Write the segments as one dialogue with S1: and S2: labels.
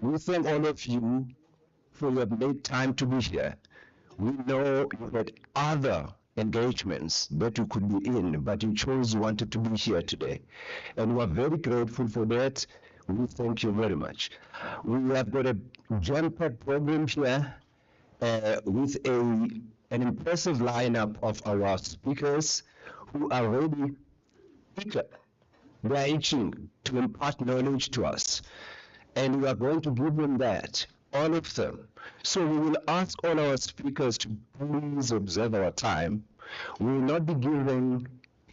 S1: We thank all of you for your made time to be here. We know you had other engagements that you could be in, but you wanted to be here today. And we're very grateful for that. We thank you very much. We have got a jam-packed program here with an impressive lineup of our speakers who are really eager. They are itching to impart knowledge to us. And we are going to give them that, all of them. So we will ask all our speakers to please observe our time. We will not be giving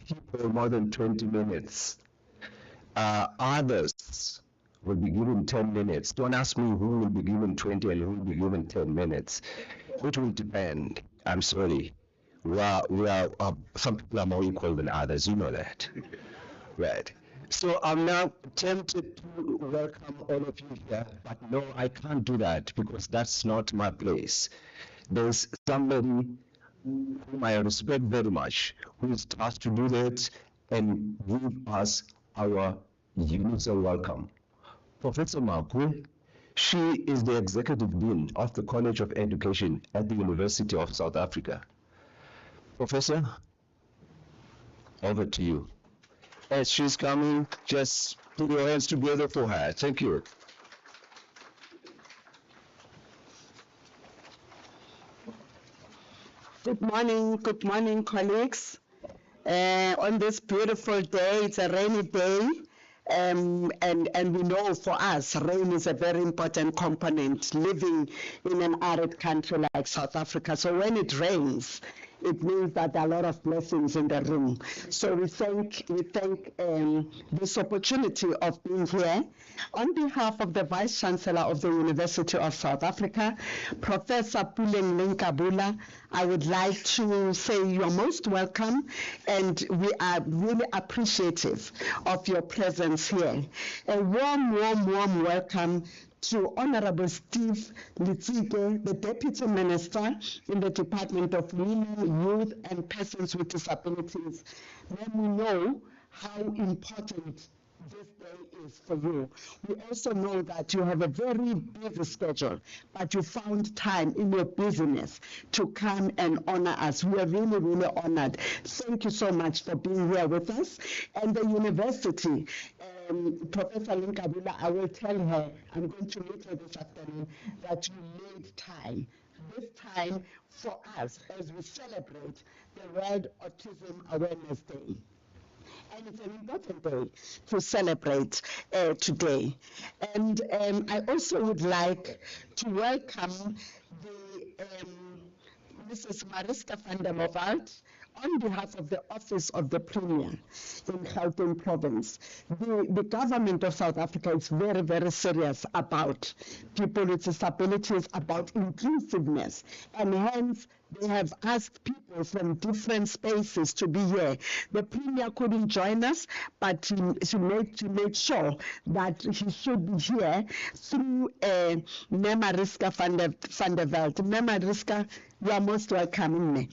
S1: people more than 20 minutes. Others will be given 10 minutes. Don't ask me who will be given 20 and who will be given 10 minutes. It will depend. I'm sorry. Some people are more equal than others. You know that. Right. So I'm now tempted to welcome all of you here, but no, I can't do that because that's not my place. There's somebody whom I respect very much who is tasked to do that and give us our universal welcome. Professor Makwe, she is the Executive Dean of the College of Education at the University of South Africa. Professor, over to you. As she's coming, just put your hands together for her. Thank you.
S2: Good morning, colleagues. On this beautiful day, it's a rainy day, and we know for us, rain is a very important component living in an arid country like South Africa. So when it rains, it means that there are a lot of blessings in the room. So we thank this opportunity of being here. On behalf of the Vice Chancellor of the University of South Africa, Professor Puleng Lenkabula, I would like to say you're most welcome, and we are really appreciative of your presence here. A warm welcome to Honorable Steve Litsike, the Deputy Minister in the Department of Women, Youth and Persons with Disabilities. Let me know how important this day is for you. We also know that you have a very busy schedule, but you found time in your busyness to come and honor us. We are really, really honored. Thank you so much for being here with us. And the university, Professor Lenkabula, I will tell her, I'm going to meet her this afternoon, that you made time. This time for us as we celebrate the World Autism Awareness Day. And it's an important day to celebrate today. And I also would like to welcome the Mrs. Mariska van der Merwald on behalf of the Office of the Premier in Gauteng Province. The government of South Africa is very, very serious about people with disabilities, about inclusiveness, and hence they have asked people from different spaces to be here. The Premier couldn't join us, but she made sure that he should be here through Mariska van der Veld. Mariska, you are most welcome.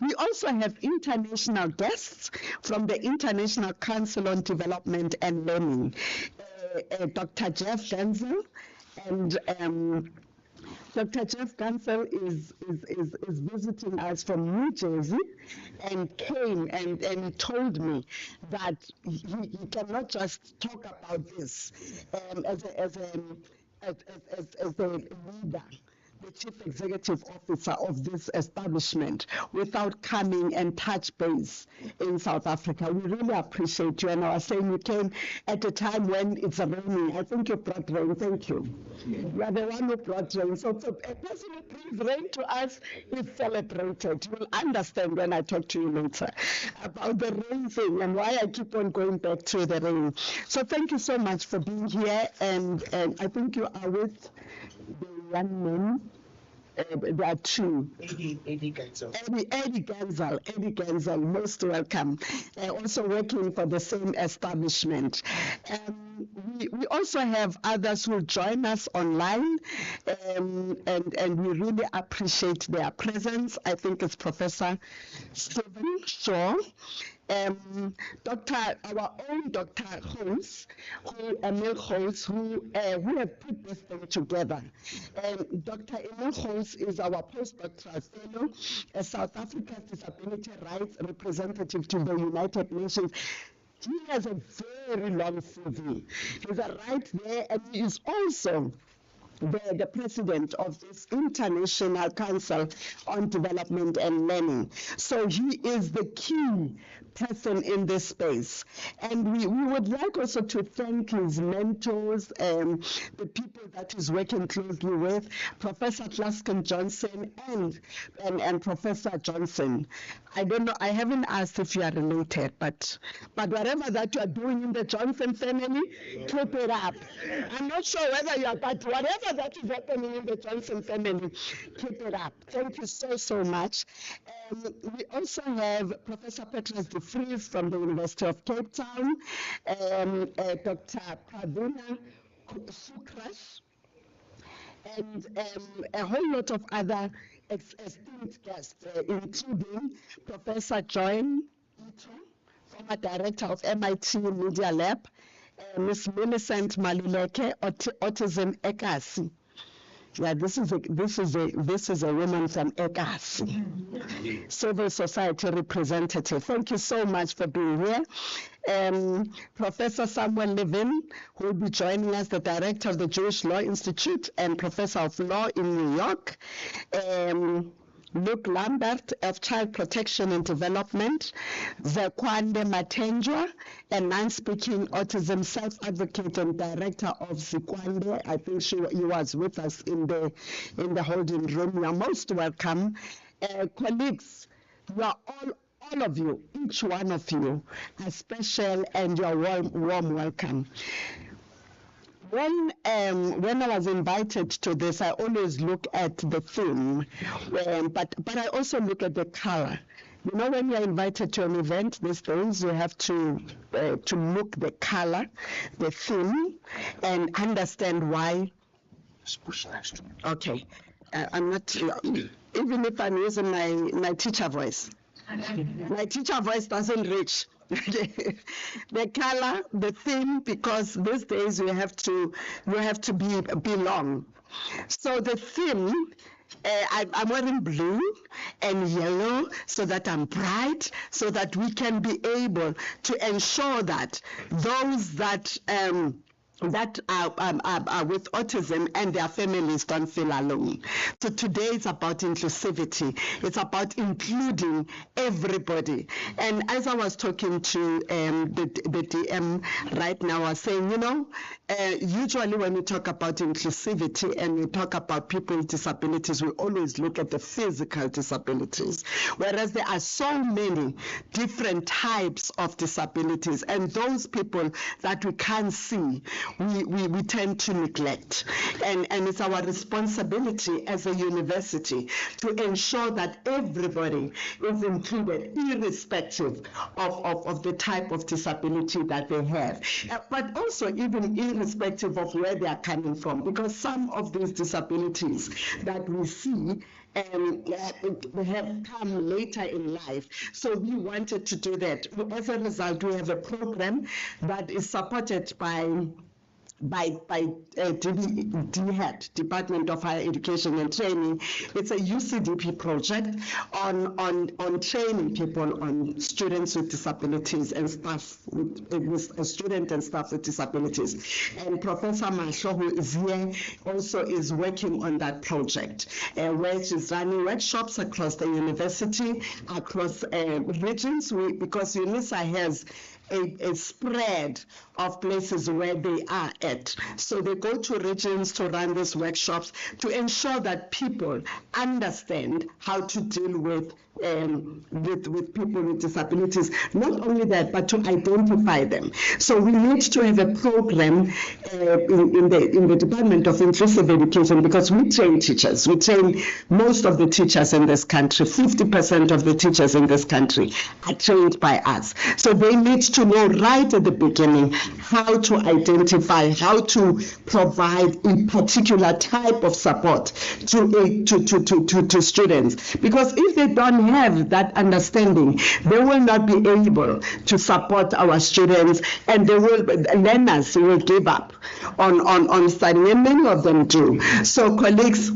S2: We also have international guests from the International Council on Development and Learning, Dr. Jeff Genzel, and Dr. Jeff Gansel is visiting us from New Jersey and came and told me that he cannot just talk about this as a leader, the Chief Executive Officer of this establishment, without coming and touch base in South Africa. We really appreciate you, and I was saying you came at a time when it's raining. I think you brought rain. Thank you. You are the one who brought rain. So a person who brings rain to us is celebrated. You'll understand when I talk to you later about the rain thing and why I keep on going back to the rain. So thank you so much for being here, and I think you are with the young men. There are two. Eddie Genzel, most welcome. Also working for the same establishment. We also have others who join us online, and we really appreciate their presence. I think it's Professor Stephen Shaw. Our own Dr. Emil Ho, who have put this thing together. Dr. Emil Ho is our postdoctoral fellow, a South Africa's disability rights representative to the United Nations. He has a very long CV. He's right there, and he is also the president of this International Council on Development and Learning. So he is the key person in this space. And we would like also to thank his mentors, the people that he's working closely with, Professor Claskin Johnson and Professor Johnson. I don't know, I haven't asked if you are related, but whatever that you are doing in the Johnson family, keep it up. I'm not sure whether you are, but whatever that is happening in the Johnson family, keep it up. Thank you so much. We also have Professor Petrus de Vries from the University of Cape Town, Dr. Pravina Sukrash, and a whole lot of other esteemed guests, including Professor Joan Ito, former director of MIT Media Lab, Ms. Millicent Maluleke, Autism Ekasi. Yeah, this is a woman from Ekasi, civil society representative. Thank you so much for being here. Professor Samuel Levin, who will be joining us, the director of the Jewish Law Institute and professor of law in New York. Luke Lambert of Child Protection and Development, Zekwande Matenjwa, a non-speaking autism self-advocate and director of Zekwande. I think she was with us in the holding room. You are most welcome. Colleagues, you are all of you, each one of you, are special and you are warm welcome. When I was invited to this, I always look at the theme, but I also look at the color. You know, when you're invited to an event these days, you have to look the color, the theme, and understand why. Okay, I'm not, even if I'm using my teacher voice. My teacher voice doesn't reach. The color, the theme, because these days you have to belong. So the theme, I'm wearing blue and yellow so that I'm bright, so that we can be able to ensure that those that are with autism and their families don't feel alone. So today it's about inclusivity. It's about including everybody. And as I was talking to the DM right now, I was saying, usually when we talk about inclusivity and we talk about people with disabilities, we always look at the physical disabilities, whereas there are so many different types of disabilities, and those people that we can't see, we tend to neglect. And it's our responsibility as a university to ensure that everybody is included, irrespective of the type of disability that they have, but also even irrespective of where they are coming from, because some of these disabilities that we see have come later in life. So we wanted to do that. As a result, we have a program that is supported by DHET, Department of Higher Education and Training. It's a UCDP project on training people on students with disabilities and staff with students and staff with disabilities. And Professor Mahlo, who is here, also is working on that project, where she's running workshops across the university, across regions, because UNISA has a spread of places where they are at. So they go to regions to run these workshops to ensure that people understand how to deal with people with disabilities. Not only that, but to identify them. So we need to have a program in the Department of Inclusive Education, because we train teachers. We train most of the teachers in this country. 50% of the teachers in this country are trained by us. So they need to know right at the beginning how to identify, how to provide a particular type of support to students. Because if they don't have that understanding, they will not be able to support our students, and learners will give up on studying, and many of them do. So colleagues,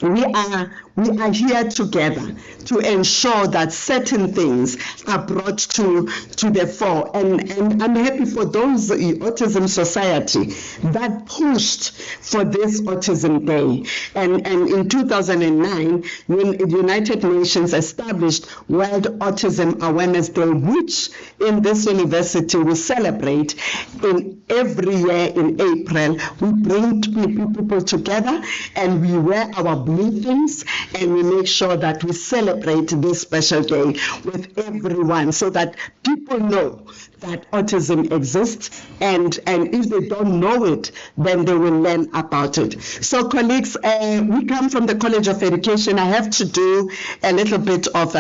S2: we are here together to ensure that certain things are brought to the fore, and I'm happy for those Autism Society that pushed for this Autism Day, and in 2009 when the United Nations established World Autism Awareness Day, which in this university we celebrate in every year in April. We bring people together and we wear our blue things, and we make sure that we celebrate this special day with everyone so that people know that autism exists, and if they don't know it, then they will learn about it. So colleagues, we come from the College of Education. I have to do a little bit of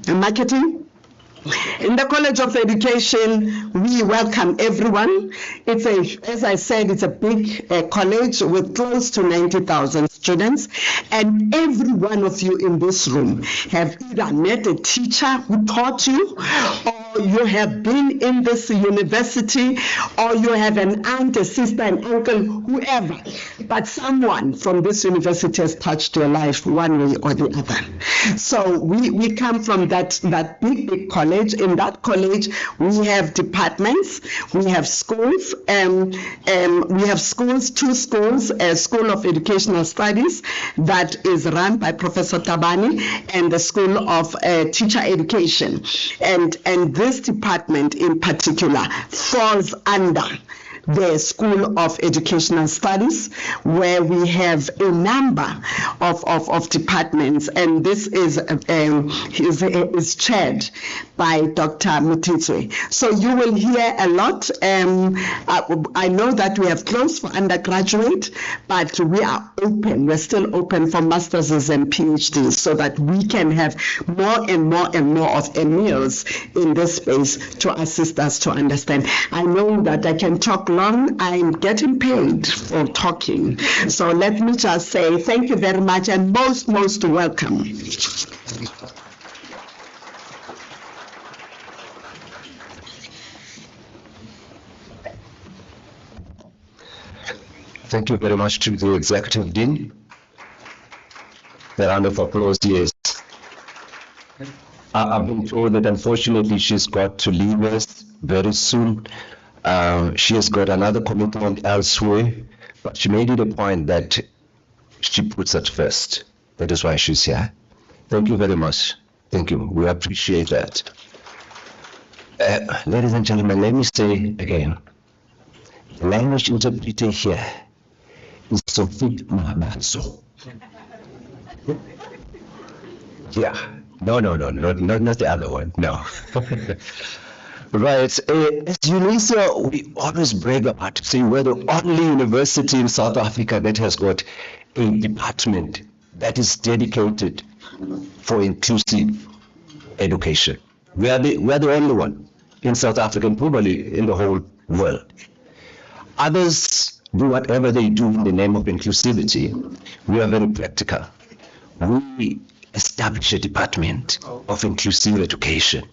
S2: marketing. In the College of Education, we welcome everyone. As I said, it's a big college with close to 90,000 students, and every one of you in this room have either met a teacher who taught you, or you have been in this university, or you have an aunt, a sister, an uncle, whoever, but someone from this university has touched your life one way or the other. So we come from that big college. In that college, we have departments, we have schools, we have schools, two schools, a School of Educational Studies that is run by Professor Tabani, and the School of Teacher Education. And this department in particular falls under the School of Educational Studies, where we have a number of departments, and this is chaired by Dr. Mutitswe. So you will hear a lot. I know that we have closed for undergraduate, but we are open. We're still open for masters and PhDs, so that we can have more and more and more of Emils in this space to assist us to understand. I know that I can talk long. I'm getting paid for talking. So let me just say thank you very much, and most welcome.
S1: Thank you very much to the Executive Dean. The round of applause, yes. I've been told that unfortunately she's got to leave us very soon. She has got another commitment elsewhere, but she made it a point that she puts it first. That is why she's here. Thank you very much. Thank you. We appreciate that. Ladies and gentlemen, let me say again, the language interpreter here is Sophie Mahabatso. Yeah. No, not the other one. No. Right. As UNISA, we always brag about saying we're the only university in South Africa that has got a department that is dedicated for inclusive education. We are the only one in South Africa, and probably in the whole world. Others do whatever they do in the name of inclusivity. We are very practical. We establish a department of inclusive education,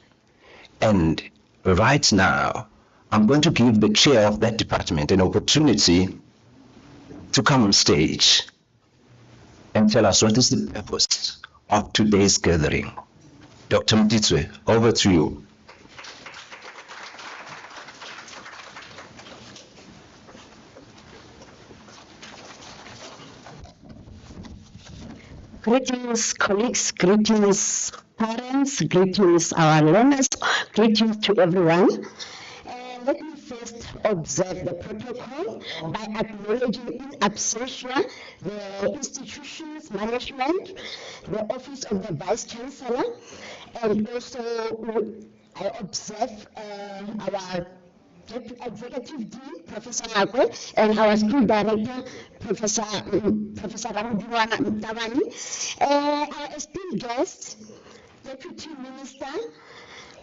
S1: and right now, I'm going to give the chair of that department an opportunity to come on stage and tell us what is the purpose of today's gathering. Dr. Mutitswe, over to you.
S3: Greetings, colleagues, greetings, parents, greetings, our learners, greetings to everyone. Let me first observe the protocol by acknowledging in absentia the institution's management, the office of the Vice Chancellor, and also I observe our Deputy Executive Dean, Professor Magwe, and our School Director, Professor Tabani, our esteemed guest, Deputy Minister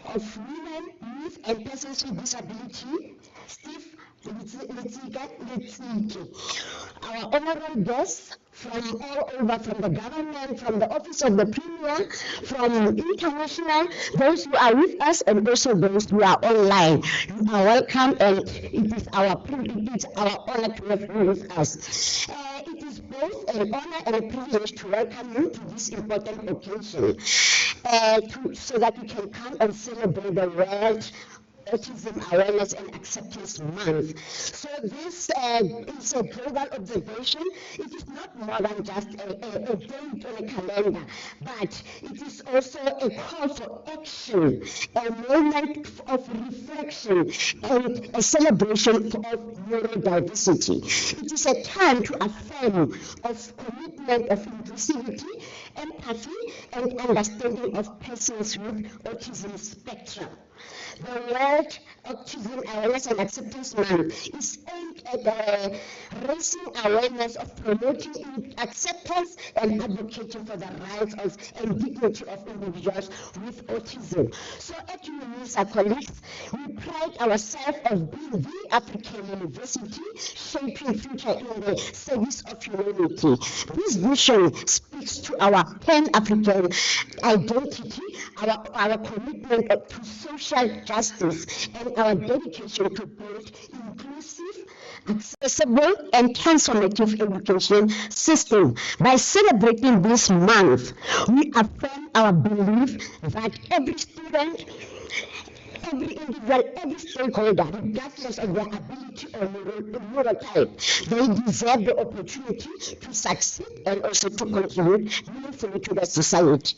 S3: of Women, Youth and Persons with Disability, Steve Litsike, our honorable guests from all over, from the government, from the office of the Premier, from international, those who are with us and also those who are online. You are welcome, and it is our privilege, our honor to have you with us. It is both an honor and a privilege to welcome you to this important occasion, so that we can come and celebrate the World Autism Awareness and Acceptance Month. So this is a global observation. It is not more than just a date on a calendar, but it is also a call for action, a moment of reflection, and a celebration of neurodiversity. It is a time to affirm of commitment of inclusivity, empathy, and understanding of persons with autism spectrum. The World Autism Awareness and Acceptance Month is aimed at raising awareness of promoting acceptance and advocating for the rights of and dignity of individuals with autism. So at UNISA, colleagues, we pride ourselves as being the African university shaping future in the service of humanity. This vision speaks to our Pan-African identity, our commitment to social justice, and our dedication to build inclusive, accessible, and transformative education system. By celebrating this month, we affirm our belief that every student, every individual, every stakeholder, regardless of their ability or neurotype, they deserve the opportunity to succeed and also to contribute meaningfully to the society.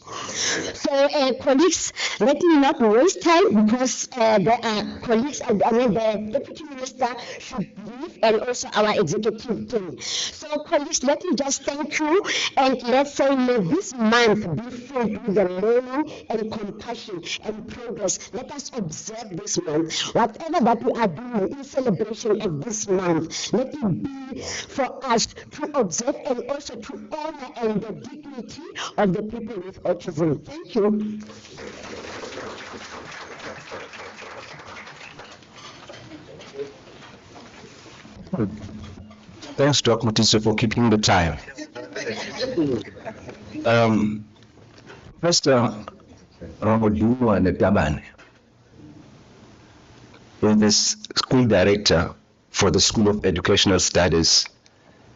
S3: So, colleagues, let me not waste time because there are colleagues, the Deputy Minister should leave and also our executive team. So, colleagues, let me just thank you, and let's say may this month be filled with the learning and compassion and progress. Let us observe this month. Whatever that we are doing in celebration of this month, let it be for us to observe and also to honor and the dignity of the people with autism. Thank you.
S1: Thanks, Dr. Mutise, for keeping the time. First, Ramodu and Tabane is the school director for the School of Educational Studies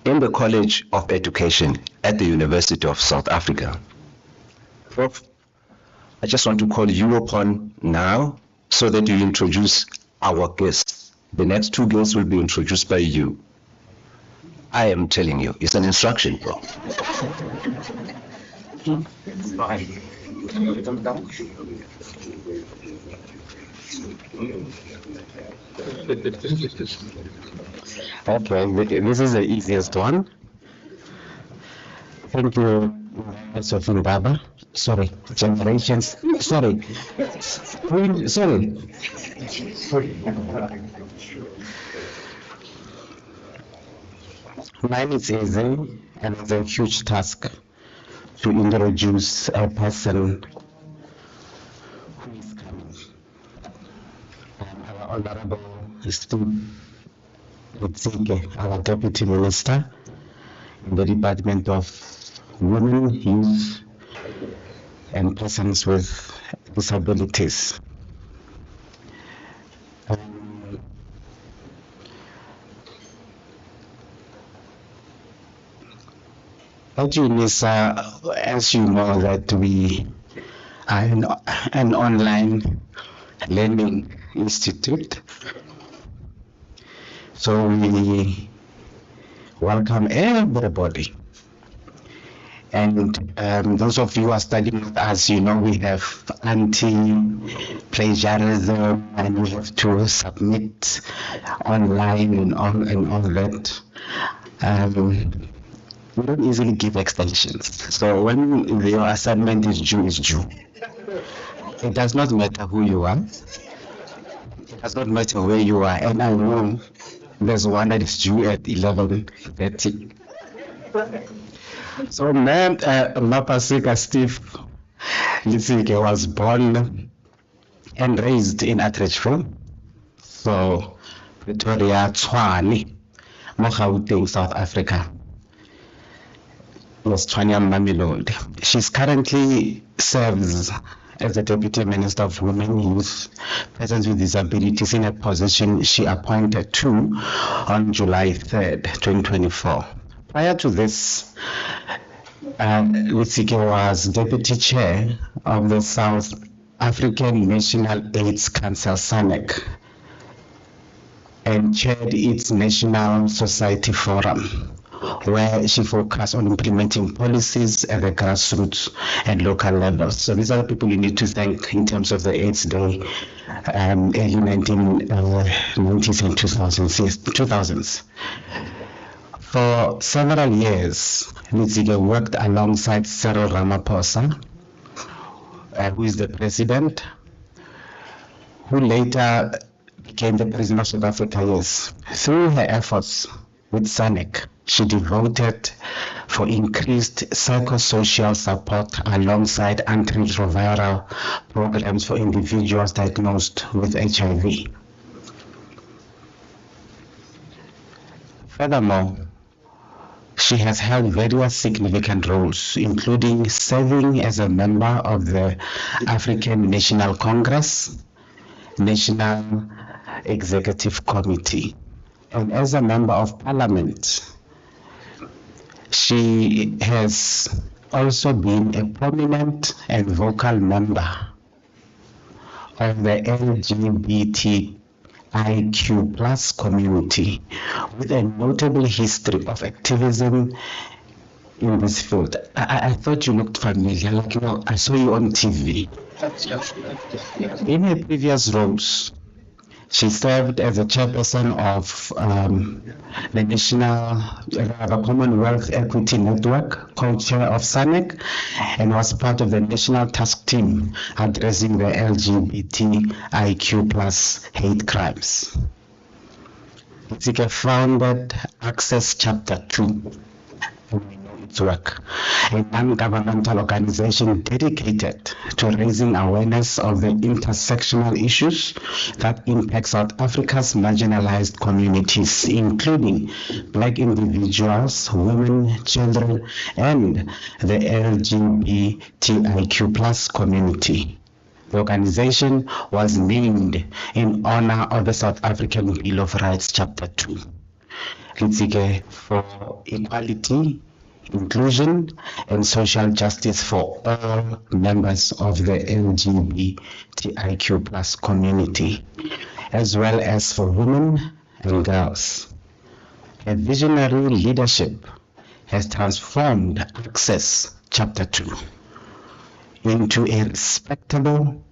S1: in the College of Education at the University of South Africa. Prof, I just want to call you upon now so that you introduce our guests. The next two guests will be introduced by you. I am telling you, it's an instruction, Prof.
S4: Okay, this is the easiest one. Thank you, Sophie Baba. Sorry, generations. Sorry. Mine is easy, and it's a huge task to introduce a person who is coming. Our Honorable esteemed Letsike, our Deputy Minister in the Department of Women, Youth, and Persons with Disabilities. At UNISA, as you know, that we are an online learning institute. So we welcome everybody. And those of you who are studying with us, you know, we have anti-plagiarism and we have to submit online and all that. We don't easily give extensions. So when your assignment is due, it's due. It does not matter who you are. It does not matter where you are. And I know there's one that is due at 11:30. So Mapasika Steve Litsike was born and raised in Atteridgeville. So Pretoria, Tshwane, Gauteng, South Africa. Yes, Tanya Mamelodi. She's currently serves as the Deputy Minister of Women, Youth, Persons with Disabilities in a position she appointed to on July 3rd, 2024. Prior to this, Litsike was Deputy Chair of the South African National AIDS Council, SANEC, and chaired its National Society Forum, where she focused on implementing policies at the grassroots and local levels. So these are the people you need to thank in terms of the AIDS Day, early 1990s and 2000s. For several years, Litsike worked alongside Cyril Ramaphosa, who is the president, who later became the president of South Africa. Yes. Through her efforts with SANEC, she devoted for increased psychosocial support alongside antiretroviral programs for individuals diagnosed with HIV. Furthermore, she has held various significant roles, including serving as a member of the African National Congress, National Executive Committee, and as a member of Parliament. She has also been a prominent and vocal member of the LGBTIQ plus community, with a notable history of activism in this field. I thought you looked familiar, like, I saw you on TV. In her previous roles, she served as a chairperson of the Commonwealth Equity Network, co-chair of SANEC, and was part of the National Task Team addressing the LGBTIQ plus hate crimes. Litsike founded Access Chapter 2. Work, a non-governmental organization dedicated to raising awareness of the intersectional issues that impact South Africa's marginalized communities, including Black individuals, women, children, and the LGBTIQ plus community. The organization was named in honor of the South African Bill of Rights, Chapter 2. Litsike for equality, inclusion, and social justice for all members of the LGBTIQ plus community, as well as for women and girls. Her visionary leadership has transformed Access Chapter 2 into a respectable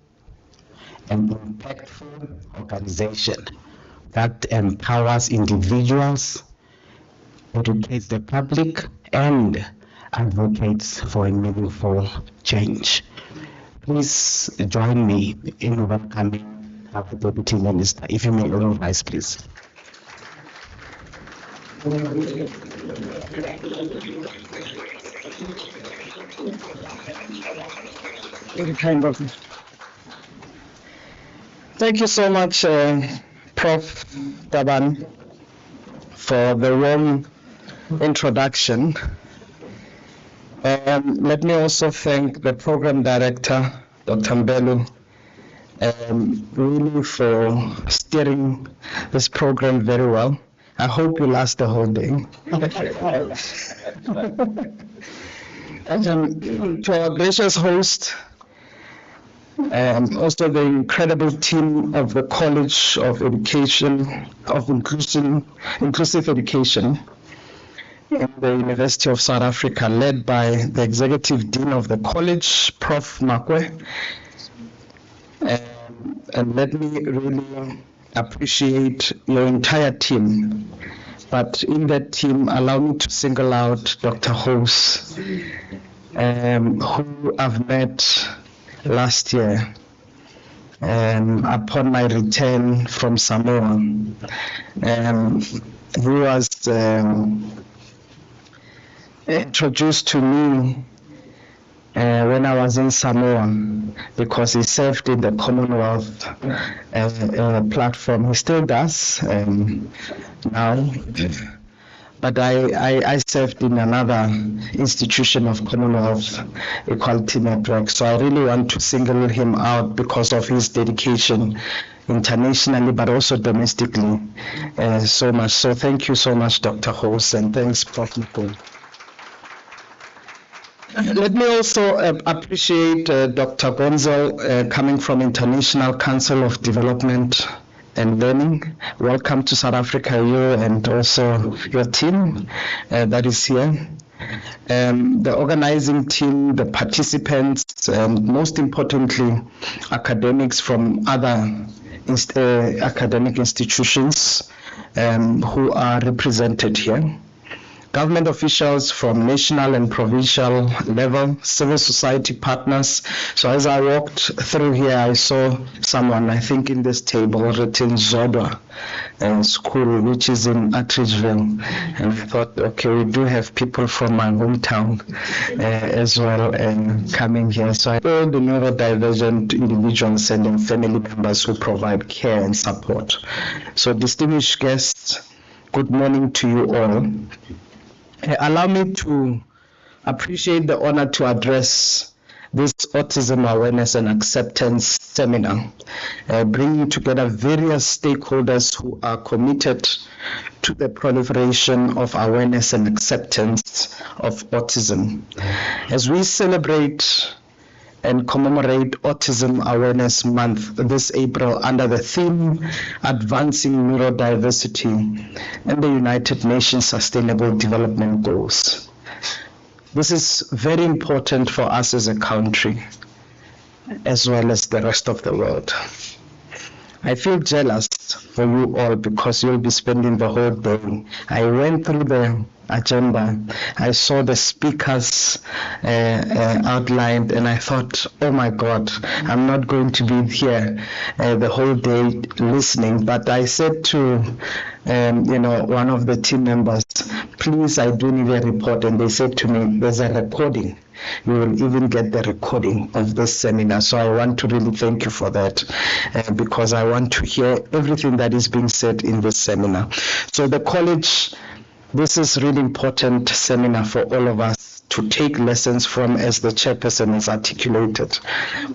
S4: and impactful organization that empowers individuals, educates the public, and advocates for a meaningful change. Please join me in welcoming our Deputy Minister. If you may all rise, please.
S5: Very kind of you. Thank you so much, Prof. Daban, for the warm introduction. Let me also thank the program director, Dr. Mbelu, really for steering this program very well. I hope you last the whole day. And to our gracious host, also the incredible team of the College of Education, of Inclusive Education in the University of South Africa, led by the Executive Dean of the College, Prof. Makwe. And let me really appreciate your entire team. But in that team, allow me to single out Dr. Hose, who I've met last year upon my return from Samoa. He was introduced to me when I was in Samoa, because he served in the Commonwealth platform. He still does now, but I served in another institution of Commonwealth Equality Network. So I really want to single him out because of his dedication internationally, but also domestically so much. So thank you so much, Dr. Hos, and thanks, Prof. Mpung. Let me also appreciate Dr. Gonzel coming from International Council of Development and Learning. Welcome to South Africa, you and also your team that is here. The organizing team, the participants, and most importantly, academics from other academic institutions who are represented here. Government officials from national and provincial level, civil society partners. So as I walked through here, I saw someone, I think in this table, written Zodwa School, which is in Attridgeville. And I thought, okay, we do have people from my hometown as well coming here. So all the neurodivergent individuals and their family members who provide care and support. So distinguished guests, good morning to you all. Allow me to appreciate the honor to address this Autism Awareness and Acceptance Seminar, bringing together various stakeholders who are committed to the proliferation of awareness and acceptance of autism. As we celebrate and commemorate Autism Awareness Month this April under the theme Advancing Neurodiversity and the United Nations Sustainable Development Goals. This is very important for us as a country, as well as the rest of the world. I feel jealous for you all because you'll be spending the whole day. I went through the agenda, I saw the speakers outlined, and I thought, oh my God, I'm not going to be here the whole day listening. But I said to one of the team members, please, I do need a report. And they said to me, there's a recording. You will even get the recording of this seminar. So I want to really thank you for that because I want to hear everything that is being said in this seminar. So the college, this is really important seminar for all of us to take lessons from, as the chairperson has articulated.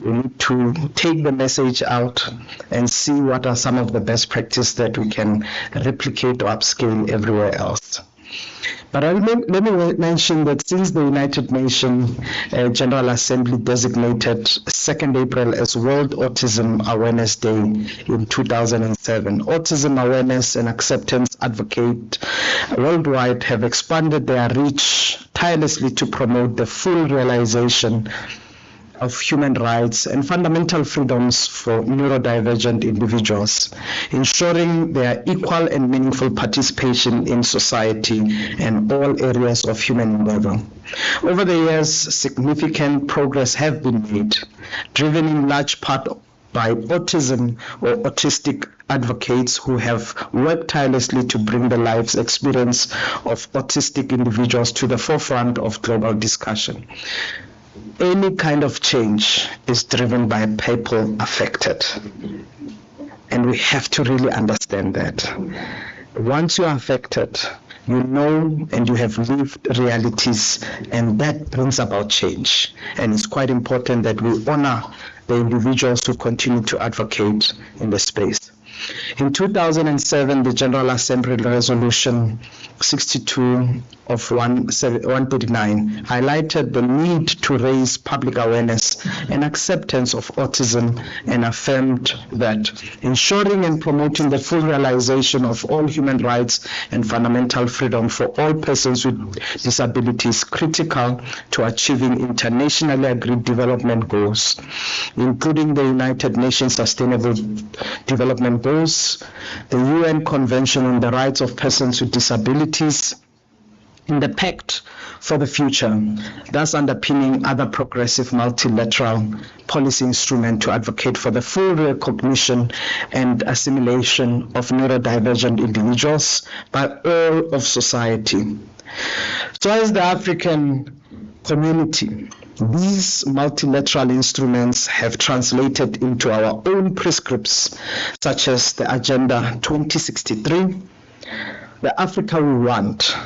S5: We need to take the message out and see what are some of the best practice that we can replicate or upscale everywhere else. But let me mention that since the United Nations General Assembly designated 2nd April as World Autism Awareness Day in 2007, autism awareness and acceptance advocates worldwide have expanded their reach tirelessly to promote the full realization of human rights and fundamental freedoms for neurodivergent individuals, ensuring their equal and meaningful participation in society and all areas of human endeavor. Over the years, significant progress have been made, driven in large part by autism or autistic advocates who have worked tirelessly to bring the life experience of autistic individuals to the forefront of global discussion. Any kind of change is driven by people affected. And we have to really understand that. Once you are affected, you know and you have lived realities, and that brings about change. And it's quite important that we honor the individuals who continue to advocate in the space. In 2007, the General Assembly Resolution 62 of 139 highlighted the need to raise public awareness and acceptance of autism and affirmed that ensuring and promoting the full realization of all human rights and fundamental freedom for all persons with disabilities is critical to achieving internationally agreed development goals, including the United Nations Sustainable Development Goals, the UN Convention on the Rights of Persons with Disabilities, in the Pact for the Future, thus underpinning other progressive multilateral policy instruments to advocate for the full recognition and assimilation of neurodivergent individuals by all of society. So as the African community, these multilateral instruments have translated into our own prescripts, such as the Agenda 2063, the Africa we want,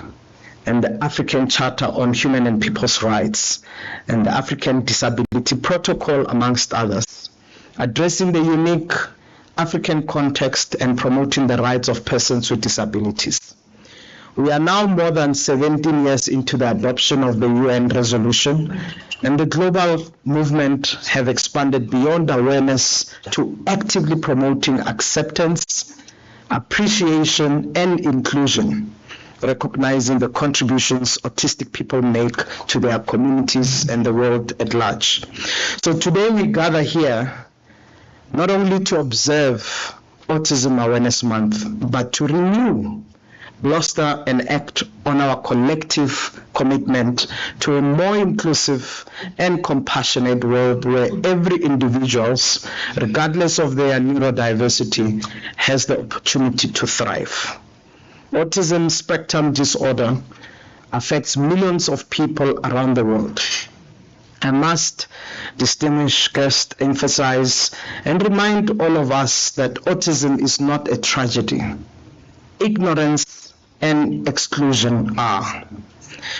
S5: and the African Charter on Human and People's Rights, and the African Disability Protocol, amongst others, addressing the unique African context and promoting the rights of persons with disabilities. We are now more than 17 years into the adoption of the UN resolution, and the global movement have expanded beyond awareness to actively promoting acceptance, appreciation, and inclusion, recognizing the contributions autistic people make to their communities and the world at large. So today we gather here not only to observe Autism Awareness Month, but to renew, bolster, and act on our collective commitment to a more inclusive and compassionate world where every individual, regardless of their neurodiversity, has the opportunity to thrive. Autism spectrum disorder affects millions of people around the world. I must emphasize, and remind all of us that autism is not a tragedy. Ignorance and exclusion are.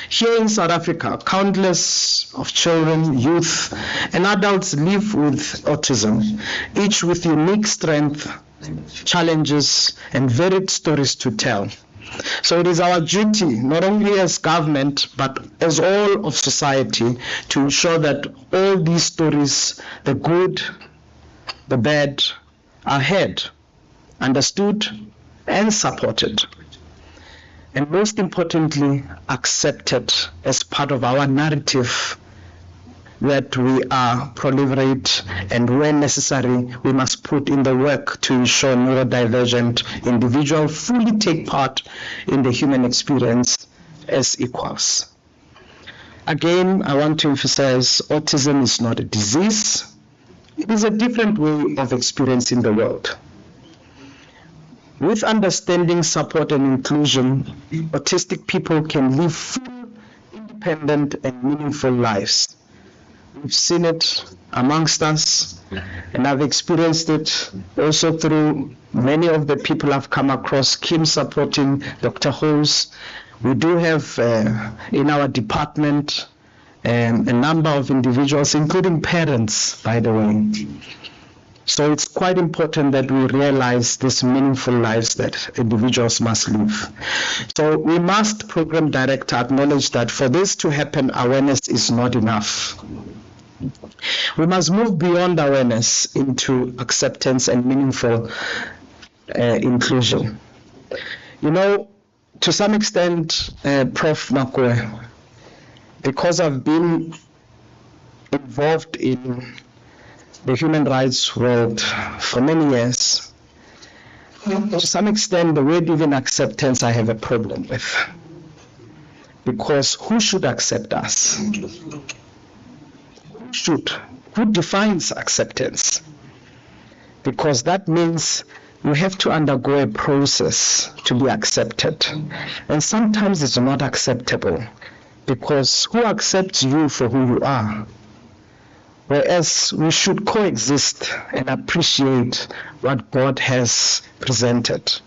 S5: Here in South Africa, countless of children, youth, and adults live with autism, each with unique strength, challenges, and varied stories to tell. So it is our duty, not only as government, but as all of society, to ensure that all these stories, the good, the bad, are heard, understood, and supported. And most importantly, accepted as part of our narrative that we are proliferate, and when necessary, we must put in the work to ensure neurodivergent individuals fully take part in the human experience as equals. Again, I want to emphasize, autism is not a disease. It is a different way of experiencing the world. With understanding, support, and inclusion, autistic people can live full, independent, and meaningful lives. We've seen it amongst us, and I've experienced it also through many of the people I've come across, Kim supporting Dr. Ho's. We do have in our department a number of individuals, including parents, by the way. So it's quite important that we realize these meaningful lives that individuals must live. So we must, program director, acknowledge that for this to happen, awareness is not enough. We must move beyond awareness into acceptance and meaningful inclusion. You know, to some extent, Prof. Makwe, because I've been involved in the human rights world for many years, to some extent, the word even acceptance I have a problem with. Because who should accept us? Who defines acceptance? Because that means you have to undergo a process to be accepted. And sometimes it's not acceptable, because who accepts you for who you are? Whereas we should coexist and appreciate what God has presented,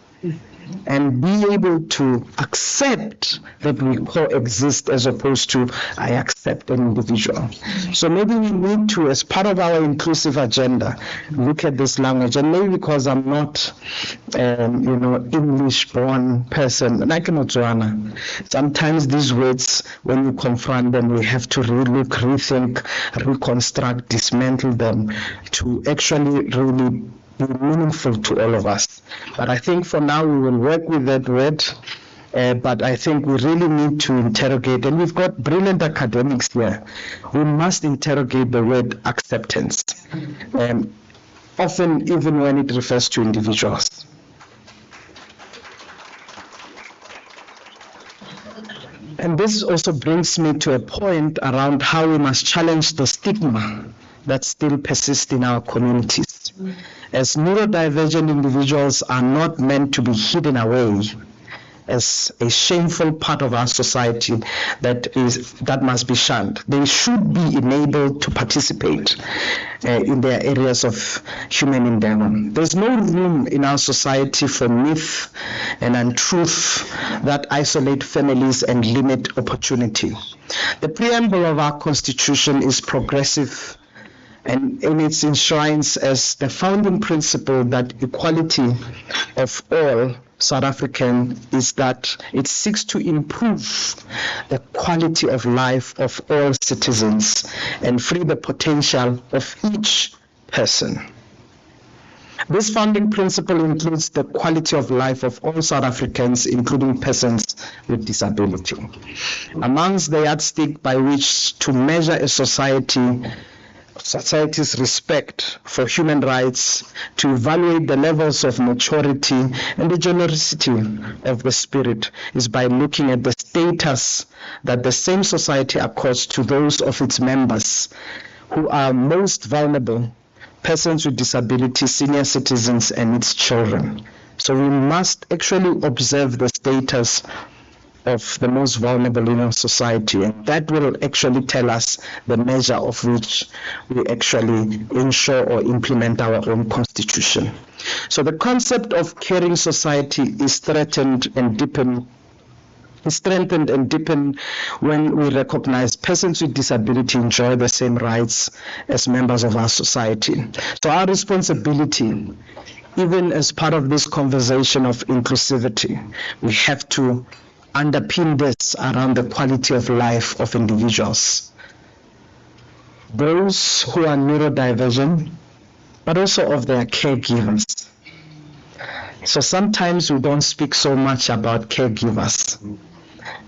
S5: and be able to accept that we coexist as opposed to I accept an individual. So maybe we need to, as part of our inclusive agenda, look at this language. And maybe because I'm not, English-born person, like Joanna, sometimes these words, when you confront them, we have to relook, rethink, reconstruct, dismantle them to actually really be meaningful to all of us. But I think for now we will work with that word, but I think we really need to interrogate, and we've got brilliant academics here. We must interrogate the word acceptance, often even when it refers to individuals. And this also brings me to a point around how we must challenge the stigma that still persists in our communities. As neurodivergent individuals are not meant to be hidden away, as a shameful part of our society that must be shunned. They should be enabled to participate in their areas of human endeavor. There's no room in our society for myth and untruth that isolate families and limit opportunity. The preamble of our Constitution is progressive, and in its enshrines as the founding principle that equality of all South African is that it seeks to improve the quality of life of all citizens and free the potential of each person. This founding principle includes the quality of life of all South Africans, including persons with disability. Amongst the yardstick by which to measure a society's respect for human rights, to evaluate the levels of maturity and the generosity of the spirit, is by looking at the status that the same society accords to those of its members who are most vulnerable, persons with disability, senior citizens, and its children. So we must actually observe the status of the most vulnerable in our society, and that will actually tell us the measure of which we actually ensure or implement our own constitution. So the concept of caring society is strengthened and deepened when we recognize persons with disability enjoy the same rights as members of our society. So our responsibility, even as part of this conversation of inclusivity, we have to underpin this around the quality of life of individuals, those who are neurodivergent, but also of their caregivers. So sometimes we don't speak so much about caregivers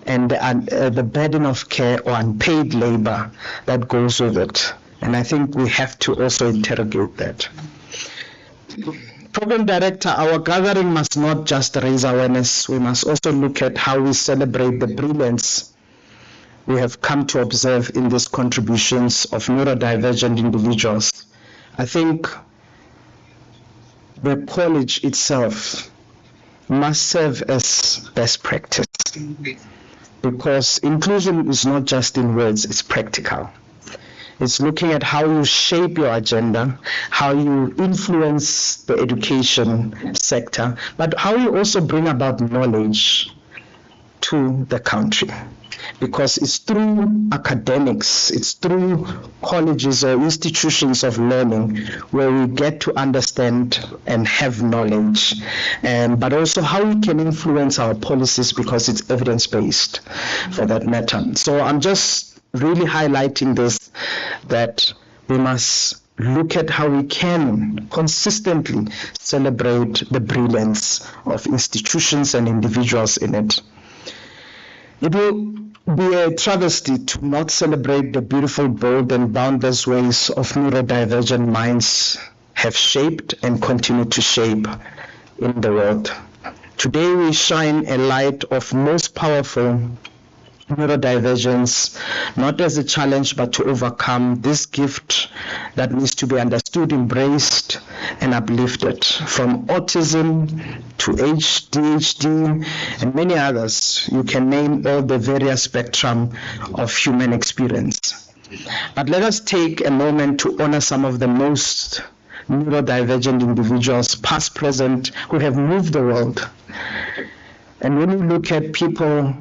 S5: and the burden of care or unpaid labor that goes with it. And I think we have to also interrogate that. Program Director, our gathering must not just raise awareness, we must also look at how we celebrate the brilliance we have come to observe in these contributions of neurodivergent individuals. I think the college itself must serve as best practice, because inclusion is not just in words, it's practical. It's looking at how you shape your agenda, how you influence the education sector, but how you also bring about knowledge to the country. Because it's through academics, it's through colleges or institutions of learning where we get to understand and have knowledge, but also how we can influence our policies, because it's evidence-based for that matter. So I'm just really highlighting this, that we must look at how we can consistently celebrate the brilliance of institutions and individuals in it. It will be a travesty to not celebrate the beautiful, bold, and boundless ways of neurodivergent minds have shaped and continue to shape in the world. Today we shine a light of most powerful neurodivergence, not as a challenge, but to overcome this gift that needs to be understood, embraced, and uplifted. From autism to ADHD and many others, you can name all the various spectrum of human experience. But let us take a moment to honor some of the most neurodivergent individuals, past, present, who have moved the world. And when we look at people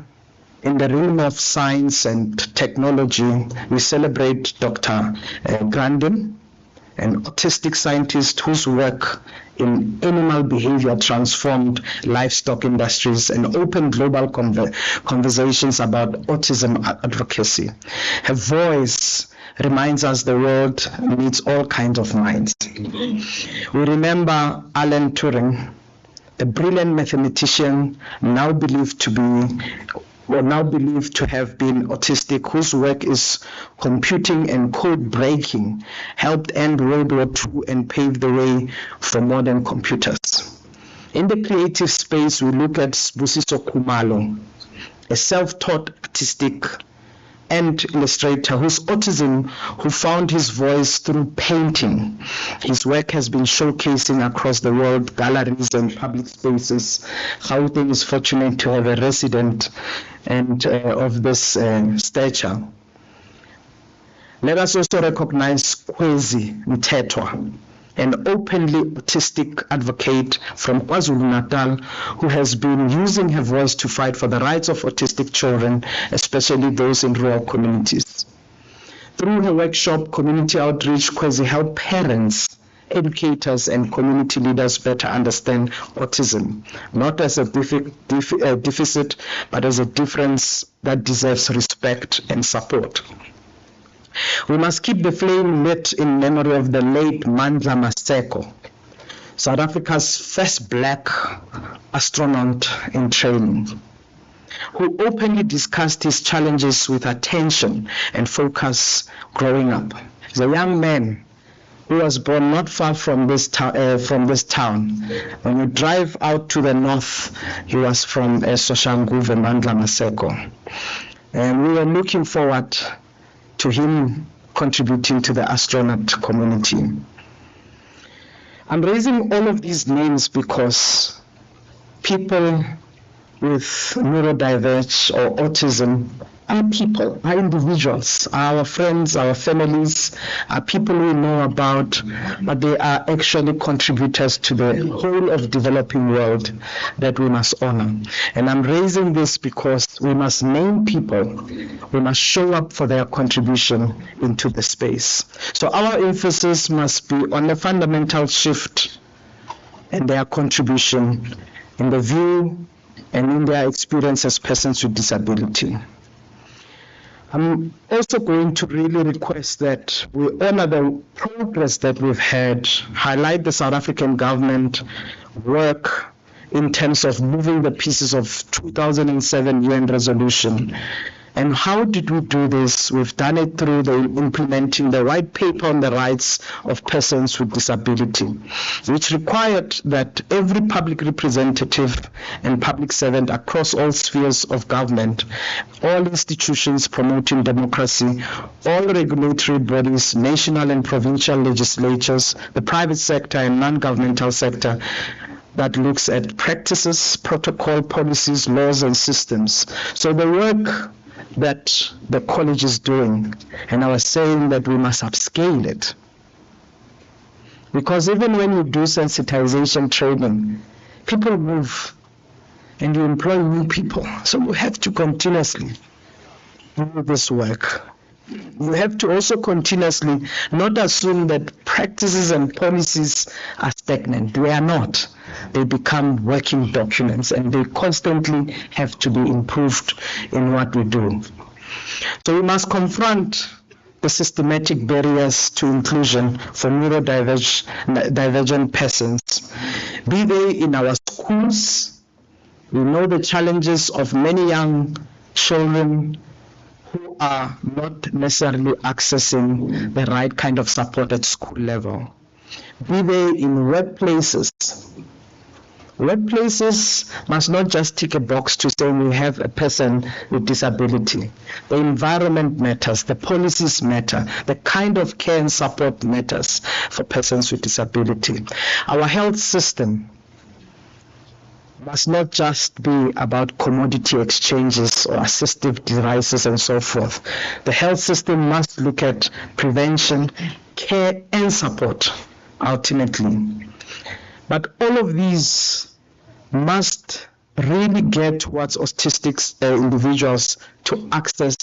S5: in the realm of science and technology, we celebrate Dr. Grandin, an autistic scientist whose work in animal behavior transformed livestock industries and opened global conversations about autism advocacy. Her voice reminds us the world needs all kinds of minds. We remember Alan Turing, a brilliant mathematician now believed to have been autistic, whose work is computing and code breaking, helped end World War II and paved the way for modern computers. In the creative space, we look at Busiso Khumalo, a self-taught artistic and illustrator whose autism, who found his voice through painting. His work has been showcasing across the world, galleries and public spaces. Gauteng is fortunate to have a resident and of this stature. Let us also recognize Kwezi Mthethwa, an openly autistic advocate from KwaZulu-Natal who has been using her voice to fight for the rights of autistic children, especially those in rural communities. Through her workshop, Community Outreach, Kwezi helped parents, educators, and community leaders better understand autism, not as a deficit, but as a difference that deserves respect and support. We must keep the flame lit in memory of the late Mandla Maseko, South Africa's first black astronaut in training, who openly discussed his challenges with attention and focus growing up. He's a young man who was born not far from this town. When you drive out to the north, he was from Soshanguve, Mandla Maseko. And we were looking forward to him contributing to the astronaut community. I'm raising all of these names because people with neurodiverse or autism are people, are individuals, are our friends, our families, are people we know about, but they are actually contributors to the whole of developing world that we must honor. And I'm raising this because we must name people, we must show up for their contribution into the space. So our emphasis must be on a fundamental shift and their contribution in the view and in their experience as persons with disability. I'm also going to really request that we honor the progress that we've had, highlight the South African government work in terms of moving the pieces of 2007 UN resolution. And how did we do this? We've done it through implementing the white paper on the rights of persons with disability, which required that every public representative and public servant across all spheres of government, all institutions promoting democracy, all regulatory bodies, national and provincial legislatures, the private sector and non-governmental sector, that looks at practices, protocol, policies, laws, and systems. So the work that the college is doing, and I was saying that we must upscale it. Because even when you do sensitization training, people move and you employ new people. So you have to continuously do this work. You have to also continuously not assume that practices and policies are stagnant. They are not. They become working documents and they constantly have to be improved in what we do. So we must confront the systematic barriers to inclusion for neurodivergent persons, be they in our schools. We know the challenges of many young children who are not necessarily accessing the right kind of support at school level. Be they in workplaces. Workplaces must not just tick a box to say we have a person with disability. The environment matters, the policies matter, the kind of care and support matters for persons with disability. Our health system must not just be about commodity exchanges or assistive devices and so forth. The health system must look at prevention, care, and support, ultimately. But all of these must really get towards autistic individuals to access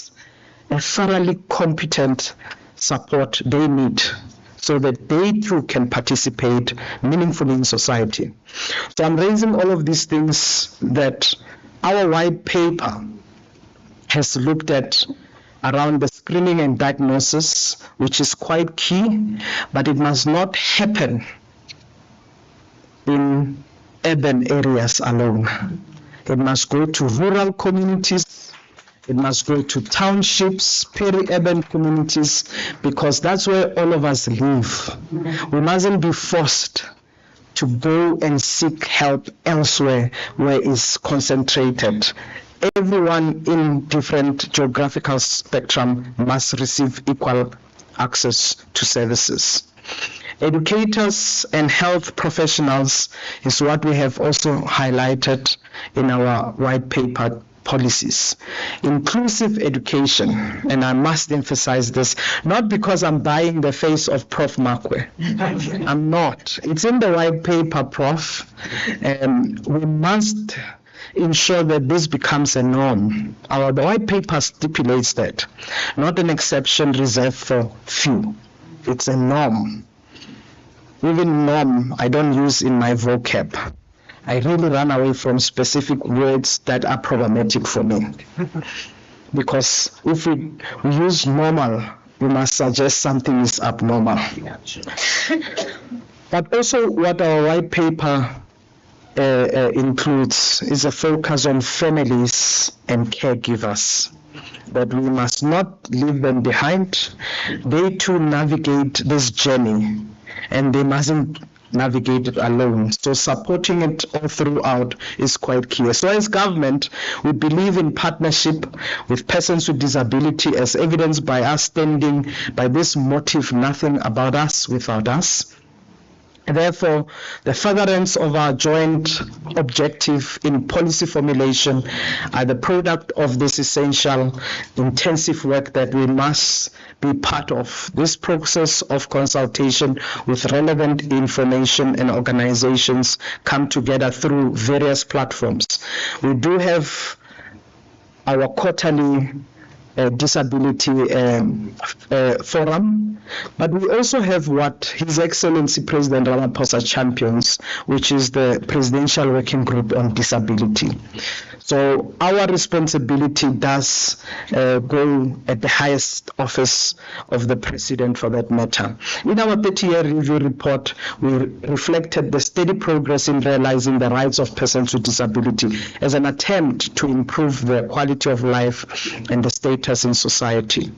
S5: a thoroughly competent support they need, so that they too can participate meaningfully in society. So I'm raising all of these things that our white paper has looked at around the screening and diagnosis, which is quite key, but it must not happen in urban areas alone. It must go to rural communities. It must go to townships, peri-urban communities, because that's where all of us live. We mustn't be forced to go and seek help elsewhere where it's concentrated everyone in different geographical spectrum must receive equal access to services. Educators and health professionals is what we have also highlighted in our white paper policies. Inclusive education, and I must emphasize this, not because I'm buying the face of Prof. Makwe. I'm not. It's in the white paper, Prof. We must ensure that this becomes a norm. The white paper stipulates that, not an exception reserved for few. It's a norm. Even norm, I don't use in my vocab. I really run away from specific words that are problematic for me. Because if we use normal, we must suggest something is abnormal. But also what our white paper includes is a focus on families and caregivers, that we must not leave them behind. They too navigate this journey, and they mustn't navigate it alone. So supporting it all throughout is quite key. So as government, we believe in partnership with persons with disability, as evidenced by us standing by this motive, nothing about us without us. Therefore, the furtherance of our joint objective in policy formulation are the product of this essential intensive work that we must be part of. This process of consultation with relevant information and organizations come together through various platforms. We do have our quarterly disability forum, but we also have what His Excellency President Ramaphosa champions, which is the Presidential Working Group on Disability. So our responsibility does go at the highest office of the President, for that matter. In our 30-year review report, we reflected the steady progress in realizing the rights of persons with disability as an attempt to improve their quality of life and the status in society.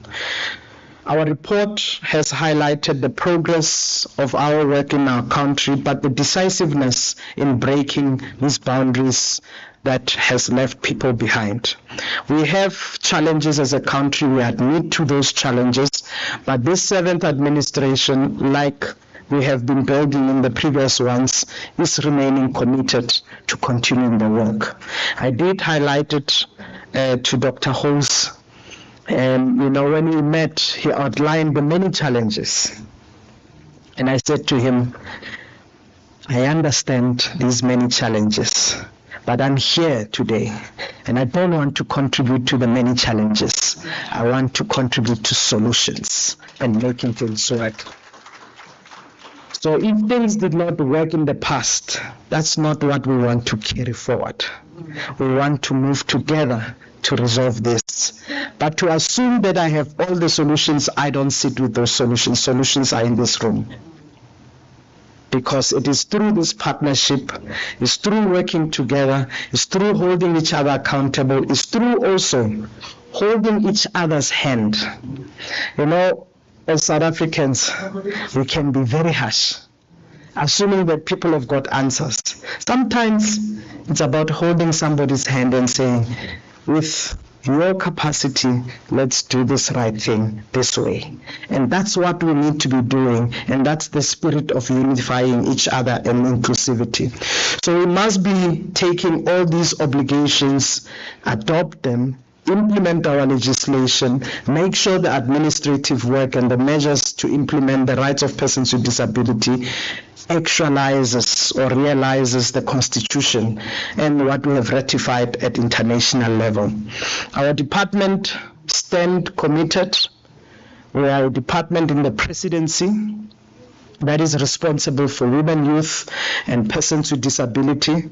S5: Our report has highlighted the progress of our work in our country, but the decisiveness in breaking these boundaries that has left people behind. We have challenges as a country, we admit to those challenges, but this 7th administration, like we have been building in the previous ones, is remaining committed to continuing the work. I did highlight it to Dr. Ho's, and when we met, he outlined the many challenges. And I said to him, I understand these many challenges, but I'm here today, and I don't want to contribute to the many challenges. I want to contribute to solutions and making things work. So if things did not work in the past, that's not what we want to carry forward. We want to move together to resolve this. But to assume that I have all the solutions, I don't sit with those solutions. Solutions are in this room. Because it is through this partnership, it's through working together, it's through holding each other accountable, it's through also holding each other's hand. As South Africans, we can be very harsh, assuming that people have got answers. Sometimes it's about holding somebody's hand and saying, with your capacity, let's do this right thing this way. And that's what we need to be doing, and that's the spirit of unifying each other and inclusivity. So we must be taking all these obligations, adopt them, implement our legislation, make sure the administrative work and the measures to implement the rights of persons with disability actualizes or realizes the Constitution and what we have ratified at international level. Our department stand committed. We are a department in the presidency that is responsible for women, youth, and persons with disability.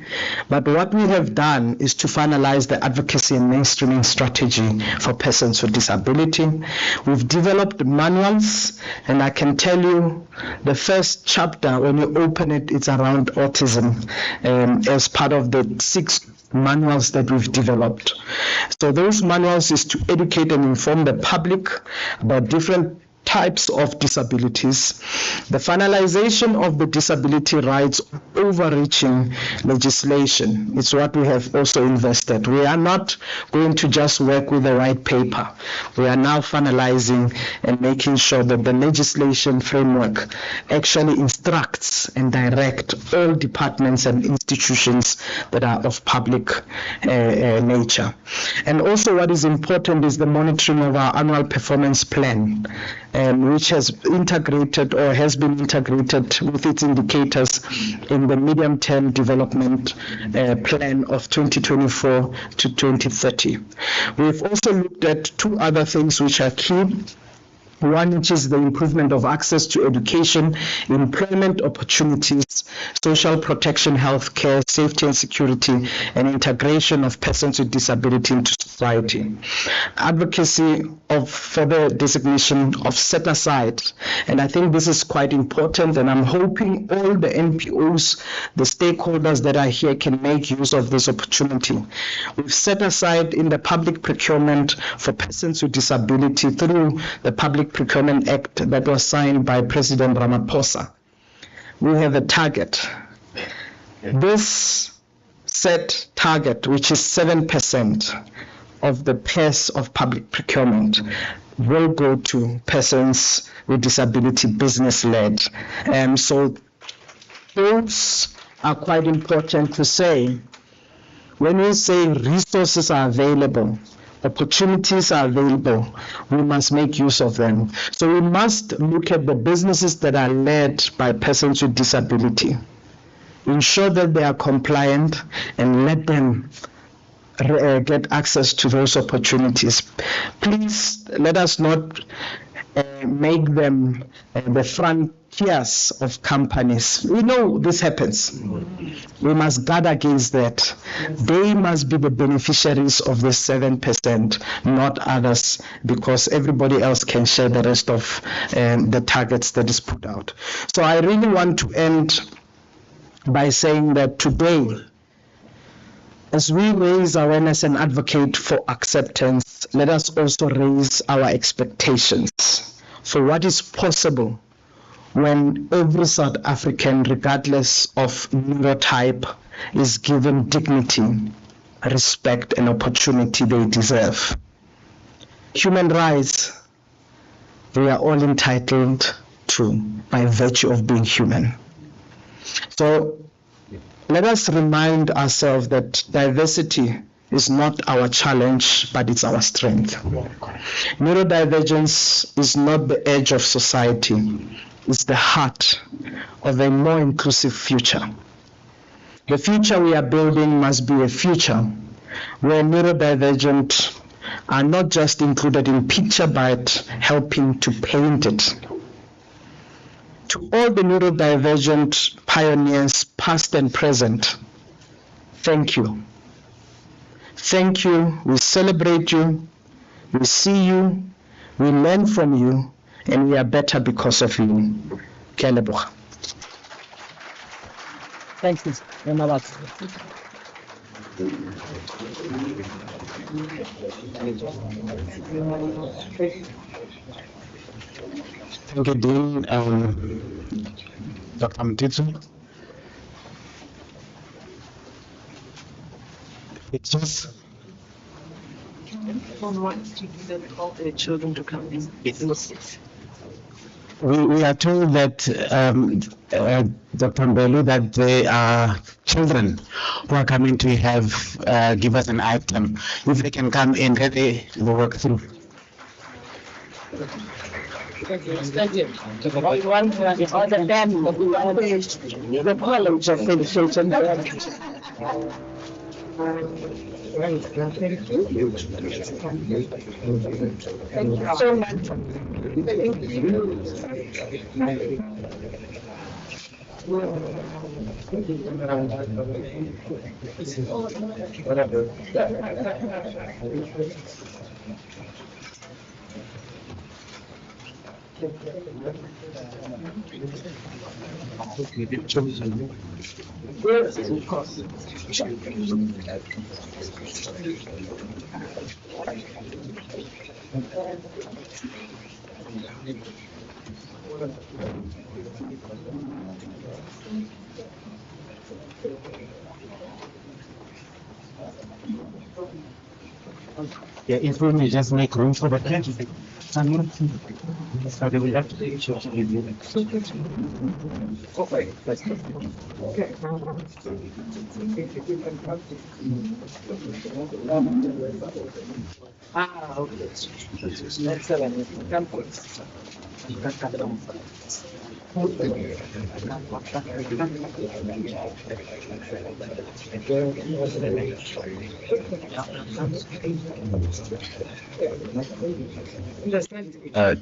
S5: But what we have done is to finalize the advocacy and mainstreaming strategy for persons with disability. We've developed manuals, and I can tell you the first chapter, when you open it, it's around autism as part of the 6 manuals that we've developed. So those manuals is to educate and inform the public about different types of disabilities, the finalization of the disability rights overreaching legislation is what we have also invested. We are not going to just work with the white paper. We are now finalizing and making sure that the legislation framework actually instructs and direct all departments and institutions that are of public nature. And also what is important is the monitoring of our annual performance plan, which has integrated or has been integrated with its indicators in the medium-term development plan of 2024 to 2030. We've also looked at two other things which are key. One, which is the improvement of access to education, employment opportunities, social protection, healthcare, safety and security, and integration of persons with disability into society. Advocacy for the designation of set aside, and I think this is quite important, and I'm hoping all the NPOs, the stakeholders that are here can make use of this opportunity. We've set aside in the public procurement for persons with disability through the Public Procurement Act that was signed by President Ramaphosa. We have a target. This set target, which is 7% of the purse of public procurement, will go to persons with disability, business-led. So those are quite important to say. When we say resources are available, opportunities are available, we must make use of them. So we must look at the businesses that are led by persons with disability, ensure that they are compliant, and let them get access to those opportunities. Please let us not make them the frontiers of companies. We know this happens. We must guard against that. They must be the beneficiaries of the 7%, not others, because everybody else can share the rest of the targets that is put out. So I really want to end by saying that today, as we raise awareness and advocate for acceptance, let us also raise our expectations for what is possible when every South African, regardless of neurotype, is given dignity, respect, and opportunity they deserve. Human rights, we are all entitled to by virtue of being human. So let us remind ourselves that diversity is not our challenge, but it's our strength. Neurodivergence is not the edge of society, it's the heart of a more inclusive future. The future we are building must be a future where neurodivergent are not just included in picture, but helping to paint it. To all the neurodivergent pioneers, past and present, thank you. Thank you. We celebrate you. We see you. We learn from you. And we are better because of you. Keleboga. Thanks.
S4: Thank you, Dean. Dr. Mtitsu. It's just
S2: children to come in.
S4: we are told that Dr. Mbelu, that they are children who are coming to have give us an item. If they can come in, they will work through.
S2: Thank you. We want all the family, the college of education. Thank you so much. Yes, of course.
S4: Yeah, if we may just make room for the candidate. So they will have to take your review. Okay, let's go. Okay. Okay. Excellent. Come please.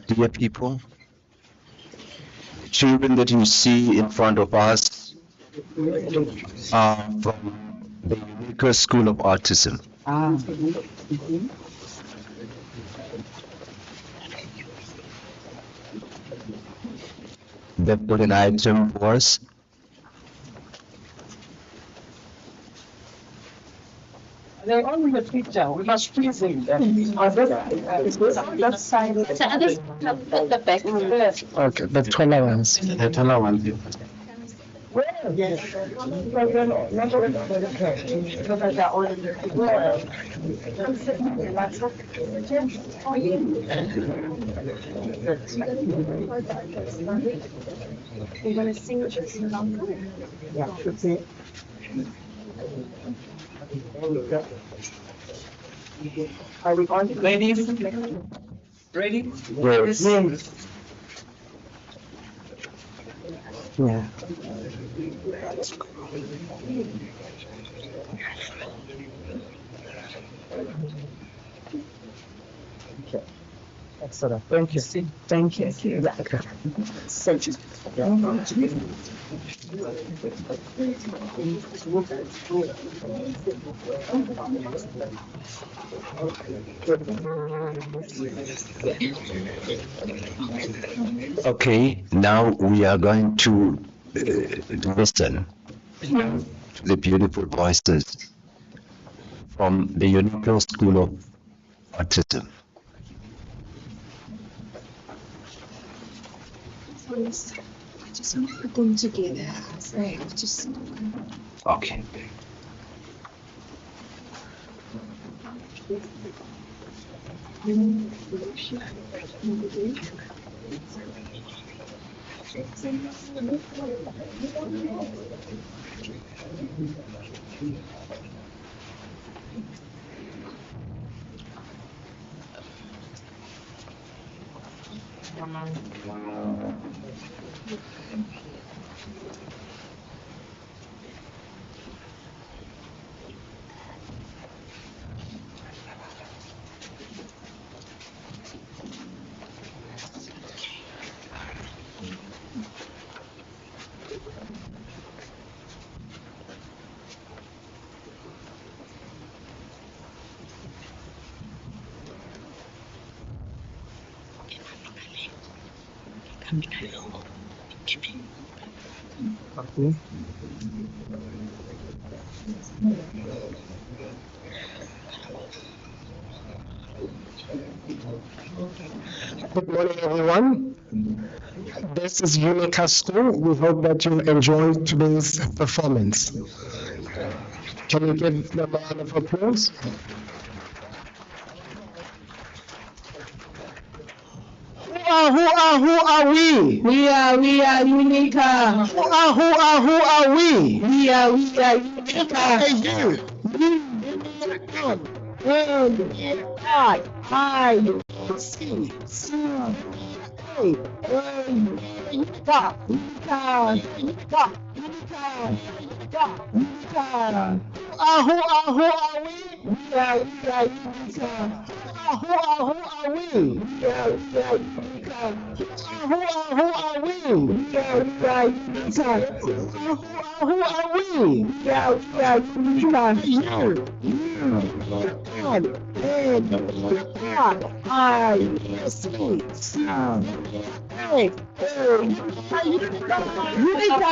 S1: Dear people, children that you see in front of us are from the Unique School of Autism. They've got an item for us.
S5: They're only the picture. We must freeze them. That side.
S3: The back.
S5: Okay, the taller ones.
S4: The taller one.
S5: Yes.
S3: You're going to sing it.
S5: Yeah, should be. Are we on? Ladies? Ready?
S1: Yes.
S5: Yeah. Okay. Excellent. Thank you. Thank you. Okay. Thank you.
S1: Okay, now we are going to listen to the beautiful voices from the Unique School of Autism.
S3: I just want to put them together. Just
S1: Okay.
S5: Good morning, everyone. This is Unique School. We hope that you enjoyed today's performance. Can you give them a round of applause? Who are we?
S2: We are unique.
S5: Who are we?
S2: We are unique.
S5: Hey, you. I see. Hey, who are we? We are unique. Who are we? We are unique. Who are we? We are unique. Who are we? We are unique. I see. Hey, Eureka!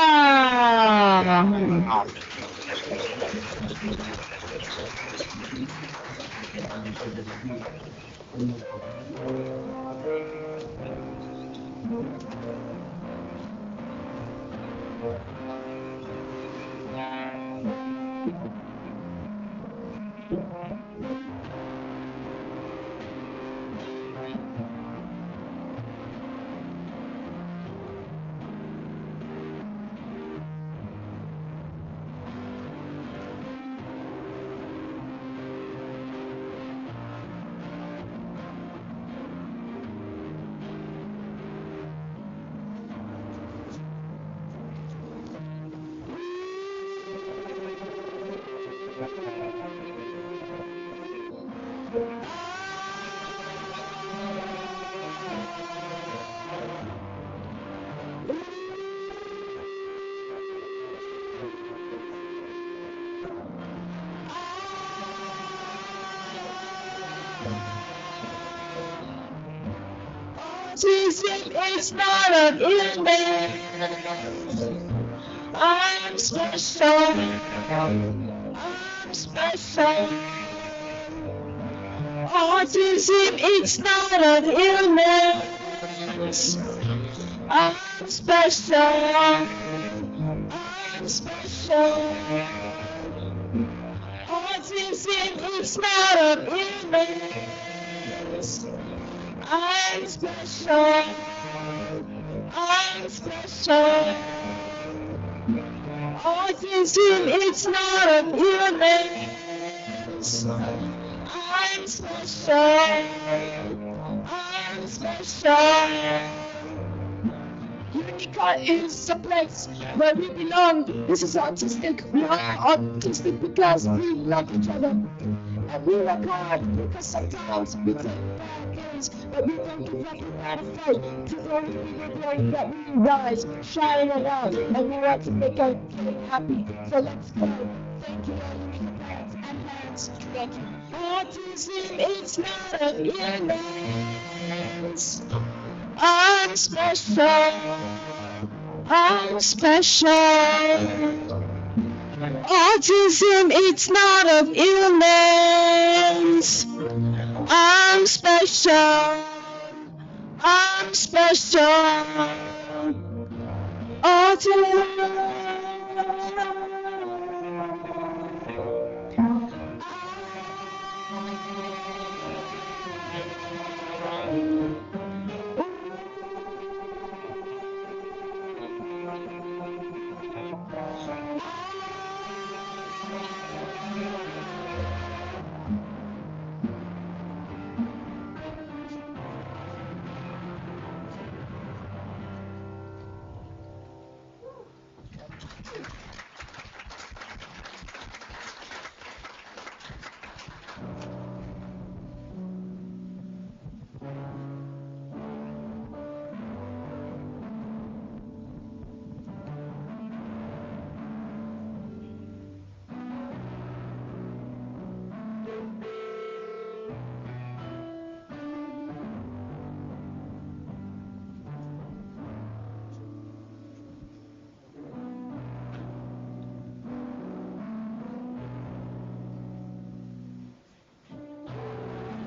S6: Autism is not an illness. I'm special. I'm special. Autism is not an illness. I'm special. I'm special. Autism is not an illness. I'm special. I'm special. Autism is not an illness. I'm special. I'm special. Unica is a place where we belong. This is autistic. We are autistic because we love each other. And we work hard because sometimes we take bad things, but we don't give up and not fight. Today we are going that we rise, shine it out, and we want to make our kid happy. So let's go. Thank you, all you parents and parents. Thank you. Autism is not an illness. I'm special. I'm special. Autism, it's not an illness. I'm special. I'm special. Autism.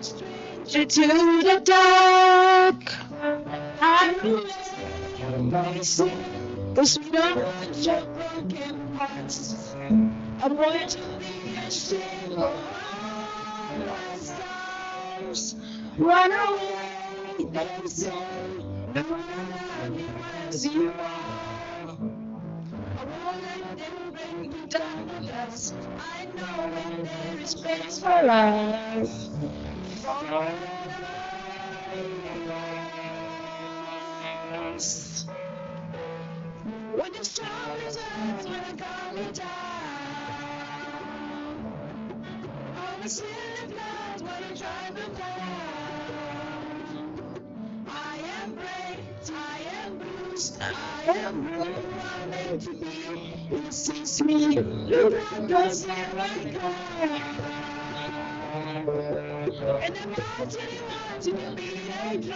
S6: Stranger to the dark, I know cause we don't want your broken hearts. I want to be a shield of my stars. Run away, they say, no one as you are. I won't let them bring you down with us. I know when there is space for us. When the storm is up, when I got me down, all the silly clouds when I drive them down. I am brave, I am bruised, I am who I'm meant to be. It sees me, look at those here I come. And the mountain wants to be a dry.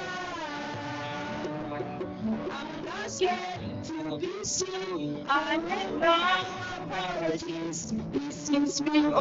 S6: I'm not scared to be seen. I am not apologies. He sees me.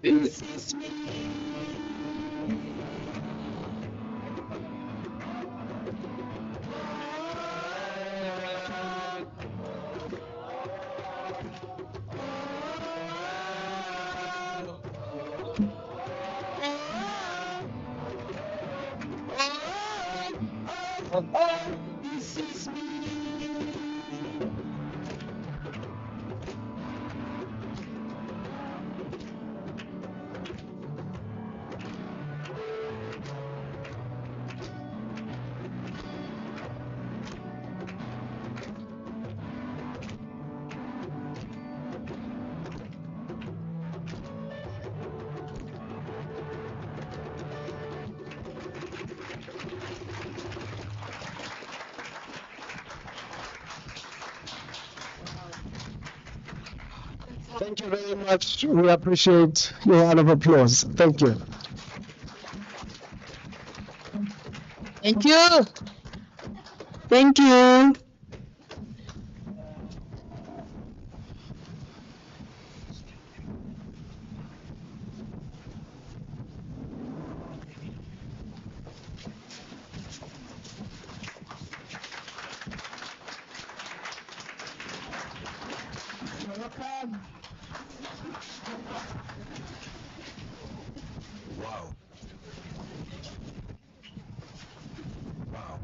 S6: This is me. This is me.
S5: Thank you very much. We appreciate your round of applause. Thank you.
S2: Thank you. Thank you.
S1: Wow. Wow.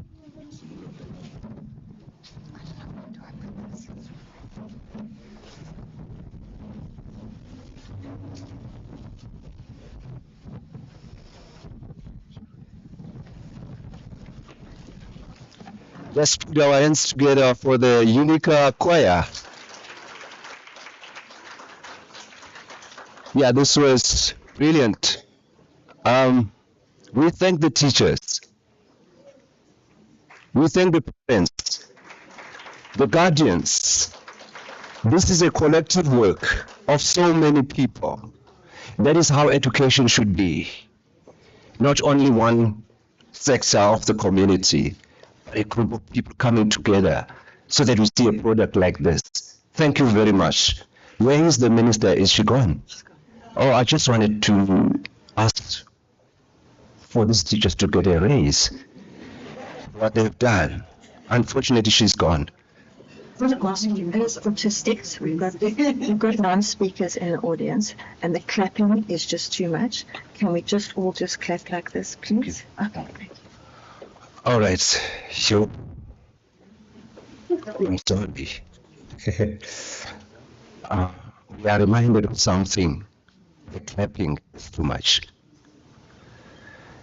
S1: Let's put our hands together for the Unica Choir. Yeah, this was brilliant. We thank the teachers. We thank the parents, the guardians. This is a collective work of so many people. That is how education should be. Not only one sector of the community, but a group of people coming together so that we see a product like this. Thank you very much. Where is the minister? Is she gone? Oh, I just wanted to ask for these teachers to get a raise. What they've done. Unfortunately, she's gone.
S7: As statistics, we've got non-speakers in the audience, and the clapping is just too much. Can we just all just clap like this, please? Okay, great.
S1: All right, sure. I'm sorry. We are reminded of something. The clapping is too much.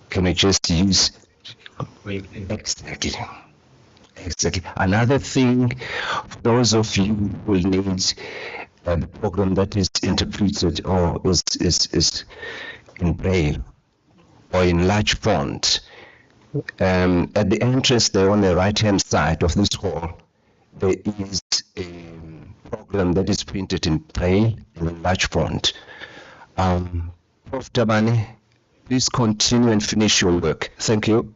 S1: Can I just use exactly? Another thing, for those of you who will need a program that is interpreted or is in braille or in large font, at the entrance there on the right-hand side of this hall, there is a program that is printed in braille and in large font. Prof. Tabani, please continue and finish your work. Thank you.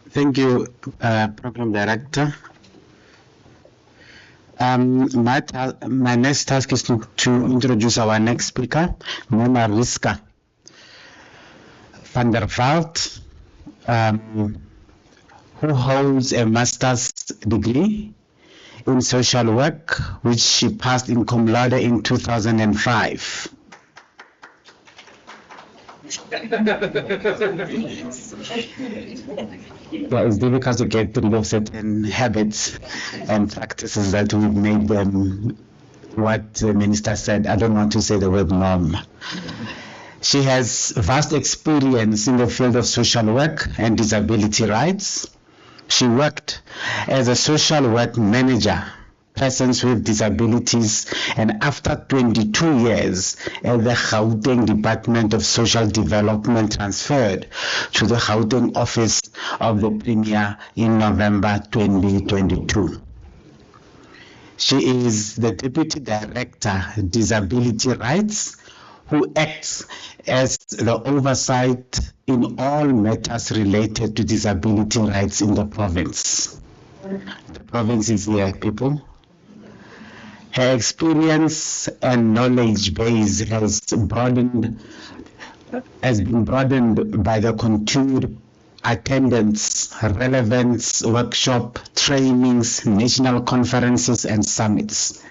S4: Thank you, Program Director. My next task is to introduce our next speaker, Mama Riska van der Vaart, who holds a master's degree in social work, which she passed in cum laude in 2005. Well, it's difficult to get rid of certain habits and practices that would make them what the minister said. I don't want to say the word norm. She has vast experience in the field of social work and disability rights. She worked as a social work manager, persons with disabilities, and after 22 years at the Gauteng Department of Social Development, transferred to the Gauteng office of the Premier in November 2022. She is the Deputy Director, Disability Rights, who acts as the oversight in all matters related to disability rights in the province. The province is here, people. Her experience and knowledge base has been broadened by the continued attendance, relevance, workshop, trainings, national conferences, and summits.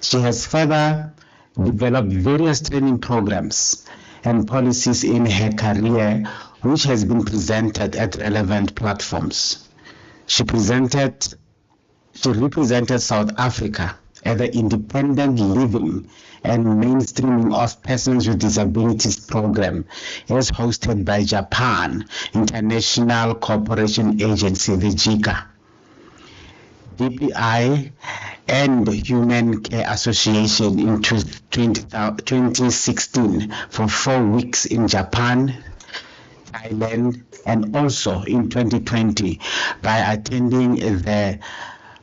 S4: She has further developed various training programs and policies in her career, which has been presented at relevant platforms. She represented South Africa at the Independent Living and Mainstreaming of Persons with Disabilities program, as hosted by Japan International Cooperation Agency, the JICA, DPI, and Human Care Association in 2016 for 4 weeks in Japan, Thailand, and also in 2020 by attending the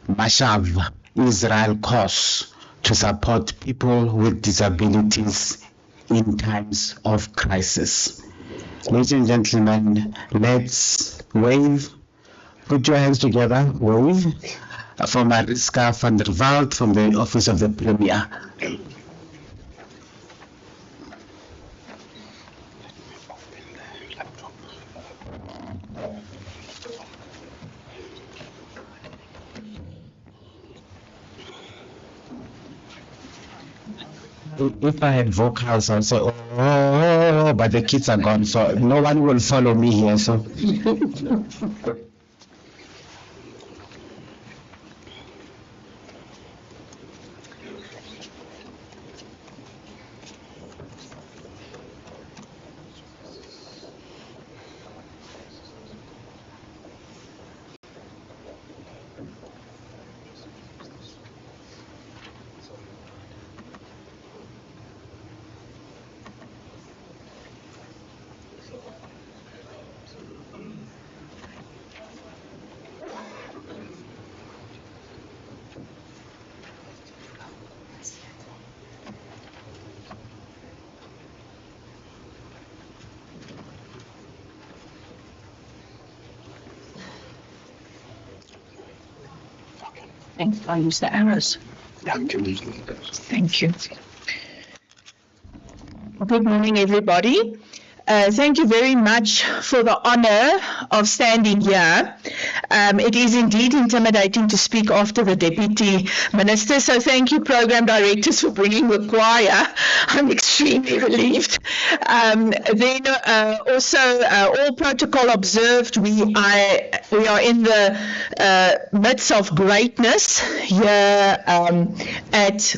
S4: Mashav Israel course to support people with disabilities in times of crisis. Ladies and gentlemen, let's wave. Put your hands together, wave, for Mariska van der Walt from the Office of the Premier. If I had vocals, I'll say, oh, but the kids are gone, so no one will follow me here. So.
S6: Thanks. I'll use the arrows. Thank you. Good morning, everybody. Thank you very much for the honor of standing here. It is indeed intimidating to speak after the Deputy Minister, so thank you, Program Directors, for bringing the choir. I'm extremely relieved. Then also, all protocol observed, we are in the midst of greatness here at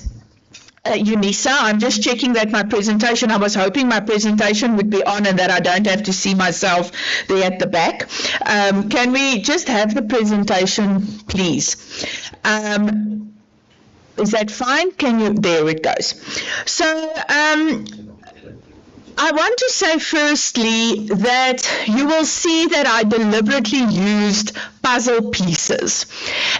S6: UNISA. I'm just checking that my presentation, I was hoping my presentation would be on and that I don't have to see myself there at the back. Can we just have the presentation, please? Is that fine? There it goes. So, I want to say firstly that you will see that I deliberately used puzzle pieces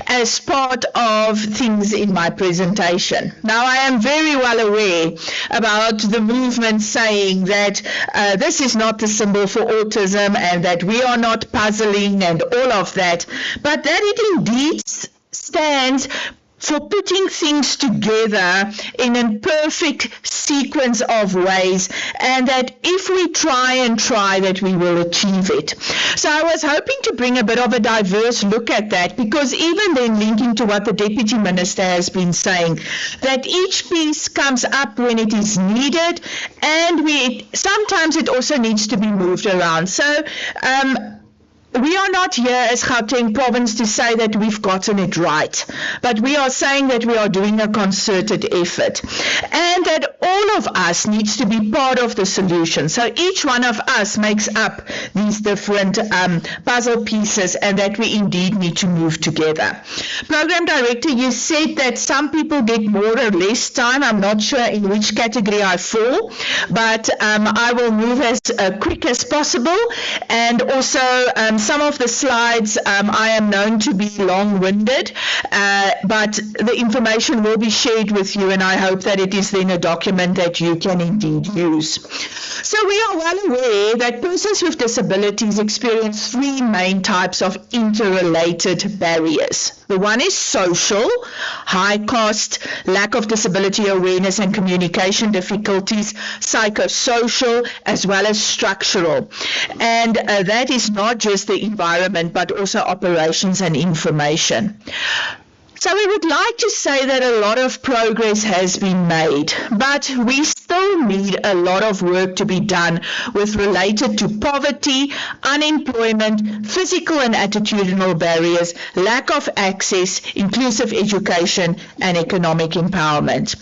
S6: as part of things in my presentation. Now, I am very well aware about the movement saying that this is not the symbol for autism and that we are not puzzling and all of that, but that it indeed stands for putting things together in a perfect sequence of ways, and that if we try that we will achieve it. So I was hoping to bring a bit of a diverse look at that, because even then linking to what the Deputy Minister has been saying, that each piece comes up when it is needed, and sometimes it also needs to be moved around. So we are not here as Gauteng province to say that we've gotten it right, but we are saying that we are doing a concerted effort and that all of us needs to be part of the solution. So each one of us makes up these different puzzle pieces, and that we indeed need to move together. Program Director, you said that some people get more or less time. I'm not sure in which category I fall, but I will move as quick as possible, and also some of the slides I am known to be long-winded, but the information will be shared with you, and I hope that it is then a document
S8: document that you can indeed use. So we are well aware that persons with disabilities experience three main types of interrelated barriers. The one is social, high cost, lack of disability awareness and communication difficulties, psychosocial, as well as structural. And that is not just the environment, but also operations and information. So we would like to say that a lot of progress has been made, but we still need a lot of work to be done with related to poverty, unemployment, physical and attitudinal barriers, lack of access, inclusive education, and economic empowerment.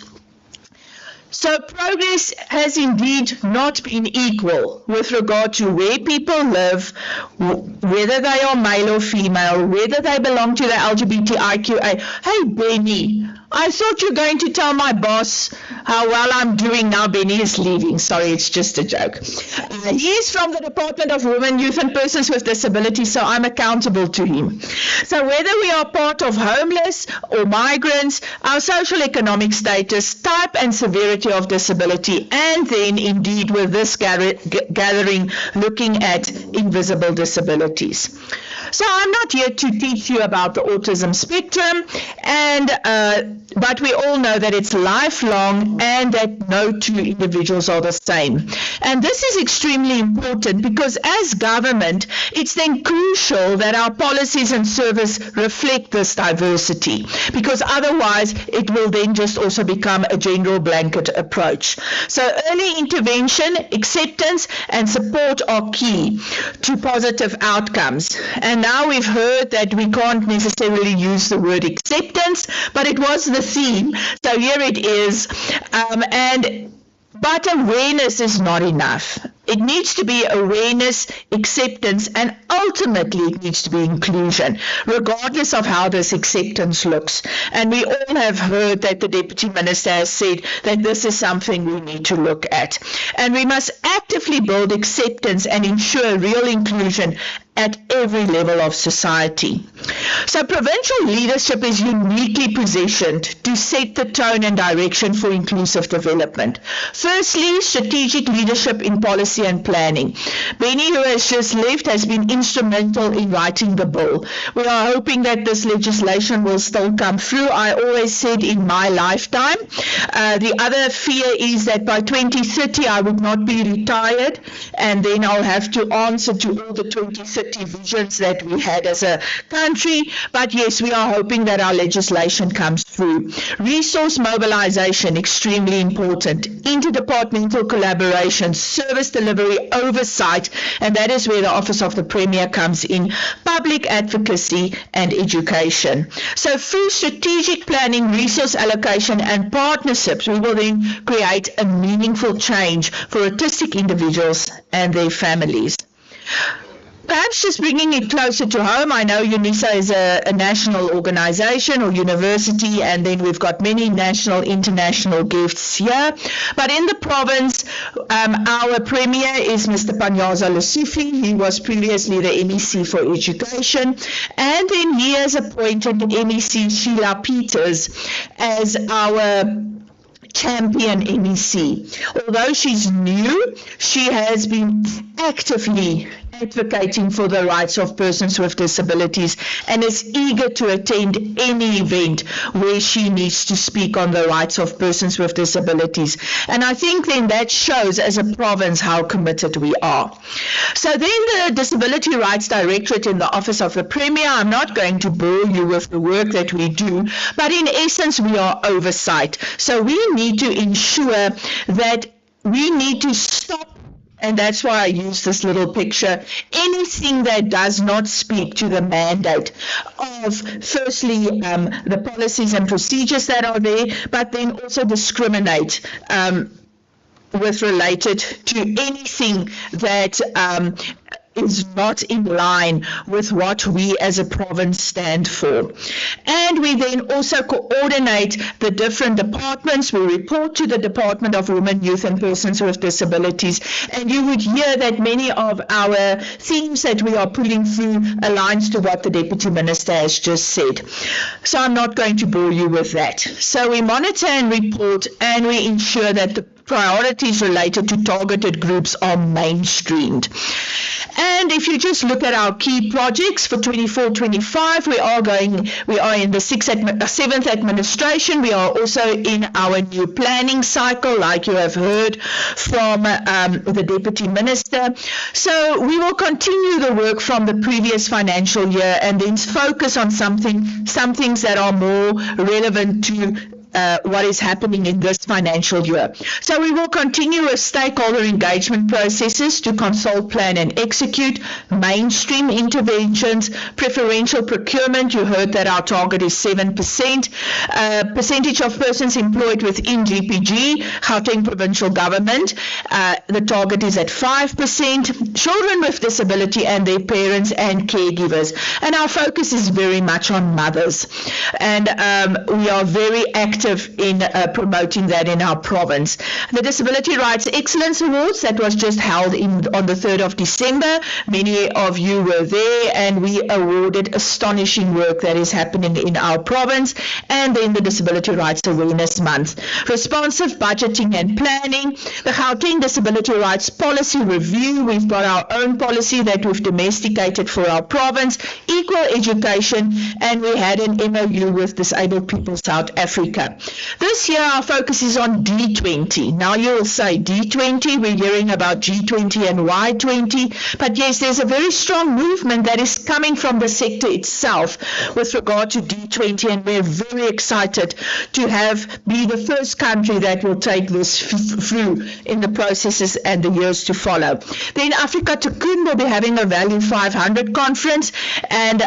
S8: So progress has indeed not been equal with regard to where people live, whether they are male or female, whether they belong to the LGBTIQA. Hey, Benny, I thought you were going to tell my boss how well I'm doing now. Benny is leaving. Sorry, it's just a joke. He is from the Department of Women, Youth and Persons with Disabilities, so I'm accountable to him. So whether we are part of homeless or migrants, our social economic status, type and severity of disability, and then indeed with this gathering looking at invisible disabilities. So I'm not here to teach you about the autism spectrum, but we all know that it's lifelong and that no two individuals are the same. And this is extremely important because as government, it's then crucial that our policies and service reflect this diversity, because otherwise it will then just also become a general blanket approach. So early intervention, acceptance and support are key to positive outcomes. And now we've heard that we can't necessarily use the word acceptance, but it was the theme, so here it is. But awareness is not enough. It needs to be awareness, acceptance, and ultimately it needs to be inclusion, regardless of how this acceptance looks. And we all have heard that the Deputy Minister has said that this is something we need to look at. And we must actively build acceptance and ensure real inclusion at every level of society. So provincial leadership is uniquely positioned to set the tone and direction for inclusive development. Firstly, strategic leadership in policy and planning. Benny, who has just left, has been instrumental in writing the bill. We are hoping that this legislation will still come through. I always said in my lifetime. The other fear is that by 2030 I would not be retired, and then I'll have to answer to all the 2030 visions that we had as a country. But yes, we are hoping that our legislation comes through. Resource mobilization, extremely important. Interdepartmental collaboration, service delivery oversight, and that is where the Office of the Premier comes in. Public advocacy and education. So through strategic planning, resource allocation and partnerships, we will then create a meaningful change for autistic individuals and their families. Perhaps just bringing it closer to home, I know UNISA is a national organization or university, and then we've got many national, international guests here. But in the province, our Premier is Mr. Panyaza Lesufi. He was previously the MEC for Education. And then he has appointed MEC Sheila Peters as our champion MEC. Although she's new, she has been actively advocating for the rights of persons with disabilities and is eager to attend any event where she needs to speak on the rights of persons with disabilities. And I think then that shows as a province how committed we are. So then the Disability Rights Directorate in the Office of the Premier, I'm not going to bore you with the work that we do, but in essence we are oversight. So we need to ensure that we need to stop, and that's why I use this little picture, anything that does not speak to the mandate of, firstly, the policies and procedures that are there, but then also discriminate with related to anything that is not in line with what we as a province stand for. And we then also coordinate the different departments. We report to the Department of Women, Youth and Persons with Disabilities, and you would hear that many of our themes that we are pulling through aligns to what the Deputy Minister has just said. So I'm not going to bore you with that. So we monitor and report, and we ensure that the priorities related to targeted groups are mainstreamed. And if you just look at our key projects for 24-25, we are in the 7th administration. We are also in our new planning cycle, like you have heard from the Deputy Minister. So we will continue the work from the previous financial year and then focus on some things that are more relevant to what is happening in this financial year. So we will continue with stakeholder engagement processes to consult, plan and execute, mainstream interventions, preferential procurement. You heard that our target is 7%. Percentage of persons employed within GPG, Gauteng Provincial Government, the target is at 5%. Children with disability and their parents and caregivers. And our focus is very much on mothers. And we are very active in promoting that in our province. The Disability Rights Excellence Awards that was just held on the 3rd of December. Many of you were there and we awarded astonishing work that is happening in our province. And then the Disability Rights Awareness Month. Responsive budgeting and planning. The Gauteng Disability Rights Policy Review. We've got our own policy that we've domesticated for our province. Equal education, and we had an MOU with Disabled People South Africa. This year our focus is on D20. Now you will say D20, we're hearing about G20 and Y20, but yes, there's a very strong movement that is coming from the sector itself with regard to D20, and we're very excited to be the first country that will take this through in the processes and the years to follow. Then Africa Cocoon will be having a Value 500 conference, and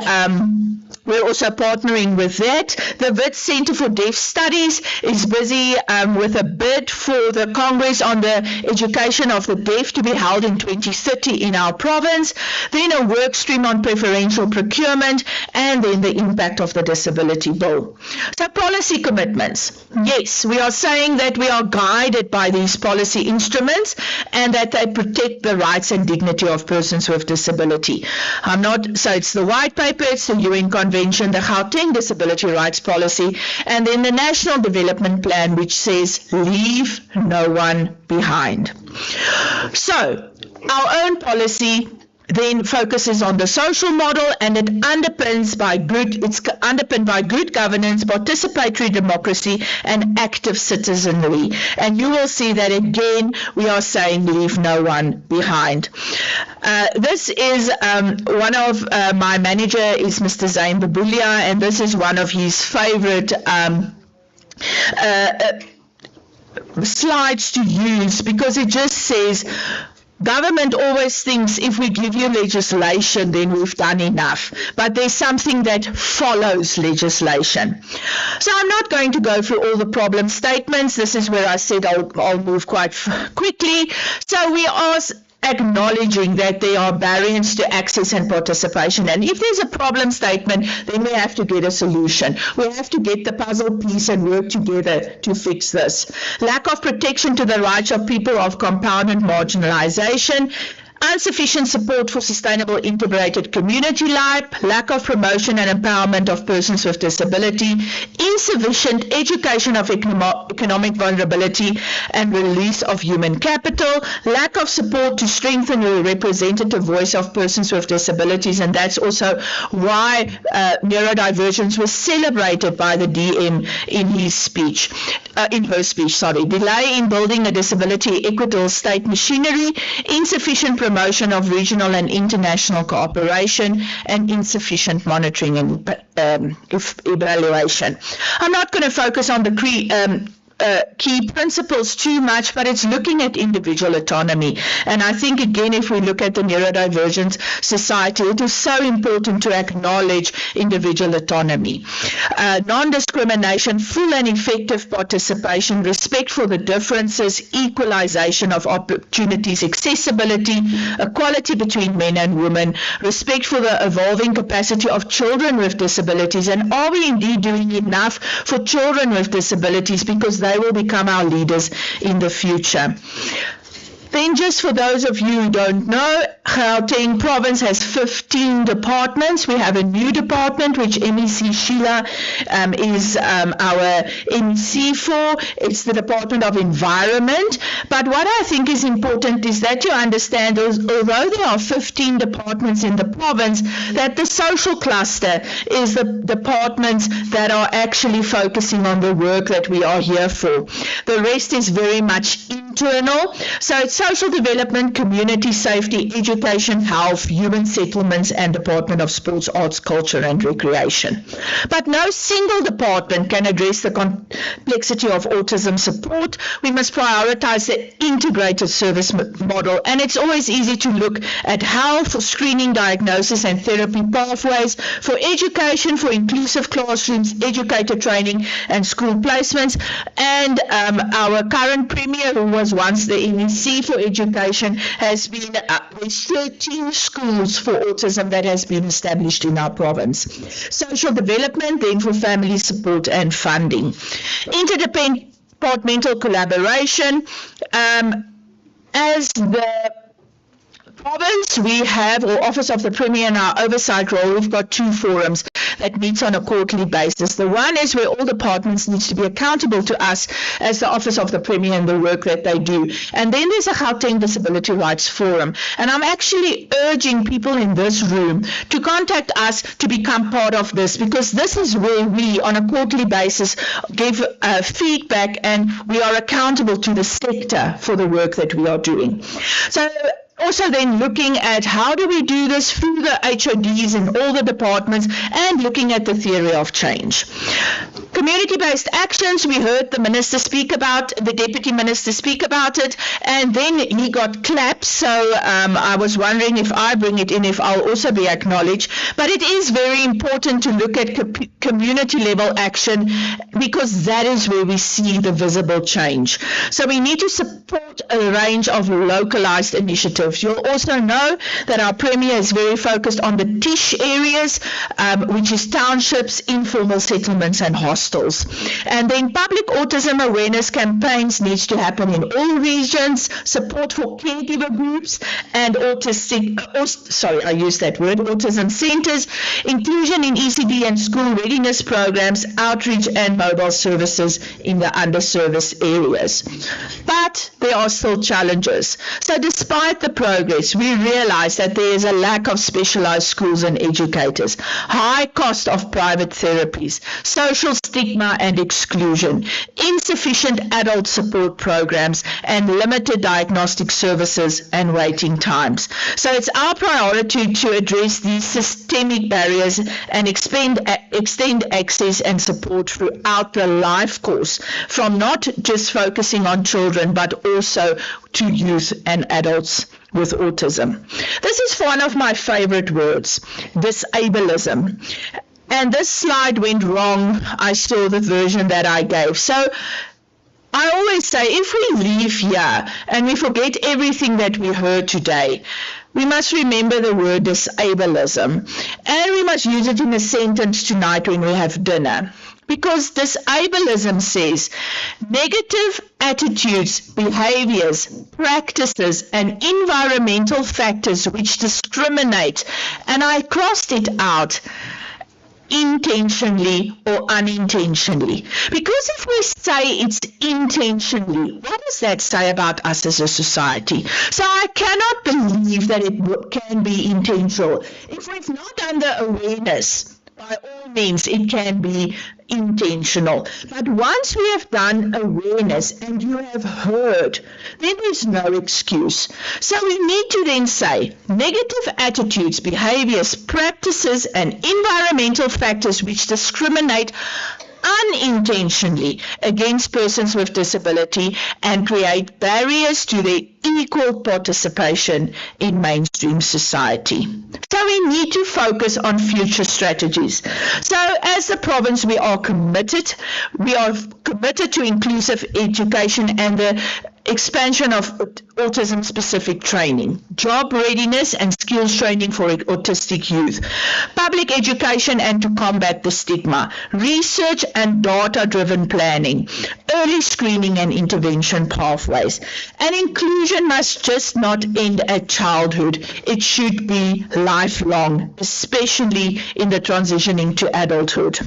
S8: we're also partnering with that. The Wits Center for Deaf Studies is busy with a bid for the Congress on the education of the deaf to be held in 2030 in our province. Then a work stream on preferential procurement, and then the impact of the disability bill. So policy commitments. Yes, we are saying that we are guided by these policy instruments and that they protect the rights and dignity of persons with disability. So it's the white paper, it's the UN Convention, the Gauteng Disability Rights Policy, and then the National Development Plan, which says leave no one behind. So our own policy then focuses on the social model, and it's underpinned by good governance, participatory democracy, and active citizenry. And you will see that again we are saying leave no one behind. This is one of my manager is Mr. Zain Babulia, and this is one of his favorite slides to use, because it just says government always thinks if we give you legislation, then we've done enough. But there's something that follows legislation. So I'm not going to go through all the problem statements. This is where I said I'll move quite quickly. So we are acknowledging that there are barriers to access and participation. And if there's a problem statement, then we have to get a solution. We have to get the puzzle piece and work together to fix this. Lack of protection to the rights of people of compounded marginalization. Insufficient support for sustainable integrated community life, lack of promotion and empowerment of persons with disability, insufficient education of economic vulnerability and release of human capital, lack of support to strengthen the representative voice of persons with disabilities, and that's also why neurodivergence was celebrated by the DM in her speech. Delay in building a disability equitable state machinery, insufficient promotion of regional and international cooperation, and insufficient monitoring and evaluation. I'm not going to focus on the key principles too much, but it's looking at individual autonomy. And I think, again, if we look at the neurodivergent society, it is so important to acknowledge individual autonomy. Non-discrimination, full and effective participation, respect for the differences, equalization of opportunities, accessibility, equality between men and women, respect for the evolving capacity of children with disabilities. And are we indeed doing enough for children with disabilities, because they will become our leaders in the future? Then just for those of you who don't know, Gauteng province has 15 departments. We have a new department which MEC Sheila is our MEC for. It's the Department of Environment. But what I think is important is that you understand, although there are 15 departments in the province, that the social cluster is the departments that are actually focusing on the work that we are here for. The rest is very much internal. So it's social development, community safety, education, health, human settlements, and Department of Sports, Arts, Culture and Recreation. But no single department can address the complexity of autism support. We must prioritize the integrated service model, and it's always easy to look at health, for screening, diagnosis and therapy pathways, for education, for inclusive classrooms, educator training and school placements. And our current Premier, who was once the MEC for education, has been there's 13 schools for autism that has been established in our province. Social development, then for family support and funding. Interdepartmental collaboration. As the province, we have, or Office of the Premier in our oversight role, we've got 2 forums that meets on a quarterly basis. The one is where all departments need to be accountable to us as the Office of the Premier and the work that they do. And then there's a Gauteng Disability Rights Forum. And I'm actually urging people in this room to contact us to become part of this, because this is where we, on a quarterly basis, give feedback, and we are accountable to the sector for the work that we are doing. So also then looking at how do we do this through the HODs in all the departments, and looking at the theory of change. Community-based actions, we heard the Minister speak about, the Deputy Minister speak about it, and then he got clapped, so I was wondering if I bring it in, if I'll also be acknowledged. But it is very important to look at community-level action, because that is where we see the visible change. So we need to support a range of localized initiatives. You'll also know that our Premier is very focused on the TISH areas, which is townships, informal settlements and hostels. And then public autism awareness campaigns needs to happen in all regions, support for caregiver groups and autism centers, inclusion in ECD and school readiness programs, outreach and mobile services in the underserviced areas. But there are still challenges. So despite the progress, we realize that there is a lack of specialized schools and educators, high cost of private therapies, social stigma and exclusion, insufficient adult support programs, and limited diagnostic services and waiting times. So it's our priority to address these systemic barriers and extend access and support throughout the life course, from not just focusing on children, but also to youth and adults with autism. This is one of my favorite words, disableism. And this slide went wrong. I saw the version that I gave. So I always say, if we leave here and we forget everything that we heard today, we must remember the word disableism, and we must use it in a sentence tonight when we have dinner. Because disableism says negative attitudes, behaviors, practices, and environmental factors which discriminate, and I crossed it out, intentionally or unintentionally. Because if we say it's intentionally, what does that say about us as a society? So I cannot believe that it can be intentional. If we've not done the awareness, by all means, it can be intentional. But once we have done awareness and you have heard, then there's no excuse. So we need to then say negative attitudes, behaviors, practices, and environmental factors which discriminate unintentionally against persons with disability and create barriers to their equal participation in mainstream society. So we need to focus on future strategies. So as the province, we are committed to inclusive education, and the expansion of autism-specific training, job readiness and skills training for autistic youth, public education and to combat the stigma, research and data-driven planning, early screening and intervention pathways. And inclusion must just not end at childhood. It should be lifelong, especially in the transitioning to adulthood.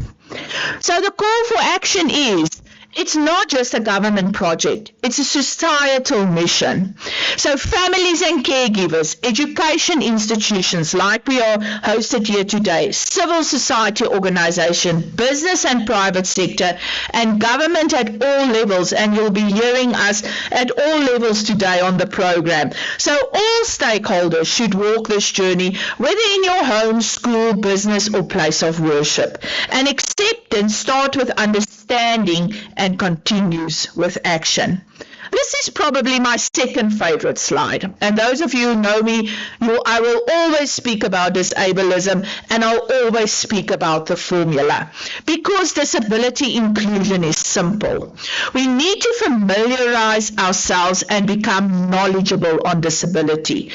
S8: So the call for action is, it's not just a government project, it's a societal mission. So families and caregivers, education institutions like we are hosted here today, civil society organization, business and private sector, and government at all levels, and you'll be hearing us at all levels today on the program. So all stakeholders should walk this journey, whether in your home, school, business, or place of worship. And acceptance starts with understanding and continues with action. This is probably my second favorite slide. And those of you who know me, I will always speak about disableism, and I'll always speak about the formula. Because disability inclusion is simple. We need to familiarize ourselves and become knowledgeable on disability.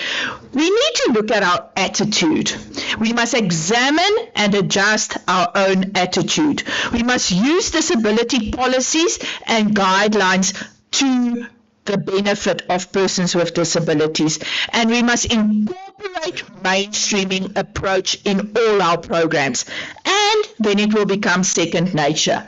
S8: We need to look at our attitude. We must examine and adjust our own attitude. We must use disability policies and guidelines to the benefit of persons with disabilities, and we must incorporate mainstreaming approach in all our programs, and then it will become second nature.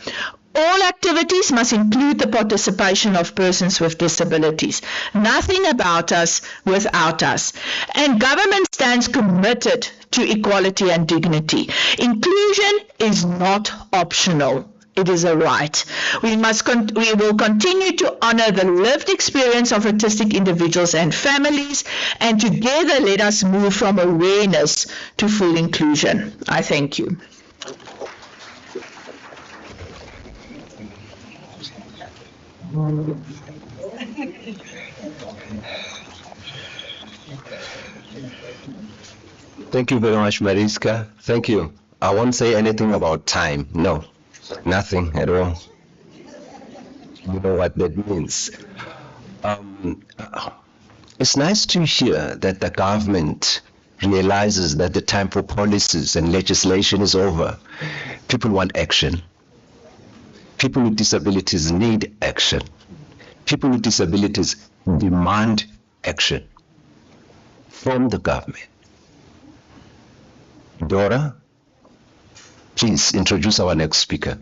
S8: All activities must include the participation of persons with disabilities. Nothing about us without us. And government stands committed to equality and dignity. Inclusion is not optional. It is a right. We will continue to honor the lived experience of autistic individuals and families, and together let us move from awareness to full inclusion. I thank you.
S1: Thank you very much, Mariska. Thank you. I won't say anything about time. No. Nothing at all. You know what that means. It's nice to hear that the government realizes that the time for policies and legislation is over. People want action. People with disabilities need action. People with disabilities demand action from the government. Dora, please introduce our next speaker.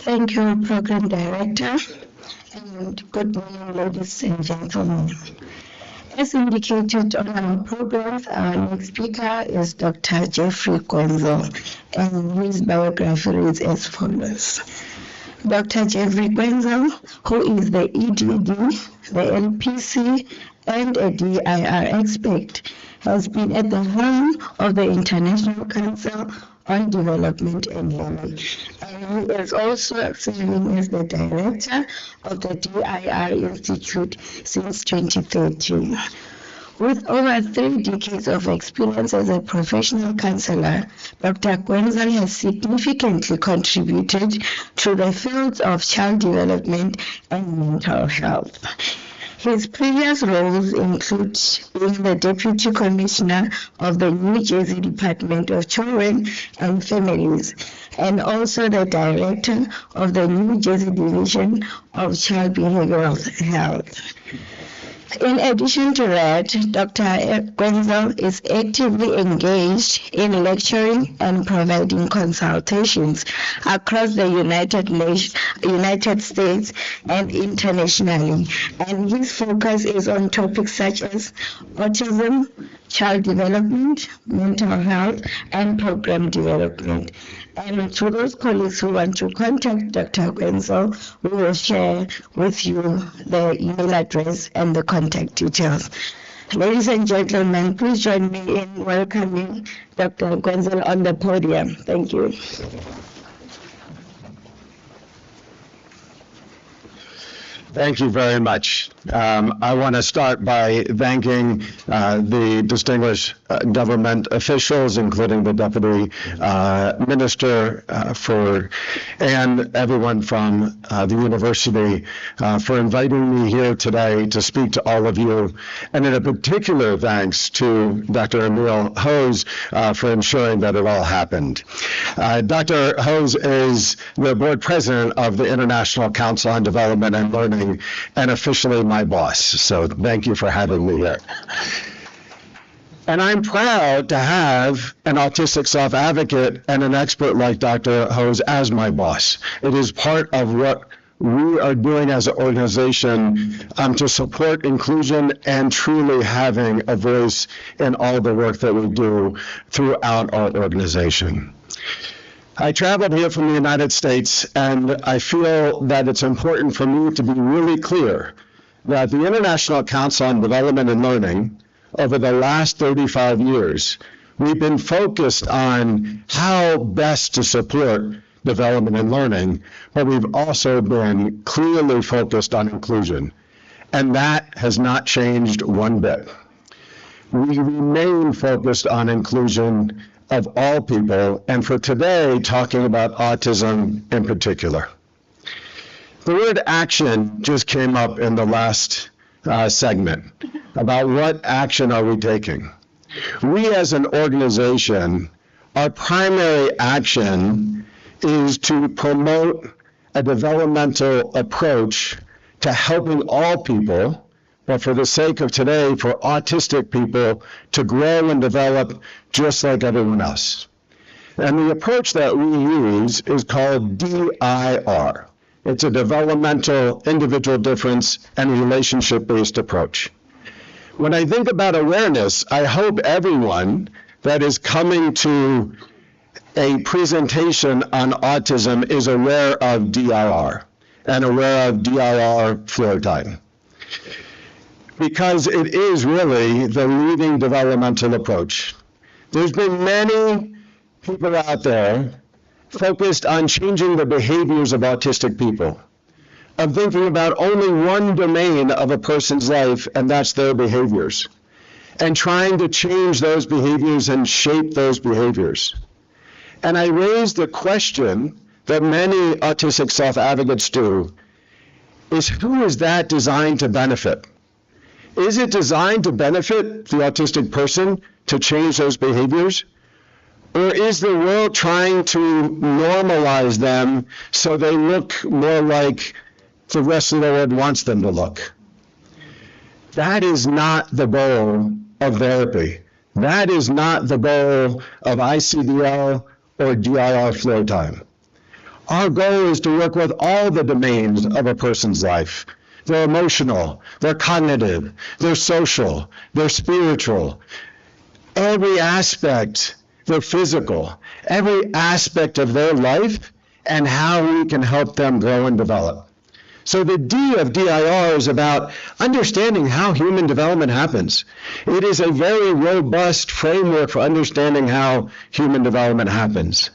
S3: Thank you, Program Director, and good morning, ladies and gentlemen. As indicated on our programs, our next speaker is Dr. Jeffrey Kwenzel, and his biography reads as follows. Dr. Jeffrey Kwenzel, who is the EDD, the LPC, and a DIR expert, has been at the helm of the International Council on Development and Learning, and he is also serving as the director of the DIR Institute since 2013. With over 3 decades of experience as a professional counselor, Dr. Kwenzel has significantly contributed to the fields of child development and mental health. His previous roles include being the Deputy Commissioner of the New Jersey Department of Children and Families, and also the Director of the New Jersey Division of Child Behavioral Health. In addition to that, Dr. Kwenzel is actively engaged in lecturing and providing consultations across the United States and internationally, and his focus is on topics such as autism, child development, mental health, and program development. And to those colleagues who want to contact Dr. Kwenzel, we will share with you the email address and the contact details. Ladies and gentlemen, please join me in welcoming Dr. Kwenzel on the podium. Thank you.
S1: Thank you very much.
S9: I want to start by thanking the distinguished government officials, including the Deputy Minister and everyone from the university for inviting me here today to speak to all of you. And in a particular thanks to Dr. Emil Ho for ensuring that it all happened. Dr. Ho is the board president of the International Council on Development and Learning and officially my boss. So thank you for having me here. And I'm proud to have an autistic self-advocate and an expert like Dr. Ho as my boss. It is part of what we are doing as an organization to support inclusion and truly having a voice in all the work that we do throughout our organization. I traveled here from the United States, and I feel that it's important for me to be really clear that the International Council on Development and Learning, over the last 35 years, we've been focused on how best to support development and learning, but we've also been clearly focused on inclusion. And that has not changed one bit. We remain focused on inclusion of all people, and for today, talking about autism in particular. The word action just came up in the last segment about what action are we taking. We as an organization, our primary action is to promote a developmental approach to helping all people, but for the sake of today, for autistic people to grow and develop just like everyone else. And the approach that we use is called DIR. It's a developmental, individual difference, and relationship-based approach. When I think about awareness, I hope everyone that is coming to a presentation on autism is aware of DIR and aware of DIR floor time, because it is really the leading developmental approach. There's been many people out there focused on changing the behaviors of autistic people, of thinking about only one domain of a person's life, and that's their behaviors, and trying to change those behaviors and shape those behaviors. And I raised the question that many autistic self-advocates do, is who is that designed to benefit? Is it designed to benefit the autistic person to change those behaviors? Or is the world trying to normalize them so they look more like the rest of the world wants them to look? That is not the goal of therapy. That is not the goal of ICDL or DIR flow time. Our goal is to work with all the domains of a person's life. They're emotional, they're cognitive, they're social, they're spiritual. Every aspect, they're physical, every aspect of their life and how we can help them grow and develop. So the D of DIR is about understanding how human development happens. It is a very robust framework for understanding how human development happens.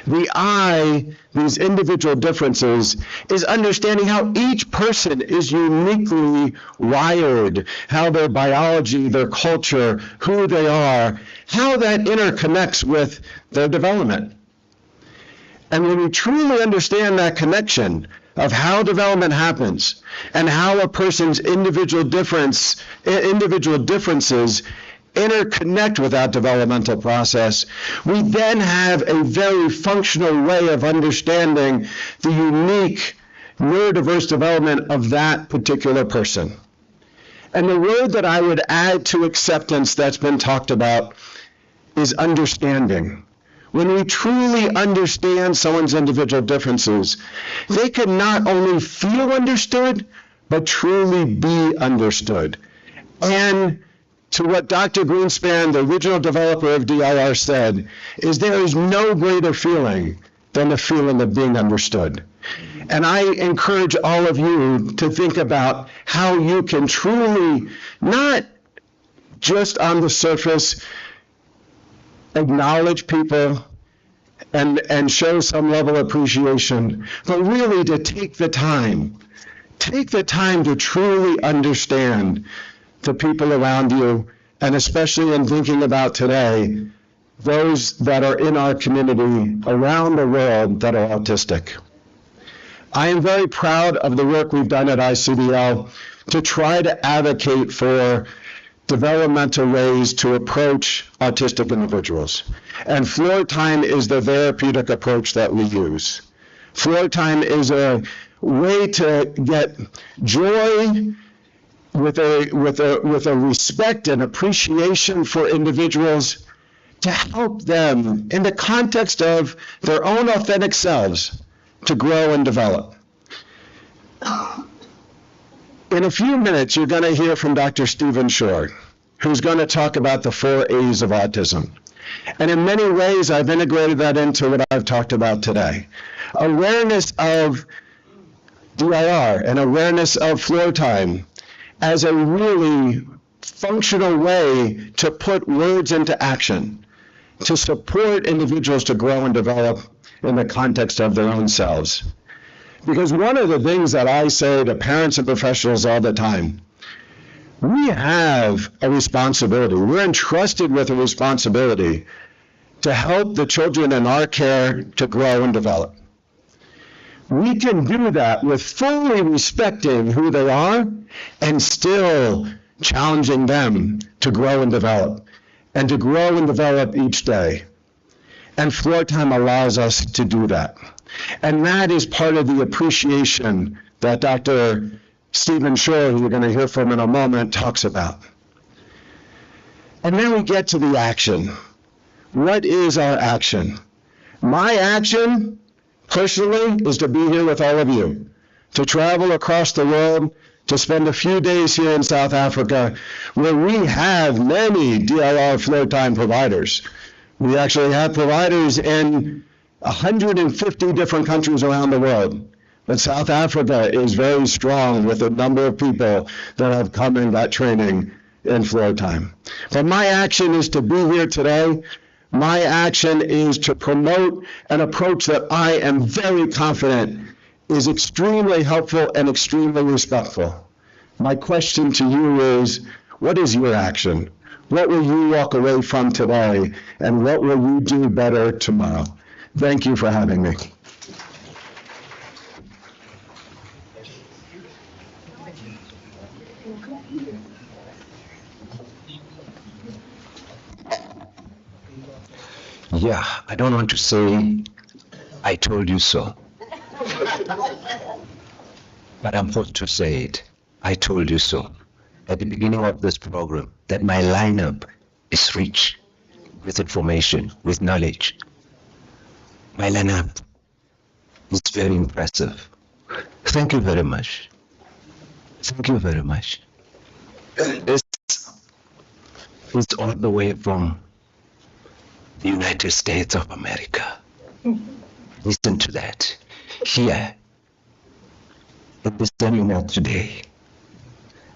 S9: The I, these individual differences, is understanding how each person is uniquely wired, how their biology, their culture, who they are, how that interconnects with their development. And when we truly understand that connection of how development happens and how a person's individual differences interconnect with that developmental process, we then have a very functional way of understanding the unique neurodiverse development of that particular person. And the word that I would add to acceptance that's been talked about is understanding. When we truly understand someone's individual differences, they can not only feel understood, but truly be understood. And to what Dr. Greenspan, the original developer of DIR, said, is there is no greater feeling than the feeling of being understood. And I encourage all of you to think about how you can truly, not just on the surface, acknowledge people and show some level of appreciation, but really to take the time take the time to truly understand the people around you, and especially in thinking about today, those that are in our community around the world that are autistic. I am very proud of the work we've done at ICDL to try to advocate for developmental ways to approach autistic individuals. And floor time is the therapeutic approach that we use. Floor time is a way to get joy with a respect and appreciation for individuals, to help them in the context of their own authentic selves to grow and develop. In a few minutes, you're going to hear from Dr. Stephen Shore, who's going to talk about the 4 A's of autism. And in many ways, I've integrated that into what I've talked about today. Awareness of DIR and awareness of floor time as a really functional way to put words into action, to support individuals to grow and develop in the context of their own selves. Because one of the things that I say to parents and professionals all the time, we have a responsibility. We're entrusted with a responsibility to help the children in our care to grow and develop. We can do that with fully respecting who they are and still challenging them to grow and develop, and to grow and develop each day. And floor time allows us to do that. And that is part of the appreciation that Dr. Stephen Shore, who you're going to hear from in a moment, talks about. And then we get to the action. What is our action? My action, personally, is to be here with all of you, to travel across the world, to spend a few days here in South Africa, where we have many DLR floor time providers. We actually have providers in 150 different countries around the world. But South Africa is very strong with a number of people that have come and got training in floor time. But my action is to be here today. My action is to promote an approach that I am very confident is extremely helpful and extremely respectful. My question to you is, what is your action? What will you walk away from today, and what will you do better tomorrow? Thank you for having me.
S1: Yeah, I don't want to say, I told you so. But I'm forced to say it. I told you so at the beginning of this program, that my lineup is rich with information, with knowledge. My lineup is very impressive. Thank you very much. Thank you very much. This is all the way from the United States of America. Listen to that. Here, at the seminar today,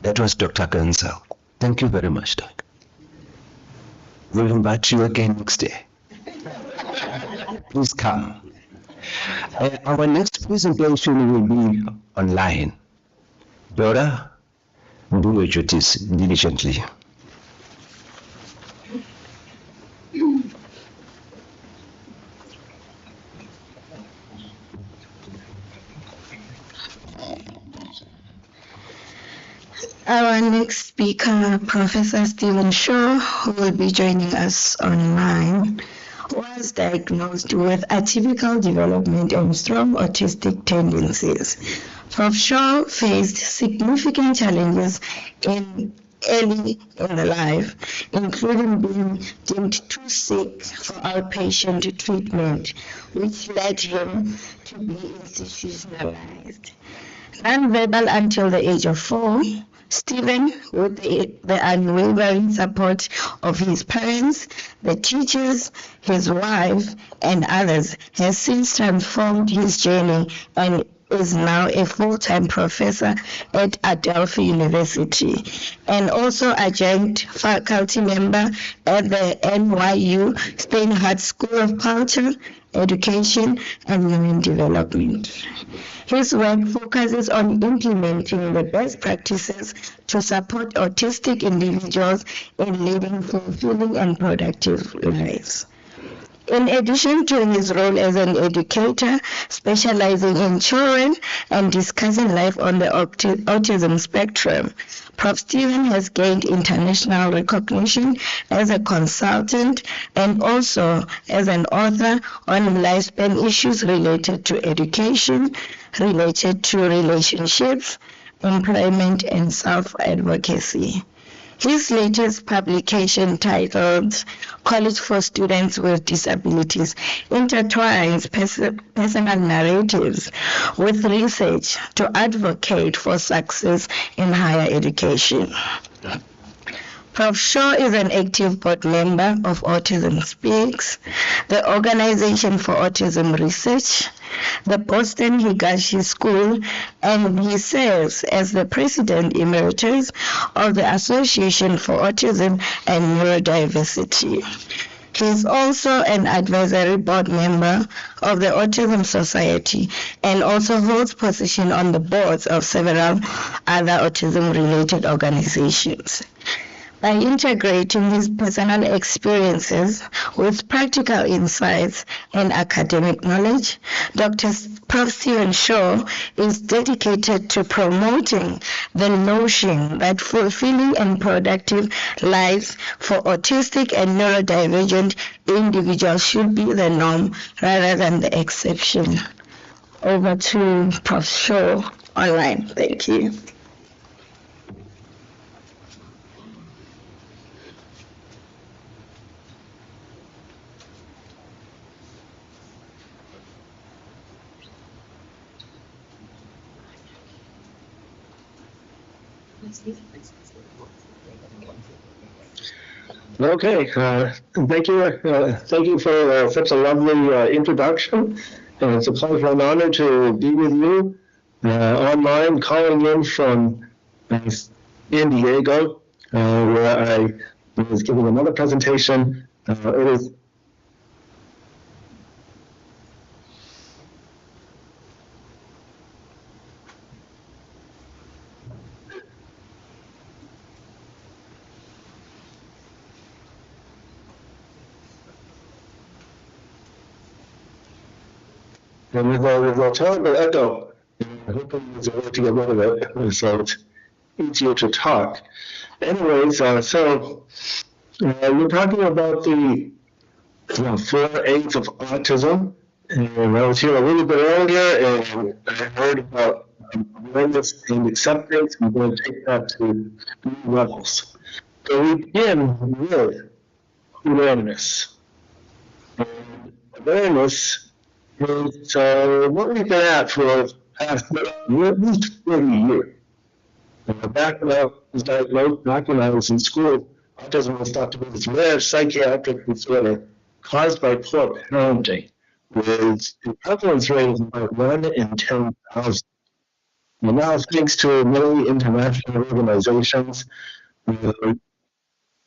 S1: that was Dr. Gansel. Thank you very much, Doc. We'll invite you again next year. Please come. Our next presentation will be online. Dora, do your duties diligently.
S3: Our next speaker, Professor Stephen Shore, who will be joining us online, was diagnosed with atypical development and strong autistic tendencies. Prof. Shore faced significant challenges early in the life, including being deemed too sick for outpatient treatment, which led him to be institutionalized. Non-verbal until the age of 4, Stephen, with the unwavering support of his parents, the teachers, his wife, and others, has since transformed his journey and is now a full-time professor at Adelphi University and also adjunct faculty member at the NYU Steinhardt School of Culture education, and human development. His work focuses on implementing the best practices to support autistic individuals in leading fulfilling and productive lives. In addition to his role as an educator, specializing in children and discussing life on the autism spectrum, Prof. Stephen has gained international recognition as a consultant and also as an author on lifespan issues related to education, related to relationships, employment, and self-advocacy. His latest publication, titled College for Students with Disabilities, intertwines personal narratives with research to advocate for success in higher education. Prof. Shaw is an active board member of Autism Speaks, the Organization for Autism Research, the Boston Higashi School, and he serves as the President Emeritus of the Association for Autism and Neurodiversity. He is also an advisory board member of the Autism Society and also holds position on the boards of several other autism-related organizations. By integrating his personal experiences with practical insights and academic knowledge, Dr. Prof. Stephen Shaw is dedicated to promoting the notion that fulfilling and productive lives for autistic and neurodivergent individuals should be the norm rather than the exception. Over to Prof. Shaw online. Thank you.
S10: Okay, thank you for such a lovely introduction. And it's a pleasure and honor to be with you online, calling in from San Diego, where I was giving another presentation. It is and there's a terrible echo. I hope there's a way to get rid of it, so it's easier to talk. Anyways, so we're talking about the 4 A's of autism. And I was here a little bit earlier, and I heard about awareness and acceptance. I'm going to take that to new levels. So we begin with awareness. And awareness is what we've been at for the past at least 30 years. Back when I was diagnosed, back when I was in school, autism was thought to be this rare psychiatric disorder caused by poor parenting, with a prevalence rate of about 1 in 10,000. And now, thanks to many international organizations, the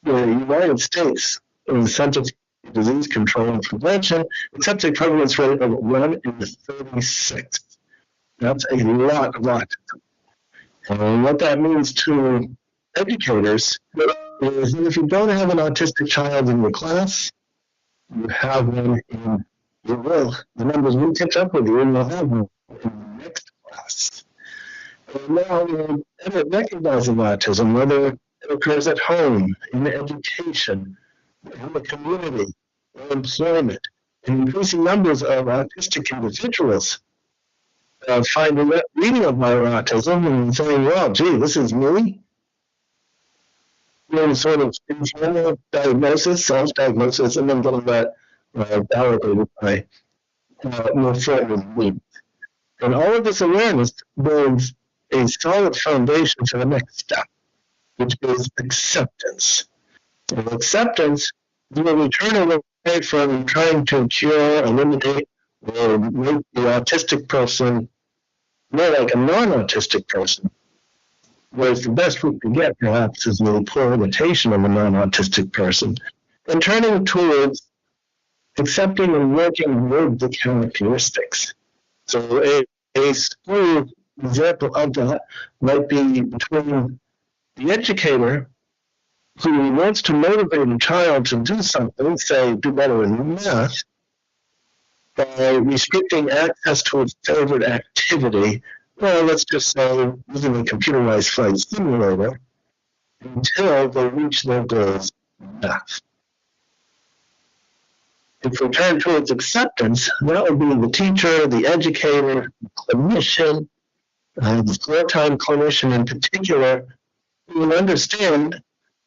S10: United States Centers for Disease Control and Prevention accepts a prevalence rate of 1 in 36. That's a lot of autism. And what that means to educators is that if you don't have an autistic child in your class, you have one in your will. The numbers will catch up with you, and you'll have one in the next class. And now we're recognizing autism, whether it occurs at home, in education, in the community, in employment. And increasing numbers of autistic individuals finding that reading about autism and saying, well, gee, this is me. Sort of informal diagnosis, self-diagnosis, and then getting that validated by more frightened leads. And all of this awareness builds a solid foundation for the next step, which is acceptance. And acceptance is when we turn away from trying to cure, eliminate, or make the autistic person more like a non-autistic person. Whereas the best we can get, perhaps, is a poor imitation of a non-autistic person. And turning towards accepting and working with the characteristics. So a school example of that might be between the educator who wants to motivate a child to do something, say do better in math, by restricting access to its favorite activity. Well, let's just say using a computerized flight simulator until they reach their goals in math. If we turn towards acceptance, that would be the teacher, the educator, the clinician, the full-time clinician in particular, who will understand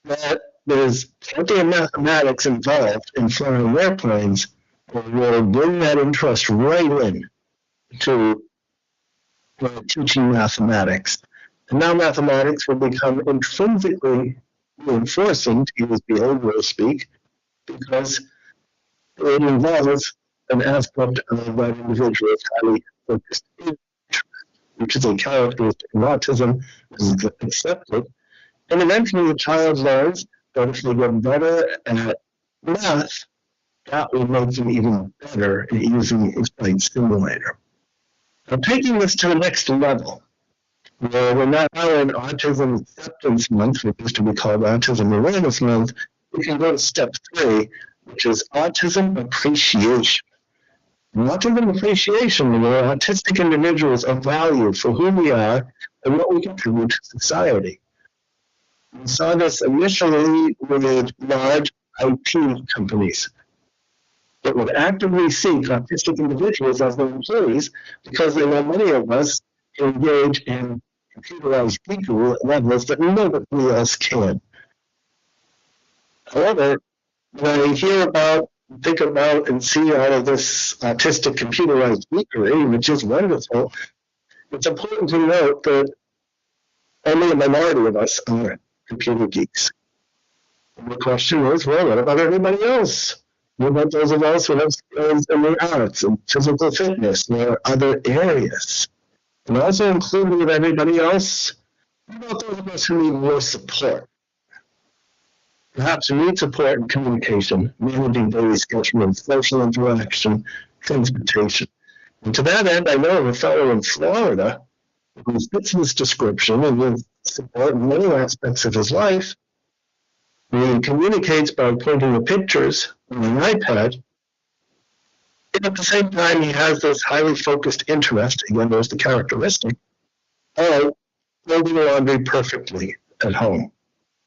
S10: that there's plenty of mathematics involved in flying airplanes, and will bring that interest right in to teaching mathematics. And now mathematics will become intrinsically reinforcing, to use behavioral speak, because it involves an aspect of that individual's highly focused interest, which is a characteristic of autism, is accepted. And eventually the child learns that if they get better at math, that will make them even better at using a flight simulator. Now, taking this to the next level, where we're now in Autism Acceptance Month, which used to be called Autism Awareness Month, we can go to step 3, which is autism appreciation. In autism appreciation, where autistic individuals are valued for who we are and what we contribute to society. We saw this initially with large IT companies that would actively seek autistic individuals as their employees because they know many of us engage in computerized geekery at levels that nobody else can. However, when I hear about, think about, and see all of this autistic computerized geekery, which is wonderful, it's important to note that only a minority of us are computer geeks. And the question is, well, what about everybody else? What about those of us who have skills in the arts and physical fitness or other areas? And also including with everybody else, what about those of us who need more support? Perhaps we need support in communication, managing daily scheduling, social interaction, transportation. And to that end, I know of a fellow in Florida who fits this description and with support in many aspects of his life. He communicates by pointing to pictures on an iPad, and at the same time he has this highly focused interest, again there's the characteristic, of folding laundry perfectly at home.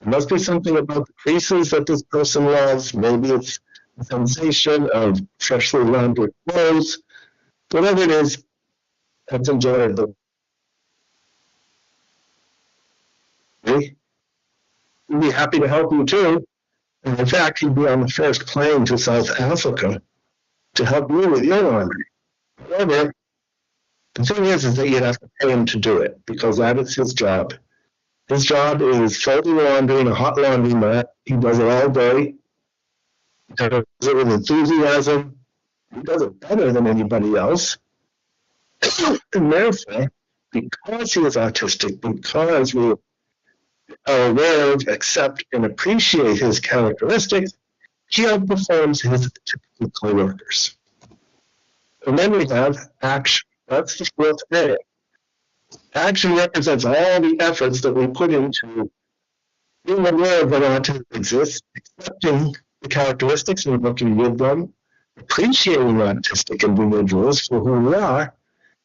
S10: There must be something about the creases that this person loves. Maybe it's the sensation of freshly laundered clothes. Whatever it is, that's enjoyable. We'd be happy to help you too. And in fact, he'd be on the first plane to South Africa to help you with your laundry. However, the thing is that you'd have to pay him to do it because that is his job. His job is folding laundry in a hot laundry mat. He does it all day. He does it with enthusiasm. He does it better than anybody else. And therefore, because he is autistic, because we are aware of, accept, and appreciate his characteristics, he outperforms his typical co-workers. And then we have action. That's the fourth area. Action represents all the efforts that we put into being aware that autism exists, accepting the characteristics and working with them, appreciating autistic individuals for who we are,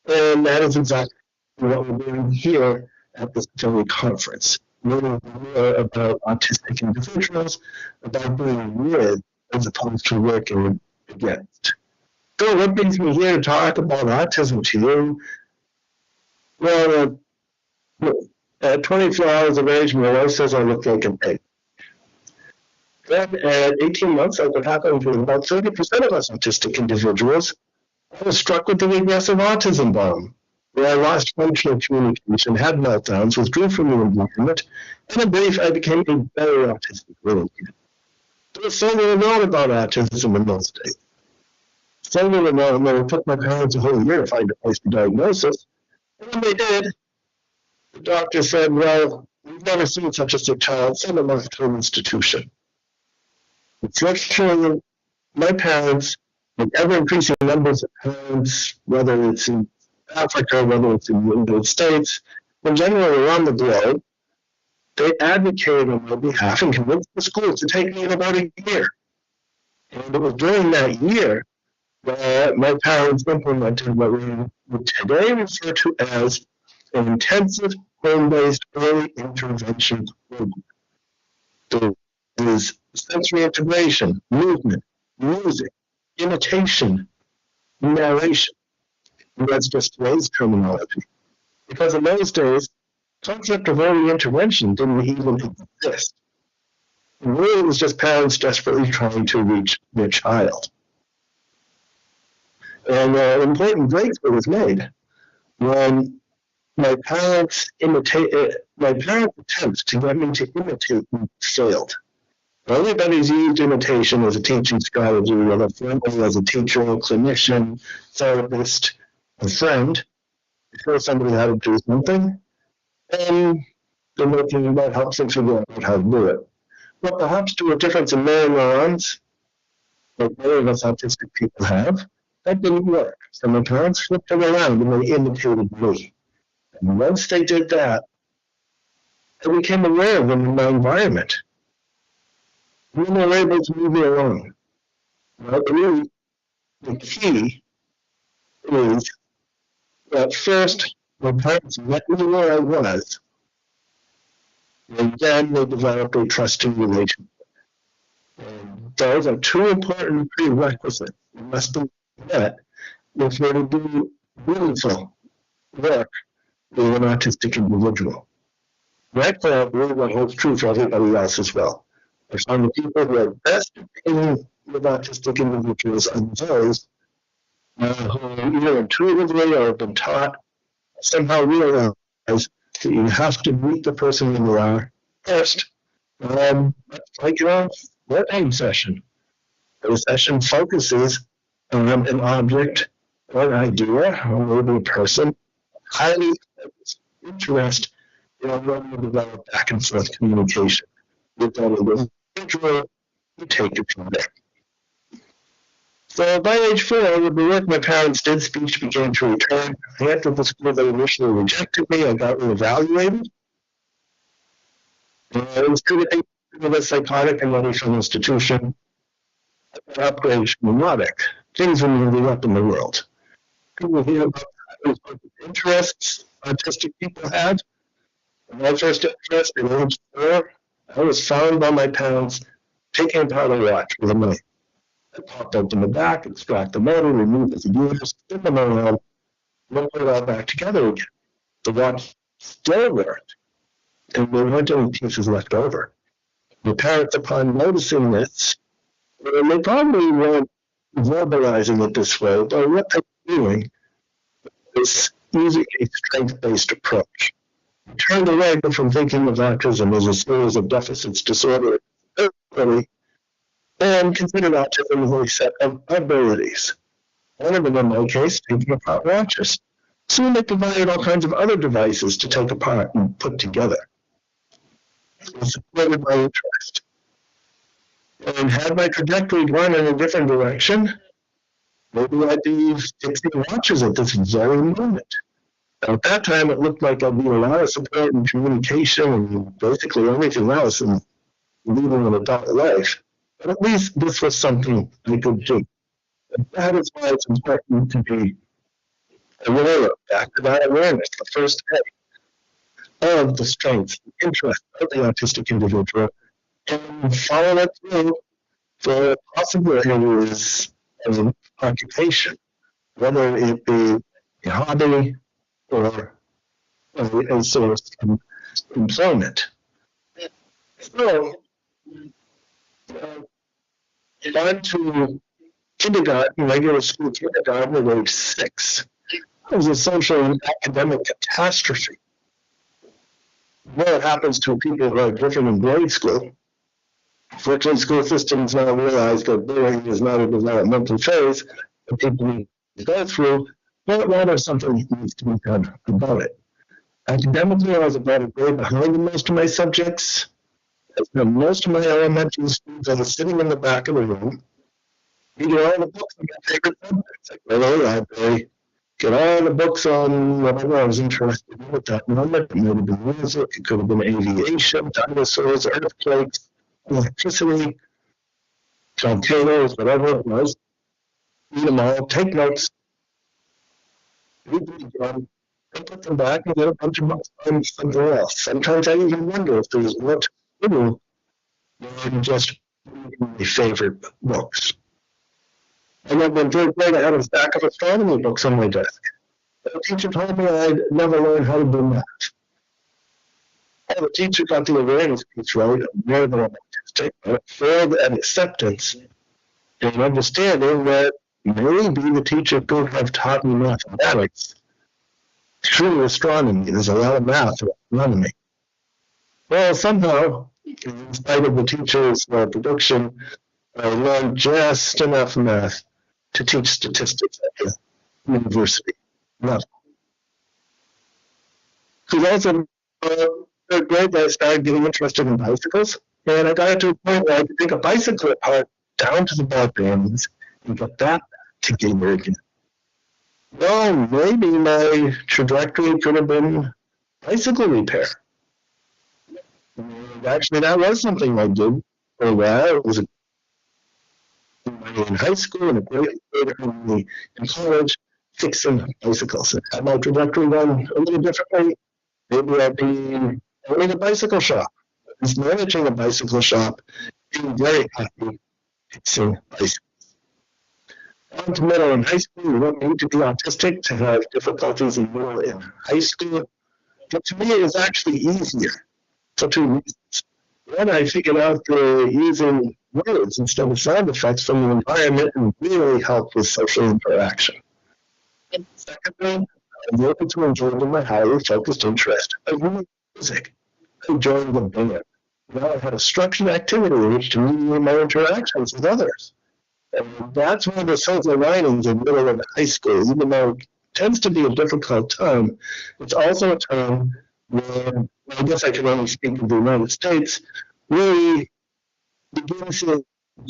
S10: and that is exactly what we're doing here at this Philly conference. Learning more about autistic individuals, about being with as opposed to working against. So what brings me here to talk about autism to you? Well, at 24 hours of age, my wife says I look like an egg. Then at 18 months, like what happened with about 30% of us autistic individuals, I was struck with the regressive autism bomb, where I lost functional communication, had meltdowns, withdrew from the environment, and in brief, I became a very autistic little kid. There was so little known about autism in those days. So little known that it took my parents a whole year to find a place to diagnosis. And when they did, the doctor said, well, we've never seen such a sick child, send them off to an institution. Unfortunately, my parents with ever-increasing numbers of parents, whether it's in Africa, whether it's in the United States, and generally around the globe, they advocated on my behalf and convinced the schools to take me in about a year. And it was during that year that my parents implemented what we would today refer to as an intensive home-based early intervention program. So it is sensory integration, movement, music, imitation, narration. And that's just today's terminology. Because in those days, the concept of early intervention didn't even exist. And really, it was just parents desperately trying to reach their child. And an important breakthrough was made when my parents' attempts to get me to imitate failed. Everybody's used imitation as a teaching strategy, whether as a teacher, a clinician, therapist, a friend, to show somebody how to do something, and they're looking about helps them figure out how to do it. But perhaps to a difference in mirror neurons, like many of us autistic people have, that didn't work. So my parents flipped it around and they imitated me. And once they did that, I became aware of them in my environment. And they were able to move me along. Well, really, the key is that first, my parents met me where I was, and then they developed a trusting relationship. And those are two important prerequisites that must be met if you're to do meaningful work with an autistic individual. Right now, I believe that holds true for everybody else as well. I find the people who are best in with autistic individuals are those who either intuitively or have been taught somehow realize that you have to meet the person when you are first. Like your working session. The session focuses on an object or an idea or maybe a person, highly interest in when you develop back and forth communication with that individual, you take it from there. So by age 4, with the work my parents did, speech began to return. I entered the school that initially rejected me. I got reevaluated. I was treated with a psychotic and medical institution. I got upgraded to neurotic. Things were moving up in the world. People hear about the interests autistic people had. My first interest at age 4, I was found by my parents taking apart a watch with a knife. I popped open the back, extract the motor, remove the gears, spin them around, and put it all back together again. The watch still worked, and there weren't any pieces left over. The parents, upon noticing this, they probably weren't verbalizing it this way, but what they were doing was using a strength-based approach. I turned away from thinking of autism as a series of deficits, disorder, and considered autism as a set of abilities. One of them, in my case, taking apart watches. Soon they provided all kinds of other devices to take apart and put together. It supported my interest. And had my trajectory gone in a different direction, maybe I'd be fixing watches at this very moment. At that time, it looked like I'd need a lot of support and communication and basically everything else in leading an adult life. But at least this was something I could do. And that is why it's important to be aware of, back to that awareness, the first day of the strengths, the interest of the autistic individual, and follow it through for possible areas of occupation, whether it be a hobby or a source of employment. So, gone to kindergarten, regular school kindergarten at age 6. It was a social and academic catastrophe. What happens to people who are different in grade school? Fortunately, school systems now realize that bullying is not a developmental phase that people need to go through, but rather something needs to be done about it. Academically, I was about a grade behind in most of my subjects. I spent most of my elementary students that were sitting in the back of the room. Reading all the books on my favorite subjects. I go to the library, get all the books on whatever I was interested in at that moment. It might have been music, it could have been aviation, dinosaurs, earthquakes, electricity, volcanoes, whatever it was. Read them all, take notes, read them again, and put them back and get a bunch of books on something else. Sometimes I even wonder if there's more to do than just reading my favorite books. And then in third grade, I had a stack of astronomy books on my desk. The teacher told me I'd never learn how to do math. And the teacher got the awareness piece right, more than autistic, but failed at acceptance and understanding that maybe the teacher could have taught me mathematics. True astronomy, there's a lot of math in astronomy. Well, somehow, in spite of the teacher's prediction, I learned just enough math to teach statistics at the university level. So that's a third grade that I started getting interested in bicycles, and I got to a point where I could take a bicycle apart down to the ball bearings and get that together again. Well, maybe my trajectory could have been bicycle repair. And actually, that was something I did for a while. It was in high school and a grade later in college, fixing bicycles. And had my trajectory done a little differently. Maybe I'd be owning a bicycle shop. I was managing a bicycle shop, being very happy fixing bicycles. On to middle and high school, you don't need to be autistic to have difficulties in middle and high school. But to me, it was actually easier for two reasons. One, I figured out using words instead of sound effects from the environment and really helped with social interaction. And secondly, I was able to enjoy my highly focused interest of music. I joined the band. Now I had a structured activity in which to mediate my interactions with others. And that's one of the silver linings in middle and high school, even though it tends to be a difficult time. It's also a time where, I guess I can only speak of the United States, really begin seeing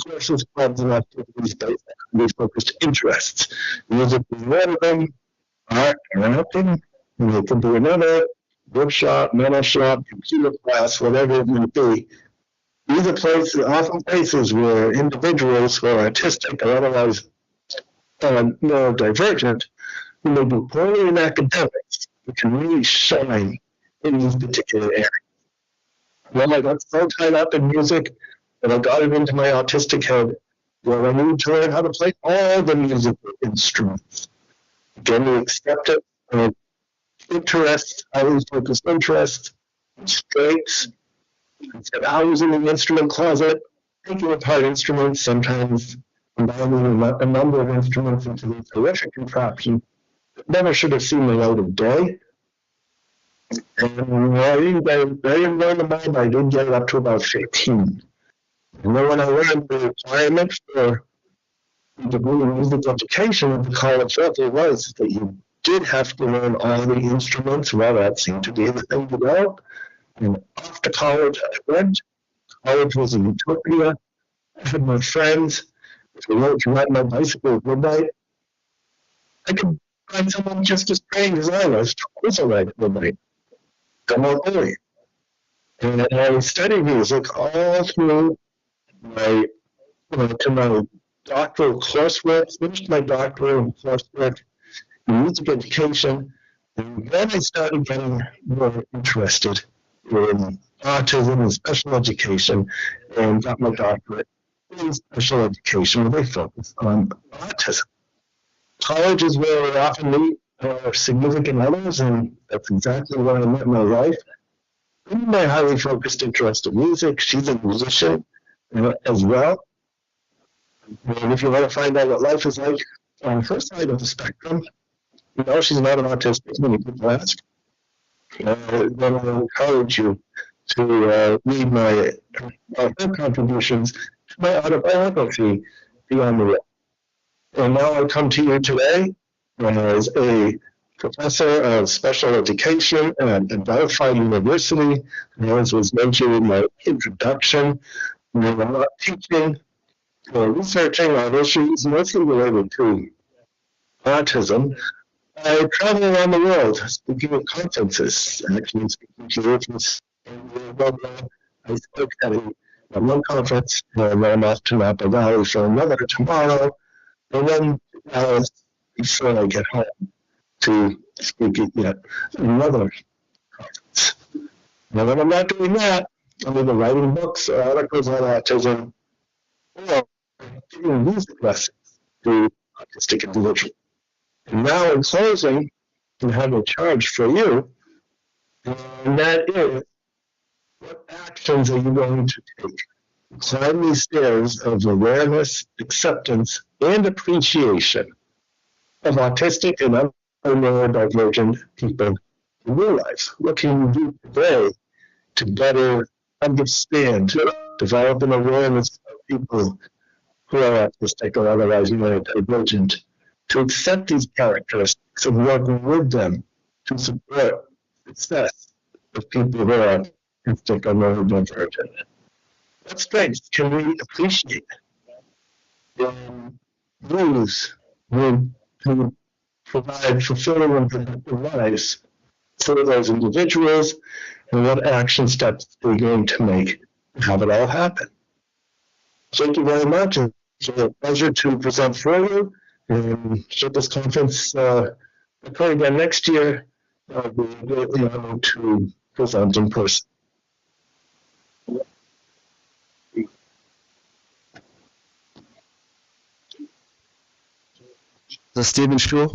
S10: courses, clubs, and activities based on these focused interests. Music is one of them, art and acting, and it can be another, workshop, mental shop, computer class, whatever it may be. These are places, often places where individuals who are artistic or otherwise neurodivergent, who may be poorly in academics, who can really shine in these particular areas. Well, I got so tied up in music that I got it into my autistic head where I needed to learn how to play all the musical instruments. Again, to accept it, interests, highly focused interests, strengths. Instead of housing in the instrument closet, taking apart instruments, sometimes combining a number of instruments into these horrific contraptions that never should have seen the light of day. And I didn't learn them all, but I did get it up to about 15. And then when I learned the requirement for the degree in music education at the college level was that you did have to learn all the instruments. Well, that seemed to be the thing to go. And off to college I went. College was a utopia. I had my friends. If we wanted to ride my bicycle at midnight, I could find someone just as trained as I was to also ride at midnight. Come on early. And I studied music all through my doctoral coursework, finished my doctoral coursework in music education, and then I started getting more interested in autism and special education, and got my doctorate in special education with a focus on autism. College is where we often meet our significant others, and that's exactly where I met my wife. In my highly focused interest in music, she's a musician as well. And if you want to find out what life is like on her side of the spectrum, she's not an autistic, many people ask. Then I encourage you to read my contributions to my autobiography, Beyond the Real. And now I come to you today as a professor of special education at Dept University. As was mentioned in my introduction, I'm not teaching researching on issues mostly related to autism. I travel around the world speaking at conferences, actually speaking to agents. I spoke at one conference, and then I'm off to Napa Valley for another tomorrow, and then before I get home to speak at yet another conference. And when I'm not doing that, I'm either writing books or articles on autism, or giving music lessons to autistic individuals. And now in closing, I have a charge for you, and that is, what actions are you going to take? Climb these stairs of awareness, acceptance, and appreciation of autistic and other neurodivergent people in your life. What can you do today to better understand, develop an awareness of people who are autistic or otherwise neurodivergent, to accept these characteristics and work with them to support success of people who are autistic or neurodivergent? What strengths can we appreciate and use to provide fulfilling and productive lives for those individuals, and what action steps are we going to make to have it all happen? Thank you very much. It's a pleasure to present for you. And should this conference occur again next year, I'll be greatly honored to present in person.
S1: So Stephen Shaw,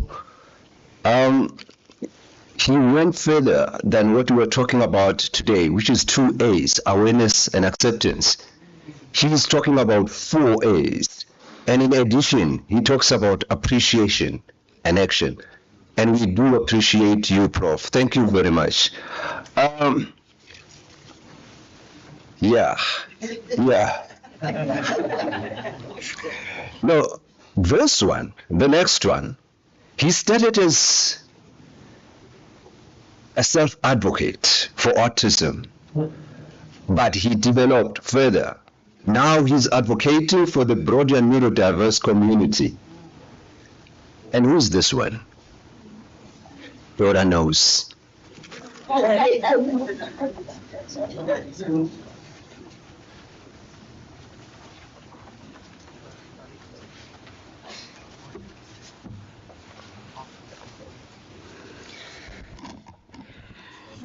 S1: he went further than what we were talking about today, which is 2 A's, awareness and acceptance. He's talking about 4 A's. And in addition, he talks about appreciation and action. And we do appreciate you, Prof. Thank you very much. Yeah. No, verse 1, the next one, he started as a self-advocate for autism, but he developed further. Now he's advocating for the broader neurodiverse community. And who's this one? Rhoda knows.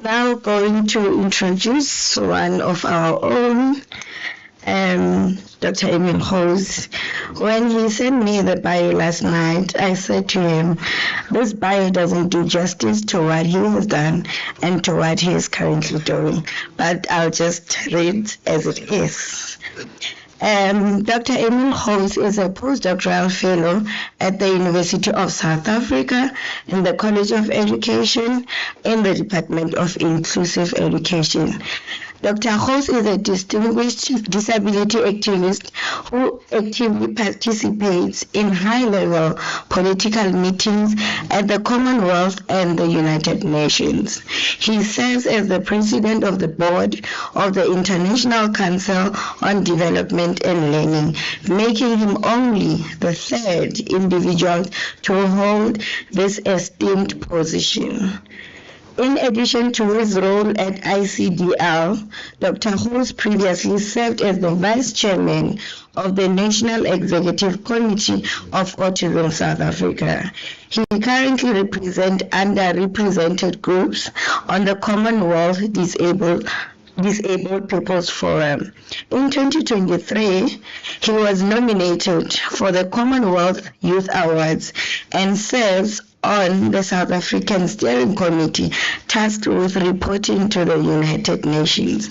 S3: Now going to introduce one of our own, Dr. Emil Ho. When he sent me the bio last night, I said to him, this bio doesn't do justice to what he has done and to what he is currently doing, but I'll just read as it is. Dr. Emil Ho is a postdoctoral fellow at the University of South Africa in the College of Education in the Department of Inclusive Education. Dr. Ho is a distinguished disability activist who actively participates in high-level political meetings at the Commonwealth and the United Nations. He serves as the president of the board of the International Council on Development and Learning, making him only the 3rd individual to hold this esteemed position. In addition to his role at ICDL, Dr. Ho previously served as the Vice Chairman of the National Executive Committee of Autism South Africa. He currently represents underrepresented groups on the Commonwealth Disabled People's Forum. In 2023, he was nominated for the Commonwealth Youth Awards and serves on the South African Steering Committee tasked with reporting to the United Nations.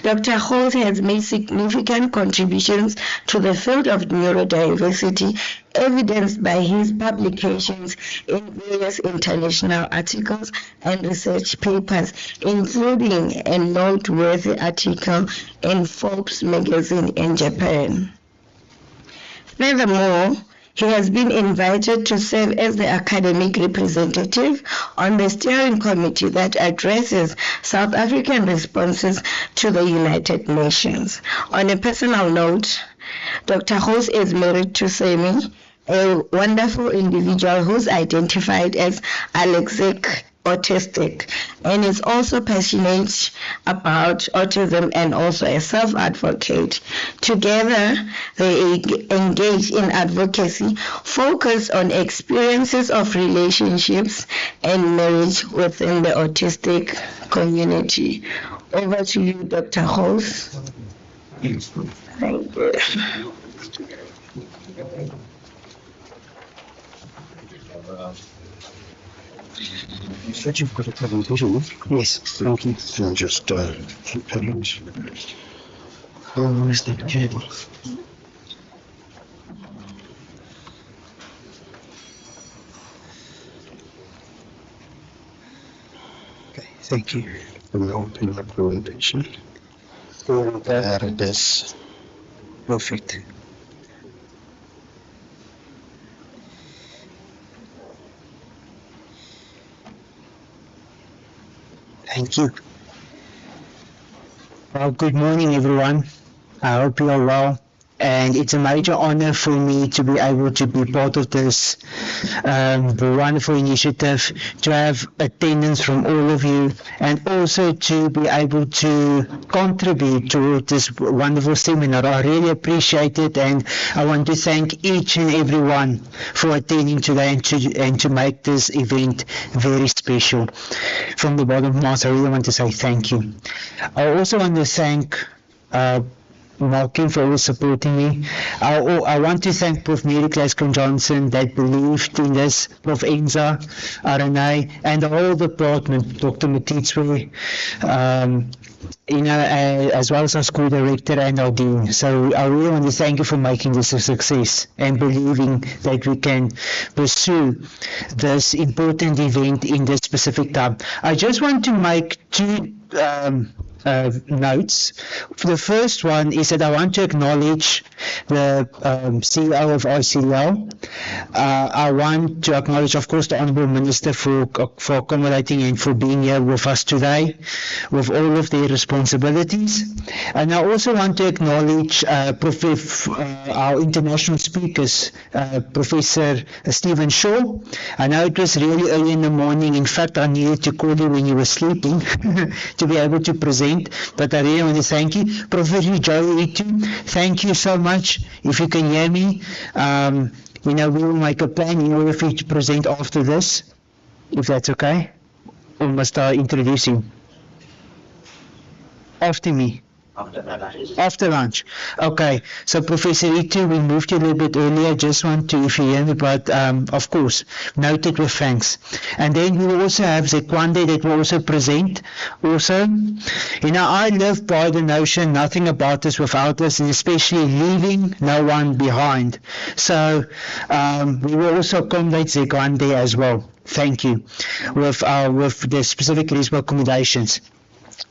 S3: Dr. Ho has made significant contributions to the field of neurodiversity, evidenced by his publications in various international articles and research papers, including a noteworthy article in Forbes magazine in Japan. Furthermore, he has been invited to serve as the academic representative on the steering committee that addresses South African responses to the United Nations. On a personal note, Dr. Ho's is married to Semi, a wonderful individual who's identified as alexic autistic and is also passionate about autism and also a self-advocate. Together, they engage in advocacy focused on experiences of relationships and marriage within the autistic community. Over to you, Dr. Host. Thank you.
S4: You said you've got a presentation, yes? Thank you. So just flip page. Oh, where's the cable? Okay, thank you. I'm open the presentation. There it is. Perfect. Thank you. Well, good morning, everyone. I hope you are well. And it's a major honor for me to be able to be part of this wonderful initiative, to have attendance from all of you, and also to be able to contribute to this wonderful seminar. I really appreciate it, and I want to thank each and every one for attending today and to make this event very special. From the bottom of my heart, I really want to say thank you. I also want to thank Malcolm for always supporting me. I want to thank Prof. Mary Glasgow-Johnson that believed in this, Prof. Enza, RNA, and the whole department, Dr. Matitswe, as well as our school director and our dean. So I really want to thank you for making this a success and believing that we can pursue this important event in this specific time. I just want to make two notes. The first one is that I want to acknowledge the CEO of ICL. I want to acknowledge, of course, the Honourable Minister for accommodating and for being here with us today, with all of their responsibilities. And I also want to acknowledge our international speakers, Professor Stephen Shaw. I know it was really early in the morning. In fact, I needed to call you when you were sleeping to be able to present. But I really want to thank you. Professor Joey, thank you so much. If you can hear me, we will make a plan in order for you to present after this, if that's okay. Or must I introduce him? After me. After lunch. Okay, so Professor Itu, we moved you a little bit earlier. Just want to, if you hear me, but of course, noted with thanks. And then we will also have Zekwande that will also present. Also, I live by the notion nothing about us without us, and especially leaving no one behind. So we will also accommodate Zekwande as well. Thank you. With the specific reasonable accommodations.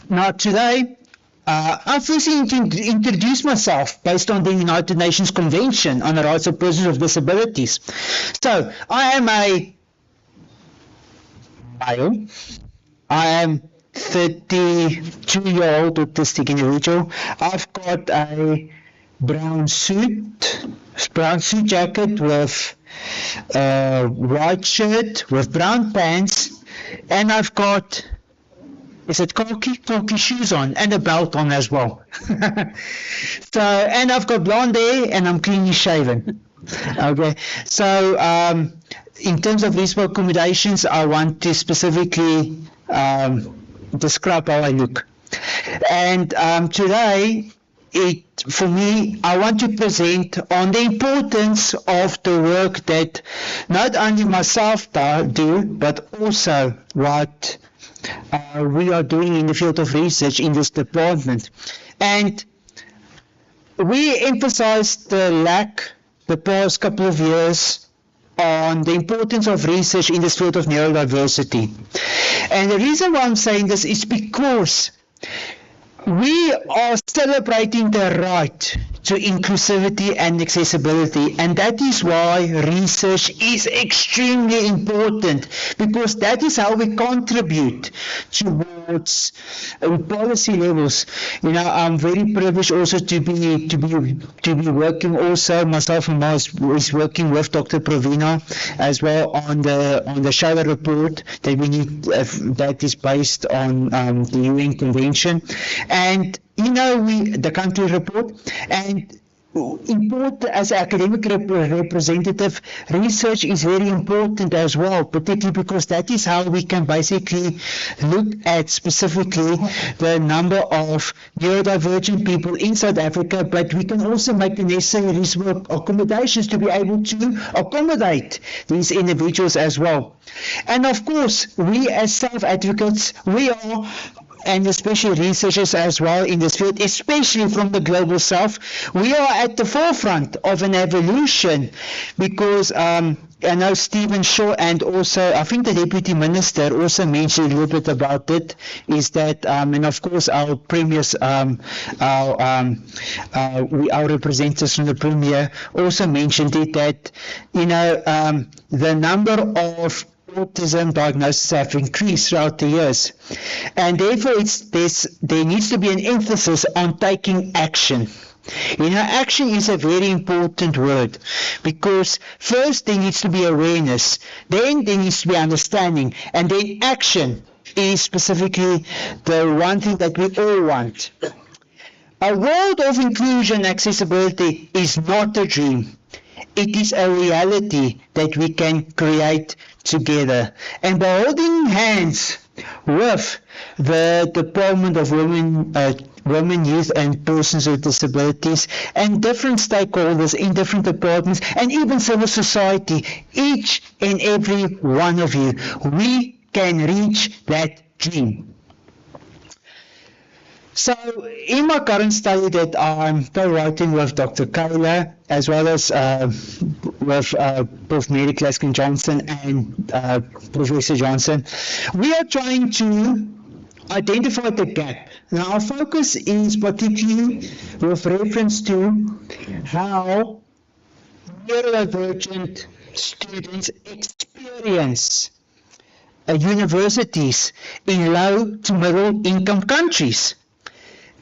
S4: Now today, I first need to introduce myself based on the United Nations Convention on the Rights of Persons with Disabilities. So, I am a male. I am 32-year-old autistic individual. I've got a brown suit jacket with a white shirt with brown pants, and I've got khaki shoes on and a belt on as well. So, and I've got blonde hair and I'm cleanly shaven. Okay, so in terms of reasonable accommodations, I want to specifically describe how I look. And today, for me, I want to present on the importance of the work that not only myself do, but also what we are doing in the field of research in this department. And we emphasized the past couple of years on the importance of research in this field of neurodiversity. And the reason why I'm saying this is because we are celebrating the right
S11: to inclusivity and accessibility. And that is why research is extremely important, because that is how we contribute towards policy levels. I'm very privileged also to be working also, myself and Mars is working with Dr. Provincial as well on the Shower report that we need, that is based on the UN Convention, and the country report. And important as academic representative, research is very important as well, particularly because that is how we can basically look at specifically the number of neurodivergent people in South Africa, but we can also make the necessary reasonable accommodations to be able to accommodate these individuals as well. And of course, we as self-advocates, we are, and especially researchers as well in this field, especially from the global south, we are at the forefront of an evolution, because I know Stephen Shaw and also I think the Deputy Minister also mentioned a little bit about it, is that, and of course our premiers, our representatives from the Premier also mentioned it, that the number of autism diagnoses have increased throughout the years, and therefore there needs to be an emphasis on taking action. Action is a very important word, because first there needs to be awareness, then there needs to be understanding, and then action is specifically the one thing that we all want. A world of inclusion and accessibility is not a dream. It is a reality that we can create together. And by holding hands with the Department of Women, Youth and Persons with Disabilities and different stakeholders in different departments and even civil society, each and every one of you, we can reach that dream. So in my current study that I'm co-writing with Dr. Kayla, as well as with Prof. Mary Claskin Johnson and Professor Johnson, we are trying to identify the gap. Now our focus is particularly with reference to how neurodivergent students experience universities in low to middle income countries.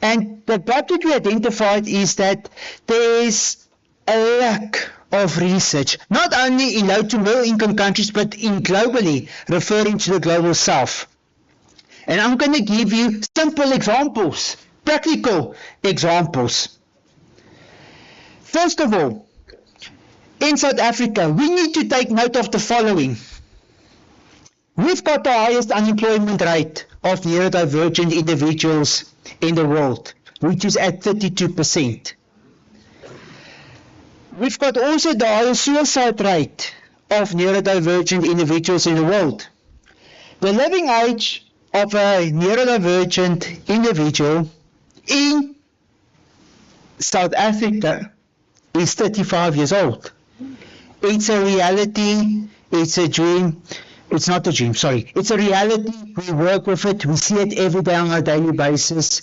S11: And the gap that we identified is that there is a lack of research, not only in low to middle income countries, but in globally, referring to the global south. And I'm going to give you simple examples, practical examples. First of all, in South Africa, we need to take note of the following. We've got the highest unemployment rate of neurodivergent individuals in the world, which is at 32%. We've got also the highest suicide rate of neurodivergent individuals in the world. The living age of a neurodivergent individual in South Africa is 35 years old. It's a reality, it's a dream. It's not a dream, sorry. It's a reality. We work with it. We see it every day on a daily basis.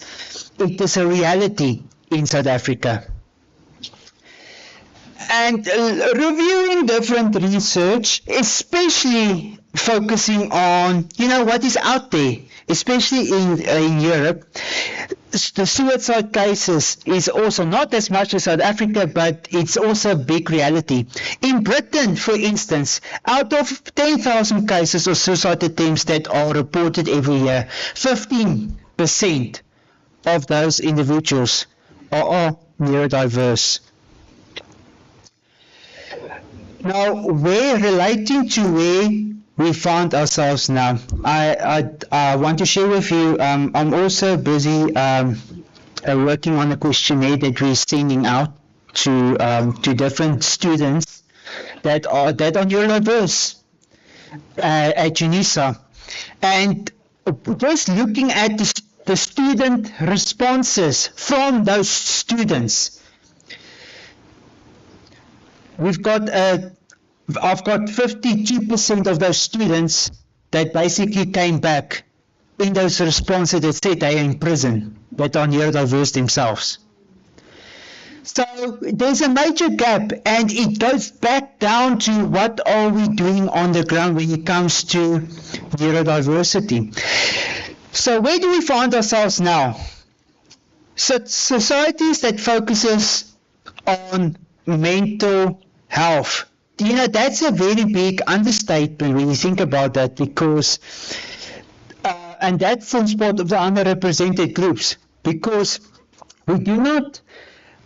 S11: It is a reality in South Africa. And reviewing different research, especially focusing on, what is out there, especially in Europe, the suicide cases is also not as much as South Africa, but it's also a big reality. In Britain, for instance, out of 10,000 cases of suicide attempts that are reported every year, 15% of those individuals are neurodiverse. Now, relating to where we found ourselves now, I want to share with you, I'm also busy working on a questionnaire that we're sending out to different students that are neurodiverse at UNISA. And just looking at the student responses from those students, I've got 52% of those students that basically came back in those responses that said they are in prison, that are neurodiverse themselves. So there's a major gap, and it goes back down to what are we doing on the ground when it comes to neurodiversity. So where do we find ourselves now? So societies that focuses on mental health, you know, that's a very big understatement when you think about that, because and that forms part of the underrepresented groups, because we do not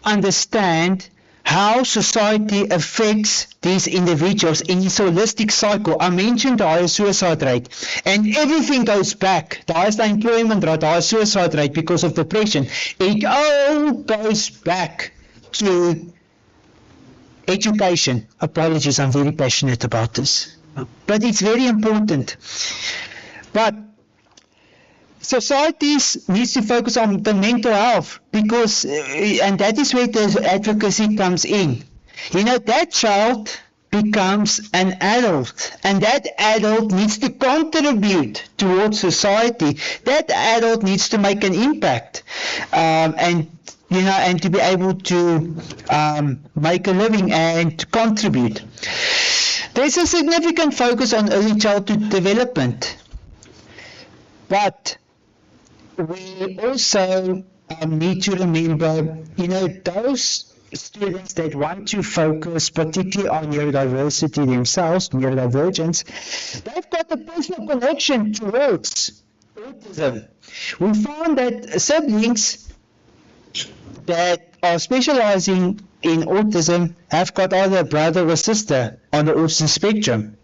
S11: understand how society affects these individuals in this holistic cycle. I mentioned the higher suicide rate, and everything goes back. The highest unemployment rate, the higher suicide rate because of depression. It all goes back to education. Apologies, I'm very passionate about this, but it's very important. But societies need to focus on the mental health, because, and that is where the advocacy comes in. You know, that child becomes an adult, and that adult needs to contribute towards society. That adult needs to make an impact, and you know, and to be able to make a living and to contribute. There's a significant focus on early childhood development, but we also need to remember, you know, those students that want to focus particularly on neurodiversity themselves, neurodivergence, they've got a personal connection towards autism. We found that siblings that are specializing in autism have got either a brother or sister on the autism spectrum.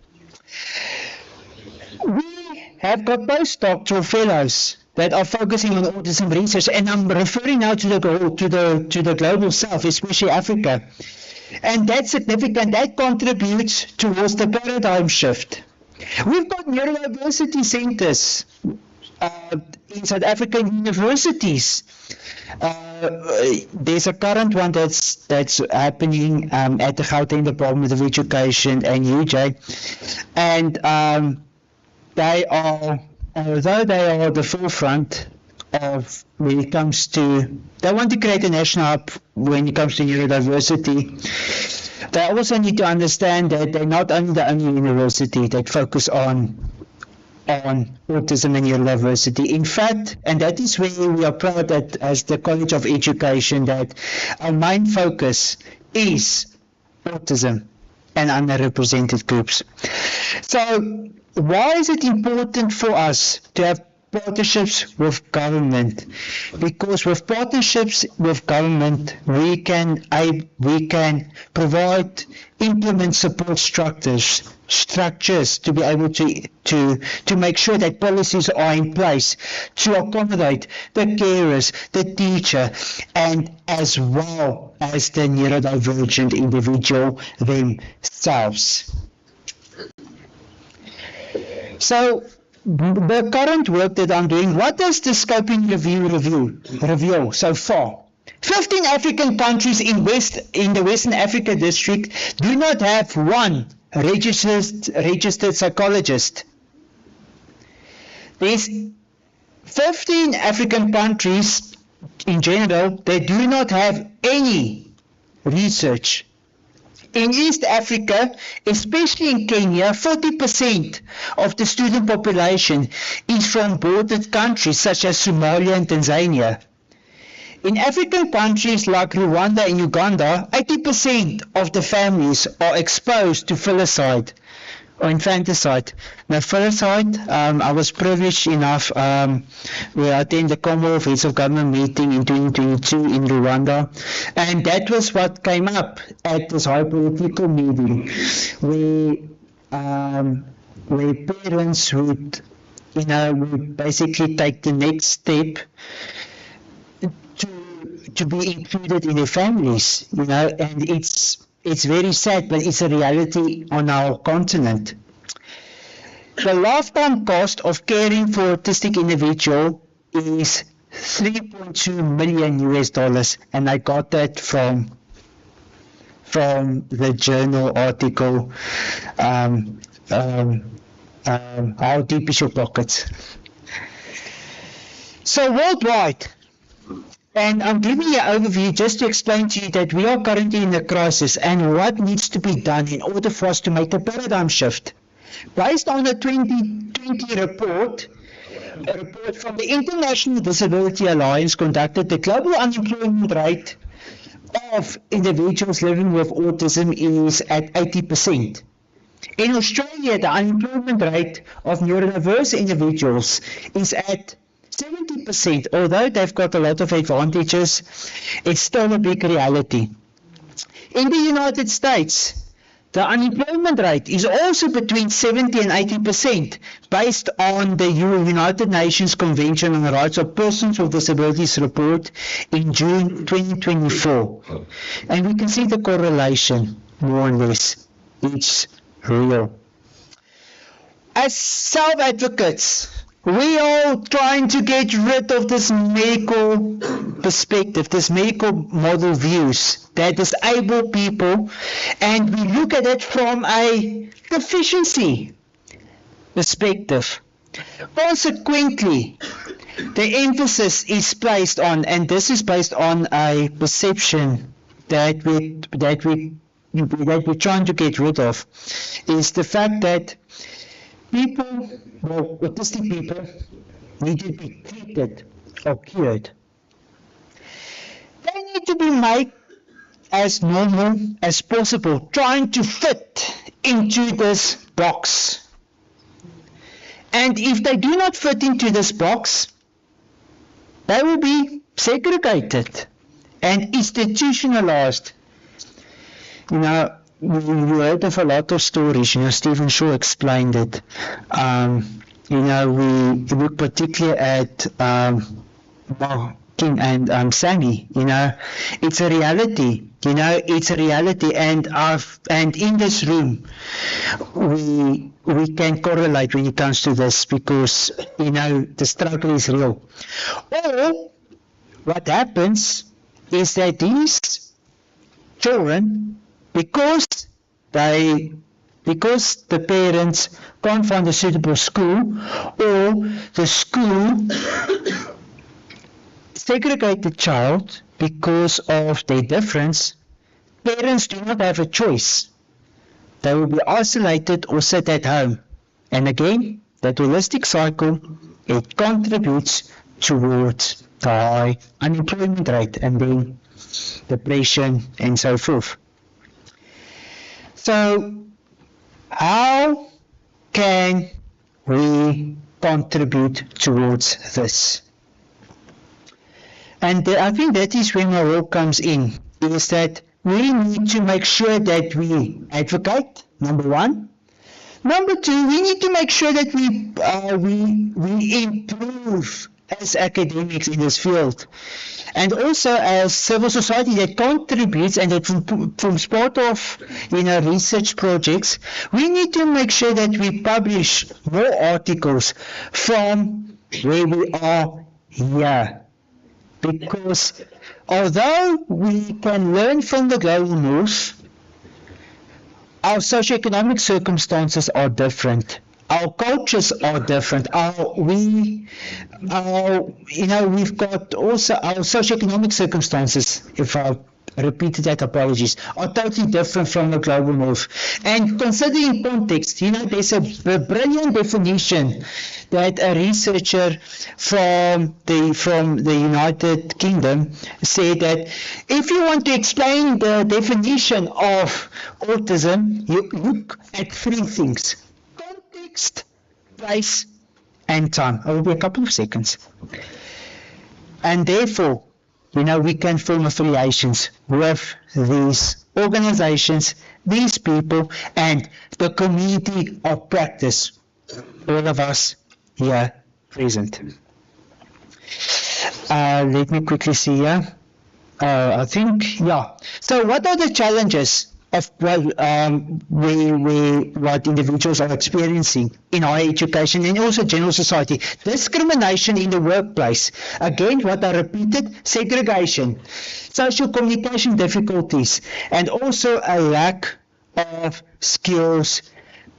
S11: We have got postdoctoral fellows that are focusing on autism research, and I'm referring now to the global south, especially Africa, and that's significant. That contributes towards the paradigm shift. We've got neurodiversity centers in South African universities. There's a current one that's happening at the Gauteng Department of Education and UJ, and they are, although they are the forefront of when it comes to, they want to create a national hub when it comes to neurodiversity, they also need to understand that they're not only the only university that focus on autism and neurodiversity. In fact, and that is where we are proud that as the College of Education that our main focus is autism and underrepresented groups. So why is it important for us to have partnerships with government? Because with partnerships with government, we can provide, implement support structures to be able to make sure that policies are in place to accommodate the carers, the teacher, and as well as the neurodivergent individual themselves. So the current work that I'm doing, what does the scoping review reveal so far? 15 African countries in the Western Africa district do not have one registered psychologist. There's 15 African countries in general that do not have any research. In East Africa, especially in Kenya, 40% of the student population is from bordered countries such as Somalia and Tanzania. In African countries like Rwanda and Uganda, 80% of the families are exposed to filicide or infanticide. Now, filicide, I was privileged enough, we attended the Commonwealth Heads of Government meeting in 2022 in Rwanda, and that was what came up at this high political meeting, where parents would basically take the next step to be included in their families, and it's very sad, but it's a reality on our continent. The lifetime cost of caring for autistic individual is $3.2 million, and I got that from the journal article, How Deep Is Your Pocket? So worldwide, And I'm giving you an overview just to explain to you that we are currently in a crisis and what needs to be done in order for us to make a paradigm shift. Based on the 2020 report, a report from the International Disability Alliance conducted, the global unemployment rate of individuals living with autism is at 80%. In Australia, the unemployment rate of neurodiverse individuals is at 70%. Although they've got a lot of advantages, it's still a big reality. In the United States, the unemployment rate is also between 70 and 80% based on the United Nations Convention on the Rights of Persons with Disabilities report in June 2024. And we can see the correlation, more or less. It's real. As self-advocates, we are trying to get rid of this medical perspective, this medical model views that disable people, and we look at it from a deficiency perspective. Consequently, the emphasis is placed on, and this is based on a perception that we're trying to get rid of, is the fact that people, well, autistic people, need to be treated or cured. They need to be made as normal as possible, trying to fit into this box. And if they do not fit into this box, they will be segregated and institutionalized. You know, we heard of a lot of stories. You know, Stephen Shaw explained it. You know, we look particularly at King and Sammy. You know, it's a reality. You know, it's a reality, and in this room, we can correlate when it comes to this, because you know the struggle is real. Or what happens is that these children, because the parents can't find a suitable school, or the school segregate the child because of their difference, parents do not have a choice. They will be isolated or sit at home. And again, that holistic cycle, it contributes towards the high unemployment rate and then depression and so forth. So, how can we contribute towards this? And I think that is where my role comes in, is that we need to make sure that we advocate, number one. Number two, we need to make sure that we improve as academics in this field, and also as civil society that contributes and that forms part of, you know, research projects. We need to make sure that we publish more articles from where we are here, because although we can learn from the global north, our socioeconomic circumstances are different. Our cultures are different. We've got also our socioeconomic circumstances, if I repeated that, apologies, are totally different from the global north. And considering context, you know, there's a brilliant definition that a researcher from the United Kingdom said, that if you want to explain the definition of autism, you look at three things: context, place, and time. It will be a couple of seconds. And therefore, you know, we can form affiliations with these organizations, these people, and the community of practice, all of us here present. Let me quickly see here. I think, yeah. So what are the challenges of what individuals are experiencing in higher education and also general society? Discrimination in the workplace. Again, what I repeated, segregation, social communication difficulties, and also a lack of skills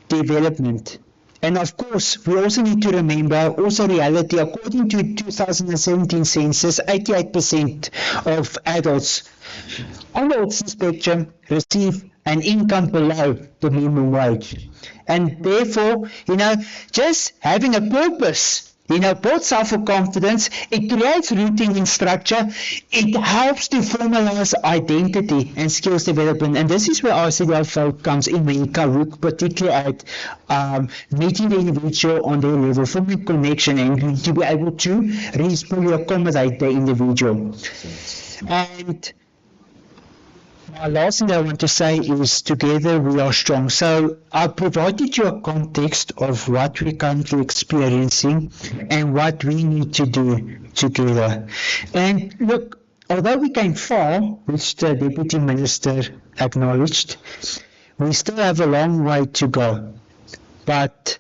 S11: development. And of course, we also need to remember, also reality, according to 2017 census, 88% of adults on the autism spectrum receive an income below the minimum wage. And therefore, just having a purpose, builds self-confidence, it creates routine and structure, it helps to formalize identity and skills development. And this is where ICDL comes in, when you can look particularly at meeting the individual on their level, forming connection, and to be able to reasonably accommodate the individual. And my last thing I want to say is, together we are strong. So I provided you a context of what we're currently experiencing and what we need to do together. And look, although we came far, which the Deputy Minister acknowledged, we still have a long way to go. But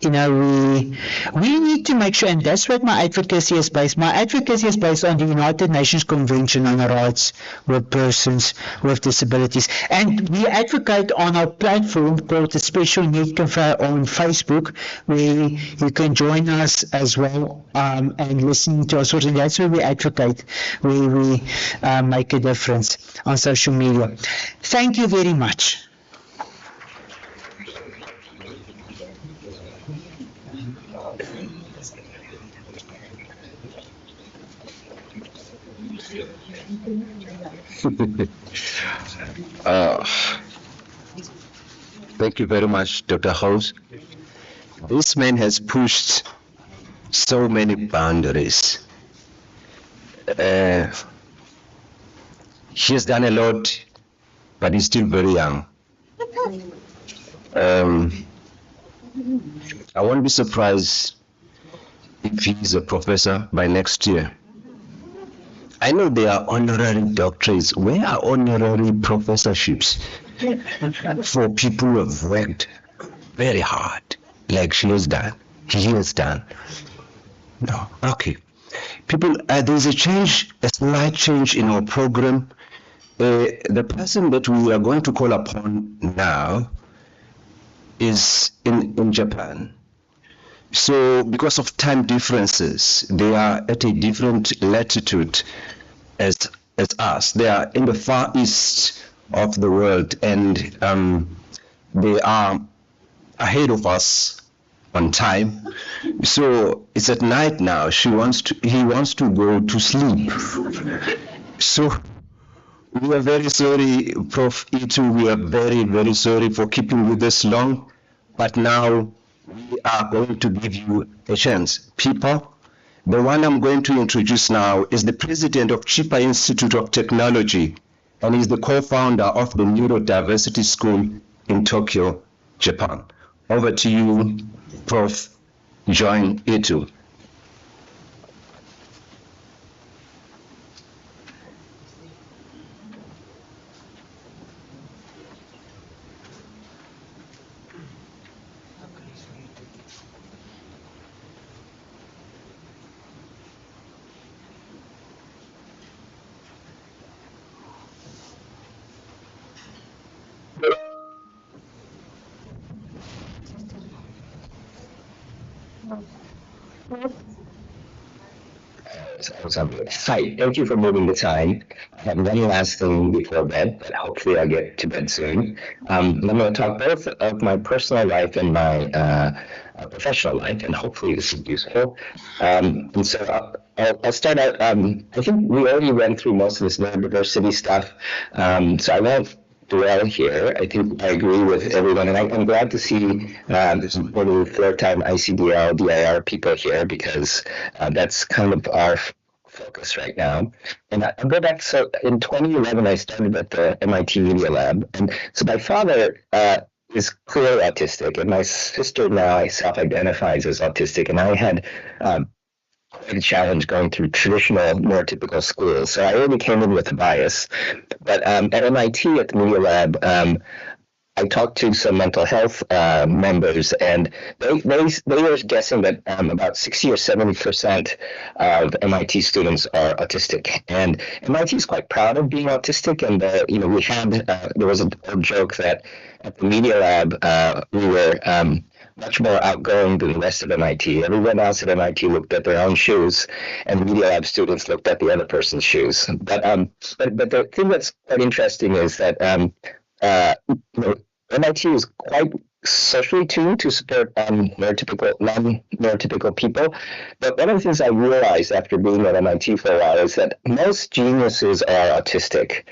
S11: we need to make sure, and that's what my advocacy is based. My advocacy is based on the United Nations Convention on the Rights of Persons with Disabilities. And we advocate on our platform called the Special Needs Cafe on Facebook, where you can join us as well and listen to us. And that's where we advocate, where we make a difference on social media. Thank you very much.
S1: Thank you very much, Dr. House. This man has pushed so many boundaries. He has done a lot, but he's still very young. I won't be surprised if he's a professor by next year. I know there are honorary doctorates. Where are honorary professorships for people who have worked very hard, like she has done, he has done? No. Okay. People, there's a slight change in our program. The person that we are going to call upon now is in Japan. So because of time differences, they are at a different latitude as us. They are in the far east of the world, and they are ahead of us on time. So it's at night now. He wants to go to sleep. So we are very sorry, Prof. Itu. We are very, very sorry for keeping you this long. But now we are going to give you a chance. People, the one I'm going to introduce now is the president of Chiba Institute of Technology, and is the co-founder of the Neurodiversity School in Tokyo, Japan. Over to you, Prof. Join Itu.
S12: Hi, thank you for moving the time. I have one last thing before bed, but hopefully I'll get to bed soon. I'm going to talk both of my personal life and my professional life, and hopefully this is useful. And so I'll start out. I think we already went through most of this neurodiversity stuff, so I won't dwell here. I think I agree with everyone, and I'm glad to see there's many third-time ICDL, DIR people here, because that's kind of our focus right now. And I'll go back. So in 2011, I started at the MIT Media Lab, and so my father is clearly autistic, and my sister now self-identifies as autistic, and I had a challenge going through traditional, more typical schools. So I already came in with a bias. But at MIT, at the Media Lab, I talked to some mental health members, and they were guessing that about 60 or 70% of MIT students are autistic. And MIT is quite proud of being autistic. And we had there was a joke that at the Media Lab we were much more outgoing than the rest of MIT. Everyone else at MIT looked at their own shoes, and the Media Lab students looked at the other person's shoes. But the thing that's quite interesting is that MIT is quite socially tuned to support non-neurotypical people. But one of the things I realized after being at MIT for a while is that most geniuses are autistic,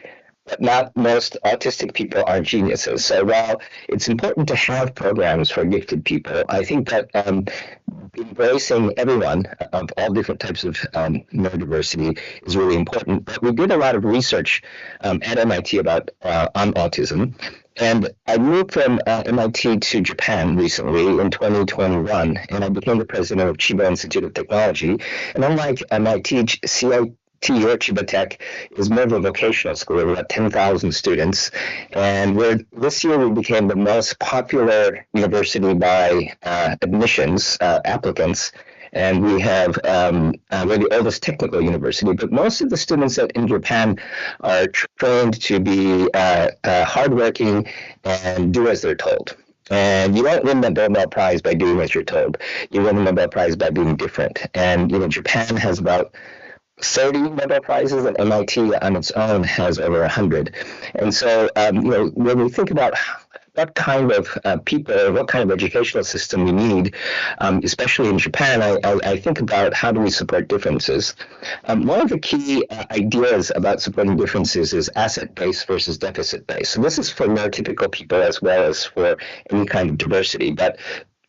S12: but not most autistic people are geniuses. So while it's important to have programs for gifted people, I think that embracing everyone of all different types of neurodiversity is really important. But we did a lot of research at MIT about on autism. And I moved from MIT to Japan recently in 2021, and I became the president of Chiba Institute of Technology. And unlike MIT, CIT or Chiba Tech is more of a vocational school. We have about 10,000 students. And this year we became the most popular university by admissions applicants. And we have we're the oldest technical university, but most of the students in Japan are trained to be hardworking and do as they're told. And you don't win the Nobel Prize by doing as you're told. You win the Nobel Prize by being different. And Japan has about 30 Nobel Prizes, and MIT on its own has over 100. And so, when we think about what kind of people, what kind of educational system we need, especially in Japan, I think about how do we support differences. One of the key ideas about supporting differences is asset-based versus deficit-based. So this is for neurotypical people as well as for any kind of diversity. But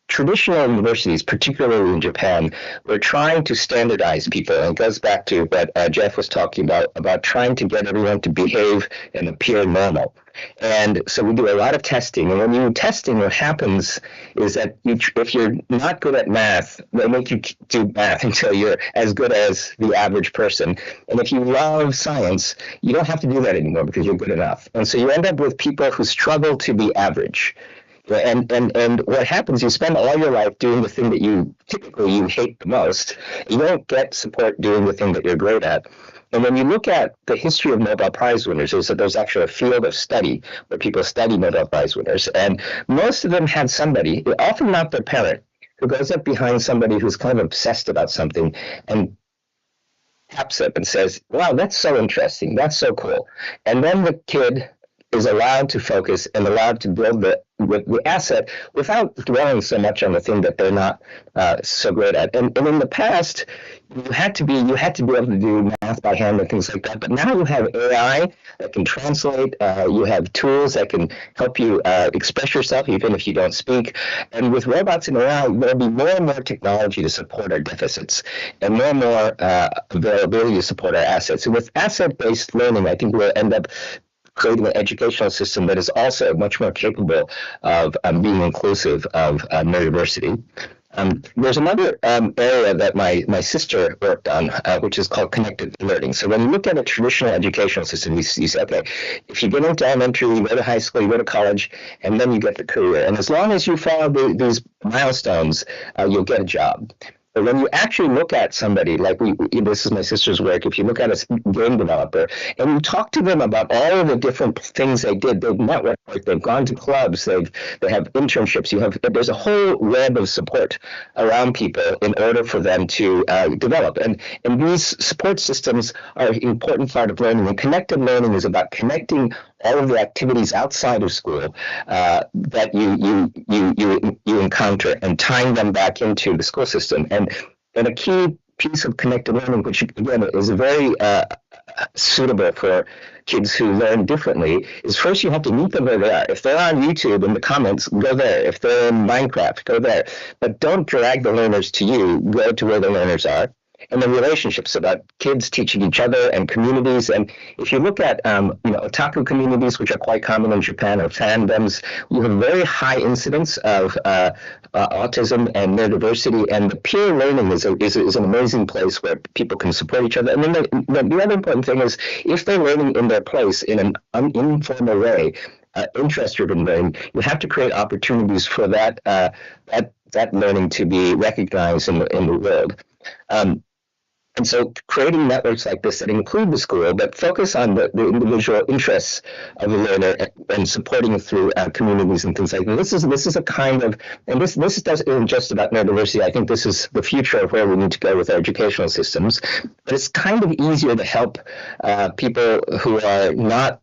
S12: traditional universities, particularly in Japan, were trying to standardize people. And it goes back to what Jeff was talking about trying to get everyone to behave and appear normal. And so we do a lot of testing. And when you're testing, what happens is that if you're not good at math, they make you do math until you're as good as the average person. And if you love science, you don't have to do that anymore because you're good enough. And so you end up with people who struggle to be average. And what happens, you spend all your life doing the thing that you hate the most. You don't get support doing the thing that you're great at. And when you look at the history of Nobel Prize winners, there's actually a field of study where people study Nobel Prize winners. And most of them had somebody, often not their parent, who goes up behind somebody who's kind of obsessed about something and taps up and says, wow, that's so interesting. That's so cool. And then the kid is allowed to focus and allowed to build the asset without dwelling so much on the thing that they're not so great at. And in the past, you had to be able to do math by hand and things like that. But now you have AI that can translate. You have tools that can help you express yourself even if you don't speak. And with robots and AI, there'll be more and more technology to support our deficits and more availability to support our assets. And with asset-based learning, I think we'll end up creating an educational system that is also much more capable of being inclusive of neurodiversity. There's another area that my sister worked on, which is called connected learning. So when you look at a traditional educational system, you say, okay, if you get into elementary, you go to high school, you go to college, and then you get the career. And as long as you follow these milestones, you'll get a job. But when you actually look at somebody, like this is my sister's work, if you look at a game developer and you talk to them about all of the different things they did, they've networked, they've gone to clubs, they have internships, there's a whole web of support around people in order for them to develop. And these support systems are an important part of learning. And connected learning is about connecting all of the activities outside of school that you encounter and tying them back into the school system. And a key piece of connected learning, which again is very suitable for kids who learn differently, is first you have to meet them where they are. If they're on YouTube in the comments, go there. If they're in Minecraft, go there. But don't drag the learners to you. Go to where the learners are. And the relationships about kids teaching each other and communities. And if you look at otaku communities, which are quite common in Japan, or fandoms, you have very high incidence of autism and neurodiversity. And the peer learning is an amazing place where people can support each other. And then the other important thing is if they're learning in their place in an informal way, interest-driven learning, you have to create opportunities for that learning to be recognized in the world. And so creating networks like this that include the school, but focus on the individual interests of the learner and supporting it through communities and things like that. This is a kind of, and this isn't just about neurodiversity. I think this is the future of where we need to go with our educational systems. But it's kind of easier to help people who are not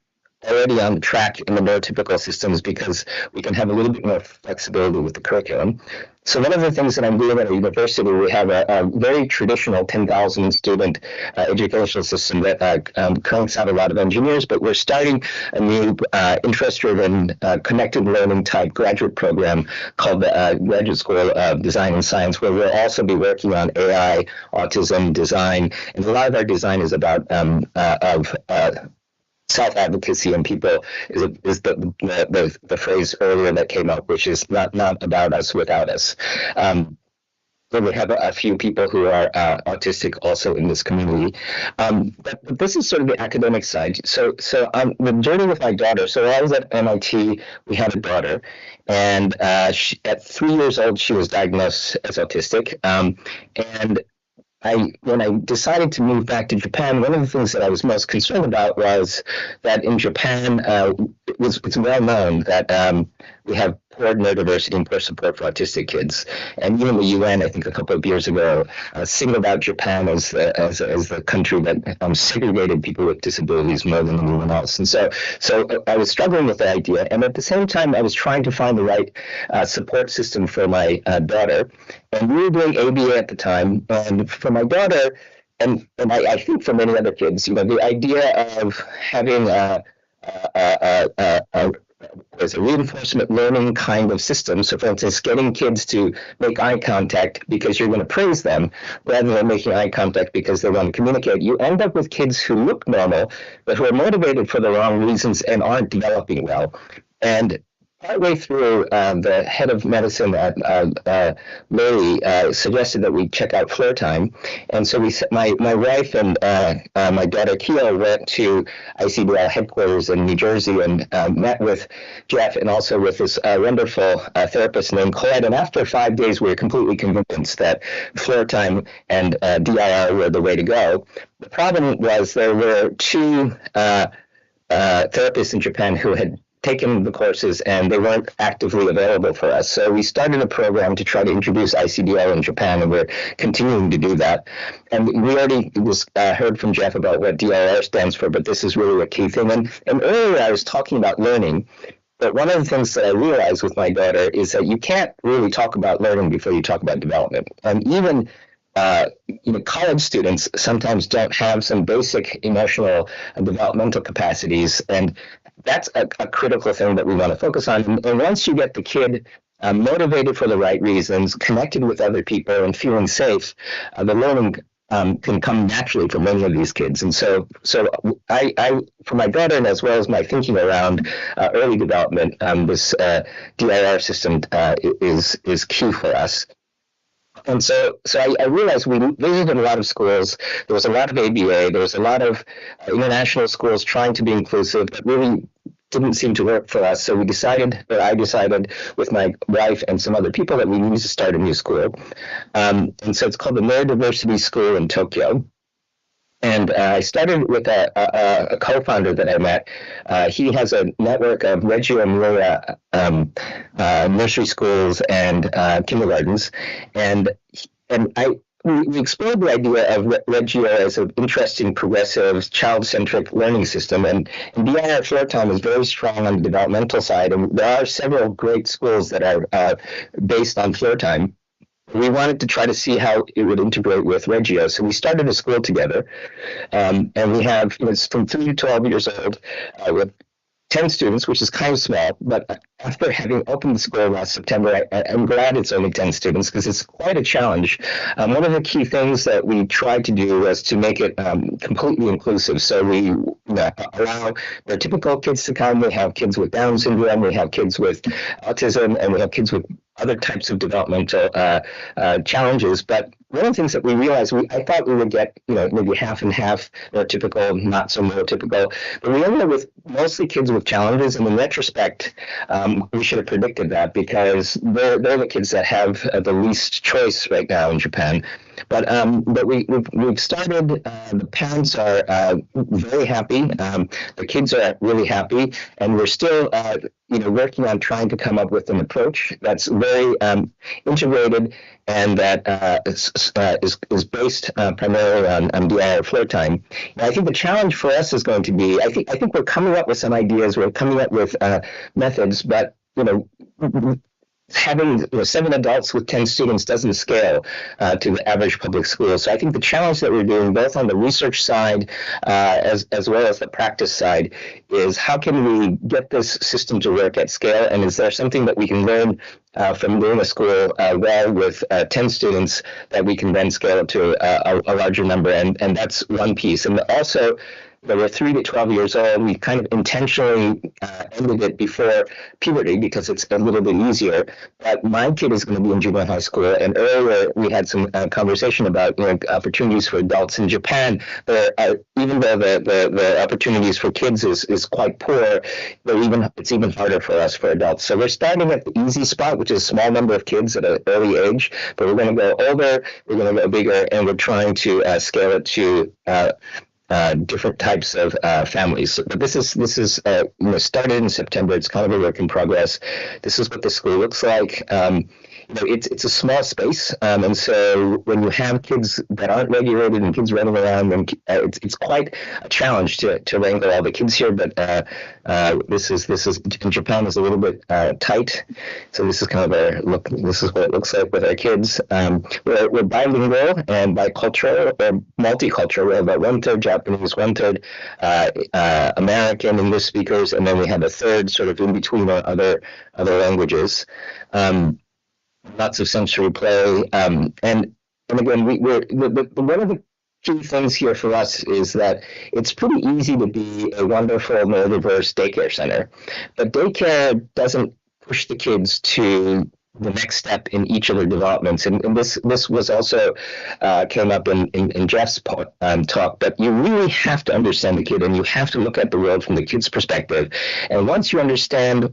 S12: already on the track in the neurotypical systems because we can have a little bit more flexibility with the curriculum. So one of the things that I'm doing at a university, we have a very traditional 10,000 student educational system that cranks out a lot of engineers, but we're starting a new interest-driven connected learning type graduate program called the Graduate School of Design and Science, where we'll also be working on AI, autism, design, and a lot of our design is about self-advocacy, and people is the phrase earlier that came up, which is not about us without us. We have a few people who are autistic also in this community. But this is sort of the academic side. So the journey with my daughter, so I was at MIT, we had a daughter, and at 3 years old, she was diagnosed as autistic. And when I decided to move back to Japan, one of the things that I was most concerned about was that in Japan, it's well known that we have poor neurodiversity and poor support for autistic kids. And even the UN, I think a couple of years ago, singled out Japan as the country that segregated people with disabilities more than anyone else. And so I was struggling with the idea. And at the same time, I was trying to find the right support system for my daughter. And we were doing ABA at the time. And for my daughter, and I think for many other kids, the idea of having a reinforcement learning kind of system. So for instance, getting kids to make eye contact because you're going to praise them rather than making eye contact because they want to communicate. You end up with kids who look normal, but who are motivated for the wrong reasons and aren't developing well. And partway through, the head of medicine at Larry suggested that we check out Floor Time. And so my wife and my daughter Keo went to ICDL headquarters in New Jersey and met with Jeff and also with this wonderful therapist named Colette. And after 5 days, we were completely convinced that Floor Time and DIR were the way to go. The problem was there were two therapists in Japan who had taken the courses and they weren't actively available for us. So we started a program to try to introduce ICDL in Japan, and we're continuing to do that. And we already heard from Jeff about what DIR stands for, but this is really a key thing. And earlier I was talking about learning, but one of the things that I realized with my daughter is that you can't really talk about learning before you talk about development. And even college students sometimes don't have some basic emotional and developmental capacities, and that's a critical thing that we want to focus on. And once you get the kid motivated for the right reasons, connected with other people, and feeling safe, the learning can come naturally for many of these kids. And so I for my daughter, and as well as my thinking around early development, this DIR system is key for us. And so I realized we visited a lot of schools. There was a lot of ABA. There was a lot of international schools trying to be inclusive, but really didn't seem to work for us. So I decided with my wife and some other people that we needed to start a new school. And so it's called the Neurodiversity School in Tokyo. And I started with a co-founder that I met. He has a network of Reggio Emilia nursery schools and kindergartens, and we explored the idea of Reggio as an interesting, progressive, child-centric learning system. And DIR Floor Time is very strong on the developmental side, and there are several great schools that are based on Floor Time. We wanted to try to see how it would integrate with Reggio. So we started a school together, and we have it's from 3 to 12 years old with 10 students, which is kind of small. But after having opened the school last September, I'm glad it's only 10 students because it's quite a challenge. One of the key things that we tried to do was to make it completely inclusive. So we allow the typical kids to come. We have kids with Down syndrome, we have kids with autism, and we have kids with other types of developmental challenges. But one of the things that we realized, I thought we would get, maybe half and half neurotypical, not so neurotypical. But we ended up with mostly kids with challenges. And in retrospect, we should have predicted that because they're the kids that have the least choice right now in Japan. But we've started. The parents are very happy. The kids are really happy, and we're still working on trying to come up with an approach that's very integrated and that is based primarily on DI flow time. And I think the challenge for us is going to be, I think we're coming up with some ideas, we're coming up with methods, but having 7 adults with 10 students doesn't scale to the average public school. So I think the challenge that we're doing, both on the research side as well as the practice side, is how can we get this system to work at scale, and is there something that we can learn from doing a school well with 10 students that we can then scale up to a larger number, and that's one piece. And also, we're 3 to 12 years old. We kind of intentionally ended it before puberty because it's a little bit easier. But my kid is going to be in junior high school, and earlier we had some conversation about opportunities for adults in Japan. Even though the opportunities for kids is quite poor, it's even harder for us for adults. So we're starting at the easy spot, which is a small number of kids at an early age. But we're going to go older, we're going to go bigger, and we're trying to scale it to different types of families. But this is started in September. It's kind of a work in progress. This is what the school looks like. It's a small space, and so when you have kids that aren't regulated and kids running around, then it's quite a challenge to wrangle all the kids here. But this is in Japan is a little bit tight, so this is kind of our look. This is what it looks like with our kids. We're bilingual and bicultural or multicultural. We have about 1/3 Japanese, 1/3 American English speakers, and then we have a third sort of in between other languages. Lots of sensory play, and again, we're one of the key things here for us is that it's pretty easy to be a wonderful neurodiverse daycare center, but daycare doesn't push the kids to the next step in each of their developments, and this was also came up in Jeff's talk. But you really have to understand the kid, and you have to look at the world from the kid's perspective. And once you understand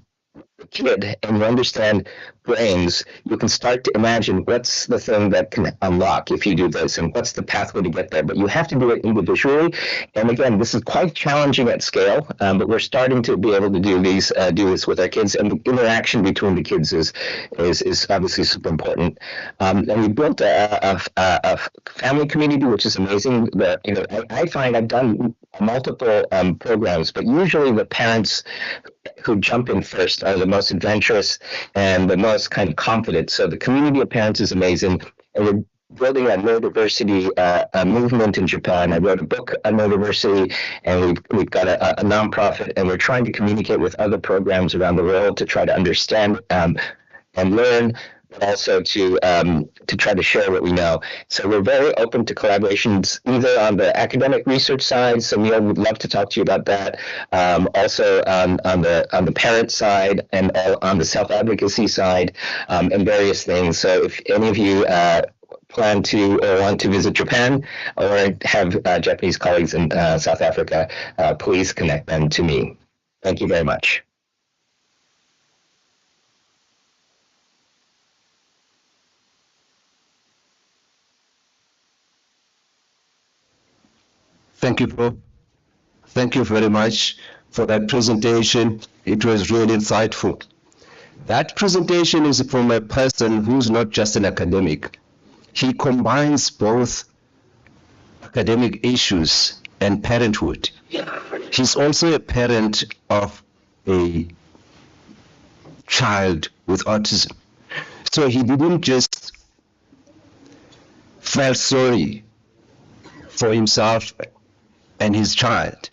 S12: the kid and you understand brains, you can start to imagine what's the thing that can unlock if you do this, and what's the pathway to get there. But you have to do it individually. And again, this is quite challenging at scale, but we're starting to be able to do this with our kids. And the interaction between the kids is obviously super important. And we built a family community, which is amazing. That I find I've done multiple programs, but usually the parents who jump in first are the most adventurous and the most kind of confident. So the community of parents is amazing, and we're building a neurodiversity movement in Japan. I wrote a book on neurodiversity, and we've got a nonprofit, and we're trying to communicate with other programs around the world to try to understand and learn, but also to try to share what we know. So we're very open to collaborations, either on the academic research side. So Neil would love to talk to you about that. Also on the parent side, and on the self-advocacy side, and various things. So if any of you plan to or want to visit Japan or have Japanese colleagues in South Africa, please connect them to me. Thank you very much.
S1: Thank you, Prof. Thank you very much for that presentation. It was really insightful. That presentation is from a person who's not just an academic. He combines both academic issues and parenthood. He's also a parent of a child with autism. So he didn't just feel sorry for himself and his child.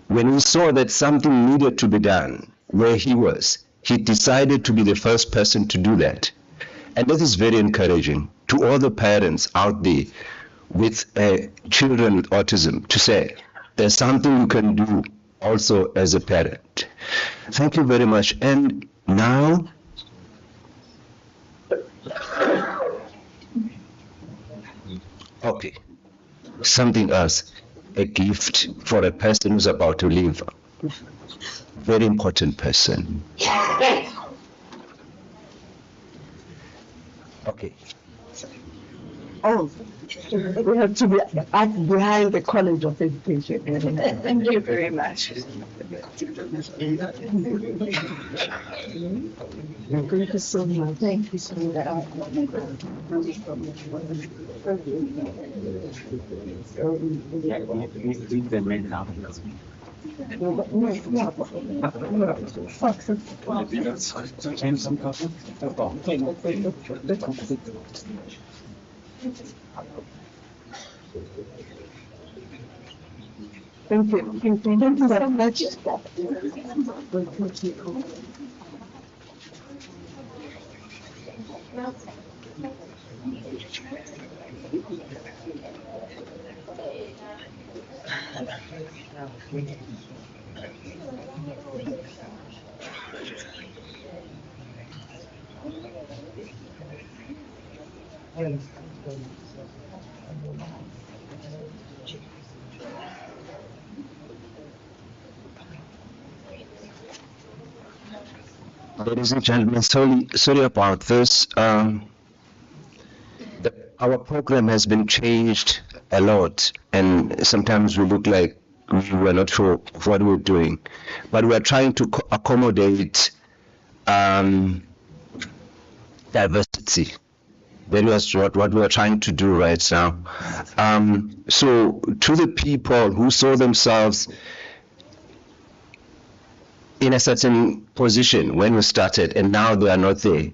S1: When he saw that something needed to be done where he was, he decided to be the first person to do that. And that is very encouraging to all the parents out there with children with autism, to say there's something you can do also as a parent. Thank you very much. And now, okay, something else. A gift for a person who's about to leave. Very important person. Okay.
S2: Oh, we have to be behind the College of Education.
S7: Thank you very much.
S2: Thank you so much.
S7: Thank you so
S2: Thank you. Thank you so much.
S1: Ladies and gentlemen, sorry about this. Our program has been changed a lot, and sometimes we look like we were not sure what we're doing. But we are trying to accommodate diversity. That was what we are trying to do right now. So to the people who saw themselves in a certain position when we started and now they are not there,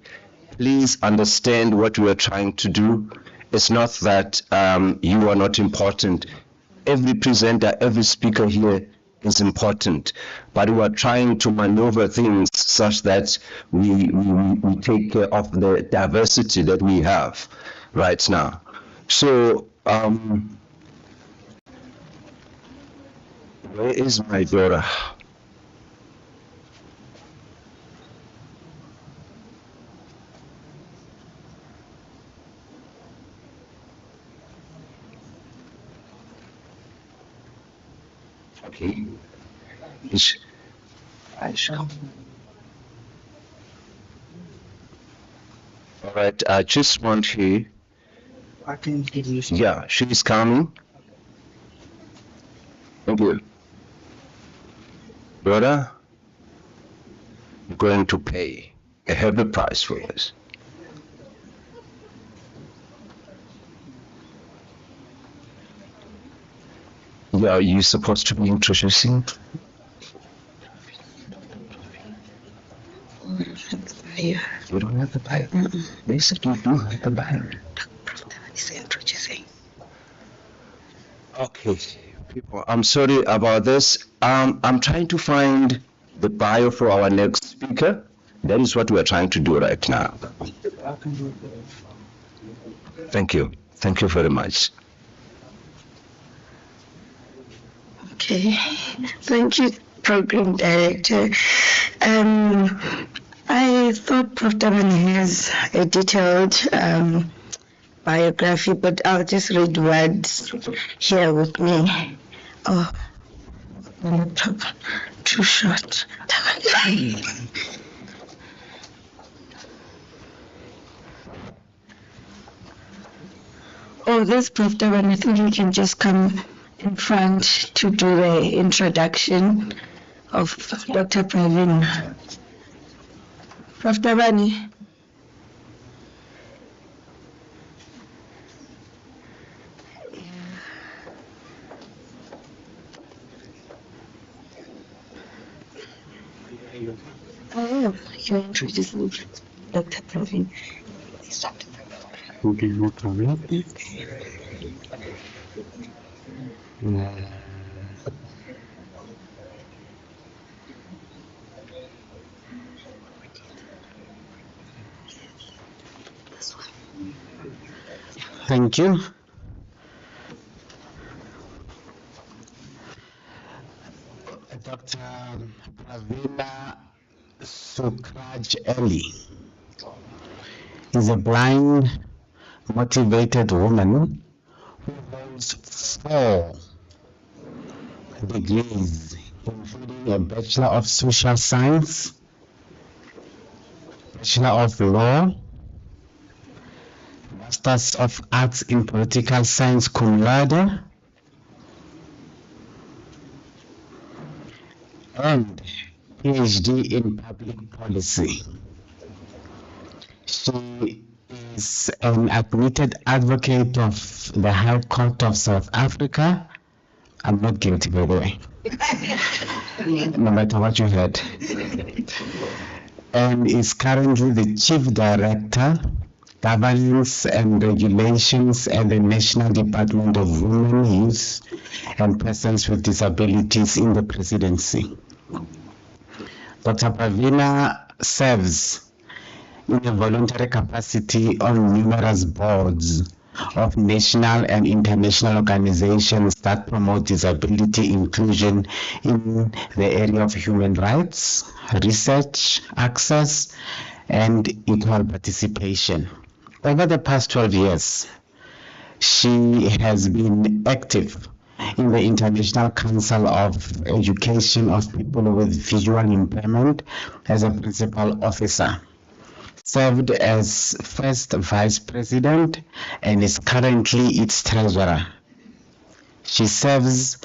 S1: please understand what we are trying to do. It's not that you are not important. Every presenter, every speaker here is important, but we are trying to maneuver things such that we take care of the diversity that we have right now. So where is my daughter? Okay. All right, I just want you. Yeah, she's coming. Thank you. Brother, you're going to pay a heavy price for this. Yeah, you're supposed to be introducing. You don't have the bio. They said you do have the bio. Okay, people, I'm sorry about this. I'm trying to find the bio for our next speaker. That is what we're trying to do right now. Thank you. Thank you very much.
S3: Okay, thank you, Program Director. I thought Prof. Tabani has a detailed biography, but I'll just read words here with me. Oh, my laptop, too short. Oh, this Prof. Tabani, I think you can just come in front to do the introduction of Dr. Praveen. Prof. Tabani. I am. You're introducing Dr. Praveen.
S4: Okay, no problem. Thank you. Dr. Pravina Sukraj Eli is a blind, motivated woman who holds 4 degrees, including a Bachelor of Social Science, Bachelor of Law, Masters of Arts in Political Science cum laude, and PhD in Public Policy. She is an admitted advocate of the High Court of South Africa. I'm not guilty, by the way, no matter what you heard. And is currently the Chief Director, Governance and Regulations at the National Department of Women, Youth and Persons with Disabilities in the Presidency. Dr. Pravina serves in a voluntary capacity on numerous boards of national and international organizations that promote disability inclusion in the area of human rights, research, access, and equal participation. Over the past 12 years, she has been active in the International Council of Education of People with Visual Impairment as a principal officer, served as first vice president, and is currently its treasurer. She serves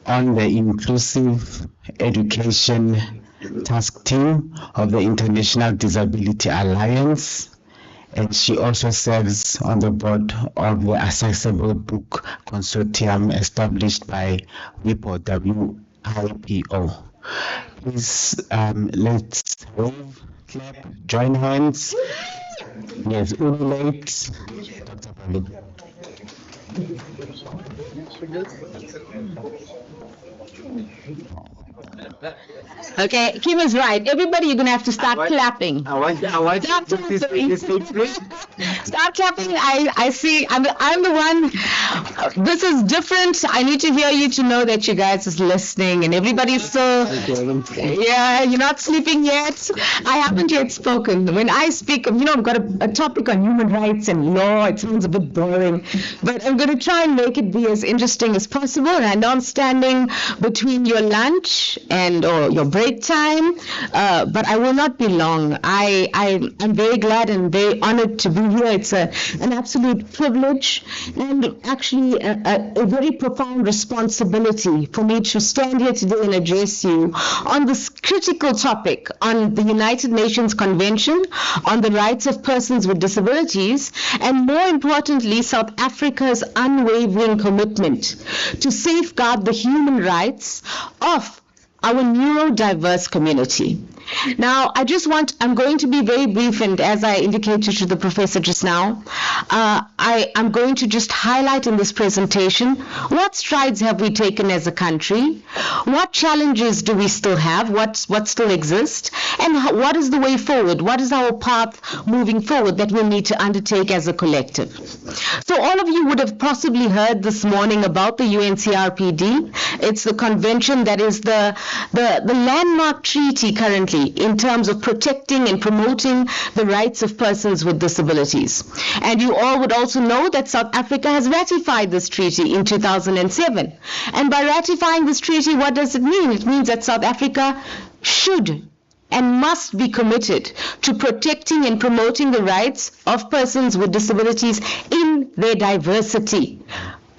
S4: on the Inclusive Education Task Team of the International Disability Alliance, and she also serves on the board of the Accessible Book Consortium established by WIPO, W-I-P-O. Please, let's wave, clap, join hands. Yes, ululate. Dr. Pravina.
S3: Okay, Kim is right. Everybody, you're going to have to start clapping.
S11: I want
S3: Start clapping. Start clapping. I see. I'm the one. This is different. I need to hear you to know that you guys is listening, and everybody's still. Yeah, you're not sleeping yet. I haven't yet spoken. When I speak, I've got a topic on human rights and law. It sounds a bit boring, but I'm going to try and make it be as interesting as possible. And I know I'm standing between your lunch or your break time, but I will not be long. I'm very glad and very honored to be here. It's an absolute privilege and actually a very profound responsibility for me to stand here today and address you on this critical topic on the United Nations Convention on the Rights of Persons with Disabilities, and more importantly, South Africa's unwavering commitment to safeguard the human rights of our neurodiverse community. Now, I'm going to be very brief, and as I indicated to the professor just now, I'm going to just highlight in this presentation what strides have we taken as a country, what challenges do we still have, what still exists, and what is the way forward, what is our path moving forward that we'll need to undertake as a collective. So all of you would have possibly heard this morning about the UNCRPD. It's the convention that is the landmark treaty currently in terms of protecting and promoting the rights of persons with disabilities. And you all would also know that South Africa has ratified this treaty in 2007. And by ratifying this treaty, what does it mean? It means that South Africa should and must be committed to protecting and promoting the rights of persons with disabilities in their diversity,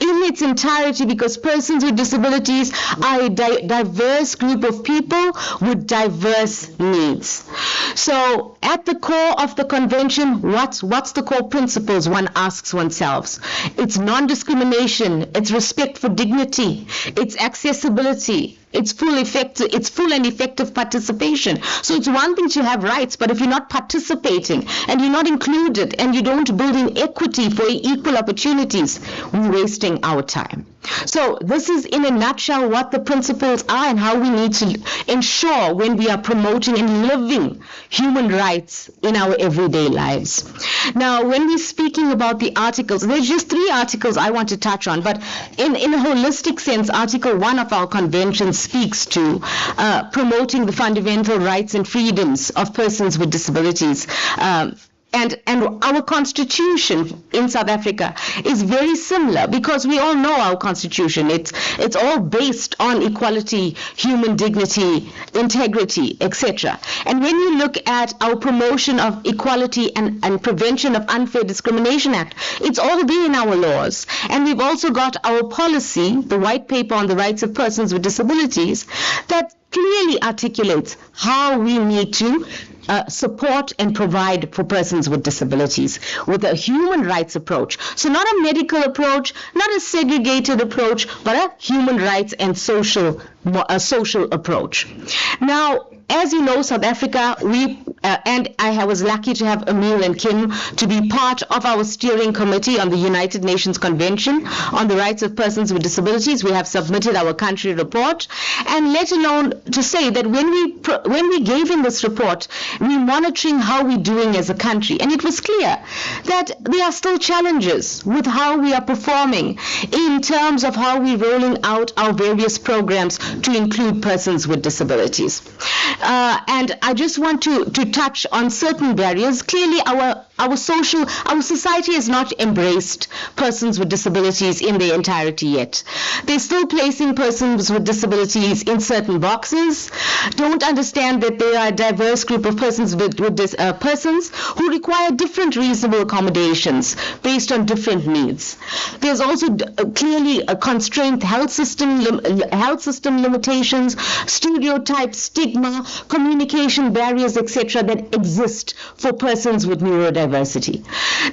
S3: in its entirety, because persons with disabilities are a diverse group of people with diverse needs. So at the core of the convention, what's the core principles, one asks oneself? It's non-discrimination, it's respect for dignity, it's accessibility, it's full and effective participation. So it's one thing to have rights, but if you're not participating and you're not included and you don't build in equity for equal opportunities, we're wasting our time. So this is in a nutshell what the principles are and how we need to ensure when we are promoting and living human rights in our everyday lives. Now, when we're speaking about the articles, there's just 3 articles I want to touch on, but in a holistic sense, Article 1 of our convention speaks to promoting the fundamental rights and freedoms of persons with disabilities. and our constitution in South Africa is very similar, because we all know our constitution. It's all based on equality, human dignity, integrity, etc. And when you look at our promotion of equality and prevention of unfair discrimination act, it's all there in our laws. And we've also got our policy, the white paper on the rights of persons with disabilities, that clearly articulates how we need to support and provide for persons with disabilities with a human rights approach. So not a medical approach, not a segregated approach, but a human rights and social approach. Now, as you know, South Africa, and I was lucky to have Emil and Kim to be part of our steering committee on the United Nations Convention on the Rights of Persons with Disabilities. We have submitted our country report, and let alone to say that when we gave in this report, we're monitoring how we're doing as a country, and it was clear that there are still challenges with how we are performing in terms of how we're rolling out our various programs to include persons with disabilities. And I just want to touch on certain barriers. Clearly, our society has not embraced persons with disabilities in their entirety yet. They're still placing persons with disabilities in certain boxes, don't understand that they are a diverse group of persons persons who require different reasonable accommodations based on different needs. There's also clearly a constrained health system limitations, stereotypes, stigma, communication barriers, etc. that exist for persons with neurodiversity.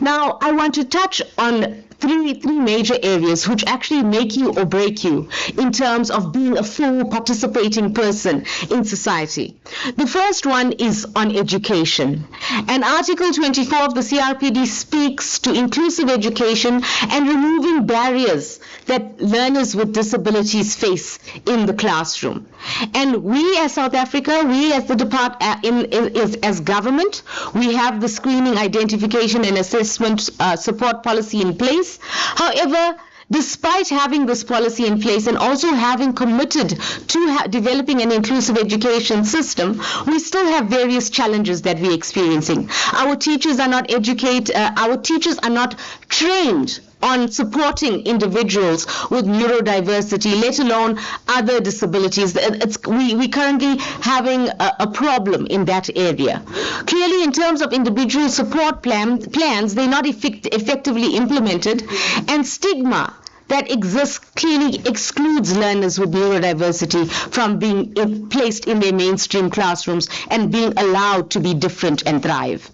S3: Now, I want to touch on three major areas which actually make you or break you in terms of being a full participating person in society. The first one is on education. And Article 24 of the CRPD speaks to inclusive education and removing barriers that learners with disabilities face in the classroom. And we as South Africa, we as the as government, we have the screening, identification and assessment support policy in place. However, despite having this policy in place and also having committed to developing an inclusive education system, we still have various challenges that we're experiencing. Our teachers are not educated, our teachers are not trained on supporting individuals with neurodiversity, let alone other disabilities. We currently having a problem in that area. Clearly, in terms of individual support plans, they're not effectively implemented, and stigma that exists clearly excludes learners with neurodiversity from being placed in their mainstream classrooms and being allowed to be different and thrive.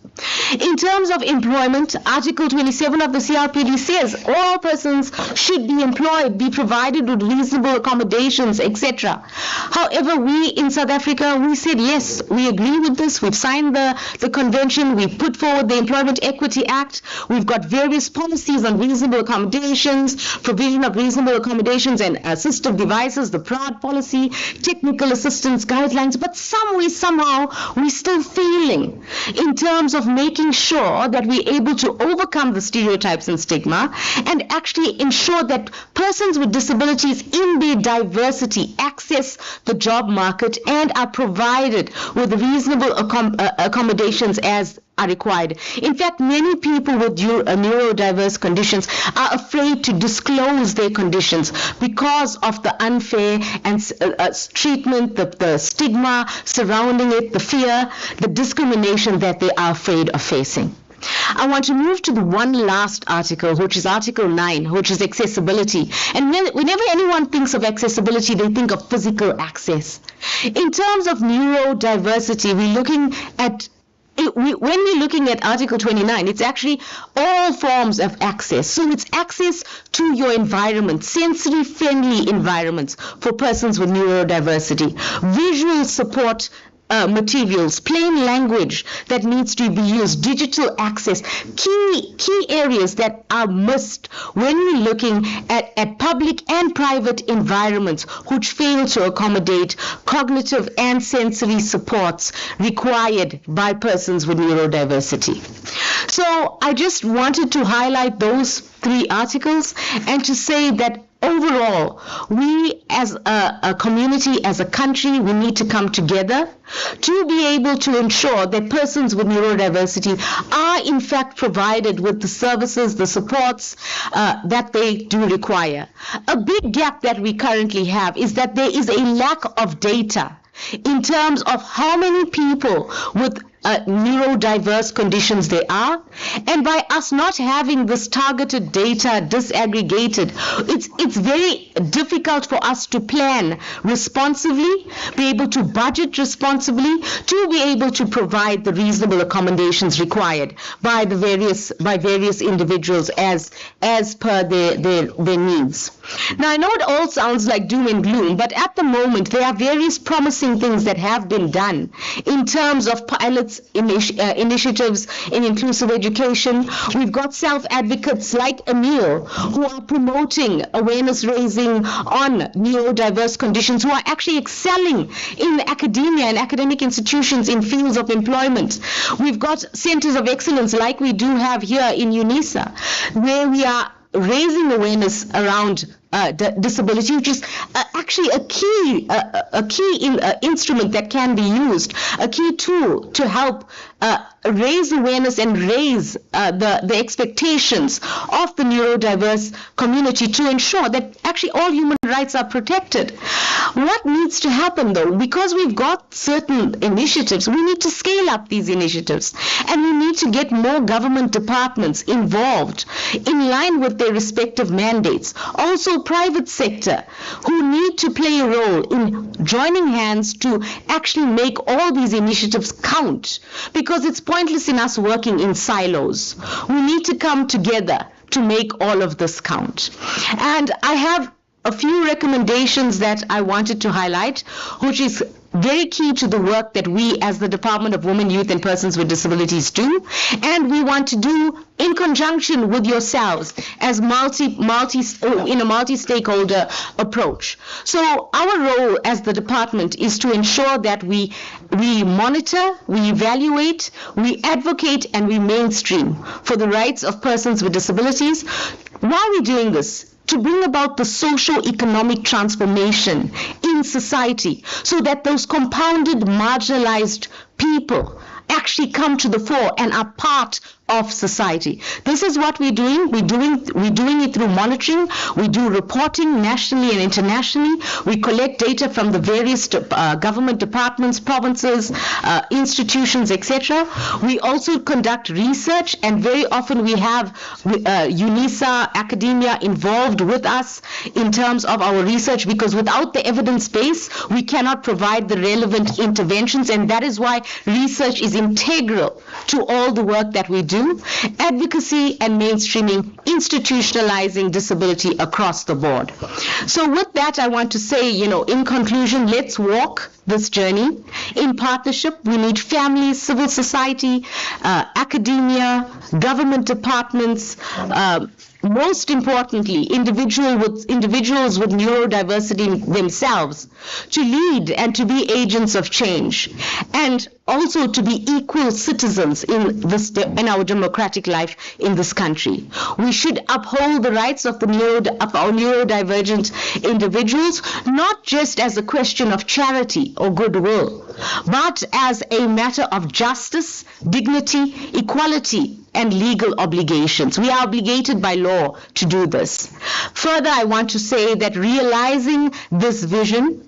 S3: In terms of employment, Article 27 of the CRPD says all persons should be employed, be provided with reasonable accommodations, etc. However, we in South Africa, we said yes, we agree with this. We've signed the convention. We've put forward the Employment Equity Act. We've got various policies on reasonable accommodations, provision of reasonable accommodations and assistive devices, the PRAD policy, technical assistance guidelines, but somehow we're still failing in terms of making sure that we're able to overcome the stereotypes and stigma and actually ensure that persons with disabilities in their diversity access the job market and are provided with reasonable accommodations as are required. In fact, many people with neurodiverse conditions are afraid to disclose their conditions because of the unfair and treatment, the stigma surrounding it, the fear, the discrimination that they are afraid of facing. I want to move to the one last article, which is Article 9, which is accessibility. And whenever anyone thinks of accessibility, they think of physical access. In terms of neurodiversity, we're looking at when we're looking at Article 29, it's actually all forms of access. So it's access to your environment, sensory-friendly environments for persons with neurodiversity, visual support materials, plain language that needs to be used, digital access, key areas that are missed when we're looking at public and private environments which fail to accommodate cognitive and sensory supports required by persons with neurodiversity. So I just wanted to highlight those three articles and to say that overall, we as a community, as a country, we need to come together to be able to ensure that persons with neurodiversity are in fact provided with the services, the supports that they do require. A big gap that we currently have is that there is a lack of data in terms of how many people with neurodiverse conditions there are, and by us not having this targeted data disaggregated, it's very difficult for us to plan responsibly, be able to budget responsibly, to be able to provide the reasonable accommodations required by the various individuals as per their needs. Now, I know it all sounds like doom and gloom, but at the moment there are various promising things that have been done in terms of pilots, initiatives in inclusive education. We've got self-advocates like Emil who are promoting awareness raising on neurodiverse conditions, who are actually excelling in academia and academic institutions in fields of employment. We've got centers of excellence like we do have here in UNISA, where we are raising awareness around disability, which is actually a key instrument that can be used, a key tool to help raise awareness and raise the expectations of the neurodiverse community to ensure that actually all human rights are protected. What needs to happen though, because we've got certain initiatives, we need to scale up these initiatives, and we need to get more government departments involved in line with their respective mandates. Also private sector who need to play a role in joining hands to actually make all these initiatives count, because it's pointless in us working in silos. We need to come together to make all of this count. And I have a few recommendations that I wanted to highlight, which is very key to the work that we as the Department of Women, Youth and Persons with Disabilities do, and we want to do in conjunction with yourselves as in a multi-stakeholder approach. So our role as the department is to ensure that we monitor, we evaluate, we advocate, and we mainstream for the rights of persons with disabilities. Why are we doing this? To bring about the socio-economic transformation in society so that those compounded, marginalized people actually come to the fore and are part of society. This is what we're doing. We're doing it through monitoring. We do reporting nationally and internationally. We collect data from the various government departments, provinces, institutions, etc. We also conduct research, and very often we have UNISA, academia involved with us in terms of our research, because without the evidence base, we cannot provide the relevant interventions, and that is why research is integral to all the work that we do. Advocacy and mainstreaming, institutionalizing disability across the board. So with that, I want to say, in conclusion, let's walk this journey in partnership. We need families, civil society, academia, government departments, most importantly, individuals with neurodiversity themselves, to lead and to be agents of change, and also to be equal citizens in our democratic life in this country. We should uphold the rights of our neurodivergent individuals, not just as a question of charity or goodwill, but as a matter of justice, dignity, equality, and legal obligations. We are obligated by law to do this. Further, I want to say that realizing this vision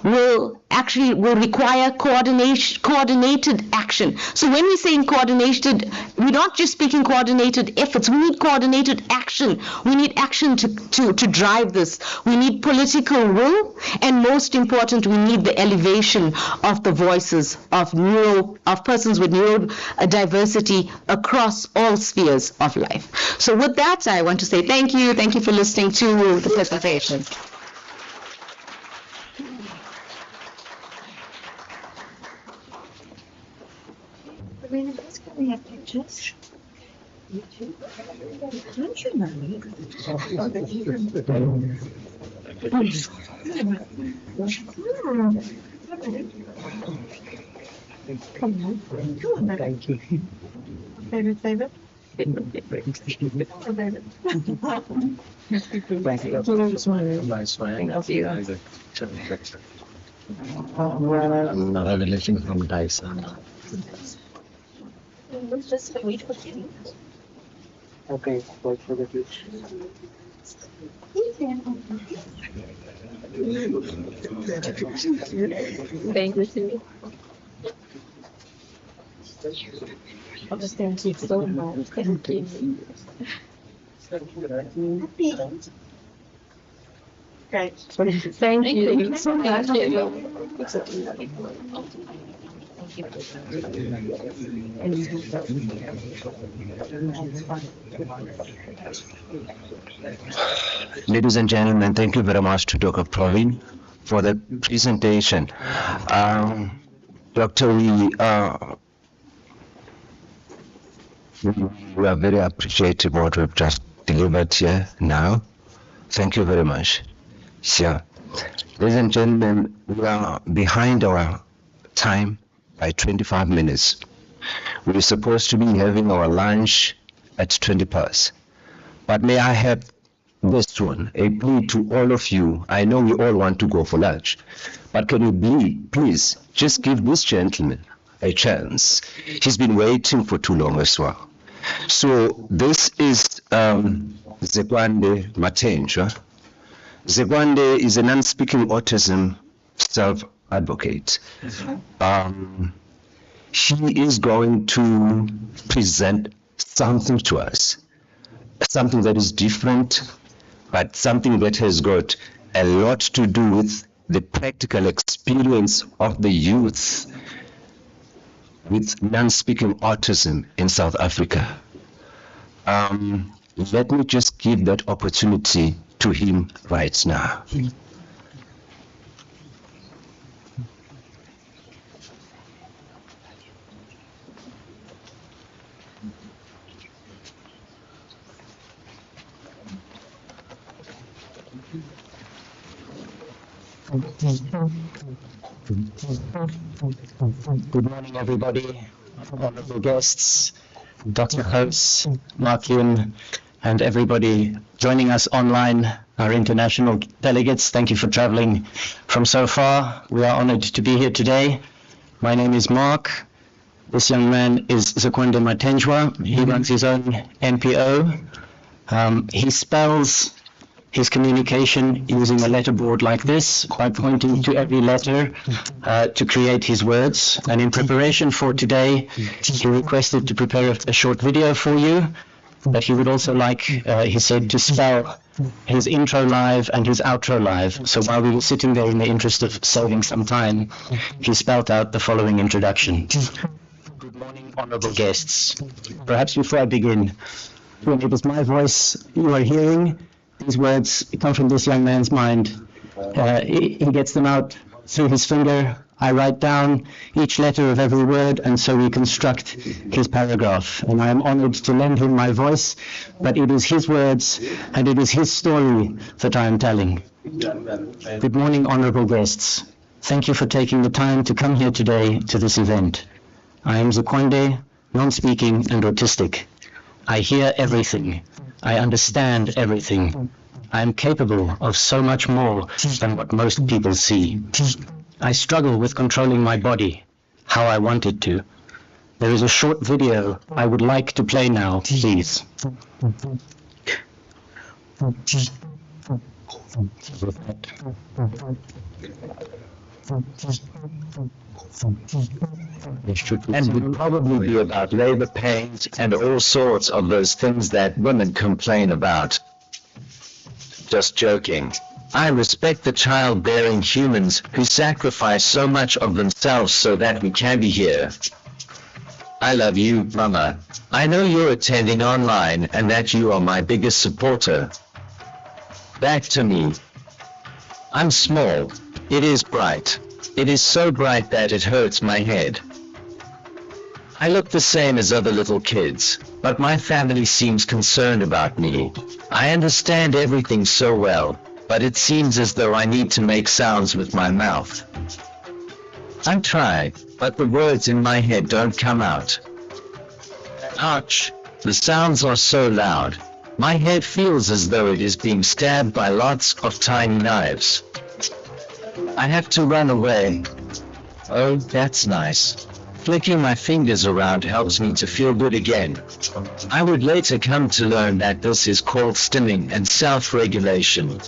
S3: will require coordinated action. So when we say coordinated, we're not just speaking coordinated efforts. We need coordinated action. We need action to drive this. We need political will, and most important, we need the elevation of the voices of persons with neurodiversity across all spheres of life. So with that, I want to say thank you. Thank you for listening to the presentation.
S7: Can we have pictures? Don't you know me? Come on. Thank you. Favorite?
S12: Another relation from Dyson.
S7: Let's just wait for you.
S5: Okay, wait for the future.
S7: Thank you. Thank you so much. Thank you. Great. Thank you so much.
S1: Ladies and gentlemen, thank you very much to Dr. Provin for the presentation. Doctor, we are very appreciative of what we've just delivered here now. Thank you very much. Sure. Ladies and gentlemen, we are behind our time by 25 minutes. We're supposed to be having our lunch at 20 past. But may I have this one, a plea to all of you. I know we all want to go for lunch, but can you please just give this gentleman a chance? He's been waiting for too long as well. So this is Zekwande Matenjwa. Zekwande is a non-speaking autism self-advocate. She is going to present something to us, something that is different, but something that has got a lot to do with the practical experience of the youth with non-speaking autism in South Africa. Let me just give that opportunity to him right now.
S11: Good morning, everybody, honorable guests, Dr. House, Markian, and everybody joining us online, our international delegates. Thank you for traveling from so far. We are honored to be here today. My name is Mark. This young man is Zekwande Matenjwa. He runs his own NPO. He spells his communication using a letterboard like this by pointing to every letter to create his words. And in preparation for today, he requested to prepare a short video for you, but he would also like, he said, to spell his intro live and his outro live. So while we were sitting there in the interest of saving some time, he spelled out the following introduction. Good morning, honorable guests. Perhaps before I begin, when it is my voice you are hearing, these words come from this young man's mind. He gets them out through his finger. I write down each letter of every word, and so we construct his paragraph. And I am honored to lend him my voice, but it is his words and it is his story that I am telling. Good morning, honorable guests. Thank you for taking the time to come here today to this event. I am Zekwande, non-speaking and autistic. I hear everything. I understand everything. I am capable of so much more than what most people see. I struggle with controlling my body, how I want it to. There is a short video I would like to play now, please.
S1: And would probably be about labor pains and all sorts of those things that women complain about. Just joking. I respect the childbearing humans who sacrifice so much of themselves so that we can be here. I love you, Mama. I know you're attending online and that you are my biggest supporter. Back to me. I'm small. It is bright. It is so bright that it hurts my head. I look the same as other little kids, but my family seems concerned about me. I understand everything so well, but it seems as though I need to make sounds with my mouth. I try, but the words in my head don't come out. Ouch,
S13: The sounds are so loud. My head feels as though it is being stabbed by lots of tiny knives. I have to run away. Oh, that's nice. Flicking my fingers around helps me to feel good again. I would later come to learn that this is called stimming and self-regulation.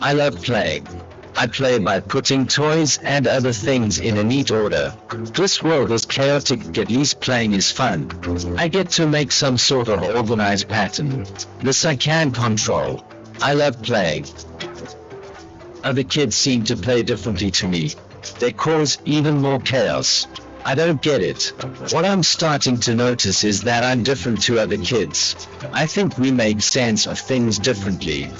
S13: I love playing. I play by putting toys and other things in a neat order. This world is chaotic, at least playing is fun. I get to make some sort of organized pattern. This I can control. I love playing. Other kids seem to play differently to me. They cause even more chaos. I don't get it. What I'm starting to notice is that I'm different to other kids. I think we make sense of things differently.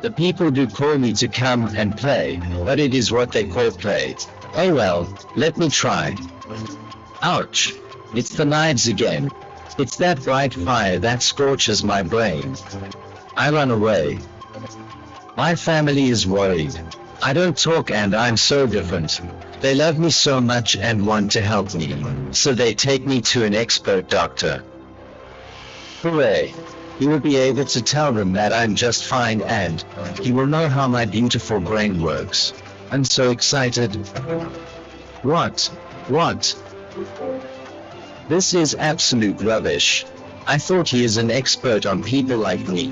S13: The people do call me to come and play, but it is what they call play. Oh well, let me try. Ouch. It's the knives again. It's that bright fire that scorches my brain. I run away. My family is worried. I don't talk and I'm so different. They love me so much and want to help me, so they take me to an expert doctor. Hooray! He will be able to tell them that I'm just fine and he will know how my beautiful brain works. I'm so excited. What? This is absolute rubbish. I thought he is an expert on people like me.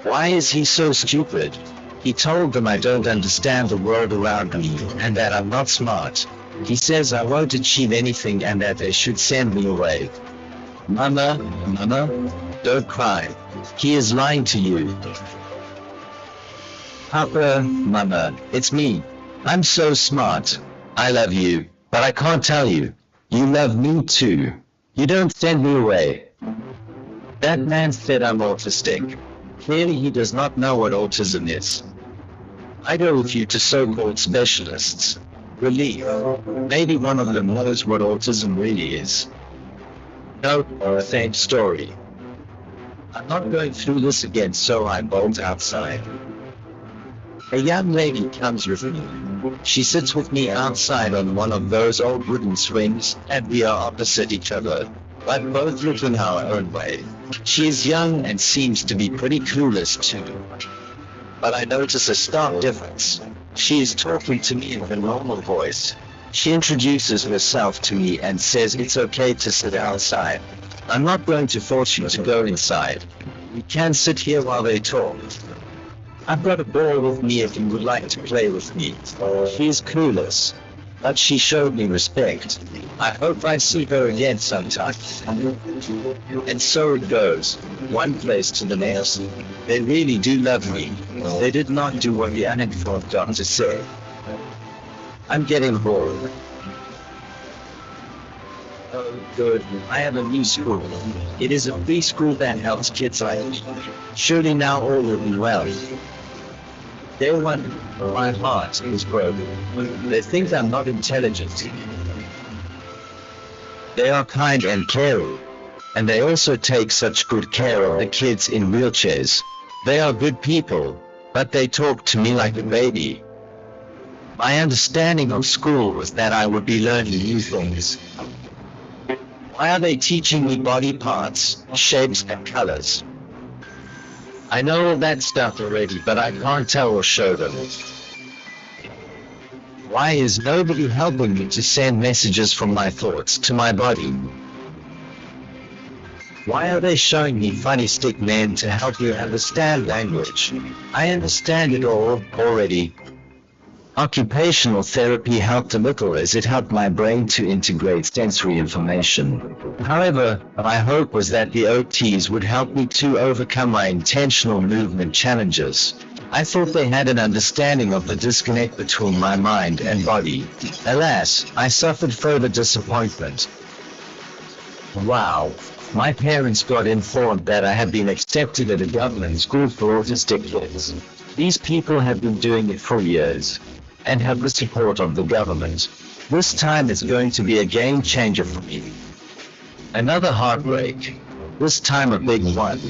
S13: Why is he so stupid? He told them I don't understand the world around me and that I'm not smart. He says I won't achieve anything and that they should send me away. Mama, don't cry. He is lying to you. Papa, Mama, it's me. I'm so smart. I love you, but I can't tell you. You love me too. You don't send me away. That man said I'm autistic. Clearly he does not know what autism is. I go with you to so-called specialists. Relief. Maybe one of them knows what autism really is. No, same story. I'm not going through this again, so I bolt outside. A young lady comes with me. She sits with me outside on one of those old wooden swings, and we are opposite each other, but both look in our own way. She is young and seems to be pretty clueless too. But I notice a stark difference. She is talking to me in a normal voice. She introduces herself to me and says it's okay to sit outside. I'm not going to force you to go inside. You can sit here while they talk. I've got a ball with me if you would like to play with me. She is clueless, but she showed me respect. I hope I see her again sometime. And so it goes, one place to the next. They really do love me. They did not do what the uninformed doctor said. I'm getting bored. Oh, good. I have a new school. It is a free school that helps kids like me. Surely now all will be well. Day one, my heart is broken. They think I'm not intelligent. They are kind and caring. And they also take such good care of the kids in wheelchairs. They are good people, but they talk to me like a baby. My understanding of school was that I would be learning new things. Why are they teaching me body parts, shapes, and colors? I know all that stuff already, but I can't tell or show them. Why is nobody helping me to send messages from my thoughts to my body? Why are they showing me funny stick men to help you understand language? I understand it all already. Occupational therapy helped a little as it helped my brain to integrate sensory information. However, my hope was that the OTs would help me to overcome my intentional movement challenges. I thought they had an understanding of the disconnect between my mind and body. Alas, I suffered further disappointment. Wow. My parents got informed that I had been accepted at a government school for autistic kids. These people have been doing it for years and have the support of the government. This time is going to be a game changer for me. Another heartbreak. This time a big one,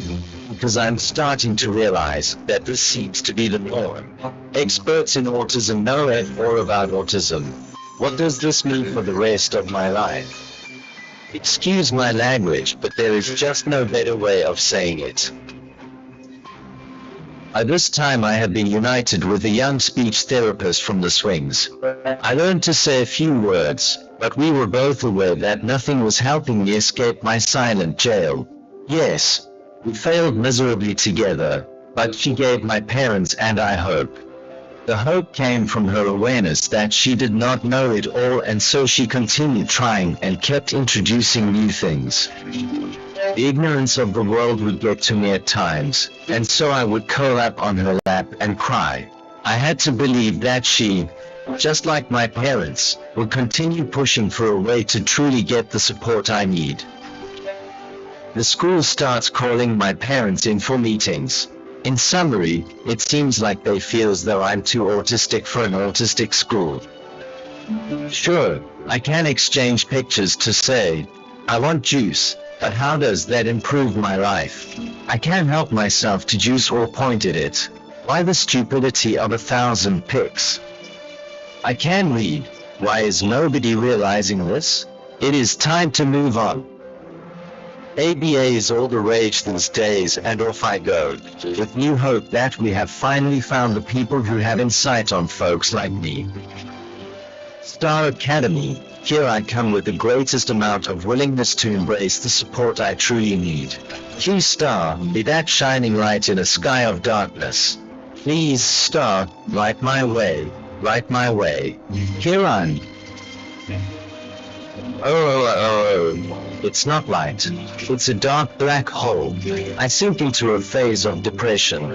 S13: because I'm starting to realize that this seems to be the norm. Experts in autism know more about autism. What does this mean for the rest of my life? Excuse my language, but there is just no better way of saying it. By this time I had been united with a young speech therapist from the swings. I learned to say a few words, but we were both aware that nothing was helping me escape my silent jail. Yes, we failed miserably together, but she gave my parents and I hope. The hope came from her awareness that she did not know it all, and so she continued trying and kept introducing new things. The ignorance of the world would get to me at times, and so I would curl up on her lap and cry. I had to believe that she, just like my parents, would continue pushing for a way to truly get the support I need. The school starts calling my parents in for meetings. In summary, it seems like they feel as though I'm too autistic for an autistic school. Sure, I can exchange pictures to say, I want juice, but how does that improve my life? I can't help myself to juice or point at it. Why the stupidity of 1,000 pics? I can read. Why is nobody realizing this? It is time to move on. ABA is all the rage these days, and off I go, with new hope that we have finally found the people who have insight on folks like me. Star Academy, here I come with the greatest amount of willingness to embrace the support I truly need. Please, Star, be that shining light in a sky of darkness. Please, Star, light my way, light my way. Here I'm. It's not light. It's a dark black hole. I sink into a phase of depression.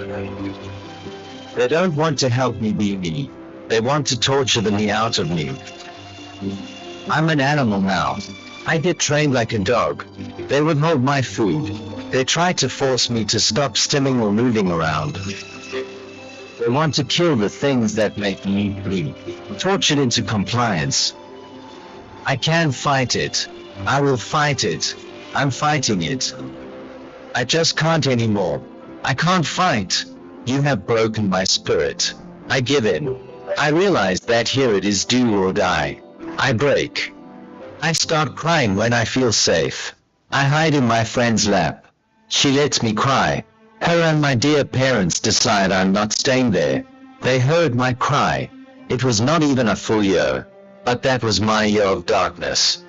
S13: They don't want to help me be me. They want to torture the me out of me. I'm an animal now. I get trained like a dog. They withhold my food. They try to force me to stop stimming or moving around. They want to kill the things that make me free. Tortured into compliance. I can fight it. I will fight it. I'm fighting it. I just can't anymore. I can't fight. You have broken my spirit. I give in. I realize that here it is do or die. I break. I start crying when I feel safe. I hide in my friend's lap. She lets me cry. Her and my dear parents decide I'm not staying there. They heard my cry. It was not even a full year. But that was my year of darkness.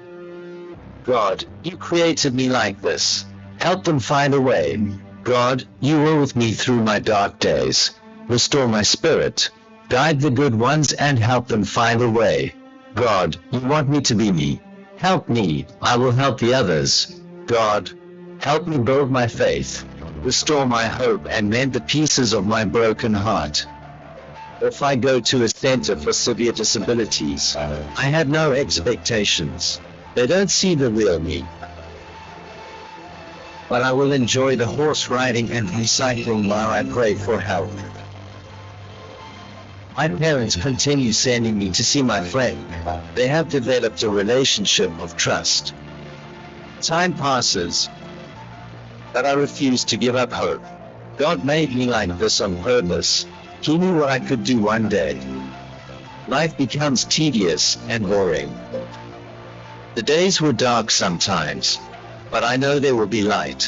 S13: God, you created me like this. Help them find a way. God, you were with me through my dark days. Restore my spirit. Guide the good ones and help them find a way. God, you want me to be me. Help me, I will help the others. God, help me build my faith. Restore my hope and mend the pieces of my broken heart. If I go to a center for severe disabilities, I have no expectations. They don't see the real me. But I will enjoy the horse riding and recycling while I pray for help. My parents continue sending me to see my friend. They have developed a relationship of trust. Time passes, but I refuse to give up hope. God made me like this on purpose. He knew what I could do one day. Life becomes tedious and boring. The days were dark sometimes, but I know there will be light.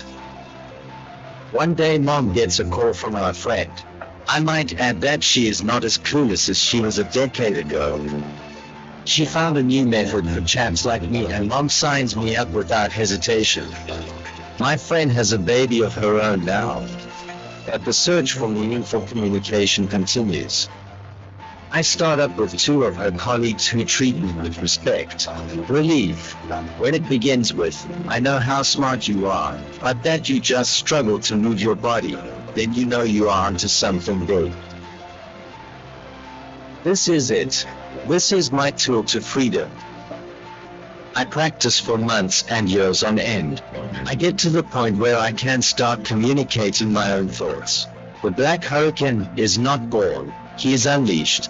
S13: One day Mom gets a call from our friend. I might add that she is not as clueless as she was a decade ago. She found a new method for chaps like me, and Mom signs me up without hesitation. My friend has a baby of her own now, but the search for meaningful communication continues. I start up with 2 of her colleagues who treat me with respect. Relief. When it begins with, I know how smart you are, but that you just struggle to move your body, then you know you are onto something big. This is it. This is my tool to freedom. I practice for months and years on end. I get to the point where I can start communicating my own thoughts. The Black Hurricane is not gone. He is unleashed.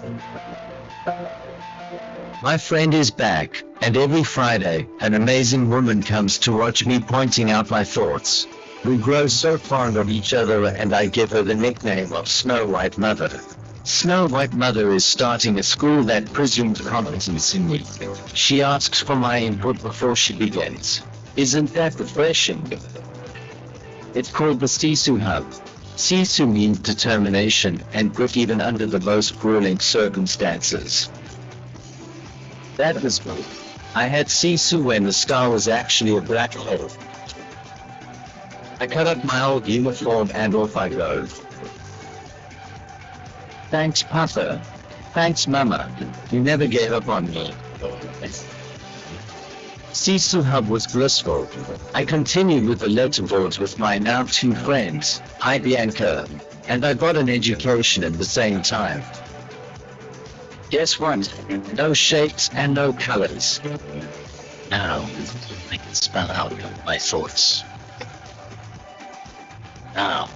S13: My friend is back, and every Friday, an amazing woman comes to watch me pointing out my thoughts. We grow so fond of each other, and I give her the nickname of Snow White Mother. Snow White Mother is starting a school that presumes competence in me. She asks for my input before she begins. Isn't that refreshing? It's called the Sisu Hub. Sisu means determination and grit even under the most grueling circumstances. That was good. I had Sisu when the star was actually a black hole. I cut up my old uniform and off I go. Thanks, Papa. Thanks, Mama. You never gave up on me. Sisu Hub was blissful. I continued with the letterboards with my now 2 friends, hi Bianca, and I got an education at the same time. Guess what? No shapes and no colors. Now, I can spell out my thoughts. Now,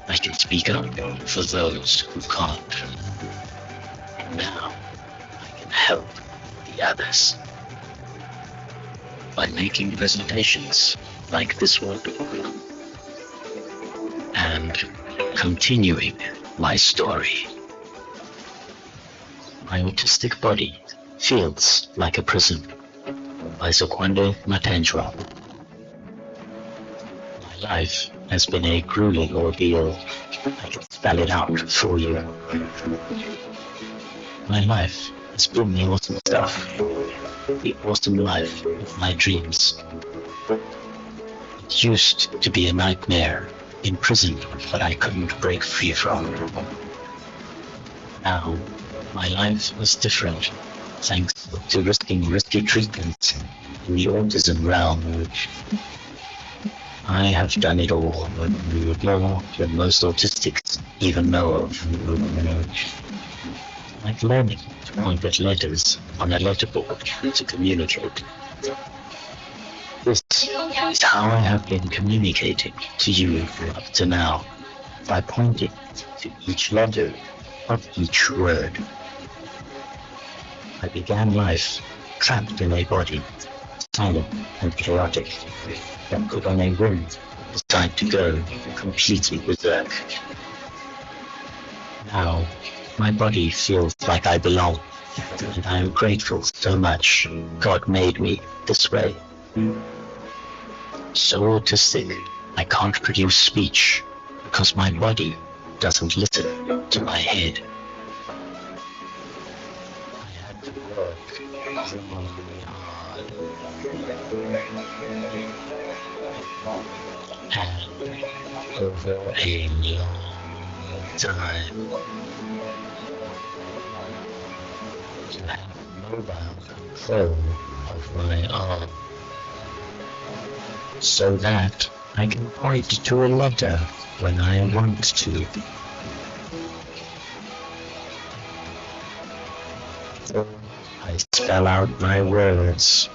S13: I can speak up for those who can't. Now, I can help the others. By making presentations like this one. And continuing my story. My autistic body feels like a prison. By Zokwande Matanjwa. My life has been a grueling ordeal. I can spell it out for you. My life has been the awesome stuff. The awesome life of my dreams. It used to be a nightmare, in prison that I couldn't break free from. Now, my life was different, thanks to risking risky treatment in the autism realm. I have done it all, more than most autistics even know of. Like learning to point at letters on a letterboard to communicate. This is how I have been communicating to you up to now, by pointing to each letter of each word. I began life trapped in a body, silent and chaotic, that could on a whim decide to go completely berserk. Now, my body feels like I belong, and I am grateful so much God made me this way. So autistic, I can't produce speech because my body doesn't listen to my head. I had to work really hard. And over a long time. To have mobile control of my arm, so that I can point to a letter when I want to. I spell out my words.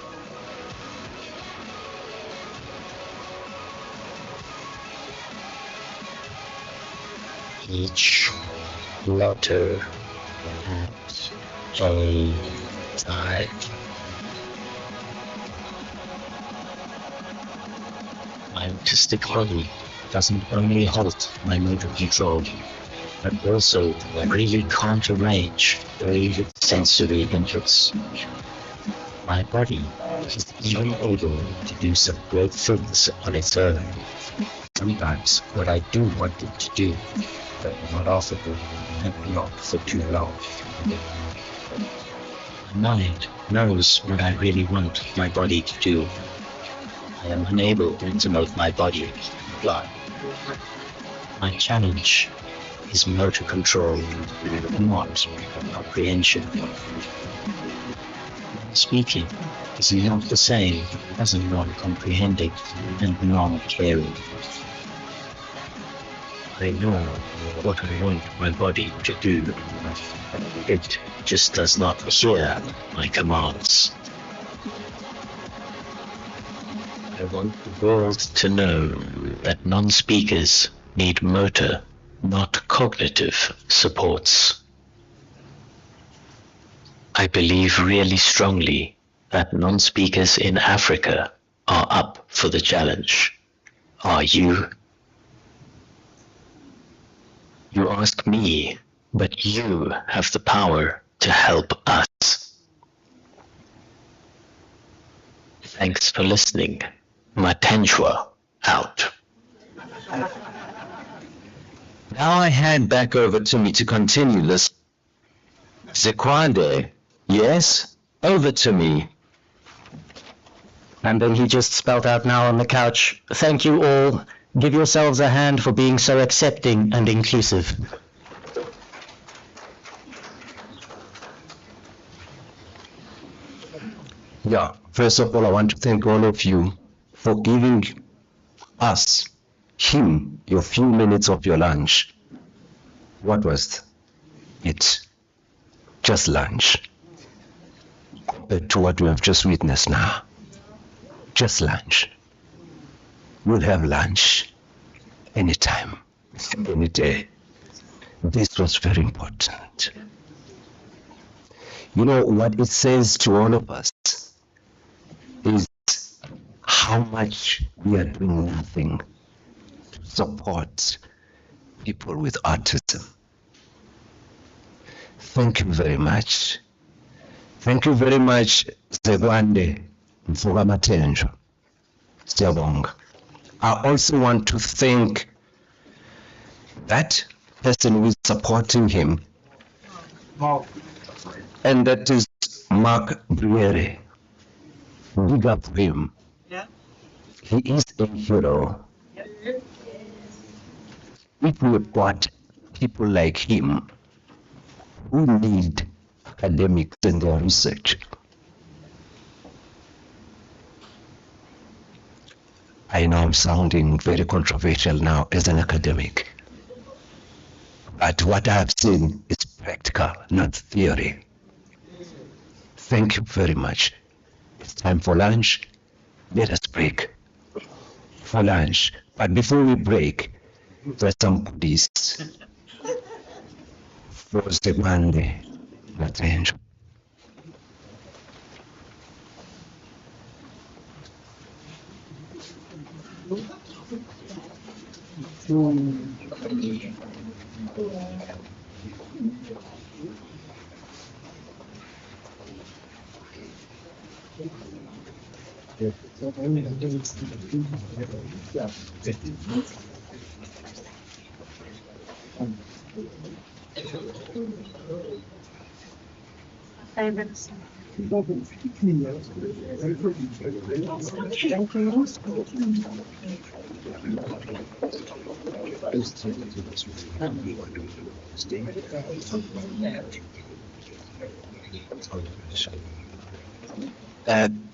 S13: Each letter at a time. My autistic body doesn't only halt my motor control, but also really can't arrange very sensory inputs. My body is even able to do some great things on its own. Sometimes what I do want it to do, but not often, and not for too long. My mind knows what I really want my body to do. I am unable to make my body fly. My challenge is motor control, not comprehension. Speaking is not the same as a non-comprehending and non-caring. I know what I want my body to do. It just does not hear my commands. I want the world to know that non-speakers need motor, not cognitive supports. I believe really strongly that non-speakers in Africa are up for the challenge. Are you? You ask me, but you have the power to help us. Thanks for listening. Matanshwa out. Now I hand back over to me to continue this. Zekwande, yes, over to me.
S11: And then he just spelled out now on the couch, thank you all. Give yourselves a hand for being so accepting and inclusive.
S1: Yeah, first of all, I want to thank all of you for giving him, your few minutes of your lunch. What was it? Just lunch. Compared to what we have just witnessed now. Just lunch. We'll have lunch anytime, any day. This was very important. You know what it says to all of us is how much we are doing nothing to support people with autism. Thank you very much. Thank you very much, Zekwande Mfugamatenjo. Siyabonga. I also want to thank that person who is supporting him, and that is Mark Briere. Big up him. He is a hero. If we've got people like him who need academics in their research, I know I'm sounding very controversial now as an academic, but what I have seen is practical, not theory. Thank you very much. It's time for lunch. Let us break for lunch. But before we break, there's some goodies for Zekwande Matenjo.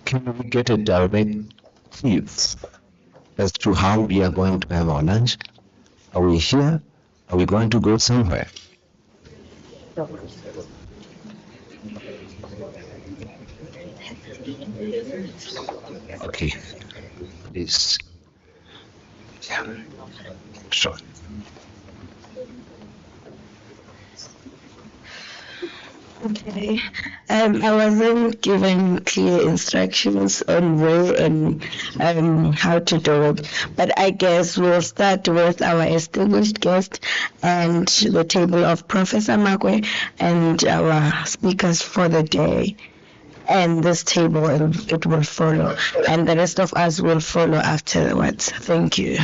S1: Can we get a directive as to how we are going to have our lunch? Are we here? Are we going to go somewhere? Okay, please. Yeah, sure.
S3: Okay. I wasn't given clear instructions on where and how to do it, but I guess we'll start with our distinguished guest and the table of Professor Magwe and our speakers for the day. And this table, it will follow, and the rest of us will follow afterwards. Thank you.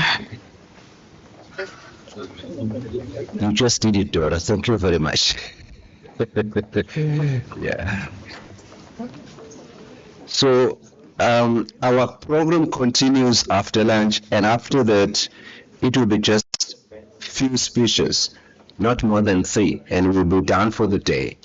S1: You just did it, Dora. Thank you very much. Yeah. So our program continues after lunch, and after that it will be just few speeches, not more than 3, and we'll be done for the day.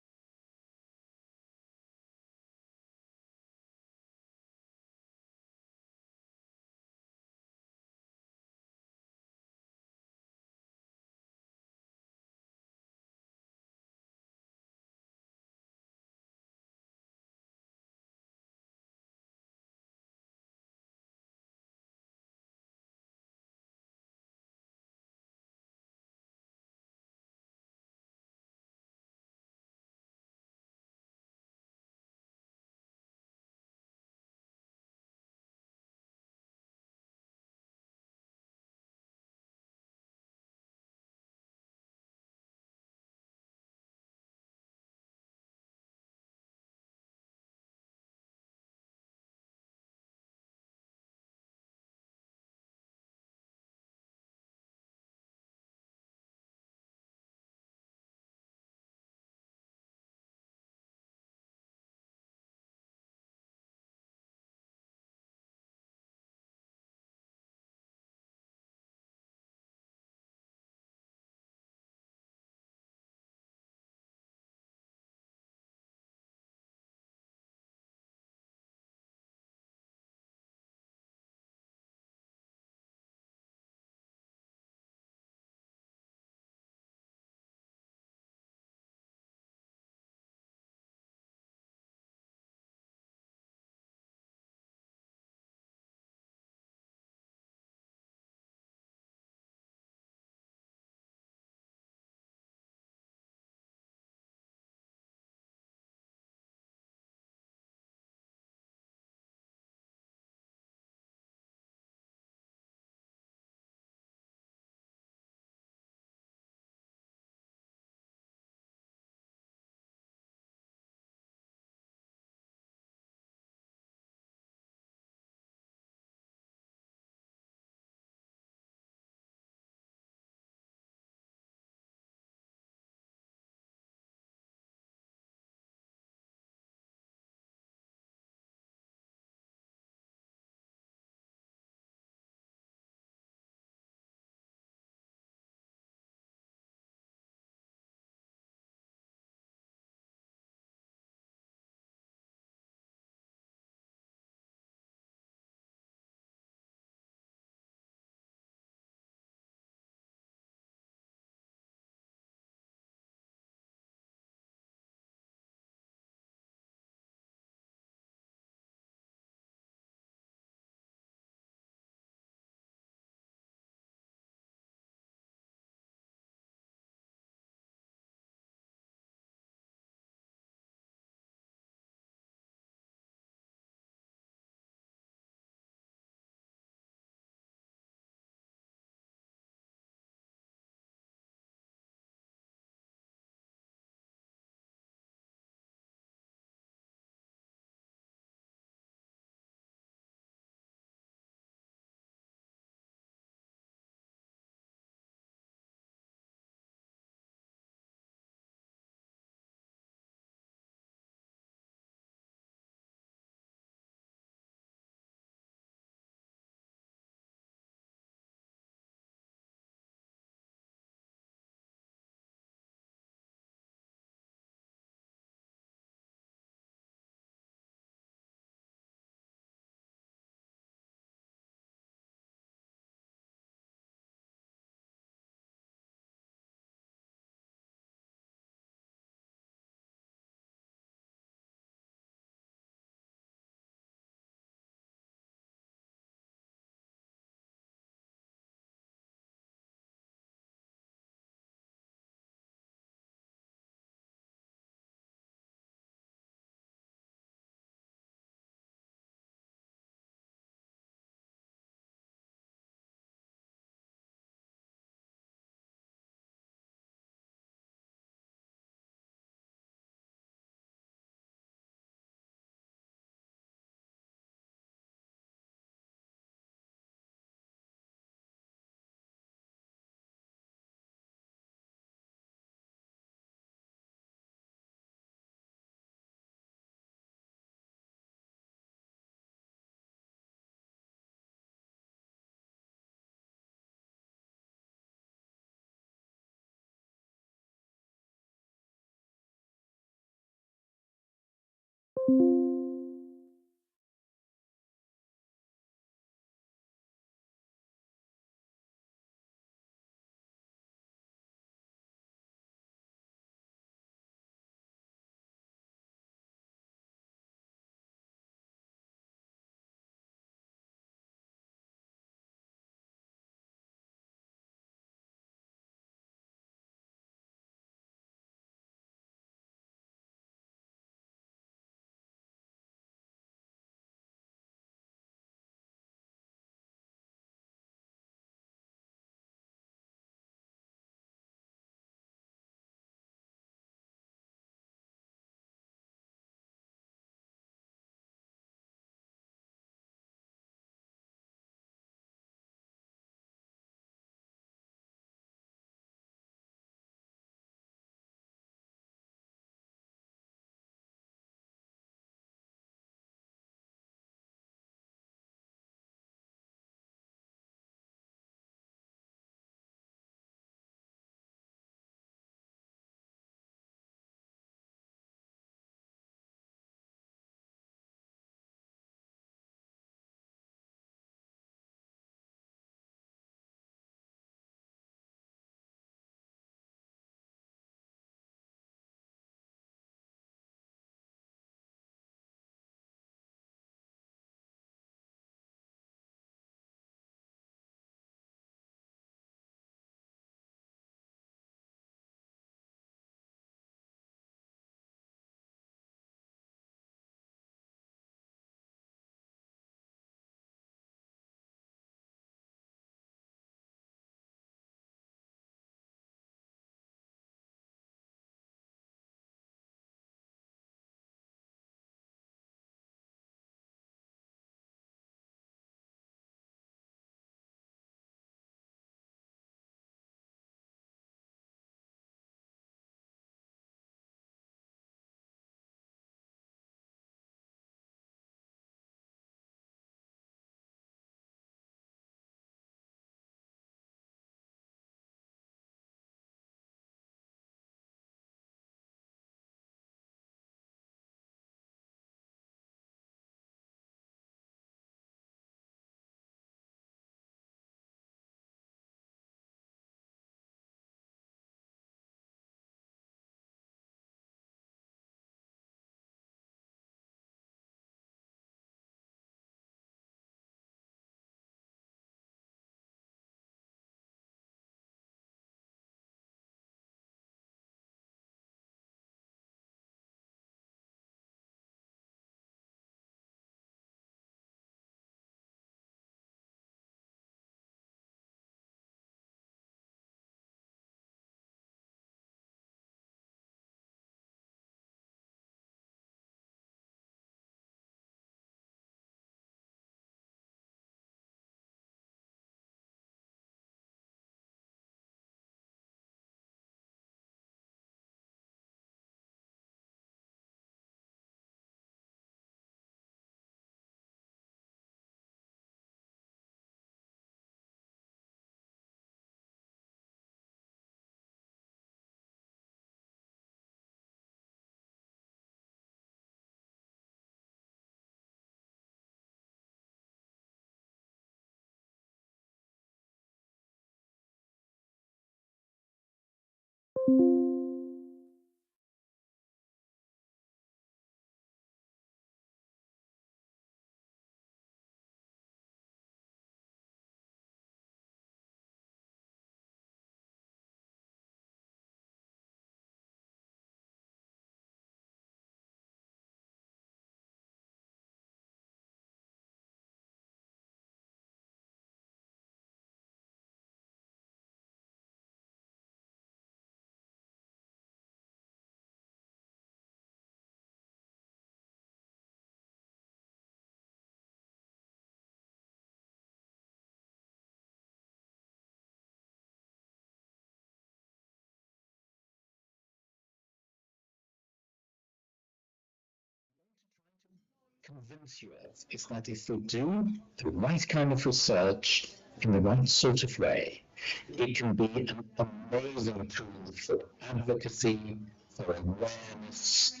S12: Convince you of is that if we do the right kind of research in the right sort of way, it can be an amazing tool for advocacy, for awareness,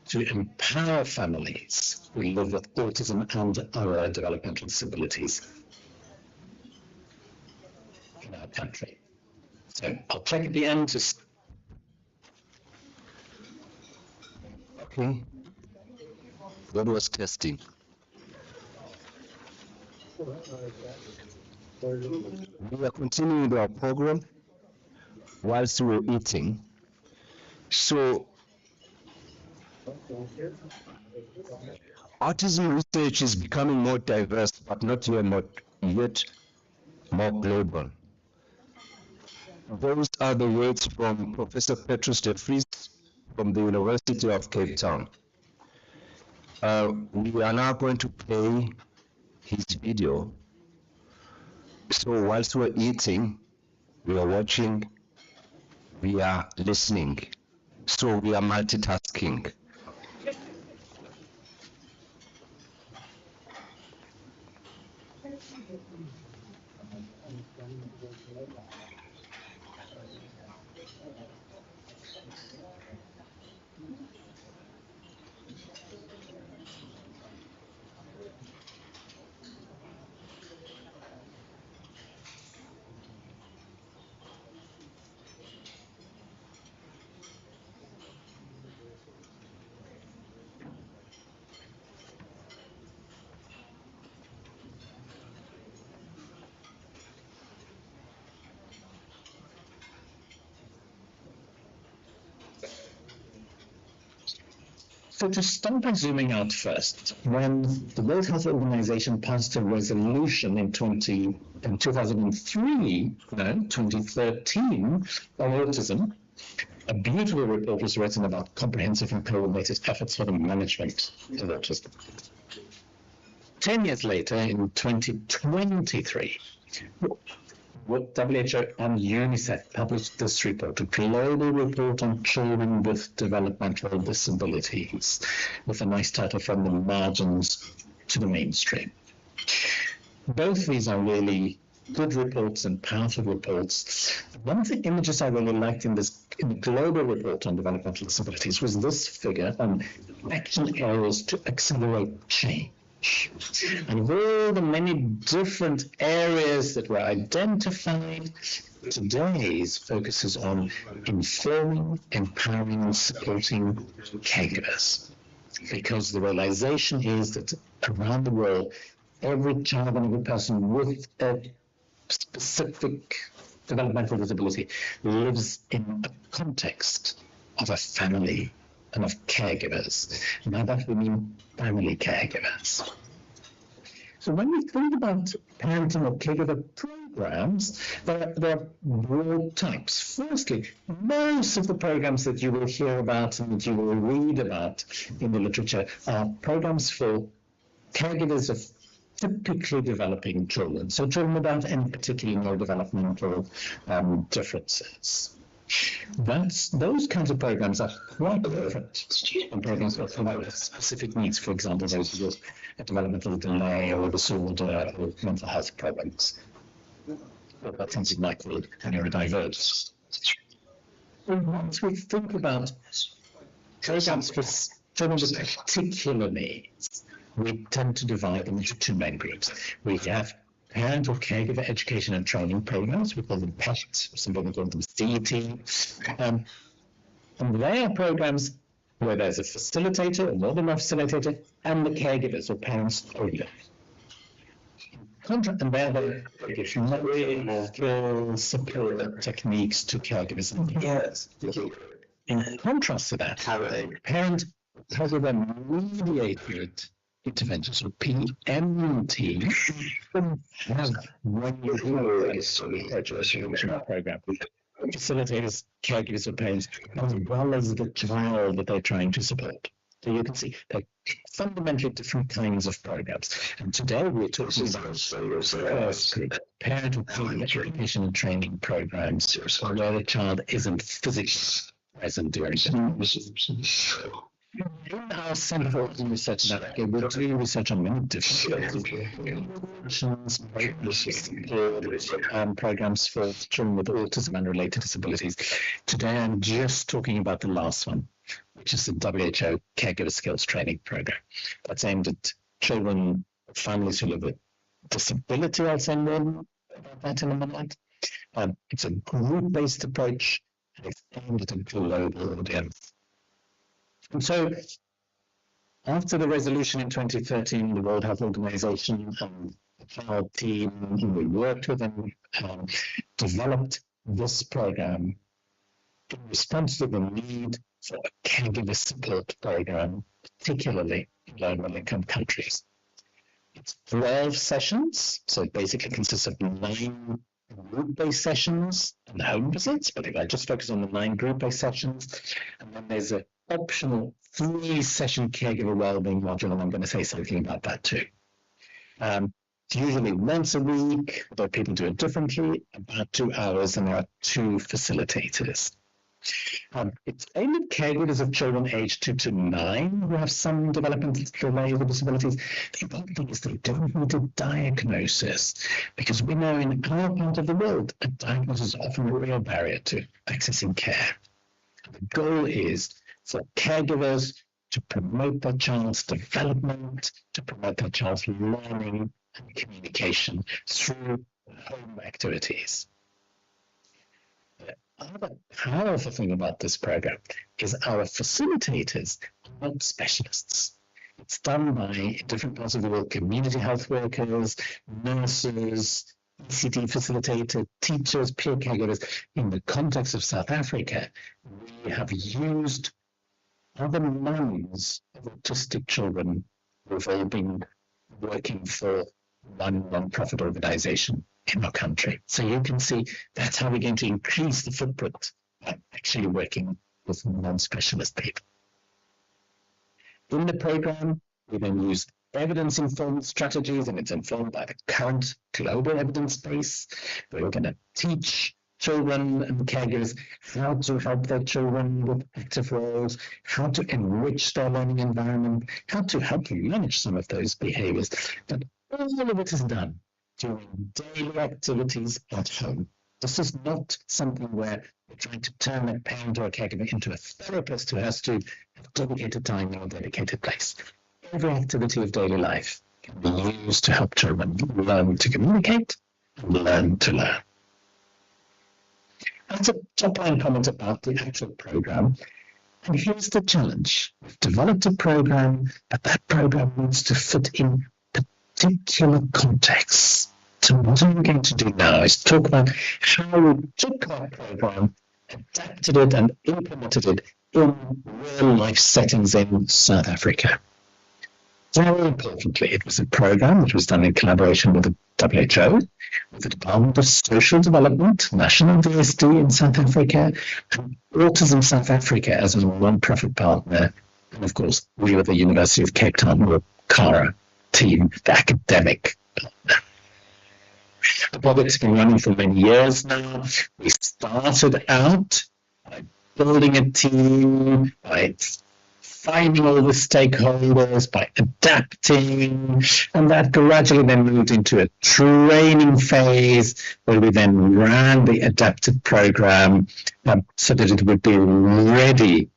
S14: to empower families who live with autism and other developmental disabilities in our country. So I'll check at the end to...
S1: Okay. That was testing. We are continuing with our program whilst we're eating. So, autism research is becoming more diverse, but not yet more global. Those are the words from Professor Petrus de Vries from the University of Cape Town. We are now going to play his video. So whilst we're eating, we are watching, we are listening. So we are multitasking.
S14: So to start by zooming out first, when the World Health Organization passed a resolution in 2013 on autism, a beautiful report was written about comprehensive and coordinated efforts for the management of autism. 10 years later, in 2023, WHO and UNICEF published this report, a global report on children with developmental disabilities, with a nice title, From the Margins to the Mainstream. Both these are really good reports and powerful reports. One of the images I really liked in the global report on developmental disabilities was this figure on action areas to accelerate change. And of all the many different areas that were identified, today's focus is on informing, empowering, and supporting caregivers. Because the realization is that around the world, every child and every person with a specific developmental disability lives in a context of a family and of caregivers. And by that we mean family caregivers. So when we think about parenting or caregiver programs, there are broad types. Firstly, most of the programs that you will hear about and that you will read about in the literature are programs for caregivers of typically developing children, so children without any particular neurodevelopmental differences. Those kinds of programs are quite different from programs for children with specific needs, for example, those with a developmental delay or disorder or mental health problems. That's something like neurodivergence. Once we think about programs for children with particular needs, we tend to divide them into two main groups. We have parent or caregiver education and training programs. We call them PET, some people call them CET. And they are programs where there's a facilitator, or more than a facilitator, and the caregivers or parents only. And they're skill support techniques to caregivers. Yes. In contrast to that, parent caregiver mediated interventions, or PMT, have regular program. Facilitators, caregivers, or parents, as well as the child that they're trying to support. So you can see they're fundamentally different kinds of programs. And today we're talking about parent or caregiver education and training programs where the child isn't physically present during the in our Center for Autism Research Network, we're doing research on many different programs for children with autism and related disabilities. Today I'm just talking about the last one, which is the WHO Caregiver Skills Training Program. That's aimed at children, families who live with disability. I'll say more about that in a minute. It's a group-based approach, and it's aimed at a global audience. And so, after the resolution in 2013, the World Health Organization and the child team who we worked with them developed this program in response to the need for a caregiver support program, particularly in low and middle-income countries. It's 12 sessions, so it basically consists of 9 group-based sessions and home visits, but if I just focus on the 9 group-based sessions, and then there's an optional 3-session caregiver wellbeing module, and I'm going to say something about that too. It's usually once a week, although people do it differently, about 2 hours, and there are 2 facilitators. It's aimed at caregivers of children aged 2 to 9 who have some developmental delays or disabilities. The important thing is they don't need a diagnosis, because we know in our part of the world, a diagnosis is often a real barrier to accessing care. The goal is for caregivers to promote their child's development, to promote their child's learning and communication through home activities. The other powerful thing about this program is our facilitators are not specialists. It's done by, in different parts of the world, community health workers, nurses, ECD facilitator, teachers, peer caregivers. In the context of South Africa, we have used other mums of autistic children who've all been working for one non-profit organization in our country. So you can see that's how we're going to increase the footprint by actually working with non-specialist people. In the program, we then use evidence-informed strategies, and it's informed by the current global evidence base. We're going to teach children and caregivers how to help their children with active roles, how to enrich their learning environment, how to help manage some of those behaviors. But all of it is done during daily activities at home. This is not something where we're trying to turn a parent or a caregiver into a therapist who has to have dedicated time in a dedicated place. Every activity of daily life can be used to help children learn to communicate and learn to learn. That's a top-line comment about the actual program. And here's the challenge. We've developed a program, but that program needs to fit in particular contexts. So what I'm going to do now is talk about how we took our program, adapted it, and implemented it in real-life settings in South Africa. Very importantly, it was a program which was done in collaboration with the WHO, with the Department of Social Development, National VSD in South Africa, and Autism South Africa as a non-profit partner. And of course, we were the University of Cape Town, we were CARA team, the academic partner. The project's been running for many years now. We started out by building a team, by finding all the stakeholders, by adapting, and that gradually then moved into a training phase where we then ran the adapted program so that it would be ready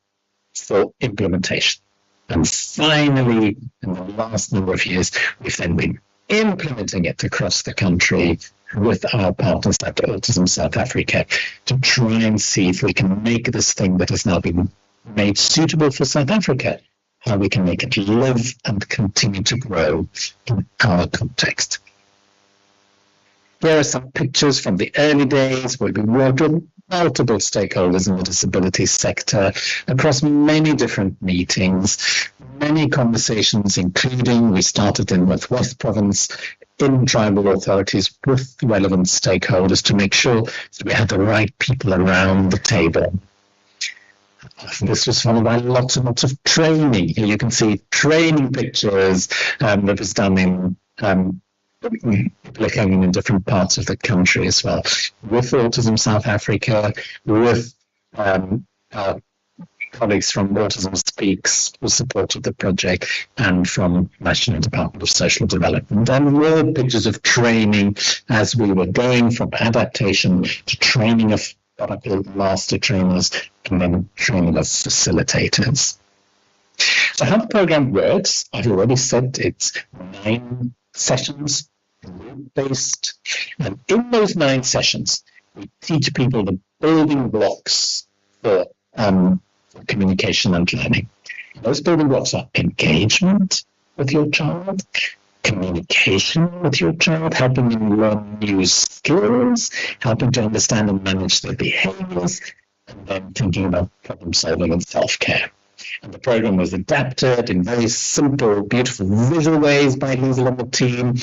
S14: for implementation. And finally, in the last number of years, we've then been implementing it across the country with our partners at Autism South Africa to try and see if we can make this thing that has now been made suitable for South Africa, how we can make it live and continue to grow in our context. Here are some pictures from the early days where we worked with multiple stakeholders in the disability sector across many different meetings, many conversations, including we started in West Province in tribal authorities with relevant stakeholders to make sure that we had the right people around the table. This was followed by lots and lots of training. Here you can see training pictures that was done in looking in different parts of the country as well, with Autism South Africa, with our colleagues from Autism Speaks who supported the project, and from National Department of Social Development. And were pictures of training as we were going from adaptation to training of what I call master trainers, and then training of facilitators. So how the program works, I've already said it's 9 sessions, group-based, and in those 9 sessions, we teach people the building blocks for communication and learning. Those building blocks are engagement with your child, communication with your child, helping them learn new skills, helping to understand and manage their behaviors, and then thinking about problem solving and self-care. And the program was adapted in very simple, beautiful visual ways by Liesl and the team.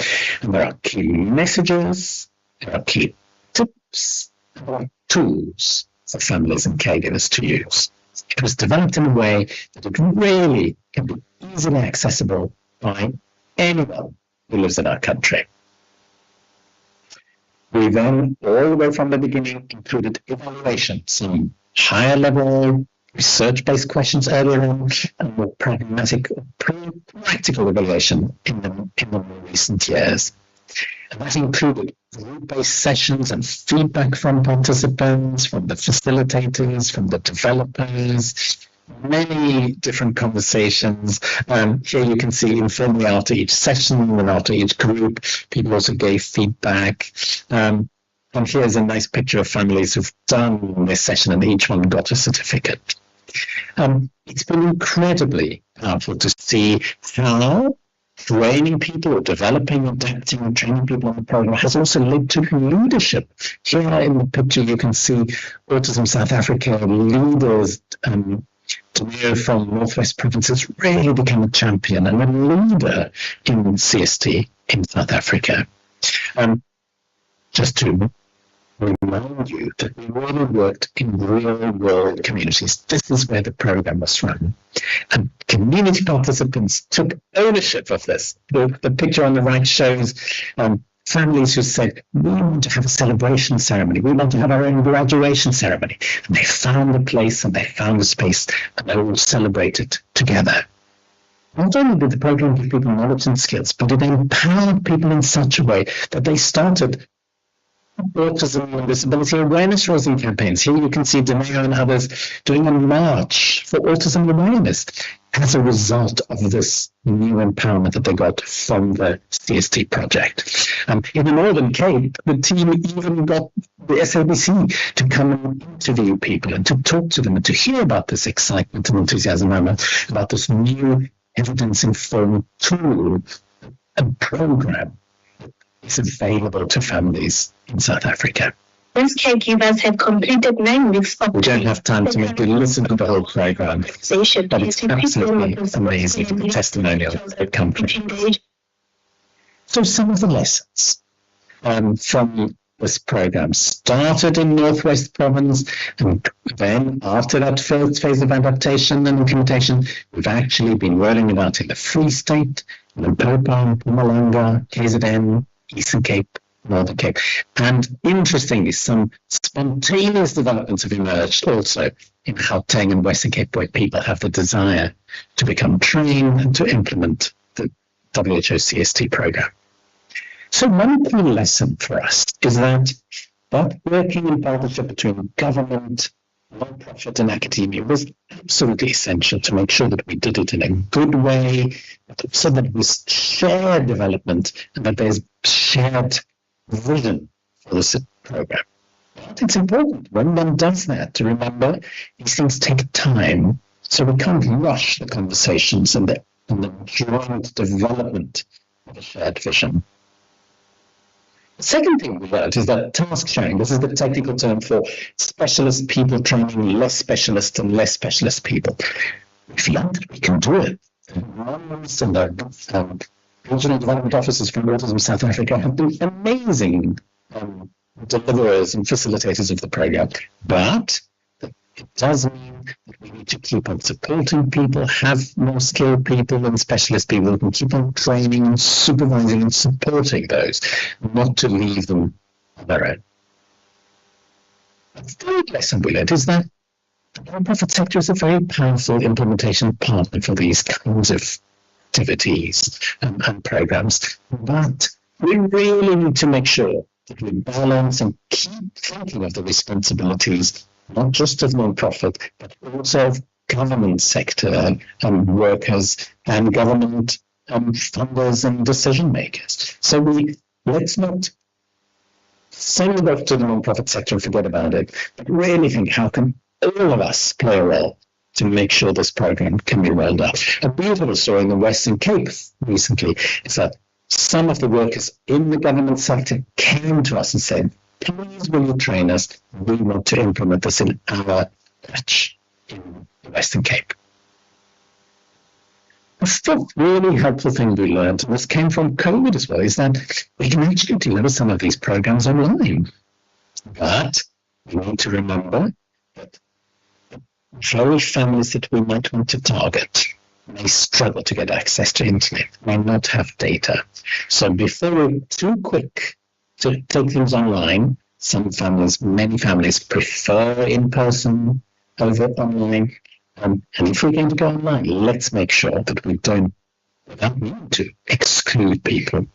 S14: And there are key messages, there are key tips, and there are tools for families and caregivers to use. It was developed in a way that it really can be easily accessible by anyone who lives in our country. We then, all the way from the beginning, included evaluation, some higher level research-based questions earlier on, and more pragmatic, practical evaluation in the more recent years. And that included group-based sessions and feedback from participants, from the facilitators, from the developers, many different conversations. Here you can see informally after each session and after each group, people also gave feedback. And here's a nice picture of families who've done this session, and each one got a certificate. It's been incredibly powerful to see how training people or developing, adapting, and training people on the program has also led to leadership. Here in the picture you can see Autism South Africa leaders. Demir from Northwest Province has really become a champion and a leader in CST in South Africa. Just to remind you that we really worked in real-world communities. This is where the program was run. And community participants took ownership of this. The picture on the right shows families who said, we want to have a celebration ceremony. We want to have our own graduation ceremony. And they found a place and they found a space and they all celebrated together. Not only did the program give people knowledge and skills, but it empowered people in such a way that they started autism and disability awareness raising campaigns. Here you can see Demeo and others doing a march for autism awareness as a result of this new empowerment that they got from the CST project. In the Northern Cape, the team even got the SABC to come and interview people and to talk to them and to hear about this excitement and enthusiasm about this new evidence-informed tool and program is available to families in South Africa.
S3: These caregivers have completed 9 weeks of...
S14: We don't have time to make you listen to the whole program, but it's absolutely amazing testimonial that come from it. So some of the lessons from this program started in Northwest Province, and then after that first phase of adaptation and implementation, we've actually been rolling it out in the Free State, Limpopo, Mpumalanga, KZN, Eastern Cape, Northern Cape. And interestingly, some spontaneous developments have emerged also in Gauteng and Western Cape, where people have the desire to become trained and to implement the WHO CST program. So one key lesson for us is that working in partnership between government, non-profit and academia was absolutely essential to make sure that we did it in a good way, so that it was shared development and that there's shared vision for this program. But it's important when one does that to remember these things take time, so we can't rush the conversations and the joint development of a shared vision. The second thing we learned is that task sharing, this is the technical term for specialist people training less specialist and less specialist people. We feel that we can do it. Mums and the regional development officers from Autism South Africa have been amazing deliverers and facilitators of the program. But it does mean that we need to keep on supporting people, have more skilled people and specialist people who can keep on training and supervising and supporting those, not to leave them on their own. The third lesson we learned is that the non-profit sector is a very powerful implementation partner for these kinds of activities and programs, but we really need to make sure that we balance and keep thinking of the responsibilities, not just of non-profit, but also of government sector workers and government funders and decision makers. So let's not send it off to the non-profit sector and forget about it, but really think, how can all of us play a role to make sure this program can be rolled out? A beautiful story in the Western Cape recently is that some of the workers in the government sector came to us and said, please will you train us? We want to implement this in our patch in the Western Cape. A fourth really helpful thing we learned, and this came from COVID as well, is that we can actually deliver some of these programs online. But we need to remember that the very families that we might want to target may struggle to get access to internet, may not have data. So before we're too quick to take things online, some families, many families prefer in-person over online. And if we're going to go online, let's make sure that we don't, without meaning to, exclude people.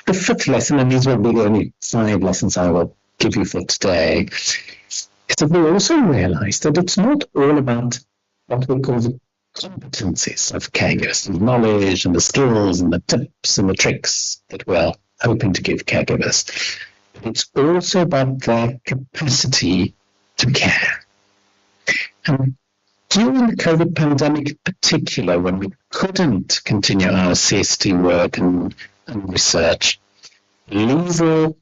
S14: The fifth lesson, and these will be the only 5 lessons I will give you for today, is that we also realize that it's not all about what we call the competencies of caregivers, the knowledge and the skills and the tips and the tricks that we're hoping to give caregivers. It's also about their capacity to care. And during the COVID pandemic in particular, when we couldn't continue our CST work and research, Liesl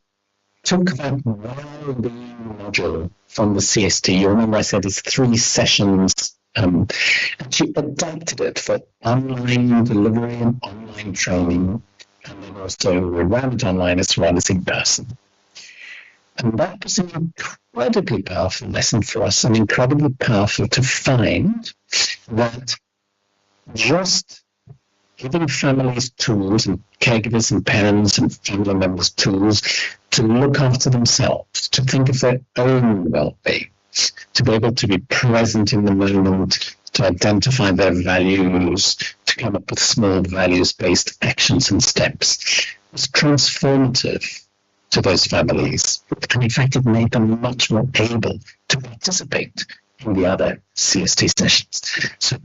S14: took that well-being module from the CST. You remember I said it's 3 sessions, and she adapted it for online delivery and online training, and then also ran it online as well as in person. And that was an incredibly powerful lesson for us, and incredibly powerful to find that just giving families tools and caregivers and parents and family members tools to look after themselves, to think of their own well-being, to be able to be present in the moment, to identify their values, to come up with small values-based actions and steps, was transformative to those families. And in fact, it made them much more able to participate in the other CST sessions. So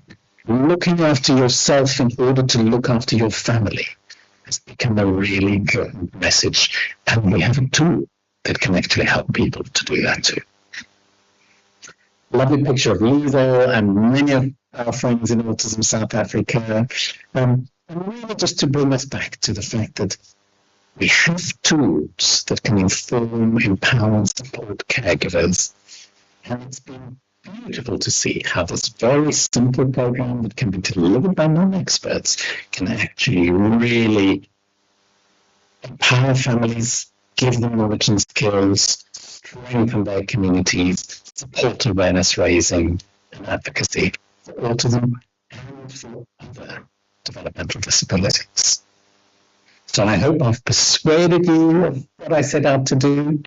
S14: looking after yourself in order to look after your family has become a really important message. And we have a tool that can actually help people to do that too. Lovely picture of Liesl and many of our friends in Autism South Africa. And really just to bring us back to the fact that we have tools that can inform, empower, and support caregivers. And it's been beautiful to see how this very simple program that can be delivered by non-experts can actually really empower families, give them knowledge and skills, strengthen their communities, support awareness raising and advocacy for autism and for other developmental disabilities. So I hope I've persuaded you of what I set out to do.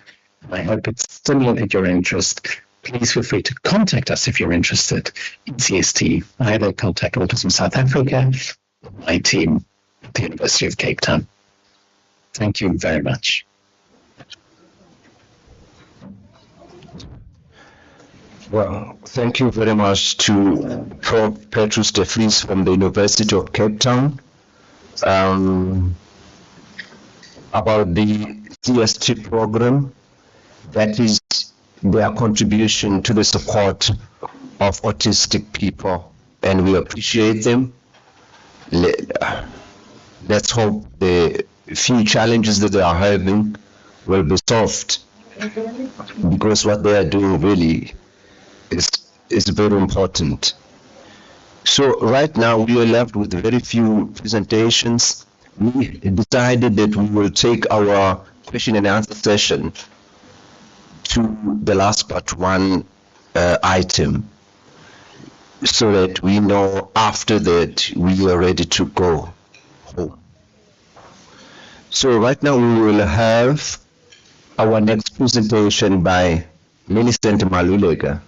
S14: I hope it's stimulated your interest. Please feel free to contact us if you're interested in CST. Either contact Autism South Africa or my team at the University of Cape Town. Thank you very much.
S1: Well, thank you very much to Prof. Petrus de Vries from the University of Cape Town. About the CST program, that is their contribution to the support of autistic people, and we appreciate them. Let's hope the few challenges that they are having will be solved, because what they are doing really is very important. So right now we are left with very few presentations. We decided that we will take our question and answer session to the last part 1 item, so that we know after that we are ready to go home. So right now we will have our next presentation by Millicent Malulega.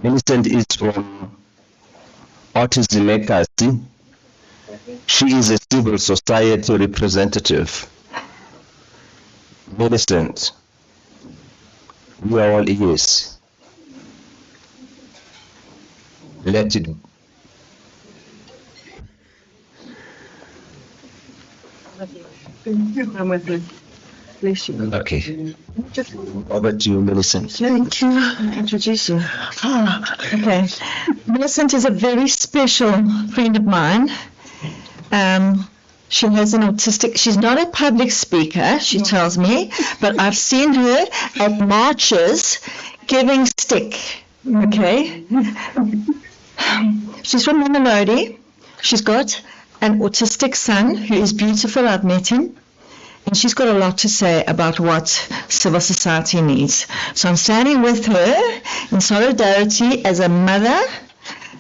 S1: Millicent is from Autism Legacy, She is a civil society representative. Millicent, we are all ears. Let it.
S7: I'm with you. Bless you.
S1: Okay. Over to you, Millicent.
S8: Thank you.
S7: Introduce you.
S8: Okay. Millicent is a very special friend of mine. She has an autistic, she's not a public speaker, she tells me, but I've seen her at marches giving stick. Okay. She's from Mamelodi. She's got an autistic son who is beautiful. I've met him. And she's got a lot to say about what civil society needs. So I'm standing with her in solidarity as a mother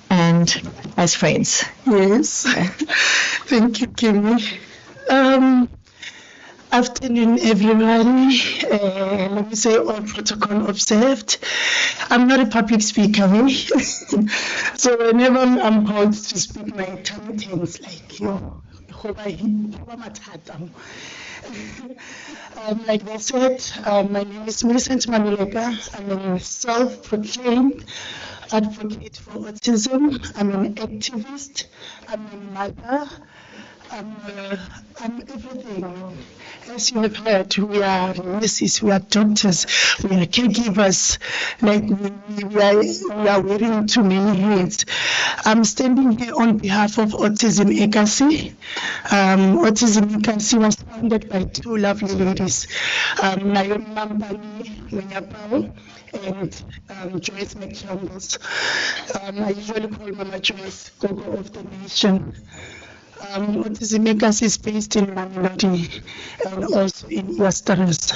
S8: and as friends.
S15: Yes. Thank you, Kimmy. Afternoon, everybody. Let me say all protocol observed. I'm not a public speaker, so whenever I'm called to speak, my tongue turns like, like they said, my name is Millicent Manulega. I'm a self-proclaimed advocate for autism. I'm an activist. I'm a mother. I'm everything. As you have heard, we are nurses, we are doctors, we are caregivers. Like we are wearing too many hats. I'm standing here on behalf of Autism Legacy. Autism Legacy was founded by two lovely ladies, Naomi Mambani Wenyapao and Joyce McCandles. I usually call Mama Joyce Gogo of the Nation. Autism Legacy is based in Mamelodi and also in Westeros.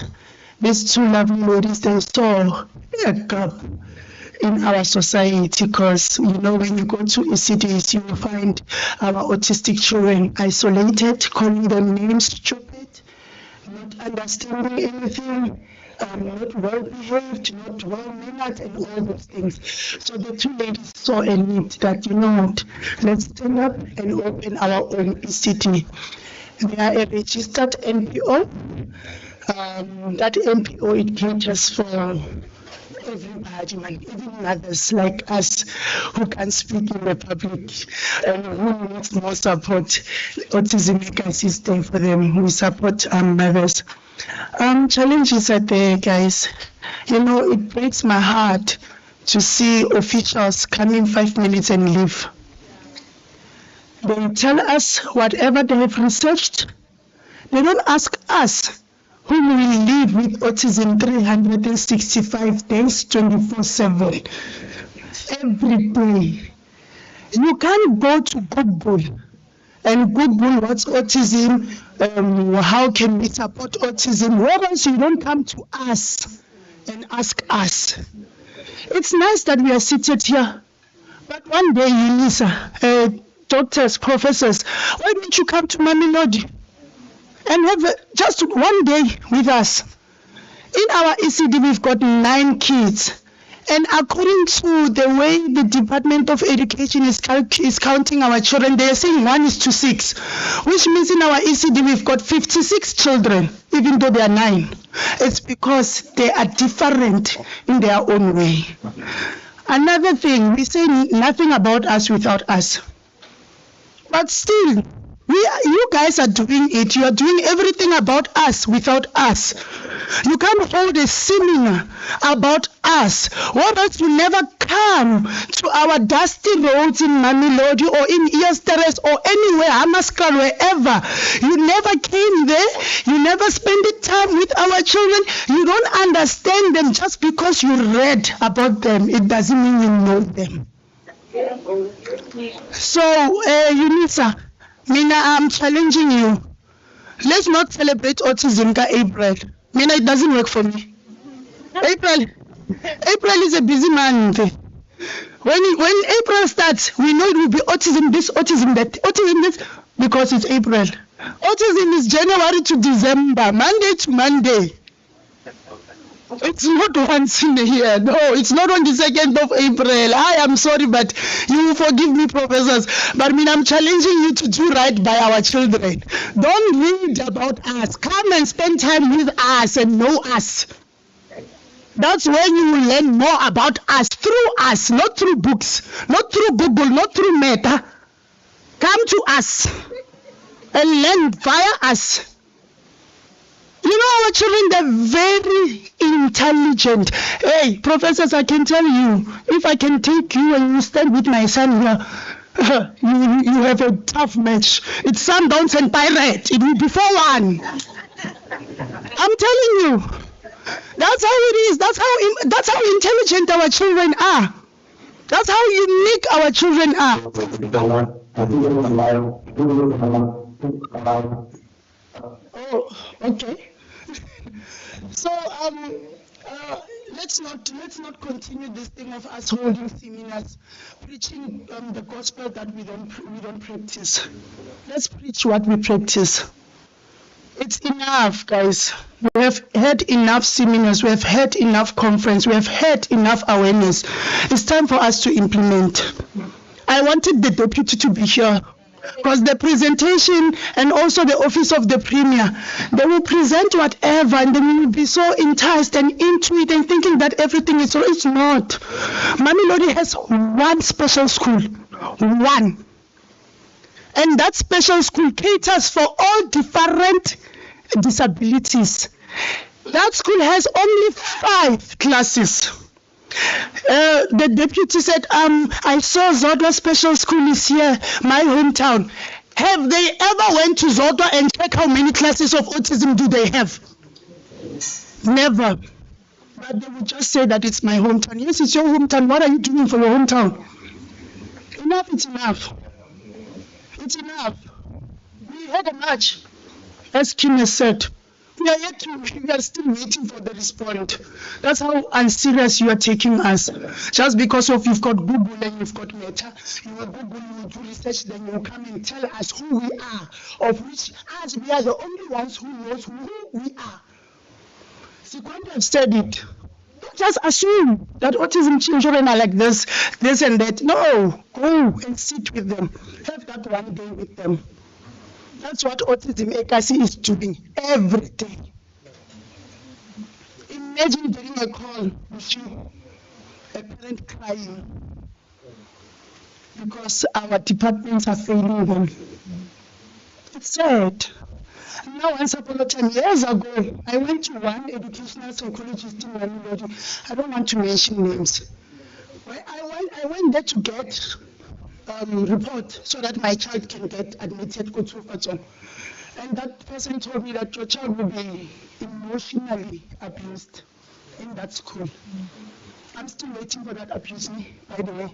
S15: These two lovely ladies, they saw a gap in our society because, when you go to ECDs, you will find our autistic children isolated, calling them names, stupid, not understanding anything, not well behaved, not well mannered, and all those things. So the two ladies saw a need that, let's stand up and open our own ECD. They are a registered NPO. That NPO, it caters for everybody, even mothers like us who can speak in the public and who needs more support. Autism Legacy is there for them. We support mothers. Challenges are there, guys. It breaks my heart to see officials come in 5 minutes and leave. They tell us whatever they have researched. They don't ask us who will live with autism 365 days, 24/7, every day. You can't go to Google and Google what's autism, how can we support autism, whereas you don't come to us and ask us. It's nice that we are seated here, but one day, Elisa, doctors, professors, why don't you come to Mamelodi and have just one day with us? In our ECD, we've got 9 kids. And according to the way the Department of Education is counting our children, they are saying 1:6, which means in our ECD we've got 56 children, even though they are 9. It's because they are different in their own way. Another thing, we say nothing about us without us. But still, you guys are doing it. You are doing everything about us without us. You can't hold a seminar about us. Why don't you never come to our dusty roads in Mamelodi or in Westeros or anywhere, Hamaskal, wherever? You never came there. You never spent time with our children. You don't understand them just because you read about them. It doesn't mean you know them. So, Unisa, Mina, I'm challenging you. Let's not celebrate autism ka April. Mina, it doesn't work for me. April is a busy month. When April starts, we know it will be autism this, autism that, autism this, because it's April. Autism is January to December, Monday to Monday. It's not once in a year. No, it's not on the 2nd of April. I am sorry, but you will forgive me, professors. But I mean, I'm challenging you to do right by our children. Don't read about us. Come and spend time with us and know us. That's when you will learn more about us, through us, not through books, not through Google, not through Meta. Come to us and learn via us. You know, our children, they're very intelligent. Hey, professors, I can tell you, if I can take you and you stand with my son here, you have a tough match. It's Sundowns and Pirate. It will be 4-1. I'm telling you. That's how it is. That's how intelligent our children are. That's how unique our children are. Oh, okay. So let's not continue this thing of us holding seminars, preaching the gospel that we don't practice. Let's preach what we practice. It's enough, guys. We have had enough seminars. We have had enough conference. We have had enough awareness. It's time for us to implement. I wanted the deputy to be here, because the presentation and also the office of the premier, they will present whatever and then we will be so enticed and into it and thinking that everything is so. It's not. Mamelodi has one special school. One. And that special school caters for all different disabilities. That school has only 5 classes. The deputy said, I saw Zodwa Special School is here, my hometown. Have they ever went to Zodwa and check how many classes of autism do they have? Never. But they would just say that it's my hometown. Yes, it's your hometown. What are you doing for your hometown? Enough, it's enough. It's enough. We had a match, as Kim has said. We are still waiting for the response. That's how unserious you are taking us. Just because of you've got Google and you've got Meta, you will Google, you will do research, then you will come and tell us who we are, of which us, we are the only ones who knows who we are. Sequanda have said it. Don't just assume that autism children are like this and that. No, go and sit with them. Have that one day with them. That's what Autism Ekasi is doing every day. Imagine getting a call with you, a parent crying because our departments are failing them. It's sad. Now, once upon a time, years ago, I went to one educational psychologist in Mamelodi. I don't want to mention names. I went there to get report so that my child can get admitted to Fatson. And that person told me that your child will be emotionally abused in that school. I'm still waiting for that abuse, by the way.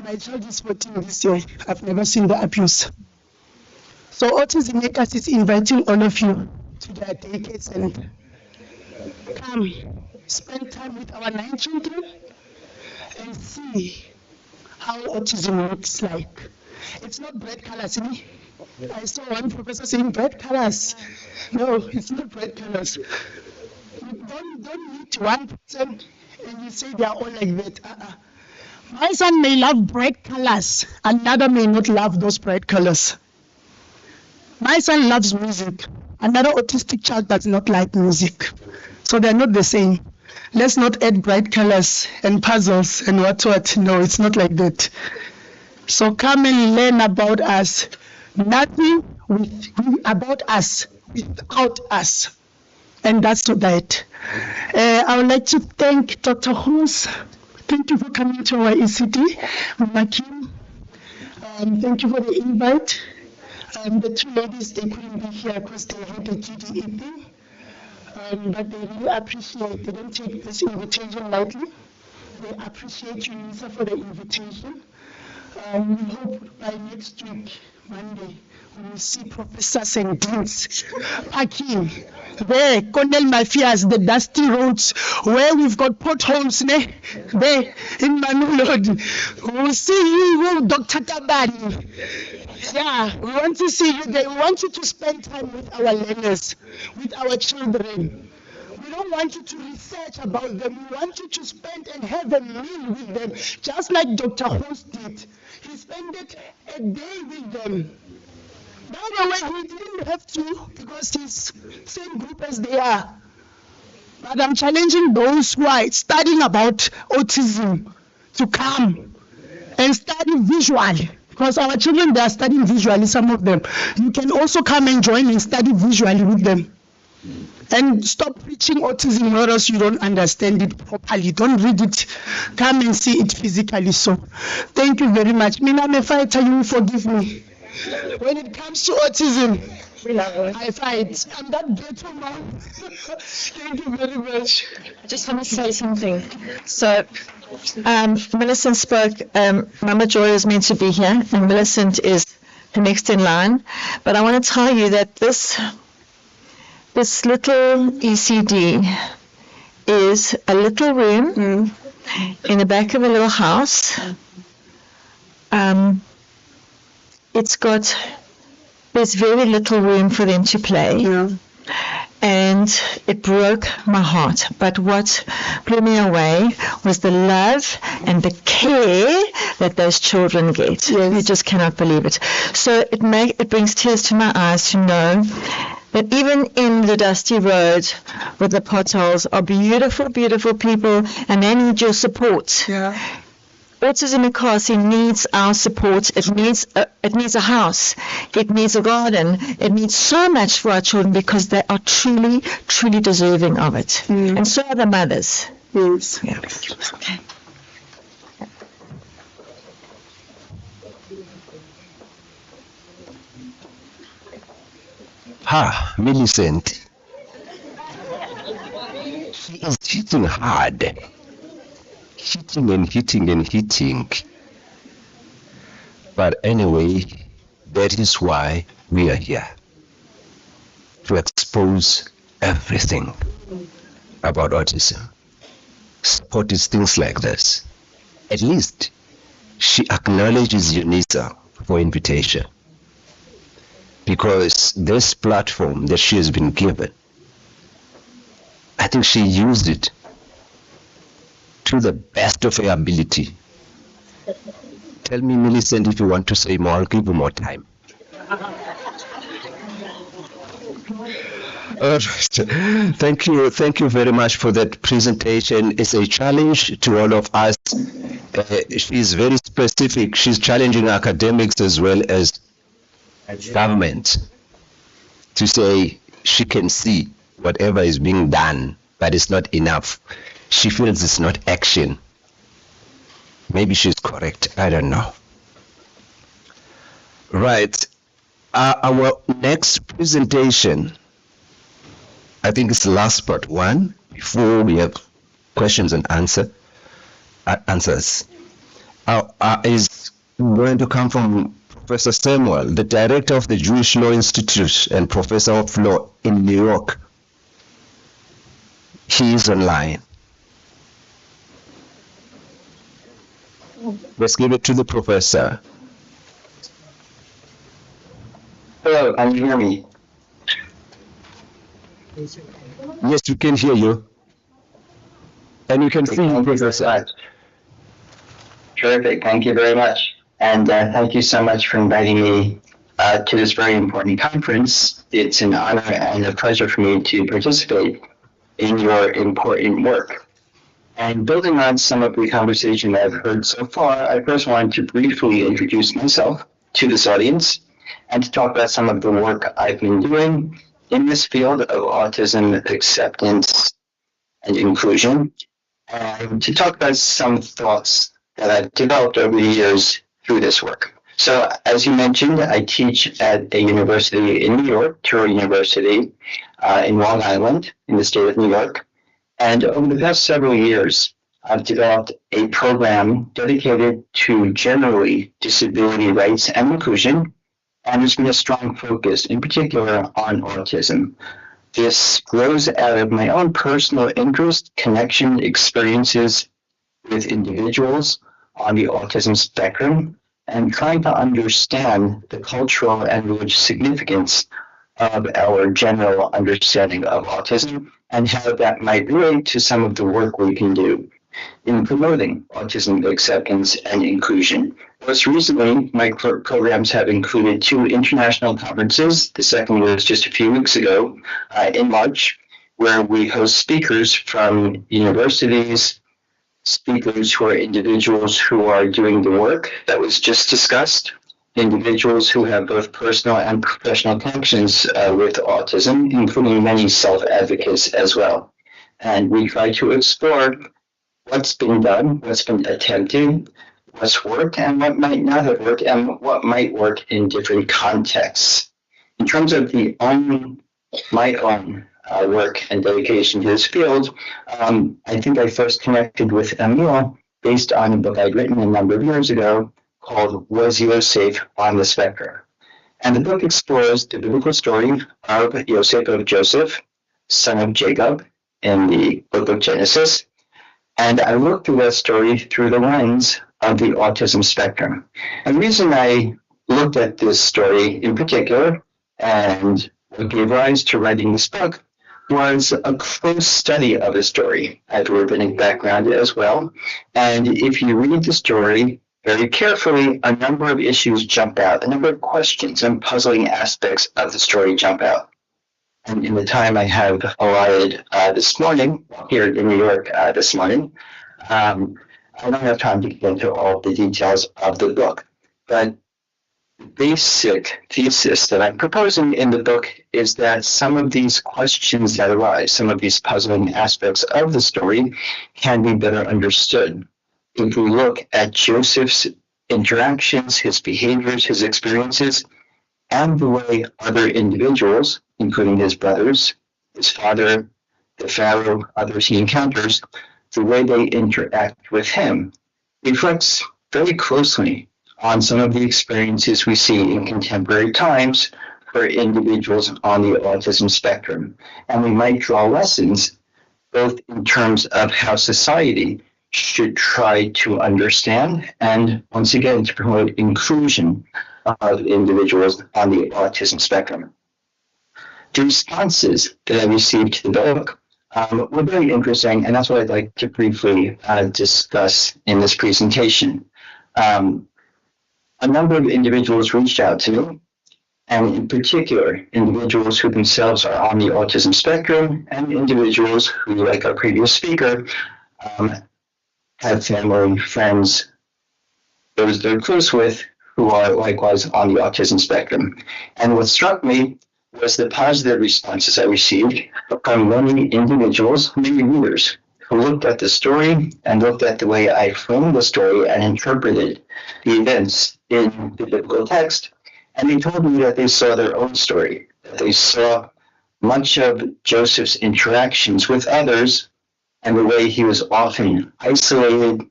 S15: My child is 14 this year. I've never seen the abuse. So Autism Makers is inviting all of you to their daycare center. Come, spend time with our 9 children and see how autism looks like. It's not bright colors, I saw one professor saying bright colors. No, it's not bright colors. Don't meet one person and you say they are all like that. My son may love bright colors, another may not love those bright colors. My son loves music, another autistic child does not like music. So they're not the same. Let's not add bright colors and puzzles and what. No, it's not like that. So come and learn about us. Nothing about us without us. And that's that. I would like to thank Dr. Hoos. Thank you for coming to our ECD. Mama Kim, thank you for the invite. The 2 ladies, they couldn't be here because they had a GDE thing. But they really appreciate, they don't take this invitation lightly. They appreciate you, Lisa, for the invitation. We hope by next week, Monday, we will see professors and deans parking there, Cornell Mafias, the dusty roads where we've got potholes there in Mamelodi. We'll see you, Dr. Tabani. Yeah, we want to see you there. We want you to spend time with our learners, with our children. We don't want you to research about them. We want you to spend and have a meal with them, just like Dr. Host did. He spent a day with them. By the way, he didn't have to because he's same group as they are. But I'm challenging those who are studying about autism to come and study visually. Because our children, they are studying visually, some of them. You can also come and join and study visually with them. And stop preaching autism or else you don't understand it properly. Don't read it. Come and see it physically. So, thank you very much. Mina, I'm a fighter, you will forgive me. When it comes to autism, I fight. I'm that ghetto mom. Thank you very much.
S7: I just want to say something. So, Millicent spoke. Mama Joy is meant to be here, and Millicent is the next in line. But I want to tell you that this little ECD is a little room in the back of a little house. There's very little room for them to play. Yeah. And it broke my heart. But what blew me away was the love and the care that those children get. Yes. You just cannot believe it. So it brings tears to my eyes to know that even in the dusty road with the potholes are beautiful, beautiful people, and they need your support.
S15: Yeah.
S7: Autism Ikasi needs our support. It needs a house. It needs a garden. It needs so much for our children because they are truly, truly deserving of it. And so are the mothers.
S15: Yes.
S7: Yeah.
S15: Okay.
S1: Millicent. He is hitting hard. Hitting and hitting and hitting. But anyway, that is why we are here. To expose everything about autism. Support is things like this. At least she acknowledges UNISA for invitation. Because this platform that she has been given, I think she used it to the best of her ability. Tell me, Millicent, if you want to say more, I'll give you more time. Thank you very much for that presentation. It's a challenge to all of us. She's very specific. She's challenging academics as well as government to say she can see whatever is being done, but it's not enough. She feels it's not action. Maybe she's correct. I don't know. Right. Our next presentation, I think it's the last part one, before we have questions and answers, is going to come from Professor Samuel, the director of the Jewish Law Institute and professor of law in New York. He is online. Let's give it to the professor.
S16: Hello, can you hear me?
S1: Yes, we can hear you. And you can see you, Professor.
S16: Terrific, thank you very much. And thank you so much for inviting me to this very important conference. It's an honor and a pleasure for me to participate in your important work. And building on some of the conversation I've heard so far, I first wanted to briefly introduce myself to this audience and to talk about some of the work I've been doing in this field of autism acceptance and inclusion, and to talk about some thoughts that I've developed over the years through this work. So, as you mentioned, I teach at a university in New York, Touro University, in Long Island, in the state of New York. And over the past several years, I've developed a program dedicated to generally disability rights and inclusion, and there's been a strong focus, in particular, on autism. This grows out of my own personal interest, connection, experiences with individuals on the autism spectrum, and trying to understand the cultural and religious significance of our general understanding of autism and how that might relate to some of the work we can do in promoting autism acceptance and inclusion. Most recently, my programs have included 2 international conferences. The second was just a few weeks ago in March, where we host speakers from universities, speakers who are individuals who are doing the work that was just discussed, individuals who have both personal and professional connections with autism, including many self-advocates as well. And we try to explore what's been done, what's been attempted, what's worked, and what might not have worked, and what might work in different contexts. In terms of my own work and dedication to this field, I think I first connected with Emil based on a book I'd written a number of years ago called Was Yosef on the Spectrum? And the book explores the biblical story of Yosef of Joseph, son of Jacob, in the book of Genesis. And I looked through that story through the lens of the autism spectrum. And the reason I looked at this story in particular and what gave rise to writing this book was a close study of the story. I have a rabbinic background as well. And if you read the story very carefully, a number of issues jump out, a number of questions and puzzling aspects of the story jump out. And in the time I have allotted this morning, here in New York this morning, I don't have time to get into all the details of the book. But the basic thesis that I'm proposing in the book is that some of these questions that arise, some of these puzzling aspects of the story can be better understood if we look at Joseph's interactions, his behaviors, his experiences, and the way other individuals, including his brothers, his father, the Pharaoh, others he encounters, the way they interact with him reflects very closely on some of the experiences we see in contemporary times for individuals on the autism spectrum. And we might draw lessons both in terms of how society should try to understand and, once again, to promote inclusion of individuals on the autism spectrum. The responses that I received to the book were very interesting, and that's what I'd like to briefly discuss in this presentation. A number of individuals reached out to me, and in particular, individuals who themselves are on the autism spectrum and individuals who, like our previous speaker, have family, friends, those they're close with, who are likewise on the autism spectrum. And what struck me was the positive responses I received from many individuals, many readers, who looked at the story and looked at the way I framed the story and interpreted the events in the biblical text. And they told me that they saw their own story, that they saw much of Joseph's interactions with others and the way he was often isolated,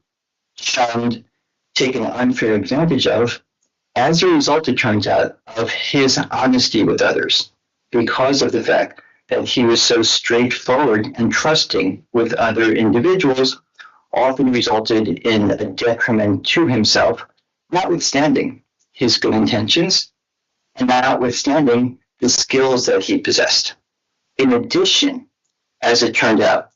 S16: shunned, taken unfair advantage of, as a result, it turns out, of his honesty with others, because of the fact that he was so straightforward and trusting with other individuals, often resulted in a detriment to himself, notwithstanding his good intentions and notwithstanding the skills that he possessed. In addition, as it turned out,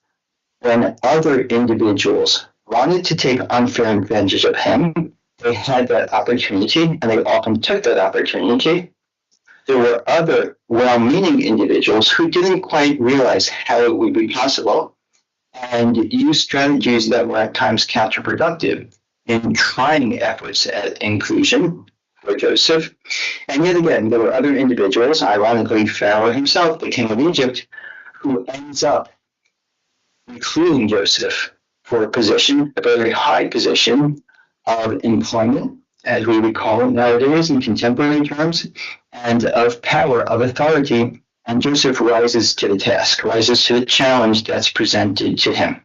S16: when other individuals wanted to take unfair advantage of him, they had that opportunity, and they often took that opportunity. There were other well-meaning individuals who didn't quite realize how it would be possible and used strategies that were at times counterproductive in trying efforts at inclusion for Joseph. And yet again, there were other individuals, ironically Pharaoh himself, the king of Egypt, who ends up recruiting Joseph for a position, a very high position of employment, as we would call it nowadays in contemporary terms, and of power, of authority. And Joseph rises to the task, rises to the challenge that's presented to him.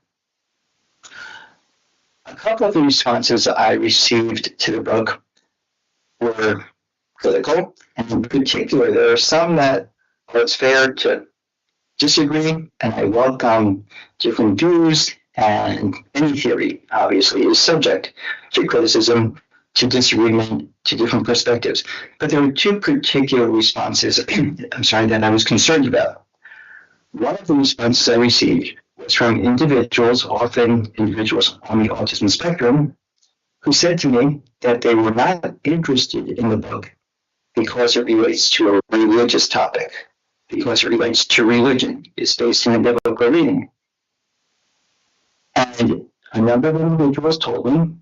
S16: A couple of the responses I received to the book were critical, and in particular, there are some that it's fair to disagree, and I welcome different views, and any theory, obviously, is subject to criticism. to disagreement, to different perspectives. But there were two particular responses, that I was concerned about. One of the responses I received was from individuals, often individuals on the autism spectrum, who said to me that they were not interested in the book because it relates to a religious topic, because it relates to religion. It's based in a biblical reading. And a number of individuals told me,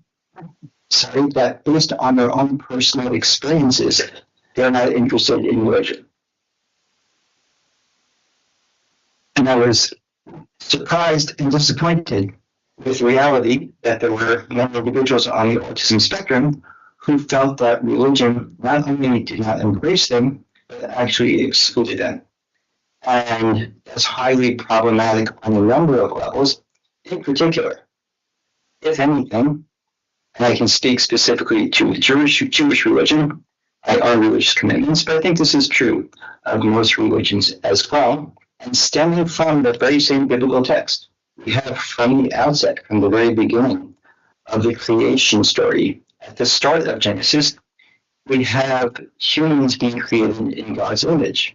S16: sorry, that based on their own personal experiences, they're not interested in religion. And I was surprised and disappointed with the reality that there were many individuals on the autism spectrum who felt that religion not only did not embrace them, but actually excluded them. And that's highly problematic on a number of levels. In particular, if anything, and I can speak specifically to the Jewish religion, our religious commitments, but I think this is true of most religions as well, and stemming from the very same biblical text. We have from the outset, from the very beginning of the creation story, at the start of Genesis, we have humans being created in God's image.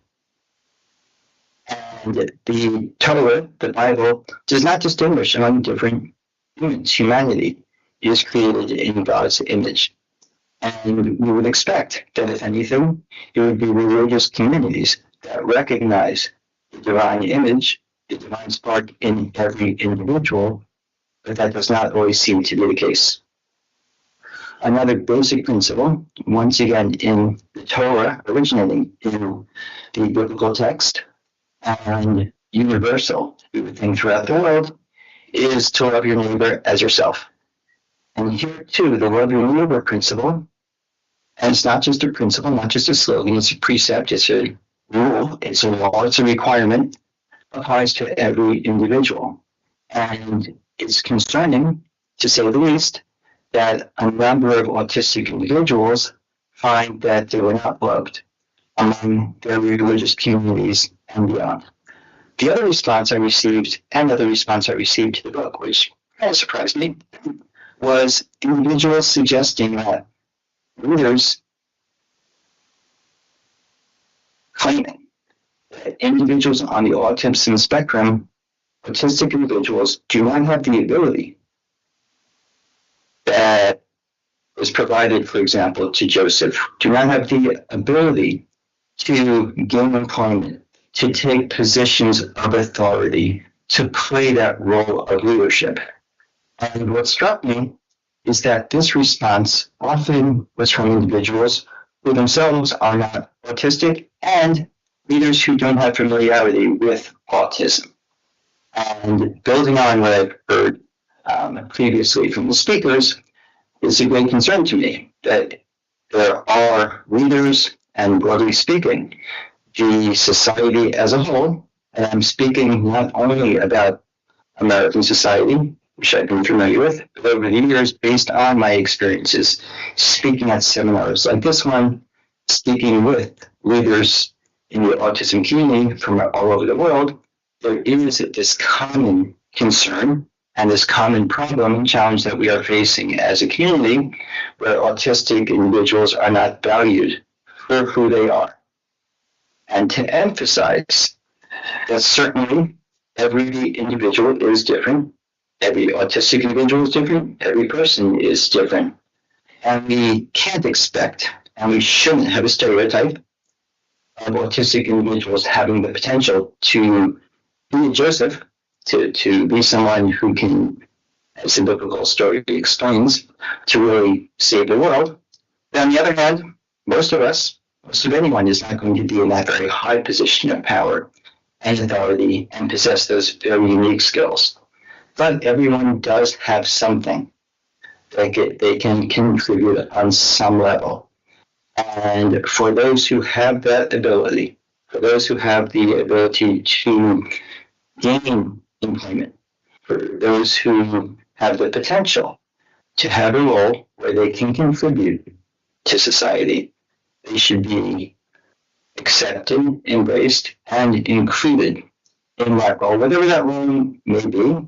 S16: And the Torah, the Bible, does not distinguish among different humans. Humanity is created in God's image. And we would expect that, if anything, it would be religious communities that recognize the divine image, the divine spark in every individual, but that does not always seem to be the case. Another basic principle, once again in the Torah, originating in the biblical text, and universal, we would think, throughout the world, is to love your neighbor as yourself. And here too, the love your neighbor principle, and it's not just a principle, not just a slogan, it's a precept, it's a rule, it's a law, it's a requirement, applies to every individual. And it's concerning, to say the least, that a number of autistic individuals find that they were not loved among their religious communities and beyond. The other response I received, and other response I received to the book, which kind of surprised me, was individuals suggesting that readers claiming that individuals on the autism spectrum, autistic individuals, do not have the ability that was provided, for example, to Joseph, do not have the ability to gain employment, to take positions of authority, to play that role of leadership. And what struck me is that this response often was from individuals who themselves are not autistic and leaders who don't have familiarity with autism. And building on what I've heard previously from the speakers, is a great concern to me that there are leaders, and broadly speaking, the society as a whole, and I'm speaking not only about American society, which I've been familiar with, but over the years, based on my experiences, speaking at seminars like this one, speaking with leaders in the autism community from all over the world, there is this common concern and this common problem and challenge that we are facing as a community, where autistic individuals are not valued for who they are. And to emphasize that certainly every individual is different, every autistic individual is different, every person is different. And we can't expect, and we shouldn't have a stereotype of autistic individuals having the potential to be a Joseph, to be someone who can, as the biblical story explains, to really save the world. But on the other hand, most of anyone is not going to be in that very high position of power and authority and possess those very unique skills. But everyone does have something that they can contribute on some level. And for those who have that ability, for those who have the ability to gain employment, for those who have the potential to have a role where they can contribute to society, they should be accepted, embraced, and included in that role, whatever that role may be.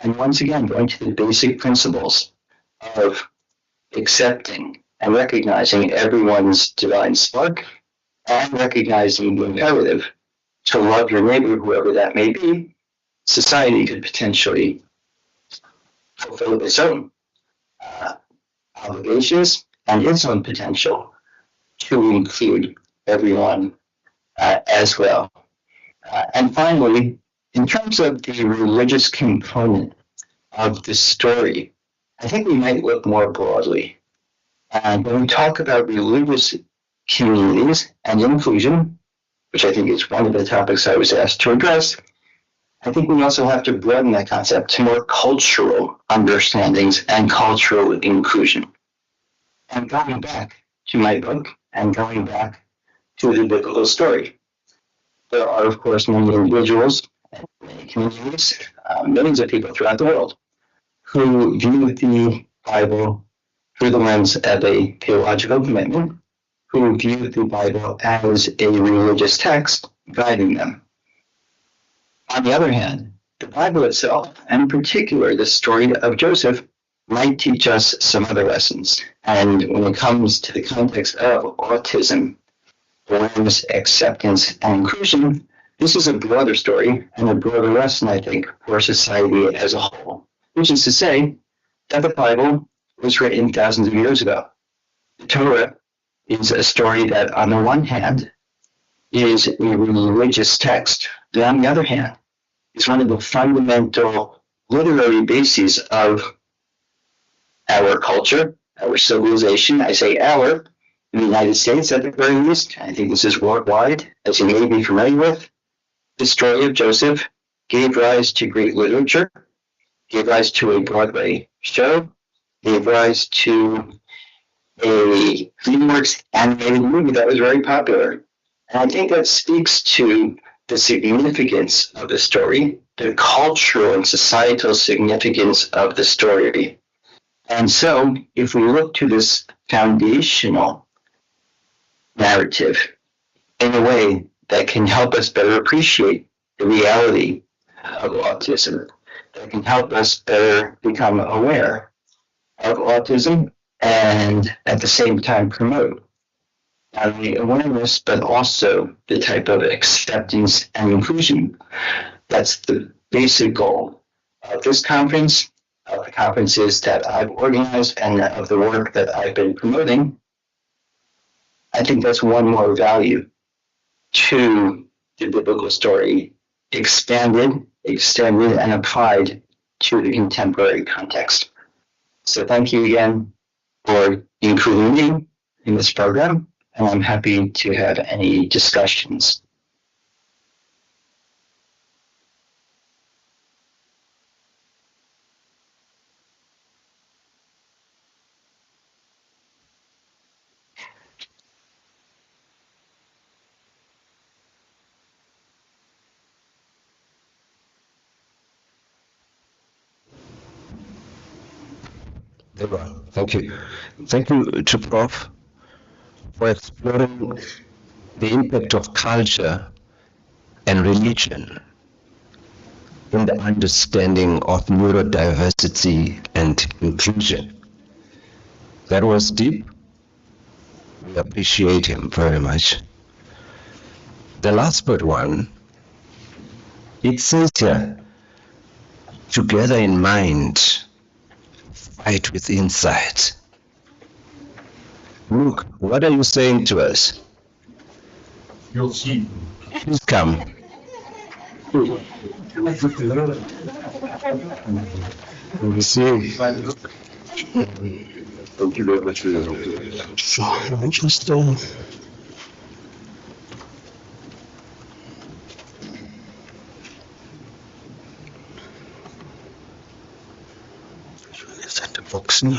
S16: And once again, going to the basic principles of accepting and recognizing everyone's divine spark and recognizing the imperative to love your neighbor, whoever that may be, society could potentially fulfill its own obligations and its own potential to include everyone as well. And finally, in terms of the religious component of the story, I think we might look more broadly. And when we talk about religious communities and inclusion, which I think is one of the topics I was asked to address, I think we also have to broaden that concept to more cultural understandings and cultural inclusion. And going back to my book and going back to the biblical story, there are, of course, many individuals and many communities, millions of people throughout the world, who view the Bible through the lens of a theological commitment, who view the Bible as a religious text guiding them. On the other hand, the Bible itself, and in particular the story of Joseph, might teach us some other lessons. And when it comes to the context of autism, awareness, acceptance, and inclusion, this is a broader story and a broader lesson, I think, for society as a whole, which is to say that the Bible was written thousands of years ago. The Torah is a story that, on the one hand, is a religious text, but on the other hand, is one of the fundamental literary bases of our culture, our civilization. I say our, in the United States at the very least. I think this is worldwide, as you may be familiar with. The story of Joseph gave rise to great literature, gave rise to a Broadway show, gave rise to a DreamWorks animated movie that was very popular. And I think that speaks to the significance of the story, the cultural and societal significance of the story. And so, if we look to this foundational narrative in a way that can help us better appreciate the reality of autism, that can help us better become aware of autism and at the same time promote not only awareness, but also the type of acceptance and inclusion. That's the basic goal of this conference, of the conferences that I've organized, and of the work that I've been promoting. I think that's one more value to the biblical story, expanded, extended, and applied to the contemporary context. So thank you again for including me in this program, and I'm happy to have any discussions.
S1: Thank you. Thank you to Prof for exploring the impact of culture and religion in the understanding of neurodiversity and inclusion. That was deep. We appreciate him very much. The last but one, it says here, together in mind, fight with insight. Luke, what are you saying to us?
S17: You'll see.
S1: Please come.
S9: We'll see. Thank you very much for your help.
S15: So I just set the box now.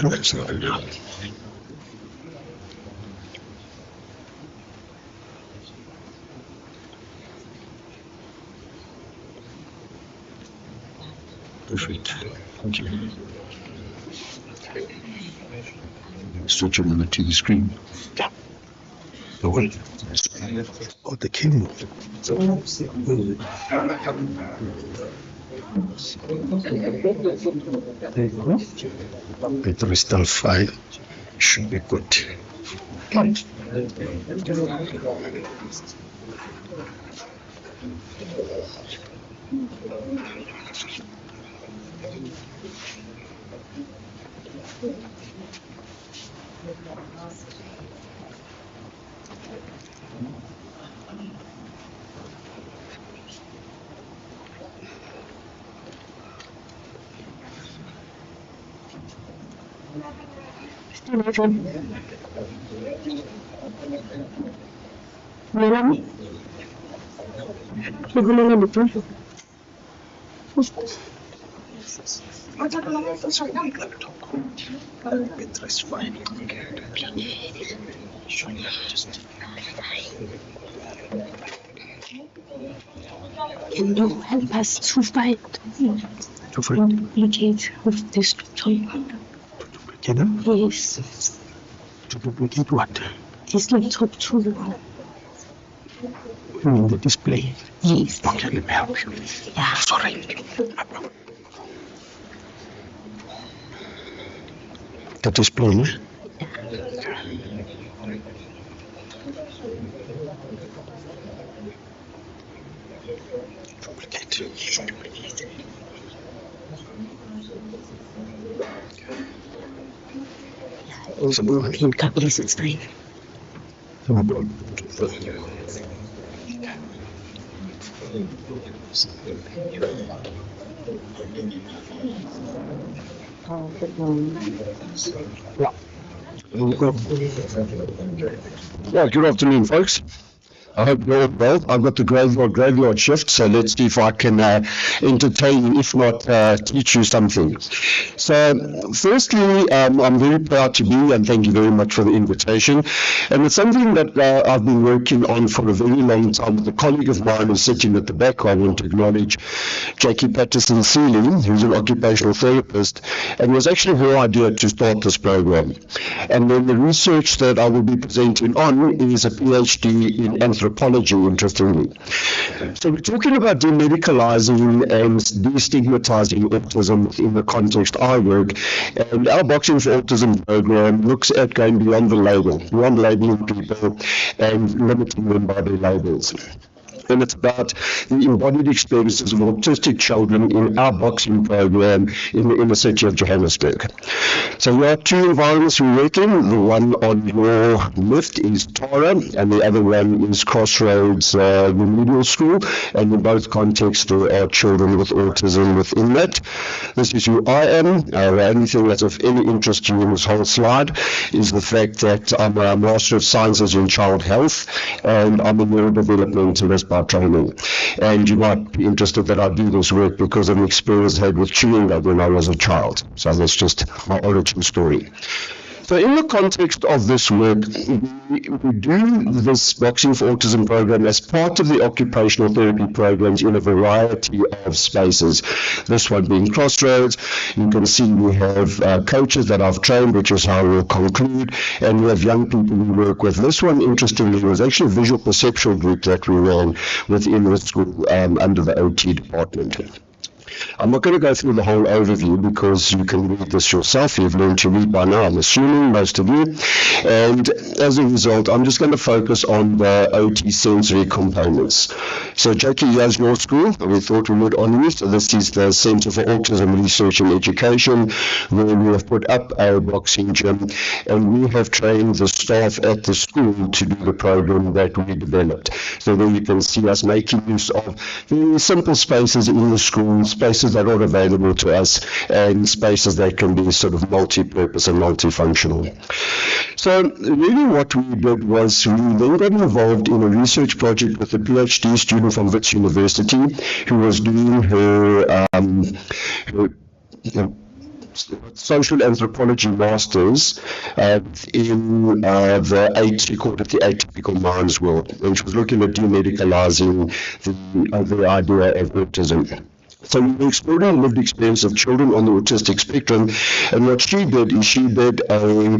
S17: Perfect. Thank you. Switch on the TV screen.
S15: Yeah.
S17: The what?
S15: Oh, the Keynote.
S17: Peter is still 5. should be good.
S6: Good.
S3: Can you help us to find duplicate of this laptop?
S17: Together?
S3: Yes.
S17: To duplicate what?
S3: This laptop too.
S17: You mean the display?
S3: Yes.
S17: Okay, let me help you.
S3: Yeah.
S17: Sorry. The display, no?
S3: In copies, it's fine.
S1: Well, good afternoon, folks. I hope you're all well. I've got the graveyard shift, so let's see if I can entertain, if not teach you something. So, firstly, I'm very proud to be, and thank you very much for the invitation. And it's something that I've been working on for a very long time with a colleague of mine who's sitting at the back. I want to acknowledge Jackie Patterson-Seeley, who's an occupational therapist, and it was actually her idea to start this program. And then the research that I will be presenting on is a PhD in anthropology, interestingly. So we're talking about demedicalizing and destigmatizing autism in the context I work, and our Boxing for Autism program looks at going beyond the label, beyond labeling people and limiting them by their labels. And it's about the embodied experiences of autistic children in our boxing program in the inner city of Johannesburg. So there are two environments we work in. The one on your left is Tara, and the other one is Crossroads Remedial School. And in both contexts, there are children with autism within that. This is who I am. The only thing that's of any interest to you in this whole slide is the fact that I'm a Master of Sciences in Child Health, and I'm a neurodevelopmentalist by training. And you might be interested that I do this work because of an experience I had with chewing gum when I was a child. So that's just my origin story. So in the context of this work, we do this Boxing for Autism program as part of the occupational therapy programs in a variety of spaces. This one being Crossroads. You can see we have coaches that I've trained, which is how we'll conclude, and we have young people we work with. This one, interestingly, was actually a visual perceptual group that we ran within the school under the OT department. I'm not going to go through the whole overview because you can read this yourself. You've learned to read by now, I'm assuming, most of you. And as a result, I'm just going to focus on the OT sensory components. So, Jackie, here's your school. We thought we would honor you. So this is the Center for Autism Research and Education, where we have put up a boxing gym, and we have trained the staff at the school to do the program that we developed. So there you can see us making use of very simple spaces in the school, spaces that are available to us, and spaces that can be sort of multi-purpose and multifunctional. So really what we did was we then got involved in a research project with a PhD student from Wits University who was doing her social anthropology masters in the she called it the atypical minds world, and she was looking at demedicalizing the idea of autism.
S17: So we were exploring the lived experience of children on the autistic spectrum, and what she did is she did a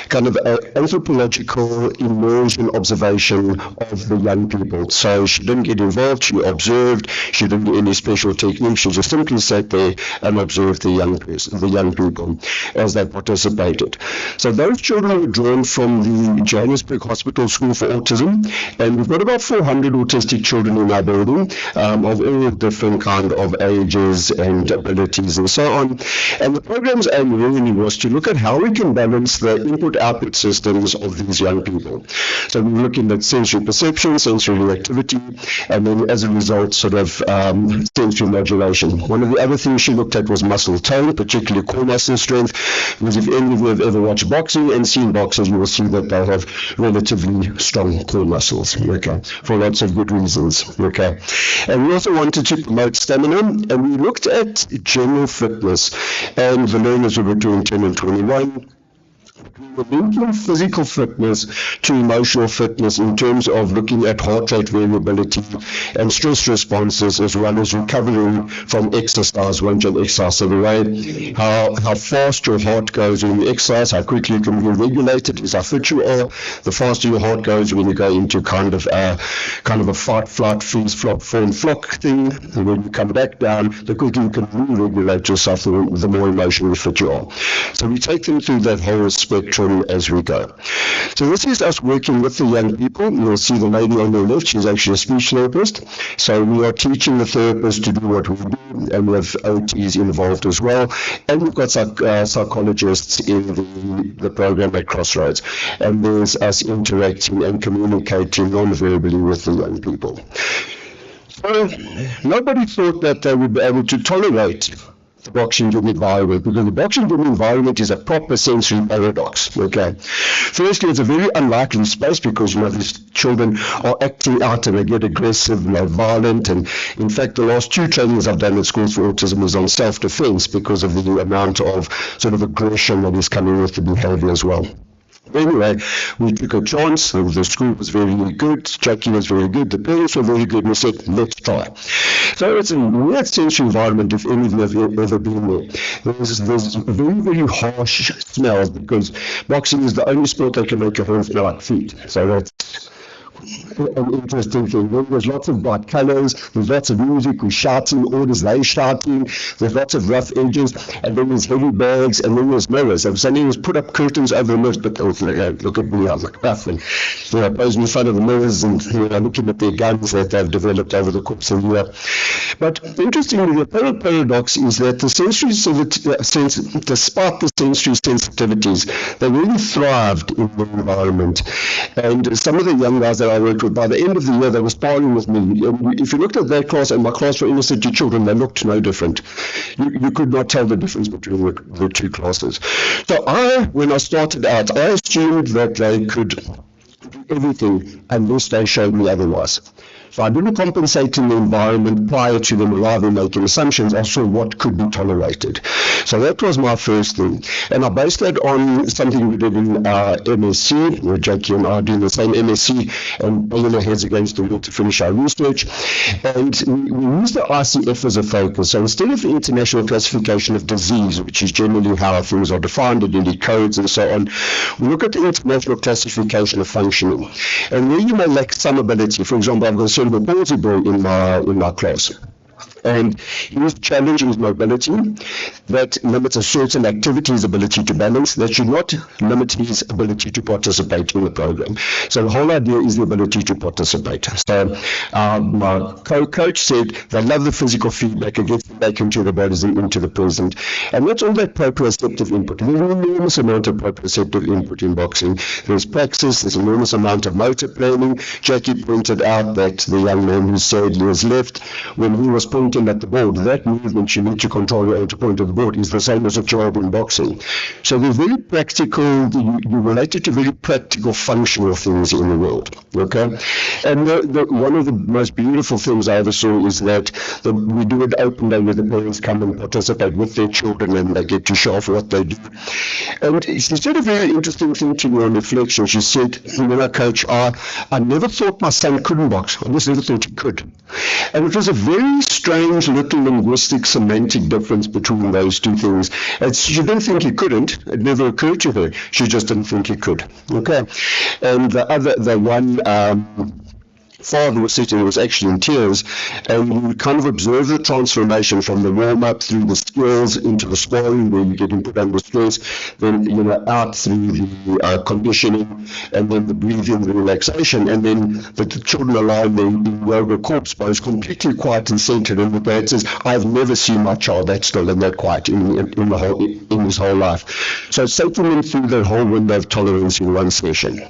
S17: kind of anthropological immersion observation of the young people. So she didn't get involved, she observed, she didn't do any special techniques, she just simply sat there and observed the young people as they participated. So those children were drawn from the Johannesburg Hospital School for Autism, and we've got about 400 autistic children in our building of all different kind of ages and abilities and so on. And the program's aim really was to look at how we can balance the input-output systems of these young people. So we were looking at sensory perception, sensory reactivity, and then as a result, sort of sensory modulation. One of the other things she looked at was muscle tone, particularly core muscle strength, because if any of you have ever watched boxing and seen boxers, you will see that they have relatively strong core muscles, okay, for lots of good reasons, okay. And we also wanted to promote stamina, and we looked at general fitness, and the learners were between 10 and 21. We were linking physical fitness to emotional fitness in terms of looking at heart rate variability and stress responses, as well as recovery from exercise, once you exercise. So the way how fast your heart goes when you exercise, how quickly you can be regulated is how fit you are. The faster your heart goes when you go into kind of a fight, flight, freeze, flop, fawn, flock thing. And when you come back down, the quicker you can re-regulate yourself, the more emotionally fit you are. So we take them through that whole spectrum as we go. So this is us working with the young people. You'll see the lady on the left, she's actually a speech therapist. So we are teaching the therapists to do what we do, and we have OTs involved as well. And we've got psychologists in the program at Crossroads. And there's us interacting and communicating non-verbally with the young people. So nobody thought that they would be able to tolerate the boxing gym environment, because the boxing gym environment is a proper sensory paradox, okay. Firstly, it's a very unlikely space because, these children are acting out and they get aggressive and they're violent, and in fact the last 2 trainings I've done at schools for autism was on self-defense because of the amount of sort of aggression that is coming with the behavior as well. Anyway, we took a chance. The school was very good, Jackie was very good, the parents were very good, and we said, let's try. So it's a weird sensory environment if any of you have ever been there. There's a very, very harsh smell, because boxing is the only sport that can make your hands smell like feet. So that's an interesting thing. There's lots of bright colors, there's lots of music, we're shouting, orders, they shouting, there's lots of rough edges, and then there's heavy bags, and then there's mirrors. And suddenly was put up curtains over the mirrors, but look at me, I'm like rough, and posing in front of the mirrors and looking at their guns that they've developed over the course of the year. But interestingly, the paradox is that the sensory despite the sensory sensitivities, they really thrived in the environment. And some of the young guys that I worked with, by the end of the year, they were sparring with me. If you looked at their class and my class for inner city children, they looked no different. You could not tell the difference between the 2 classes. So when I started out, I assumed that they could do everything unless they showed me otherwise. So I didn't compensate in the environment prior to them arriving making assumptions. I saw what could be tolerated. So that was my first thing. And I based that on something we did in our MSc, where Jackie and I are doing the same MSc and banging our heads against the wall to finish our research. And we used the ICF as a focus. So instead of the International Classification of Disease, which is generally how things are defined in the codes and so on, we look at the International Classification of Functioning. And where you may lack some ability, for example, I've got a cerebral palsy boy in my class, and his challenge is mobility that limits a certain activity's ability to balance. That should not limit his ability to participate in the program. So the whole idea is the ability to participate. So my co-coach said they love the physical feedback, it gets them back into the bodies and into the present. And that's all that proprioceptive input. There's an enormous amount of proprioceptive input in boxing. There's praxis, there's an enormous amount of motor planning. Jackie pointed out that the young man who sadly has left, when he was pointing at the board, that movement you need to control your own to point at the board is the same as a job in boxing. So they're very practical, you relate it to very practical functional things in the world, okay? And one of the most beautiful things I ever saw is that we do an open day where the parents come and participate with their children and they get to show off what they do. And she said a very interesting thing to me on reflection. She said, Coach, I never thought my son couldn't box. I just never thought he could. And it was a very strange strange little linguistic semantic difference between those two things. She didn't think he couldn't. It never occurred to her. She just didn't think he could. Okay. And the one father was sitting, was actually in tears, and we would kind of observe the transformation from the warm-up through the skills into the sparring, where you're getting put under stress, then out through the conditioning, and then the breathing, the relaxation, and then the children are lying there in yoga corpse pose, completely quiet and centered, and the dad says, I've never seen my child that still and that quiet in his whole life. So it's taking them through the whole window of tolerance in one session.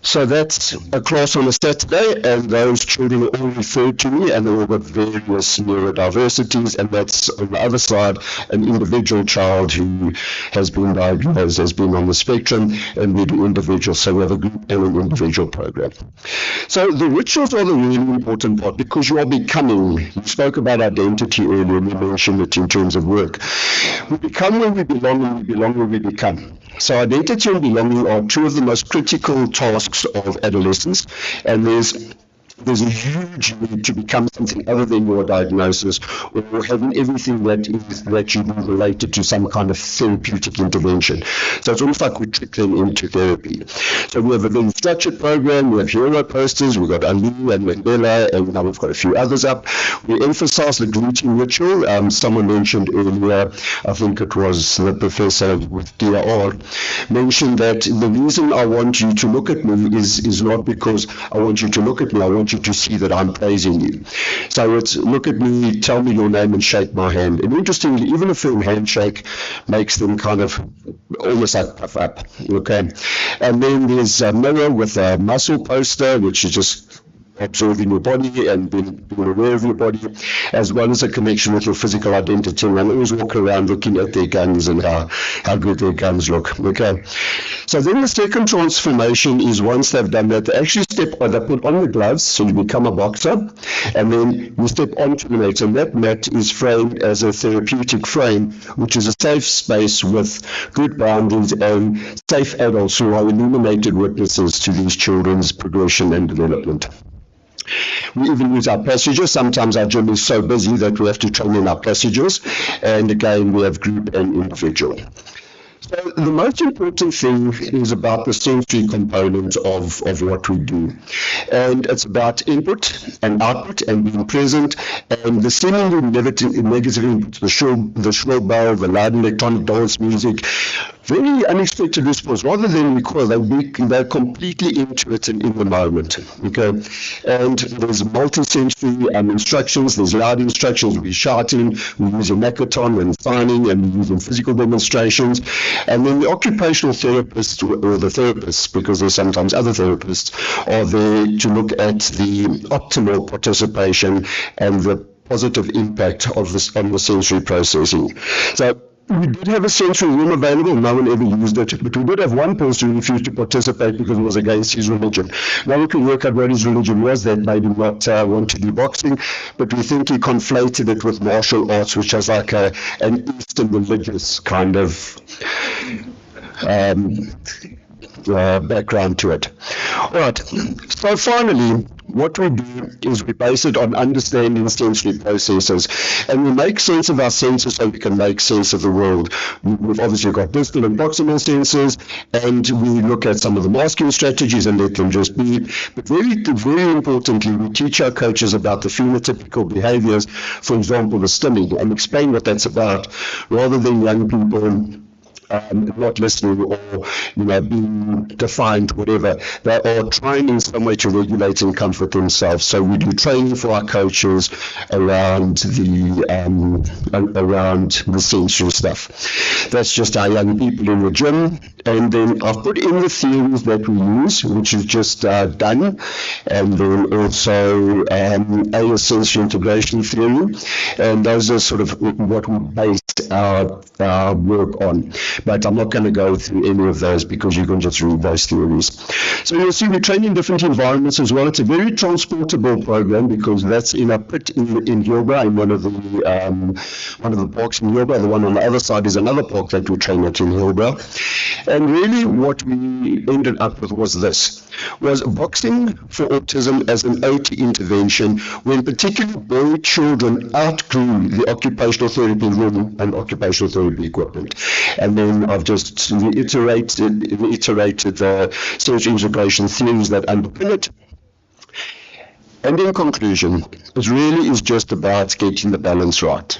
S17: So that's a class on a Saturday, and those children are all referred to me, and they all got various neurodiversities, and that's on the other side an individual child who has been diagnosed as being on the spectrum, and we do individual, so we have a group and an individual program. So the rituals are the really important part, because you are becoming. You spoke about identity earlier, and we mentioned it in terms of work. We become where we belong, and we belong where we become. So identity and belonging are two of the most critical tasks of adolescence, and there's a huge need to become something other than your diagnosis, or having everything that you do related to some kind of therapeutic intervention. So it's almost like we trick them into therapy. So we have a very structured program. We have hero posters. We've got Ali and Mandela, and now we've got a few others up. We emphasize the greeting ritual. Someone mentioned earlier, I think it was the professor with DRR, mentioned that the reason I want you to look at me is not because I want you to look at me. I want you to see that I'm praising you. So it's look at me, tell me your name, and shake my hand. And interestingly, even a firm handshake makes them kind of almost like puff up. Okay. And then there's a mirror with a muscle poster, which is just observing your body and being aware of your body, as well as a connection with your physical identity. And I always walk around looking at their guns and how good their guns look. Okay. So then the second transformation is once they've done that, they actually they put on the gloves, so you become a boxer, and then you step onto the mat, and that mat is framed as a therapeutic frame, which is a safe space with good boundaries and safe adults who are illuminated witnesses to these children's progression and development. We even use our passages. Sometimes our gym is so busy that we have to train in our passages, and again we have group and individual. So the most important thing is about the sensory component of what we do. And it's about input and output and being present, and the seemingly negative inputs, the shrill bell, the loud electronic dance music, very unexpected response. Rather than recoil, they're completely into it and in the moment. Okay, and there's multi-sensory instructions. There's loud instructions. We're shouting. We're using Macathon and signing, and we're using physical demonstrations. And then the occupational therapists, or the therapists, because there's sometimes other therapists, are there to look at the optimal participation and the positive impact of this on the sensory processing. So we did have a sensory room available. No one ever used it, but we did have one person who refused to participate because it was against his religion. Now we can work out what his religion was that made him not want to do boxing, but we think he conflated it with martial arts, which has like an Eastern religious kind of background to it. All right, so finally, what we do is we base it on understanding sensory processes, and we make sense of our senses so we can make sense of the world. We've obviously got distal and proximal senses, and we look at some of the masking strategies and let them just be. But very importantly, we teach our coaches about the phenotypical behaviors, for example, the stimming, and explain what that's about, rather than young people not listening or being defined, whatever. They are trying in some way to regulate and comfort themselves. So we do training for our coaches around the sensory stuff. That's just our young people in the gym. And then I've put in the theories that we use, which is just done, and then also a sensory integration theory, and those are sort of what we base our work on. But I'm not going to go through any of those because you can just read those theories. So you'll see we train in different environments as well. It's a very transportable program because that's in a pit in Hillbrow, in one of the parks in Hillbrow. The one on the other side is another park that we train at in Hillbrow. And really what we ended up with was this, was boxing for autism as an OT intervention when particularly boy children outgrew the occupational therapy room and occupational therapy equipment. And then I've just reiterated the sensory integration theories that underpin it. And in conclusion, it really is just about getting the balance right.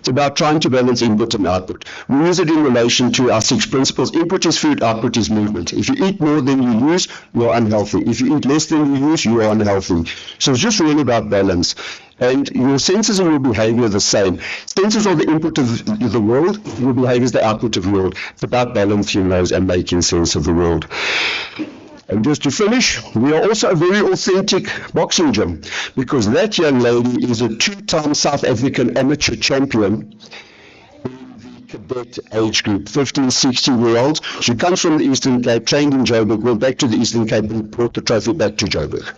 S17: It's about trying to balance input and output. We use it in relation to our 6 principles. Input is food, output is movement. If you eat more than you use, you're unhealthy. If you eat less than you use, you are unhealthy. So it's just really about balance. And your senses and your behavior are the same. Senses are the input of the world, your behavior is the output of the world. It's about balancing those and making sense of the world. And just to finish, we are also a very authentic boxing gym because that young lady is a 2-time South African amateur champion in the cadet age group, 15, 16-year-olds. She comes from the Eastern Cape, trained in Joburg, went back to the Eastern Cape and brought the trophy back to Joburg.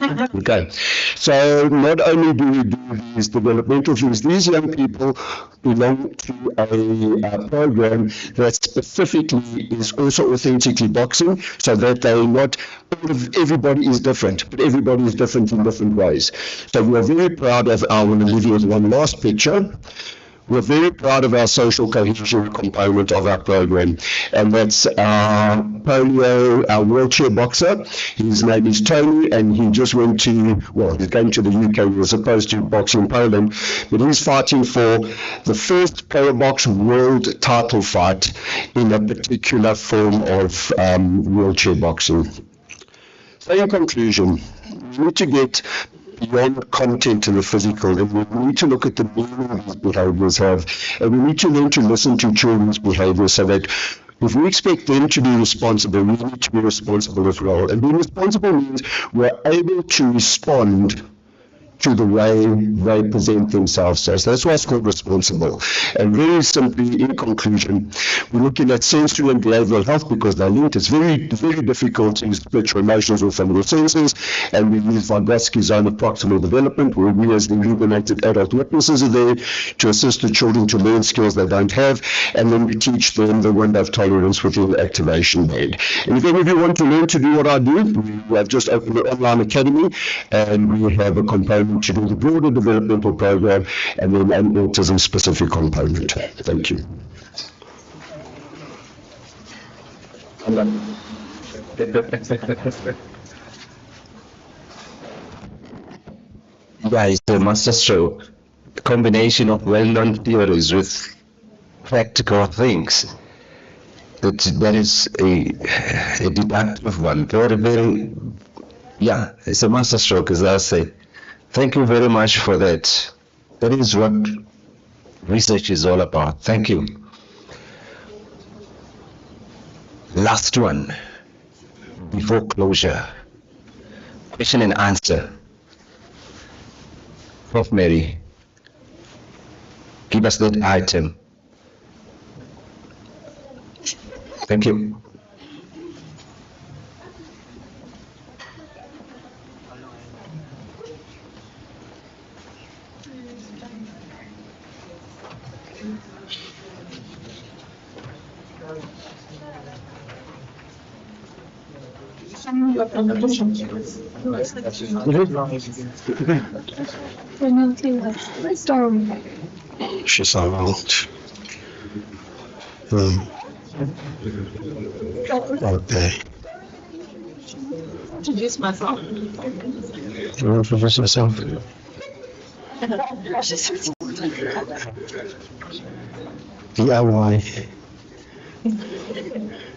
S17: Okay, so not only do we do these developmental things, these young people belong to a program that specifically is also authentically boxing, so that they're not, everybody is different, but everybody is different in different ways. So we are very proud of I want to leave you with one last picture. We're very proud of our social cohesion component of our program, and that's our polio, our wheelchair boxer. His name is Tony, and he just went to, well, he's going to the UK. He was supposed to box in Poland, but he's fighting for the first Parabox world title fight in a particular form of wheelchair boxing. So in conclusion, we need to get beyond content and the physical, and we need to look at the meaning these behaviors have, and we need to learn to listen to children's behavior so that if we expect them to be responsible, we need to be responsible as well. And being responsible means we're able to respond to the way they present themselves. So that's why it's called responsible. And very simply, in conclusion, we're looking at sensory and behavioral health because they're linked. It's very, very difficult to split your emotions with some of the senses. And we use Vygotsky's zone of proximal development, where we as the illuminated adult witnesses are there to assist the children to learn skills they don't have. And then we teach them the window of tolerance within the activation bed. And if any of you want to learn to do what I do, we have just opened an online academy, and we have a component to do the broader developmental program and then an autism-specific component. Thank you.
S1: Yeah, it's a masterstroke. A combination of well-known theories with practical things. That is a deductive one. Very, very, yeah, it's a masterstroke, as I say. Thank you very much for that. That is what research is all about. Thank you. Last one, before closure. Question and answer. Prof. Mary, give us that item. Thank you.
S17: She's out. Okay.
S6: Introduce myself.
S17: You want to introduce yourself? DIY.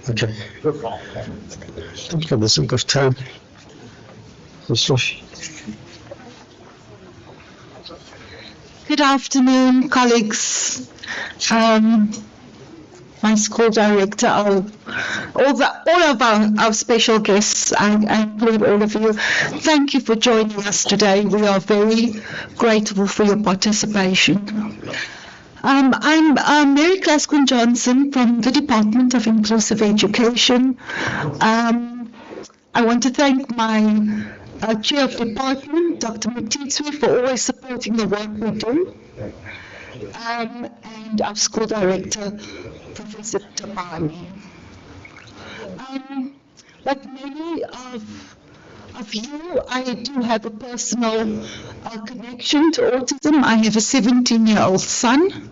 S17: Okay. Don't give this a good time.
S7: Good afternoon, colleagues. My school director, all of our special guests, I include all of you. Thank you for joining us today. We are very grateful for your participation. I'm Mary Glasgow Johnson from the Department of Inclusive Education. I want to thank my Chair of Department, Dr. Mutitswe, for always supporting the work we do, and our School Director, Professor Tabani. Like many of you, I do have a personal connection to autism. I have a 17-year-old son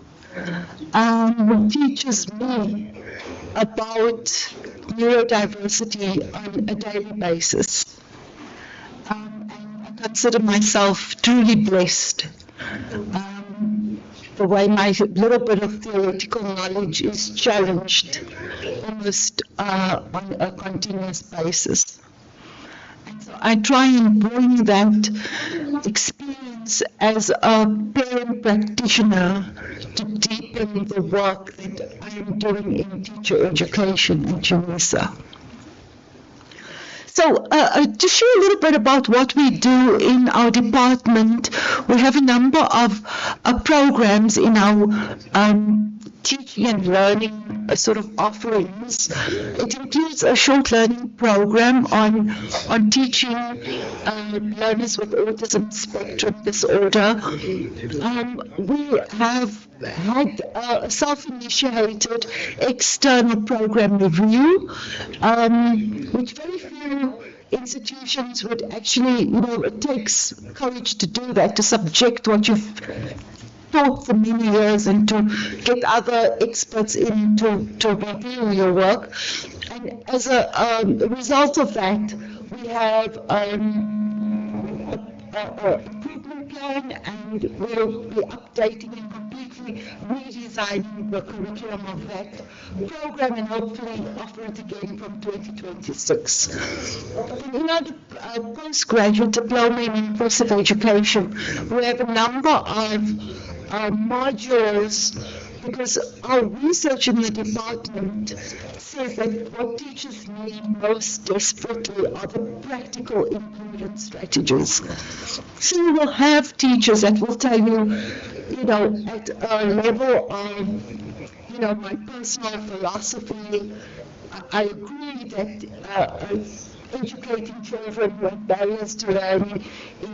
S7: who teaches me about neurodiversity on a daily basis. And I consider myself truly blessed. The way my little bit of theoretical knowledge is challenged almost on a continuous basis. And so I try and bring that experience as a parent practitioner to deepen the work that I am doing in teacher education at UNISA. So to share a little bit about what we do in our department, we have a number of programs in our teaching and learning sort of offerings. It includes a short learning program on teaching learners with autism spectrum disorder. We have had a self-initiated external program review, which very few institutions would actually, it takes courage to do that, to subject what you've taught for many years and to get other experts in to review your work. And as a result of that, we have improvement plan, and we'll be updating and completely redesigning the curriculum of that program and hopefully offer it again from 2026. In our postgraduate diploma in inclusive education, we have a number of modules, because our research in the department says that what teachers need most desperately are the practical inclusion strategies. So we will have teachers that will tell you, at a level of, my personal philosophy, I agree that educating children who have barriers to learning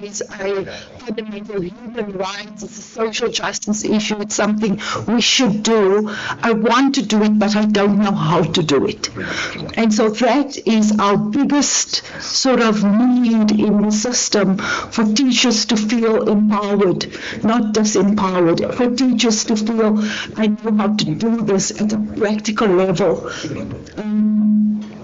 S7: is a fundamental human right, it's a social justice issue, it's something we should do. I want to do it, but I don't know how to do it. And so that is our biggest sort of need in the system, for teachers to feel empowered, not disempowered, for teachers to feel, I know how to do this at a practical level.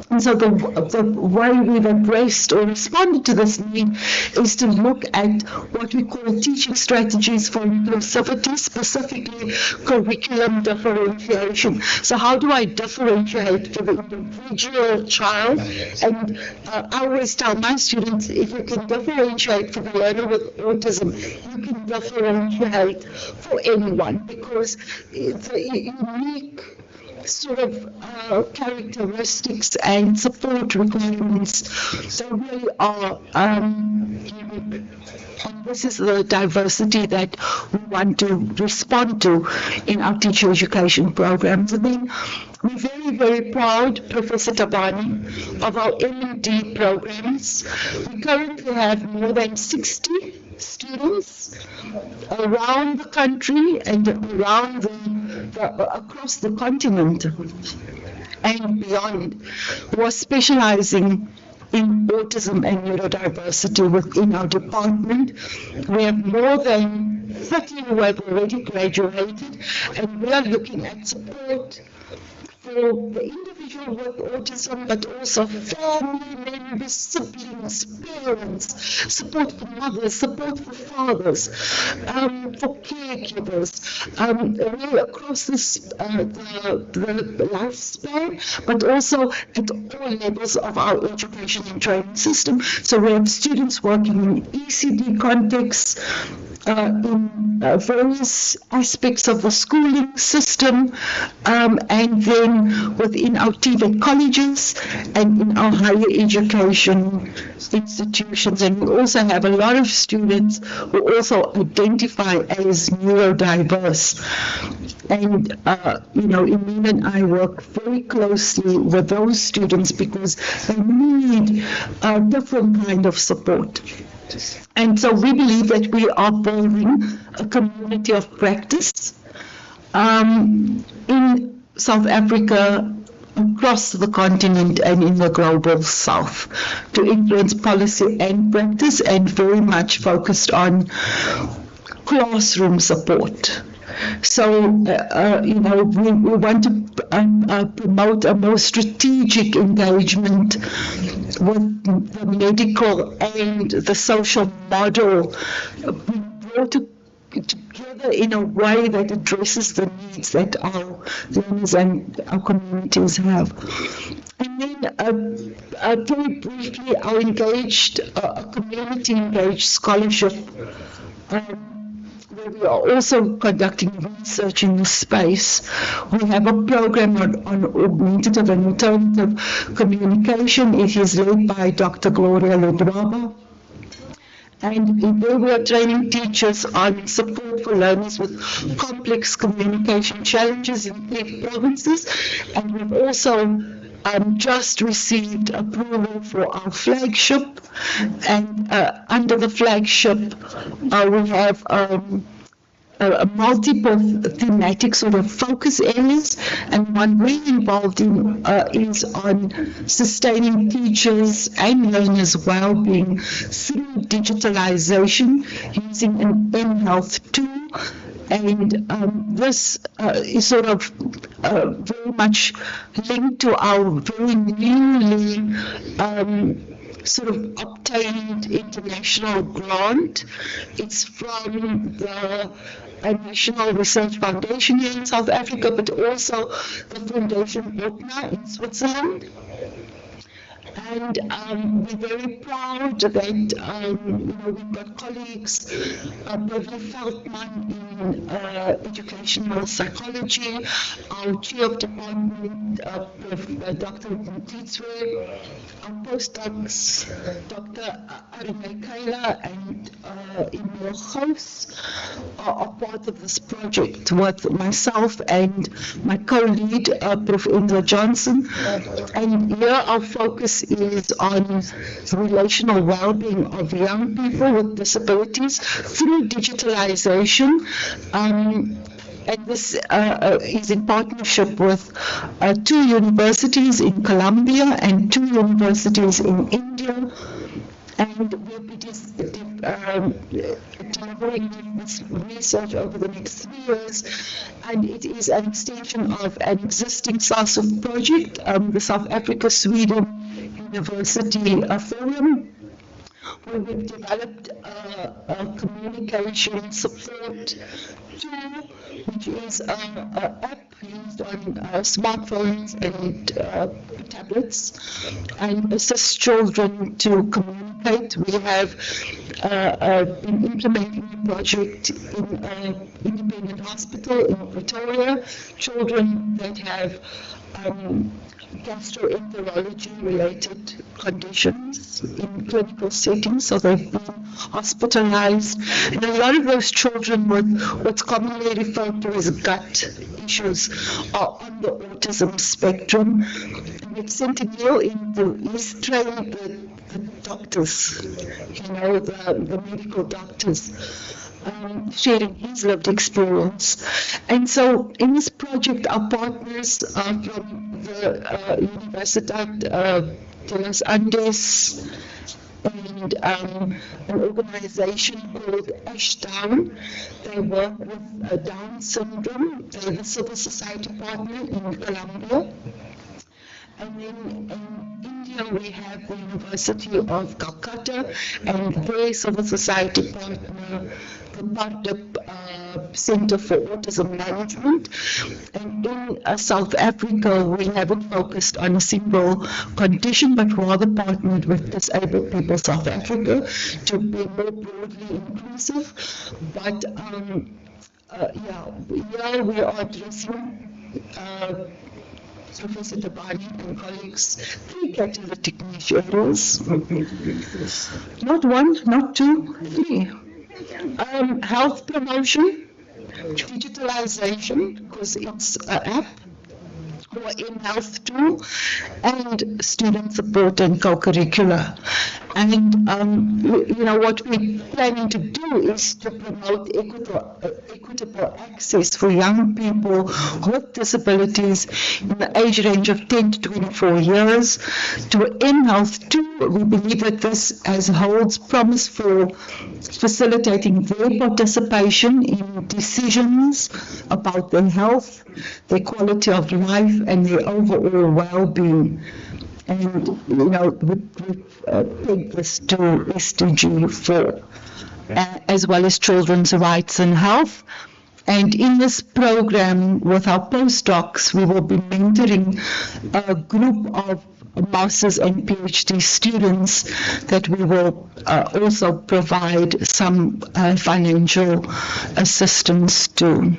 S7: And so the way we've embraced or responded to this need is to look at what we call teaching strategies for inclusivity, specifically curriculum differentiation. So how do I differentiate for the individual child? And I always tell my students, if you can differentiate for the learner with autism, you can differentiate for anyone, because it's a unique sort of characteristics and support requirements that really are unique. And this is the diversity that we want to respond to in our teacher education programs. And then we're very, very proud, Professor Tabani, of our M&D programs. We currently have more than 60 students around the country and around across the continent and beyond, who are specializing in autism and neurodiversity within our department. We have more than 30 who have already graduated, and we are looking at support for the individual with autism, but also family members, siblings, parents, support for mothers, support for fathers, for caregivers, really across the lifespan, but also at all levels of our education and training system. So we have students working in ECD contexts,
S6: in various aspects of the schooling system, and then within our TVET colleges and in our higher education institutions. And we also have a lot of students who also identify as neurodiverse. And, Emil and I work very closely with those students because they need a different kind of support. And so we believe that we are building a community of practice in South Africa, across the continent and in the global south, to influence policy and practice, and very much focused on classroom support. So, we want to promote a more strategic engagement with the medical and the social model, brought together in a way that addresses the needs that our learners and our communities have. And then, very briefly, our community-engaged scholarship, where we are also conducting research in this space. We have a program on augmentative and alternative communication. It is led by Dr. Gloria Ledwaba. And there we are training teachers on support for learners with complex communication challenges in 8 provinces. And we've also just received approval for our flagship, and under the flagship we have multiple thematic sort of focus areas, and one we're involved in is on sustaining teachers and learners' well-being through digitalization using an mHealth tool. And this is sort of very much linked to our very newly sort of obtained international grant. It's from the National Research Foundation here in South Africa, but also the Foundation Otna in Switzerland. And we're very proud that we've got colleagues, Beverly Feldman in educational psychology, our chair of department, Dr. Mtitswe, our postdocs, Dr. Arime Kaila and Emil Ho are part of this project with myself and my co-lead, Prof. Indra Johnson. And here our focus is on relational well-being of young people with disabilities through digitalization. And this is in partnership with 2 universities in Colombia and 2 universities in India. And we'll be delivering this research over the next 3 years, and it is an extension of an existing SASUF project, the South Africa-Sweden University Forum, where we've developed a communication support tool, which is an app used on smartphones and tablets, and assists children to communicate. We have been implementing the project in an independent hospital in Pretoria, children that have gastroenterology-related conditions in clinical settings, so they've been hospitalized. And a lot of those children with what's commonly referred to as gut issues are on the autism spectrum. And it's Centennial he's trained the doctors, the medical doctors, sharing his lived experience. And so in this project, our partners are from the Universidad de los Andes and an organization called Ashdown. They work with Down syndrome. They're the civil society partner in Colombia. And then in India, we have the University of Calcutta and their civil society partner, the Dept
S8: Center for Autism Management. And in South Africa, we haven't focused on a single condition, but rather partnered with Disabled People South Africa to be more broadly inclusive. But here we are addressing Professor Tabani and colleagues, 3 catalytic niche areas. Not 1, not 2, 3. Health promotion, digitalization, because it's an app, or in-health tool, and student support and co-curricular. And what we're planning to do is to promote equitable access for young people with disabilities in the age range of 10 to 24 years to an in-health tool. We believe that this holds promise for facilitating their participation in decisions about their health, their quality of life, and their overall well-being. And we've pegged this to SDG 4, as well as children's rights and health. And in this program, with our postdocs, we will be mentoring a group of master's and PhD students that we will also provide some financial assistance to.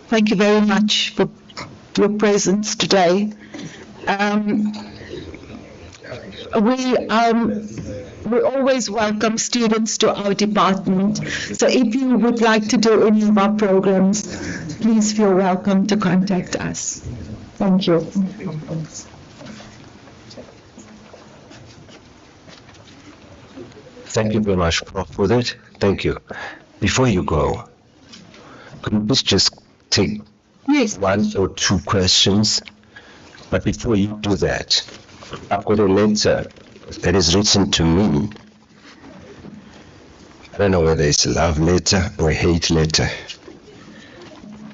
S8: Thank you very much for your presence today. We always welcome students to our department. So if you would like to do any of our programs, please feel welcome to contact us. Thank you.
S1: Thank you very much, Prof, for that. Thank you. Before you go, could you please just take 1 or 2 questions? But before you do that, I've got a letter that is written to me. I don't know whether it's a love letter or a hate letter,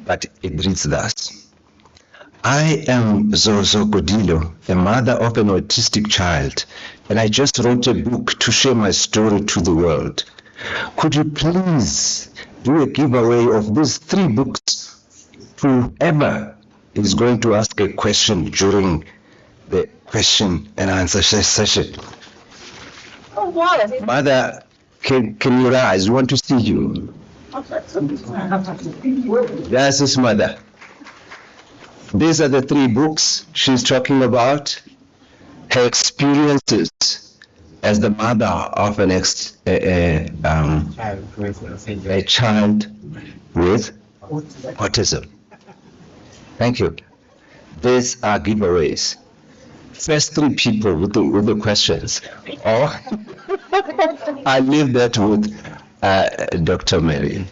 S1: but it reads thus. I am Zozo Godilo, a mother of an autistic child, and I just wrote a book to share my story to the world. Could you please do a giveaway of these 3 books to whoever is going to ask a question during the question and answer session?
S6: Oh, wow.
S1: Mother, can you rise? We want to see you. That's his mother. These are the 3 books she's talking about, her experiences as the mother of a child with autism. Thank you. These are giveaways. First 3 people with the questions. Or I leave that with Dr. Mary.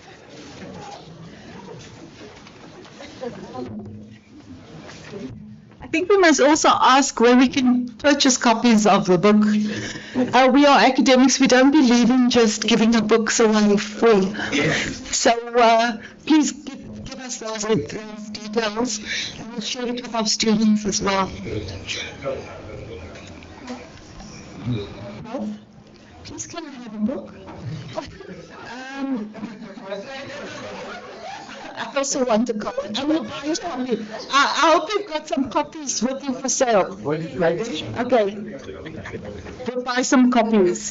S8: I think we must also ask where we can purchase copies of the book. We are academics, we don't believe in just giving the books away free. So please give us those details, and we'll share it with our students as well. Please can I have a book? I also want a copy. I will buy a copy. I hope you've got some copies with you for sale. Okay. We'll buy some copies.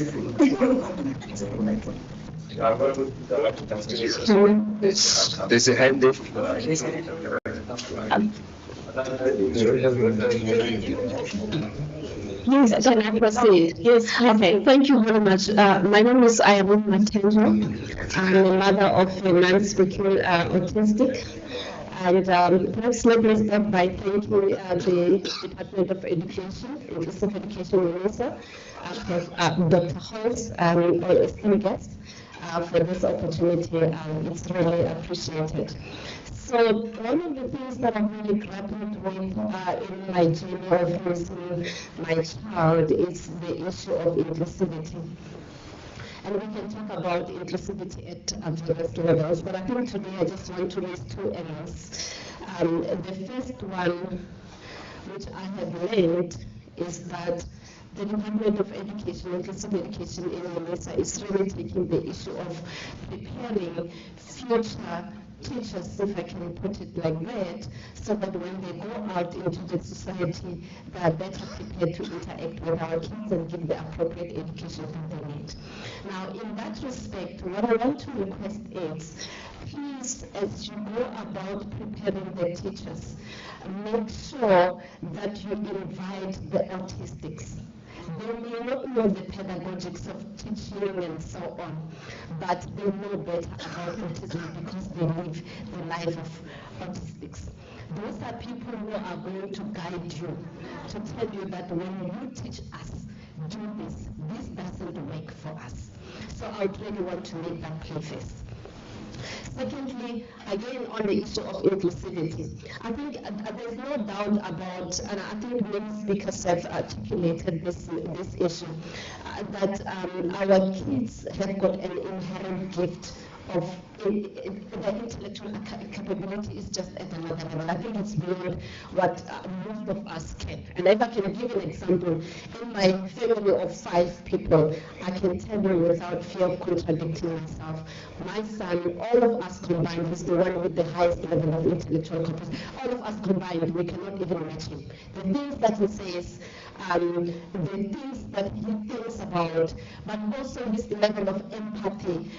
S1: There's a hand there.
S18: Yes, can I proceed? Yes, okay. Thank you very much. My name is Ayamu Matenjo. I'm a mother of a non-speaking autistic. And perhaps let me start by thanking the Department of Education, Inclusive Education Minister, Dr. Holtz, our esteemed guest, for this opportunity. It's really appreciated. So one of the things that I've really grappled with in my journey of raising my child is the issue of inclusivity. And we can talk about inclusivity at various levels, but I think today I just want to raise 2 areas. The first one, which I have learned, is that the Department of Education, Inclusive Education in UNISA is really taking the issue of preparing future teachers, if I can put it like that, so that when they go out into the society, they are better prepared to interact with our kids and give the appropriate education that they need. Now, in that respect, what I want to request is, please, as you go about preparing the teachers, make sure that you invite the autistics. They may not know the pedagogics of teaching and so on, but they know better about autism because they live the life of autistics. Those are people who are going to guide you, to tell you that when you teach us, do this, this doesn't work for us. So I really want to make that clear first. Secondly, again on the issue of inclusivity, I think there's no doubt about, and I think many speakers have articulated this issue, that our kids have got an inherent gift of the intellectual capability is just at another level. I think it's beyond what most of us can. And if I can give an example, in my family of 5 people, I can tell you without fear of contradicting myself, my son, all of us combined, is the one with the highest level of intellectual capacity. All of us combined, we cannot even match him. The things that he says, the things that he thinks about, but also his level of empathy,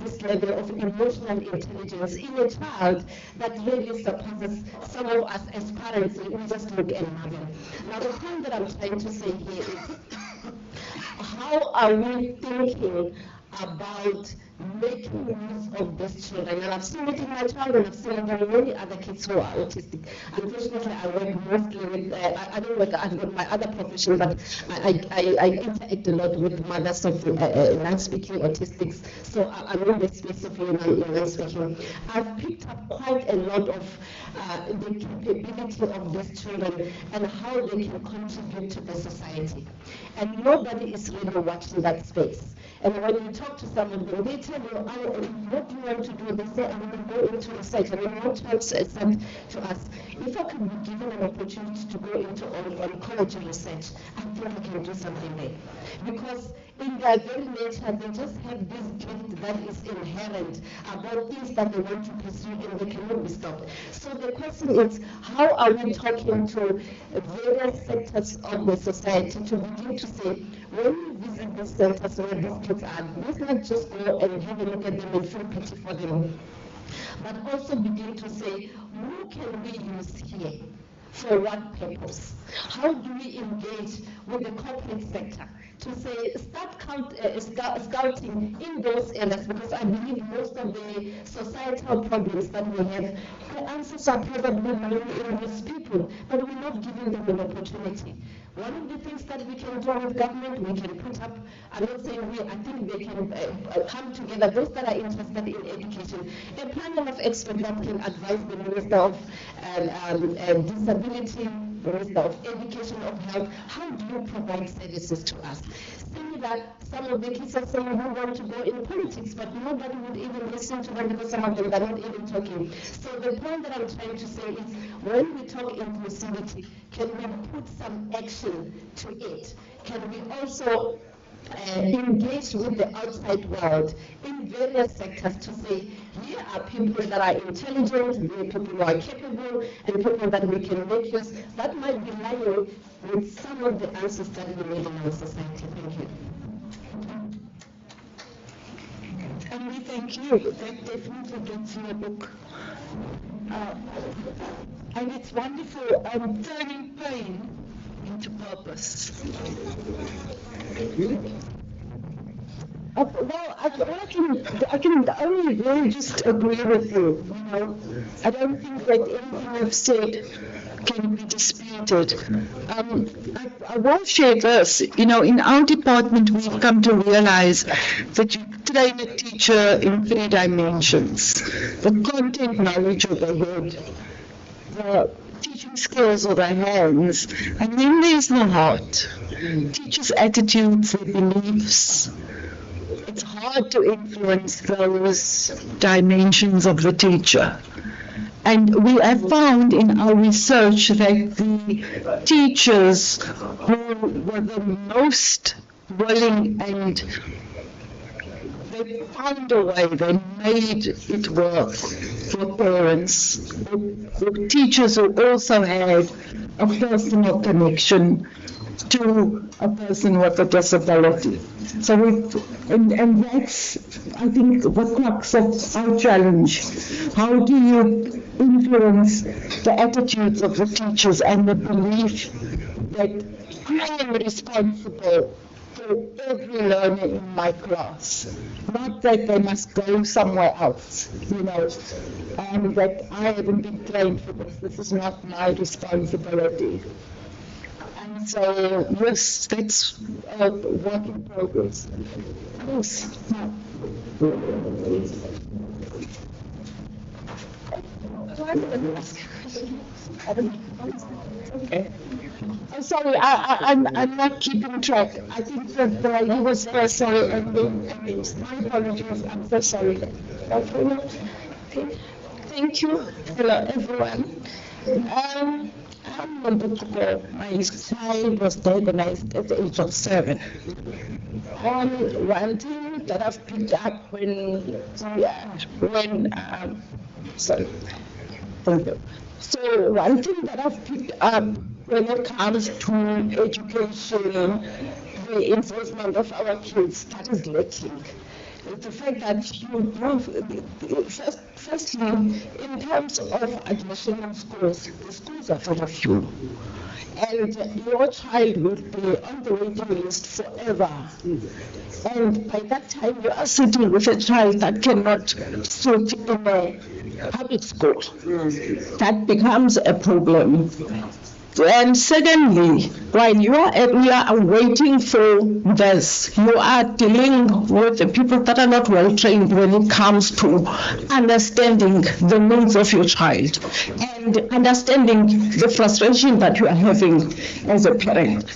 S18: his level of emotional intelligence in a child that really surpasses some of us as parents. We just look and marvel. Now, the point that I'm trying to say here is, how are we thinking about making use of these children? And I've seen it in my child, and I've seen it in many other kids who are autistic. Unfortunately, I work mostly with, I don't work, I've got my other profession, but I interact a lot with mothers of non-speaking autistics. So I'm in the space of non-speaking. I've picked up quite a lot of the capability of these children and how they can contribute to the society. And nobody is really watching that space. And when you talk to some of them, they tell you, what do you want to do? They say, I want to go into research. And then one child said to us, if I could be given an opportunity to go into oncology research, I think I can do something there. Because in their very nature, they just have this gift that is inherent about things that they want to pursue and they cannot be stopped. So the question is, how are we talking to various sectors of the society to begin to say, when we visit these centers where these kids are, let's not just go and have a look at them and feel pity for them, but also begin to say, who can we use here? For what purpose? How do we engage with the corporate sector to say, start scouting in those areas? Because I believe most of the societal problems that we have, the answers are probably lying in those people, but we're not giving them an opportunity. One of the things that we can do with government, we can put up, I'm not saying we, I think they can come together, those that are interested in education, a panel of experts that can advise the Minister of Disability, Minister of Education, of Health, how do you provide services to us? Similar, some of the kids are saying who want to go in politics, but nobody would even listen to them because some of them are not even talking. So the point that I'm trying to say is, when we talk inclusivity, can we put some action to it? Can we also engage with the outside world in various sectors to say, here are people that are intelligent, here are people who are capable, and people that we can make use, that might be lying with some of the answers that we need in our society. Thank you.
S2: And we thank you. That definitely gets in the book. And it's wonderful, turning pain into purpose. Well, I can only really just agree with you. You know, I don't think that anything I've said can be disputed. I will share this. You know, in our department, we've come to realize that you train a teacher in 3 dimensions: the content knowledge of the head, the teaching skills of the hands, and then there's the heart. Teachers' attitudes, their beliefs. It's hard to influence those dimensions of the teacher. And we have found in our research that the teachers who were the most willing and they found a way, they made it work for parents. The teachers who also had a personal connection to a person with a disability. So and that's, I think, the crux of our challenge. How do you influence the attitudes of the teachers and the belief that I am responsible for every learner in my class, not that they must go somewhere else, and that I haven't been trained for this is not my responsibility. And so, yes, that's a work in progress. Yes. Okay. I'm sorry, I'm not keeping track. I think that the lady was first, sorry, and my apologies, I'm so sorry. Okay. Thank you. Hello, everyone. I remember my child was diagnosed at the age of 7. One thing that I've picked up sorry. Thank you. So one thing that I've picked up when it comes to education, the enforcement of our kids, that is lacking. The fact that you firstly, in terms of admission in schools, the schools are very few. And your child will be on the waiting list forever. And by that time, you are sitting with a child that cannot sit in a public school. That becomes a problem. And secondly, while we are waiting for this, you are dealing with the people that are not well trained when it comes to understanding the needs of your child and understanding the frustration that you are having as a parent.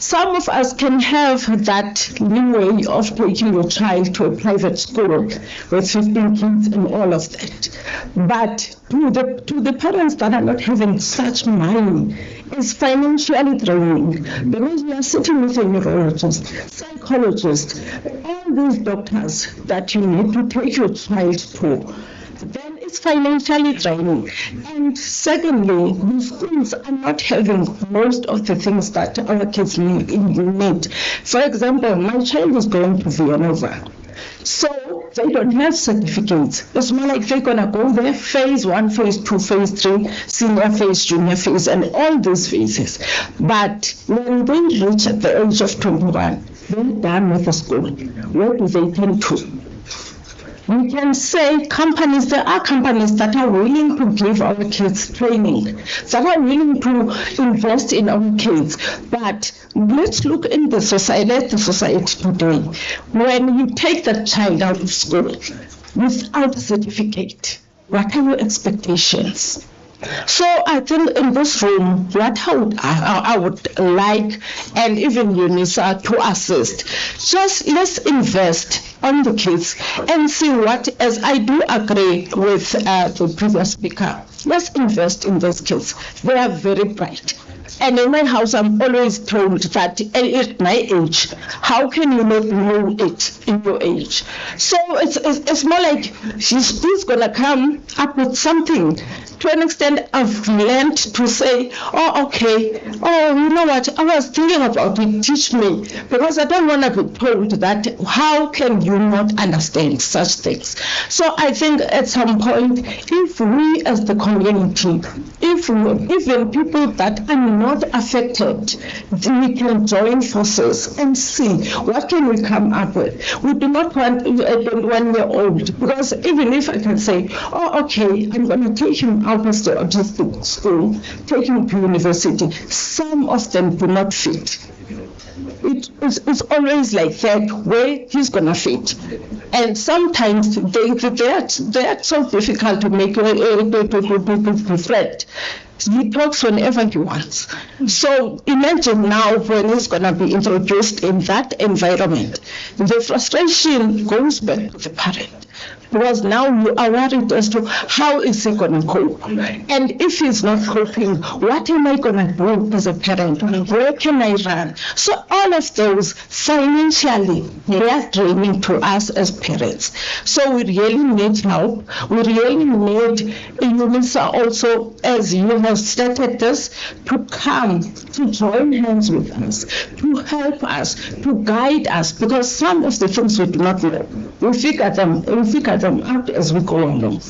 S2: Some of us can have that leeway of taking your child to a private school with 15 kids and all of that. But to the parents that are not having such money, it's financially draining because we are sitting with a neurologist, psychologist, all these doctors that you need to take your child to. Then it's financially draining. And secondly, the schools are not having most of the things that our kids need. For example, my child is going to Villanova. So they don't have certificates. It's more like they're going to go there, phase 1, phase 2, phase 3, senior phase, junior phase, and all these phases. But when they reach the age of 21, they're done with the school. Where do they turn to? We can say there are companies that are willing to give our kids training, that are willing to invest in our kids. But let's look in the society today. When you take that child out of school without a certificate, what are your expectations? So I think in this room, what I would like, and even UNISA to assist, just let's invest on the kids and see what, as I do agree with the previous speaker, let's invest in those kids. They are very bright. And in my house, I'm always told that at my age, how can you not know it in your age? So it's more like who's going to come up with something. To an extent, I've learned to say, oh, okay, oh, you know what, I was thinking about it, teach me. Because I don't want to be told that, how can you not understand such things? So I think at some point, if we as the community, even people that are not affected, we can join forces and see what can we come up with. We do not want a 21-year-old, because even if I can say, oh, okay, I'm going to take him out of the autistic school, take him to university, some of them do not fit. It's always like that, where he's going to fit. And sometimes they are so difficult to make to reflect. He talks whenever he wants. So imagine now when he's going to be introduced in that environment, the frustration goes back to the parent. Because now you are worried as to how is he going to cope. And if he's not coping, what am I going to do as a parent? Where can I run? So all of those financially, they are draining to us as parents. So we really need help. We really need UNISA also, as you have started this, to come, to join hands with us, to help us, to guide us, because some of the things we do not know. We figure them out as we go along.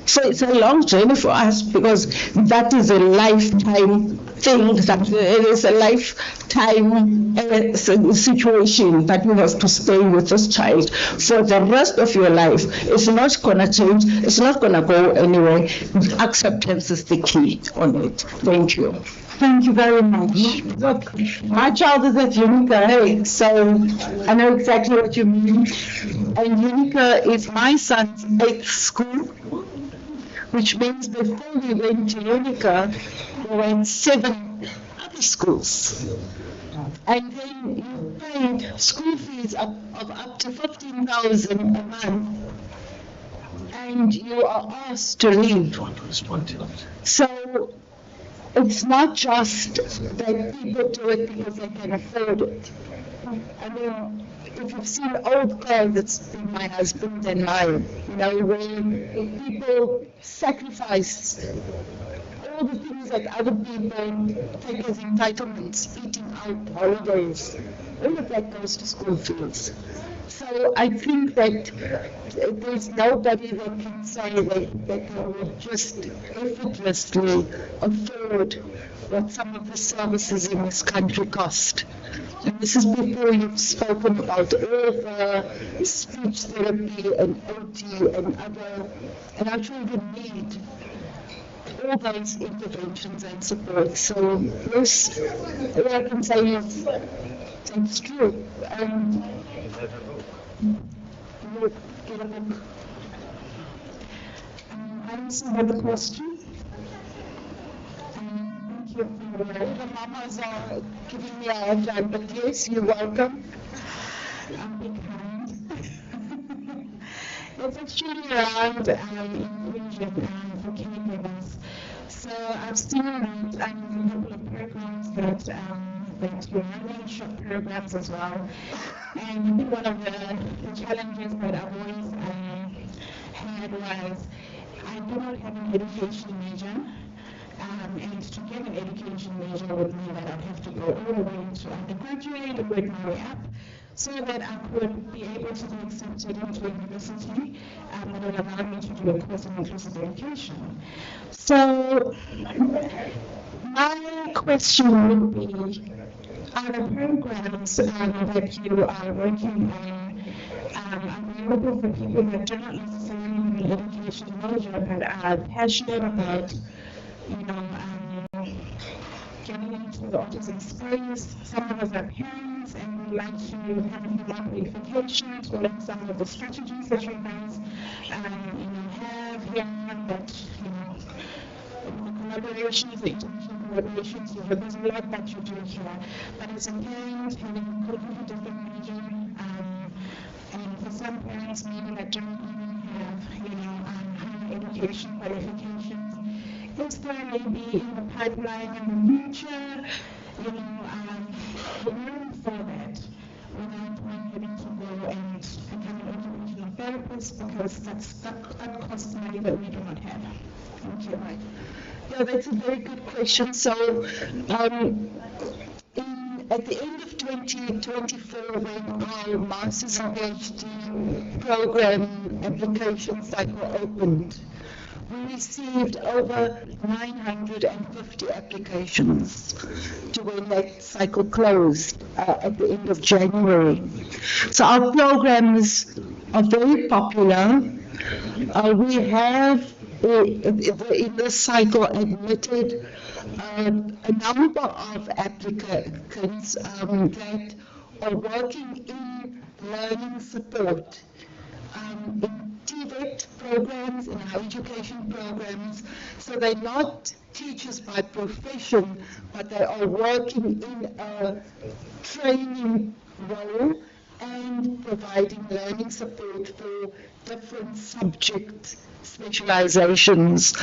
S2: So it's a long journey for us, because that is a lifetime thing, that it is a lifetime situation that you have to stay with this child for the rest of your life. It's not going to change. It's not going to go anywhere. Acceptance is the key on it. Thank you.
S6: Thank you very much. Look, my child is at Unica, hey, so I know exactly what you mean. And Unica is my son's 8th school, which means before we went to Unica, we went 7 other schools. And then you paid school fees of up to 15,000 a month, and you are asked to leave. So it's not just that people do it because they can afford it. I mean, if you've seen old clothes, it's been my husband and mine, you know, where people sacrifice all the things that other people take as entitlements, eating out, holidays, all of that goes to school fees. So I think that there's nobody that can say that they will just effortlessly afford what some of the services in this country cost. And this is before you've spoken about all the speech therapy and OT and other, and our children need all those interventions and support. So yes, all I can say is it's true. Get a book. I also have a question. Thank you. The mamas are giving me a hard time, but yes, you're welcome. Be kind. It's actually around inclusion for caregivers. So I've seen that a couple of programs that you're running, short programs as well. And I think one of the challenges that I've always had was I do not have an education major. And to get an education major would mean that I'd have to go all the way to undergraduate and work my way up so that I could be able to be accepted into university that would allow me to do a course in inclusive education. So my question would be, are the programs that you are working on available for people that do not necessarily have an education major but are passionate about, getting into the autism space? Some of us are parents and we like to have a few more qualifications, to learn some of the strategies that you guys have here, that collaborations, the international collaborations, there's a lot that you do here. But as a parent, having a completely different major, and for some parents maybe that don't even have, higher education qualifications, is there maybe in the pipeline in the future, room for that, without one having to go and become an occupational therapist, because that costs money that we do not have. Thank you. Right. Yeah, that's a very good question. So, at the end of 2024, when our Masters and PhD program application cycle opened, we received over 950 applications to when that cycle closed at the end of January. So our programs are very popular. We have in this cycle admitted a number of applicants that are working in learning support in Dept programs, in our education programs. So they're not teachers by profession, but they are working in a training role and providing learning support for different subject specializations.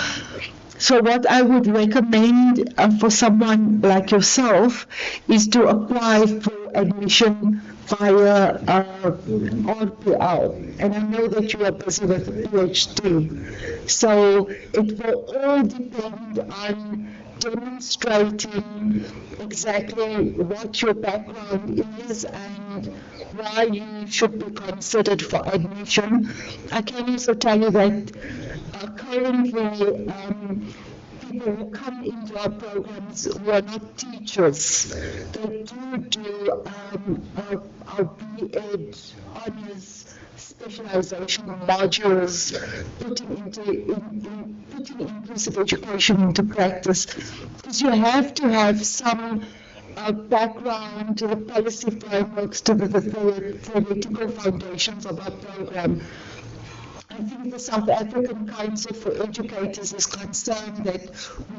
S6: So what I would recommend for someone like yourself is to apply for admission via RPL. And I know that you are busy with a PhD. So it will all depend on demonstrating exactly what your background is and why you should be considered for admission. I can also tell you that currently people who come into our programs who are not teachers, they do our B.Ed honours specialization modules, putting inclusive education into practice, because you have to have some background to the policy frameworks, to the theoretical foundations of our program. I think the South African Council for Educators is concerned that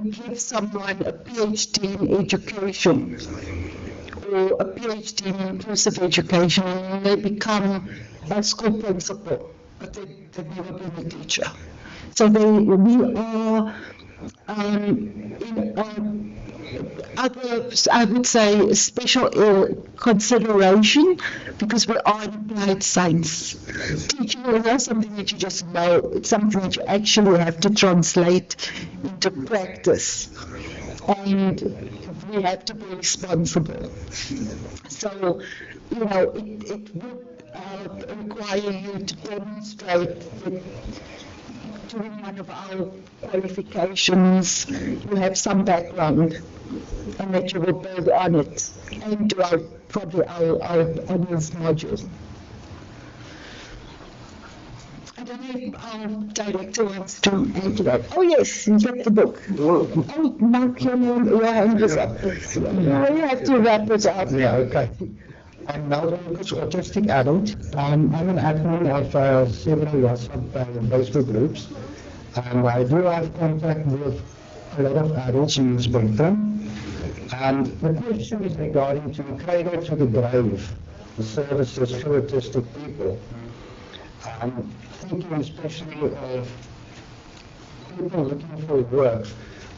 S6: we give someone a PhD in education or a PhD in inclusive education and they become a school principal, but they've never been a teacher. So we are in other, I would say, special consideration because we are in applied science. Teaching is not something that you just know, it's something that you actually have to translate into practice. And we have to be responsible. So, you know, it would require you to demonstrate that during one of our qualifications you have some background and that you will build on it and do probably our honours module. I don't know if our director wants to add to that. Oh yes, you get the book. Oh, Mark, your hand is up. No, you have to wrap it up.
S19: Yeah, okay. I'm now an autistic adult. I'm an admin of several WhatsApp Facebook groups. I do have contact with a lot of adults in the spectrum. And the question is regarding to Cradle to the Grave, the services for autistic people. Thinking especially of people looking for work.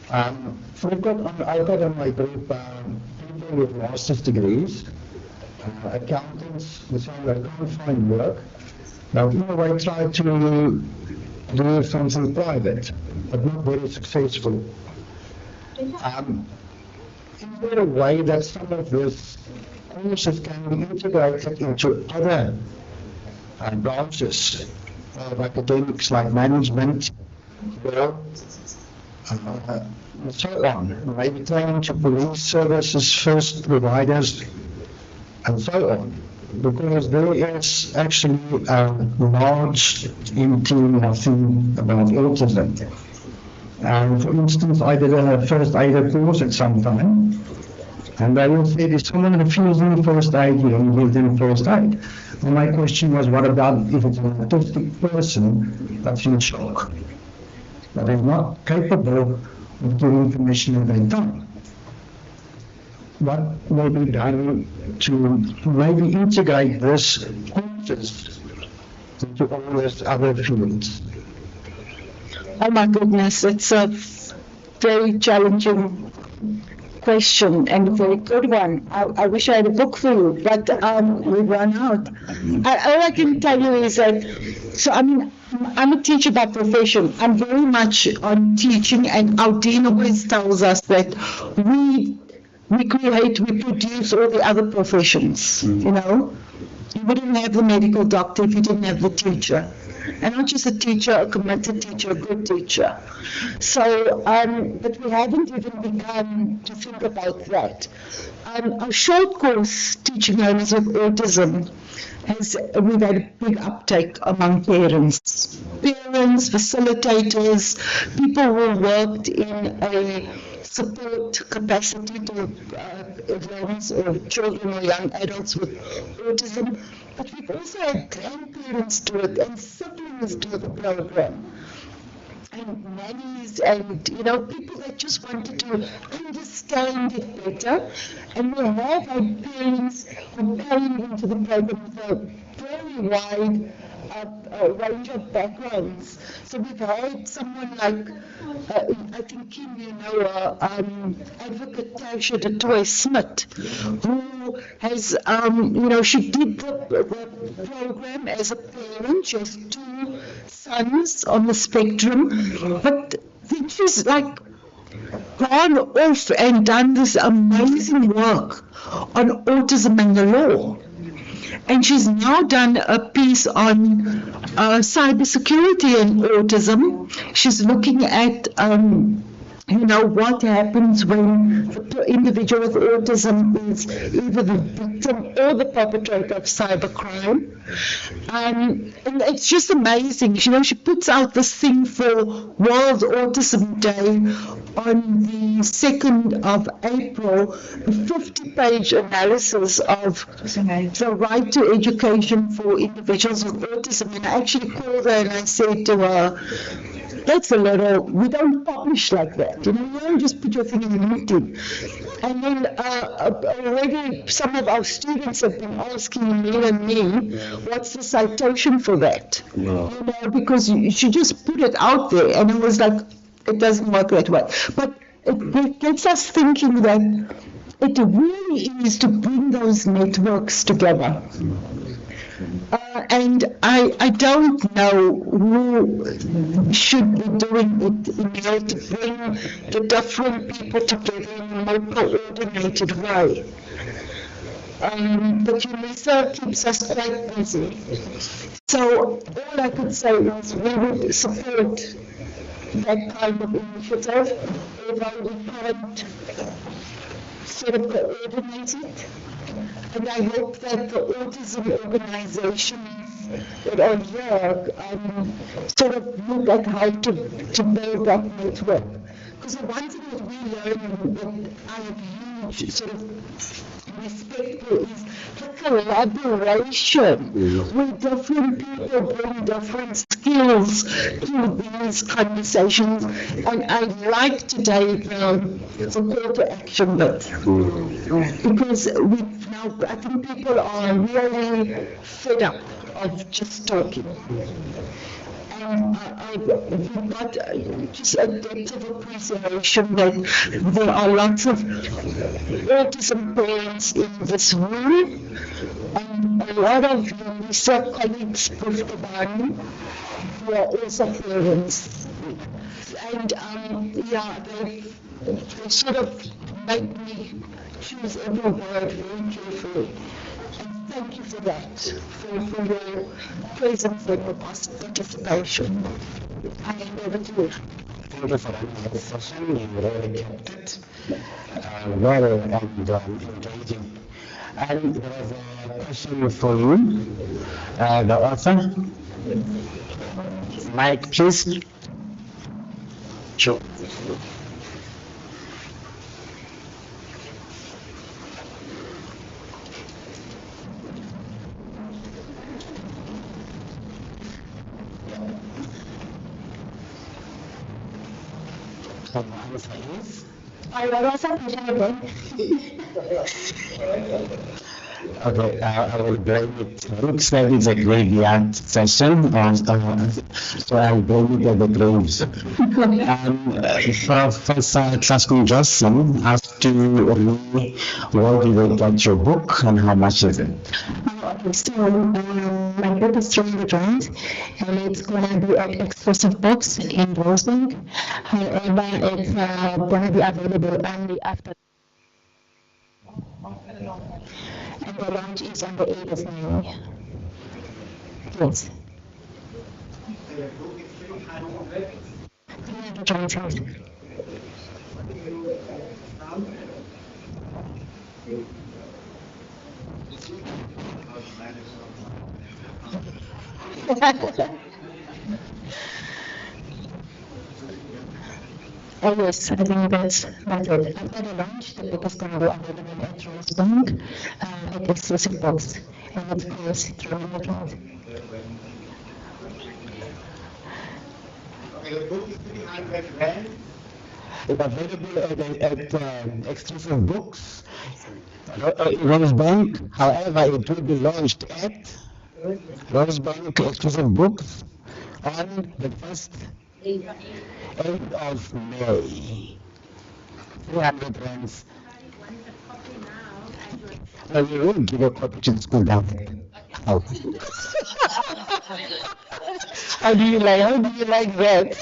S19: I've got on my group people with master's degrees, accountants who say I can't find work. Now, I try to do something private, but not very successful. Is there a way that some of these courses can be integrated into other branches of academics like management, law, and so on? Maybe training to police services, first providers, and so on. Because there is actually a large team nothing about autism. For instance, I did a first aider course at some time, and I would say, if someone refusing first aid, you don't give them first aid. And my question was, what about if it's an autistic person that's in shock, that is not capable of giving permission at any time? What will be done to maybe integrate this courses into all these other fields?
S6: Oh my goodness, it's a very challenging question and a very good one. I wish I had a book for you, but we've run out. All I can tell you is that, I'm a teacher by profession. I'm very much on teaching, and our dean always tells us that we produce all the other professions, you know. You wouldn't have the medical doctor if you didn't have the teacher. And not just a teacher, a committed teacher, a good teacher. So, but we haven't even begun to think about that. Our short course, Teaching Learners with Autism, we've had a big uptake among parents. Parents, facilitators, people who worked in a support capacity to learners or children or young adults with autism. But we've also had grandparents do it and siblings nannies do the program. And nannies and, people that just wanted to understand it better. And we have had parents who came into the program with a very wide range of backgrounds. So we've had someone like, I think Kim, Advocate Tasha DeToy-Smith, who has, she did the program as a parent. She has 2 sons on the spectrum, but then she's like gone off and done this amazing work on autism and the law. And she's now done a piece on cybersecurity and autism. She's looking at, what happens when the individual with autism is either the victim or the perpetrator of cybercrime. And it's just amazing. She puts out this thing for World Autism Day on the 2nd of April, a 50-page analysis of the right to education for individuals with autism. And I actually called her and I said to her, that's a little, we don't publish like that. You don't just put your thing in the meeting. And then already some of our students have been asking me and me, what's the citation for that? Yeah. Because you should just put it out there. And it was like, it doesn't work that way. But it gets us thinking that it really is to bring those networks together. And I don't know who should be doing it in order to bring the different people together in a more coordinated way. But UNISA keeps us quite busy. So all I could say is we would support that kind of initiative, although we can't sort of coordinate it. And I hope that the autism organizations that are here sort of look at how to build that network. Because the one thing that we learn and that I have huge sort of respect for is the collaboration where different people bring different skills to these conversations. And I like today the call to action bit. Because now I think people are really fed up of just talking. And I've got just a depth of appreciation that there are lots of autism parents in this room, and a lot of UNISA colleagues with the band who are also parents. And they sort of make me choose every word very carefully. Thank you for that, for your presence and your participation. I hand over to you.
S4: Thank you for the session. You really kept it well and engaging. And there's a question for you, the author. Mike, please. Sure.
S18: I will also again.
S4: Okay, I will blame it. Looks like it's a graveyard session, so I'll blame it at the graves. Professor Classroom Johnson asked you where did you get your book and how much is it?
S18: Okay, so my book is Through the Ground, and it's going to be at Exclusive Books in Rosebank. However, it's going to be available only after. And the launch is on the 8th of May. Yes. Oh yes, I think that's it. After the launch, the book is going to be available at Rosebank, at Exclusive Books, and of course, Through the Ground.
S4: The book is 300 rand. It's available at Exclusive Books, Rosebank. However, it will be launched at Rosebank Exclusive Books on the 8th of May. 300 rands. Well, we will give a copy to the school down there. How? How do you like that?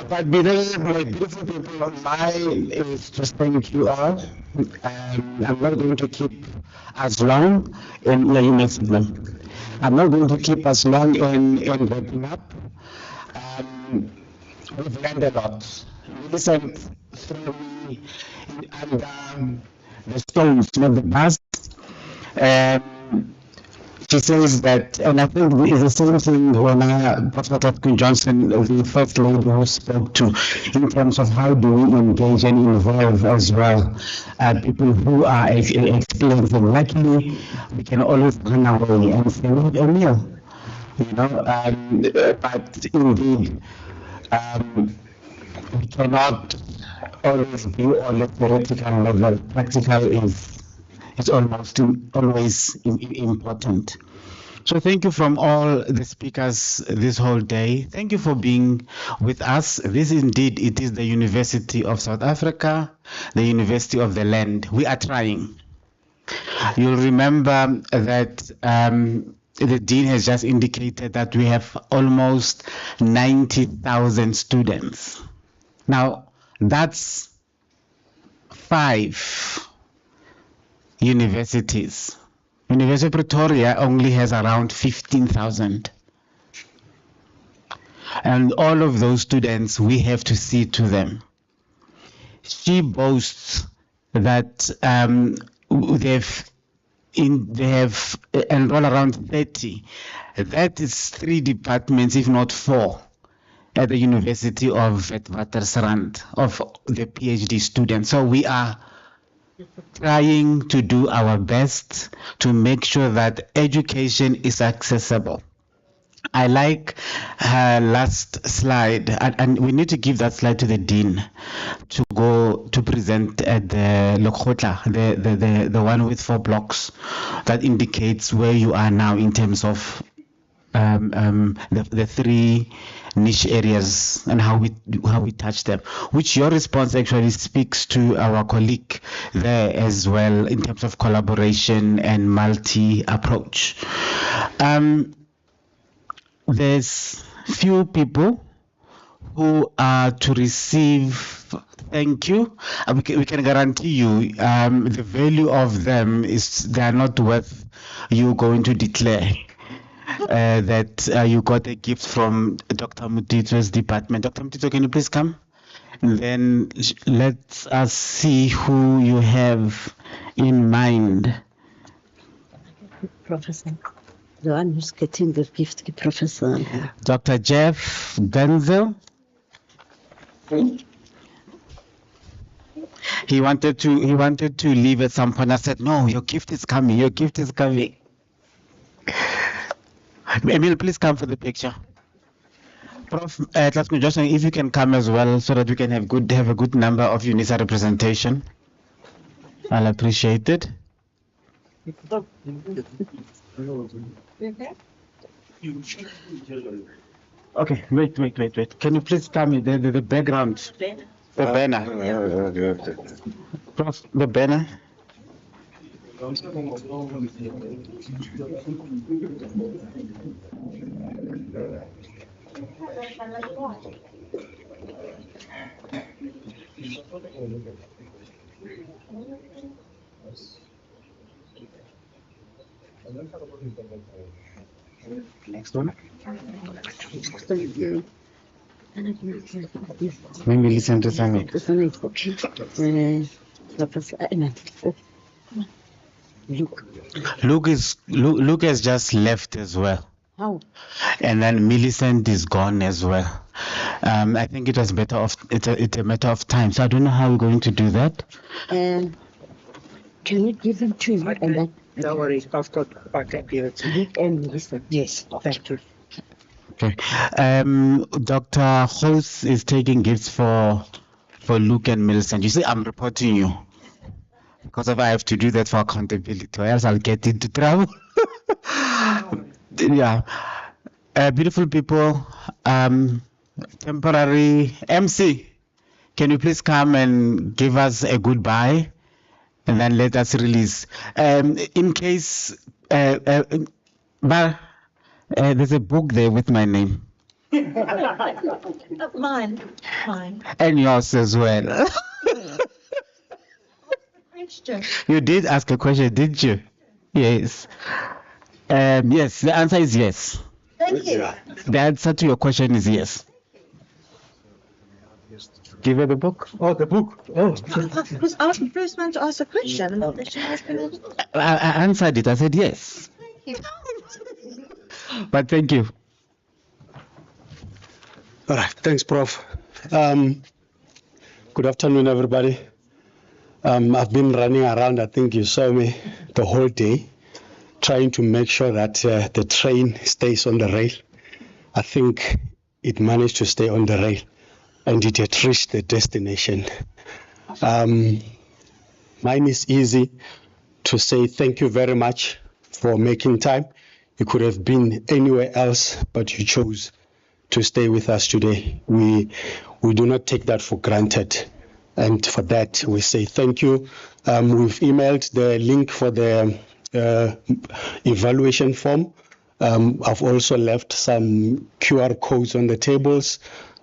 S4: But because my beautiful people, mine is just thank you all. I'm not going to keep as long in I'm not going to keep as long in wrapping up. We've learned a lot. Listen through me and the stones, not the past. She says that, and I think it's the same thing when Professor Johnson, the first lady who spoke to, in terms of how do we engage and involve as well people who are experiencing. Luckily, we can always run away and say, look, Emil, but indeed, we cannot always be on the theoretical level. Practical is almost always important. So thank you from all the speakers this whole day. Thank you for being with us. This indeed, it is the University of South Africa, the University of the Land. We are trying. You'll remember that the Dean has just indicated that we have almost 90,000 students. Now, that's 5 universities. University of Pretoria only has around 15,000. And all of those students, we have to see to them. She boasts that they have enrolled around 30. That is 3 departments, if not 4, at the University of Witwatersrand, of the PhD students. So we are trying to do our best to make sure that education is accessible. I like her last slide, and we need to give that slide to the Dean to go to present at the Lekgotla, the one with 4 blocks that indicates where you are now in terms of the 3 niche areas and how we touch them, which your response actually speaks to our colleague there as well in terms of collaboration and multi-approach. There's few people who are to receive thank you. We can guarantee you the value of them is they are not worth you going to declare that you got a gift from Dr. Mutito's department. Dr. Mutito, can you please come? And then let us see who you have in mind.
S3: Professor. The one who's getting the gift, Professor.
S4: Dr. Jeff Denzel. He wanted to leave at some point. I said, no, your gift is coming. Your gift is coming. Emil, please come for the picture. Prof, Johnson, if you can come as well, so that we can have a good number of UNISA representation, I'll appreciate it. Okay, wait. Can you please tell me the background? The banner. Prof, the banner. Next one. Maybe listen to something. Luke has just left as well.
S3: How?
S4: And then Millicent is gone as well. I think it's a matter of time. So I don't know how we're going to do that.
S3: Can you give them to you and then?
S11: Don't worry, I can give it to you.
S3: And Millicent.
S11: Yes, thank you.
S4: Okay. Dr. Host is taking gifts for Luke and Millicent. You see, I'm reporting you because if I have to do that for accountability, or else I'll get into trouble. Yeah. Beautiful people, temporary MC, can you please come and give us a goodbye and then let us release? In case, there's a book there with my name.
S7: Mine.
S4: And yours as well. You did ask a question, didn't you? Yes. Yes, the answer is yes.
S7: Thank you.
S4: The answer to your question is yes. Give her the book.
S19: Oh, the book. Oh.
S7: I was asked the first one to ask a question.
S4: I answered it. I said yes.
S7: Thank you.
S4: But thank you.
S19: All right. Thanks, Prof. Good afternoon, everybody. I've been running around, I think you saw me, the whole day, trying to make sure that the train stays on the rail. I think it managed to stay on the rail and it had reached the destination. Mine is easy to say thank you very much for making time. You could have been anywhere else, but you chose to stay with us today. We do not take that for granted. And for that, we say thank you. We've emailed the link for the evaluation form. I've also left some QR codes on the tables.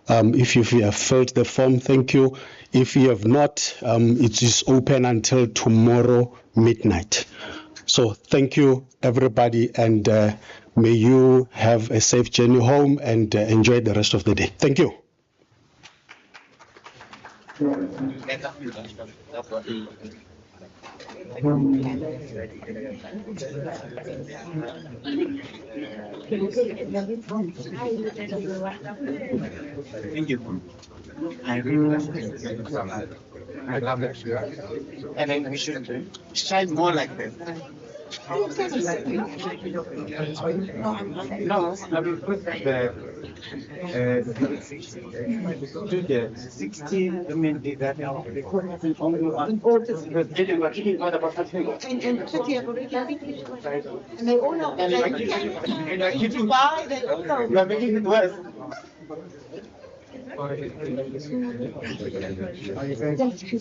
S19: If you have filled the form, thank you. If you have not, it is open until tomorrow midnight. So thank you, everybody, and may you have a safe journey home and enjoy the rest of the day. Thank you.
S4: Thank you. I really I love that. And then we should shine more like that. No, I will put the 60, I mean, that
S7: and they all know. And if you buy, they all know.
S4: You are making it worse. Thank you.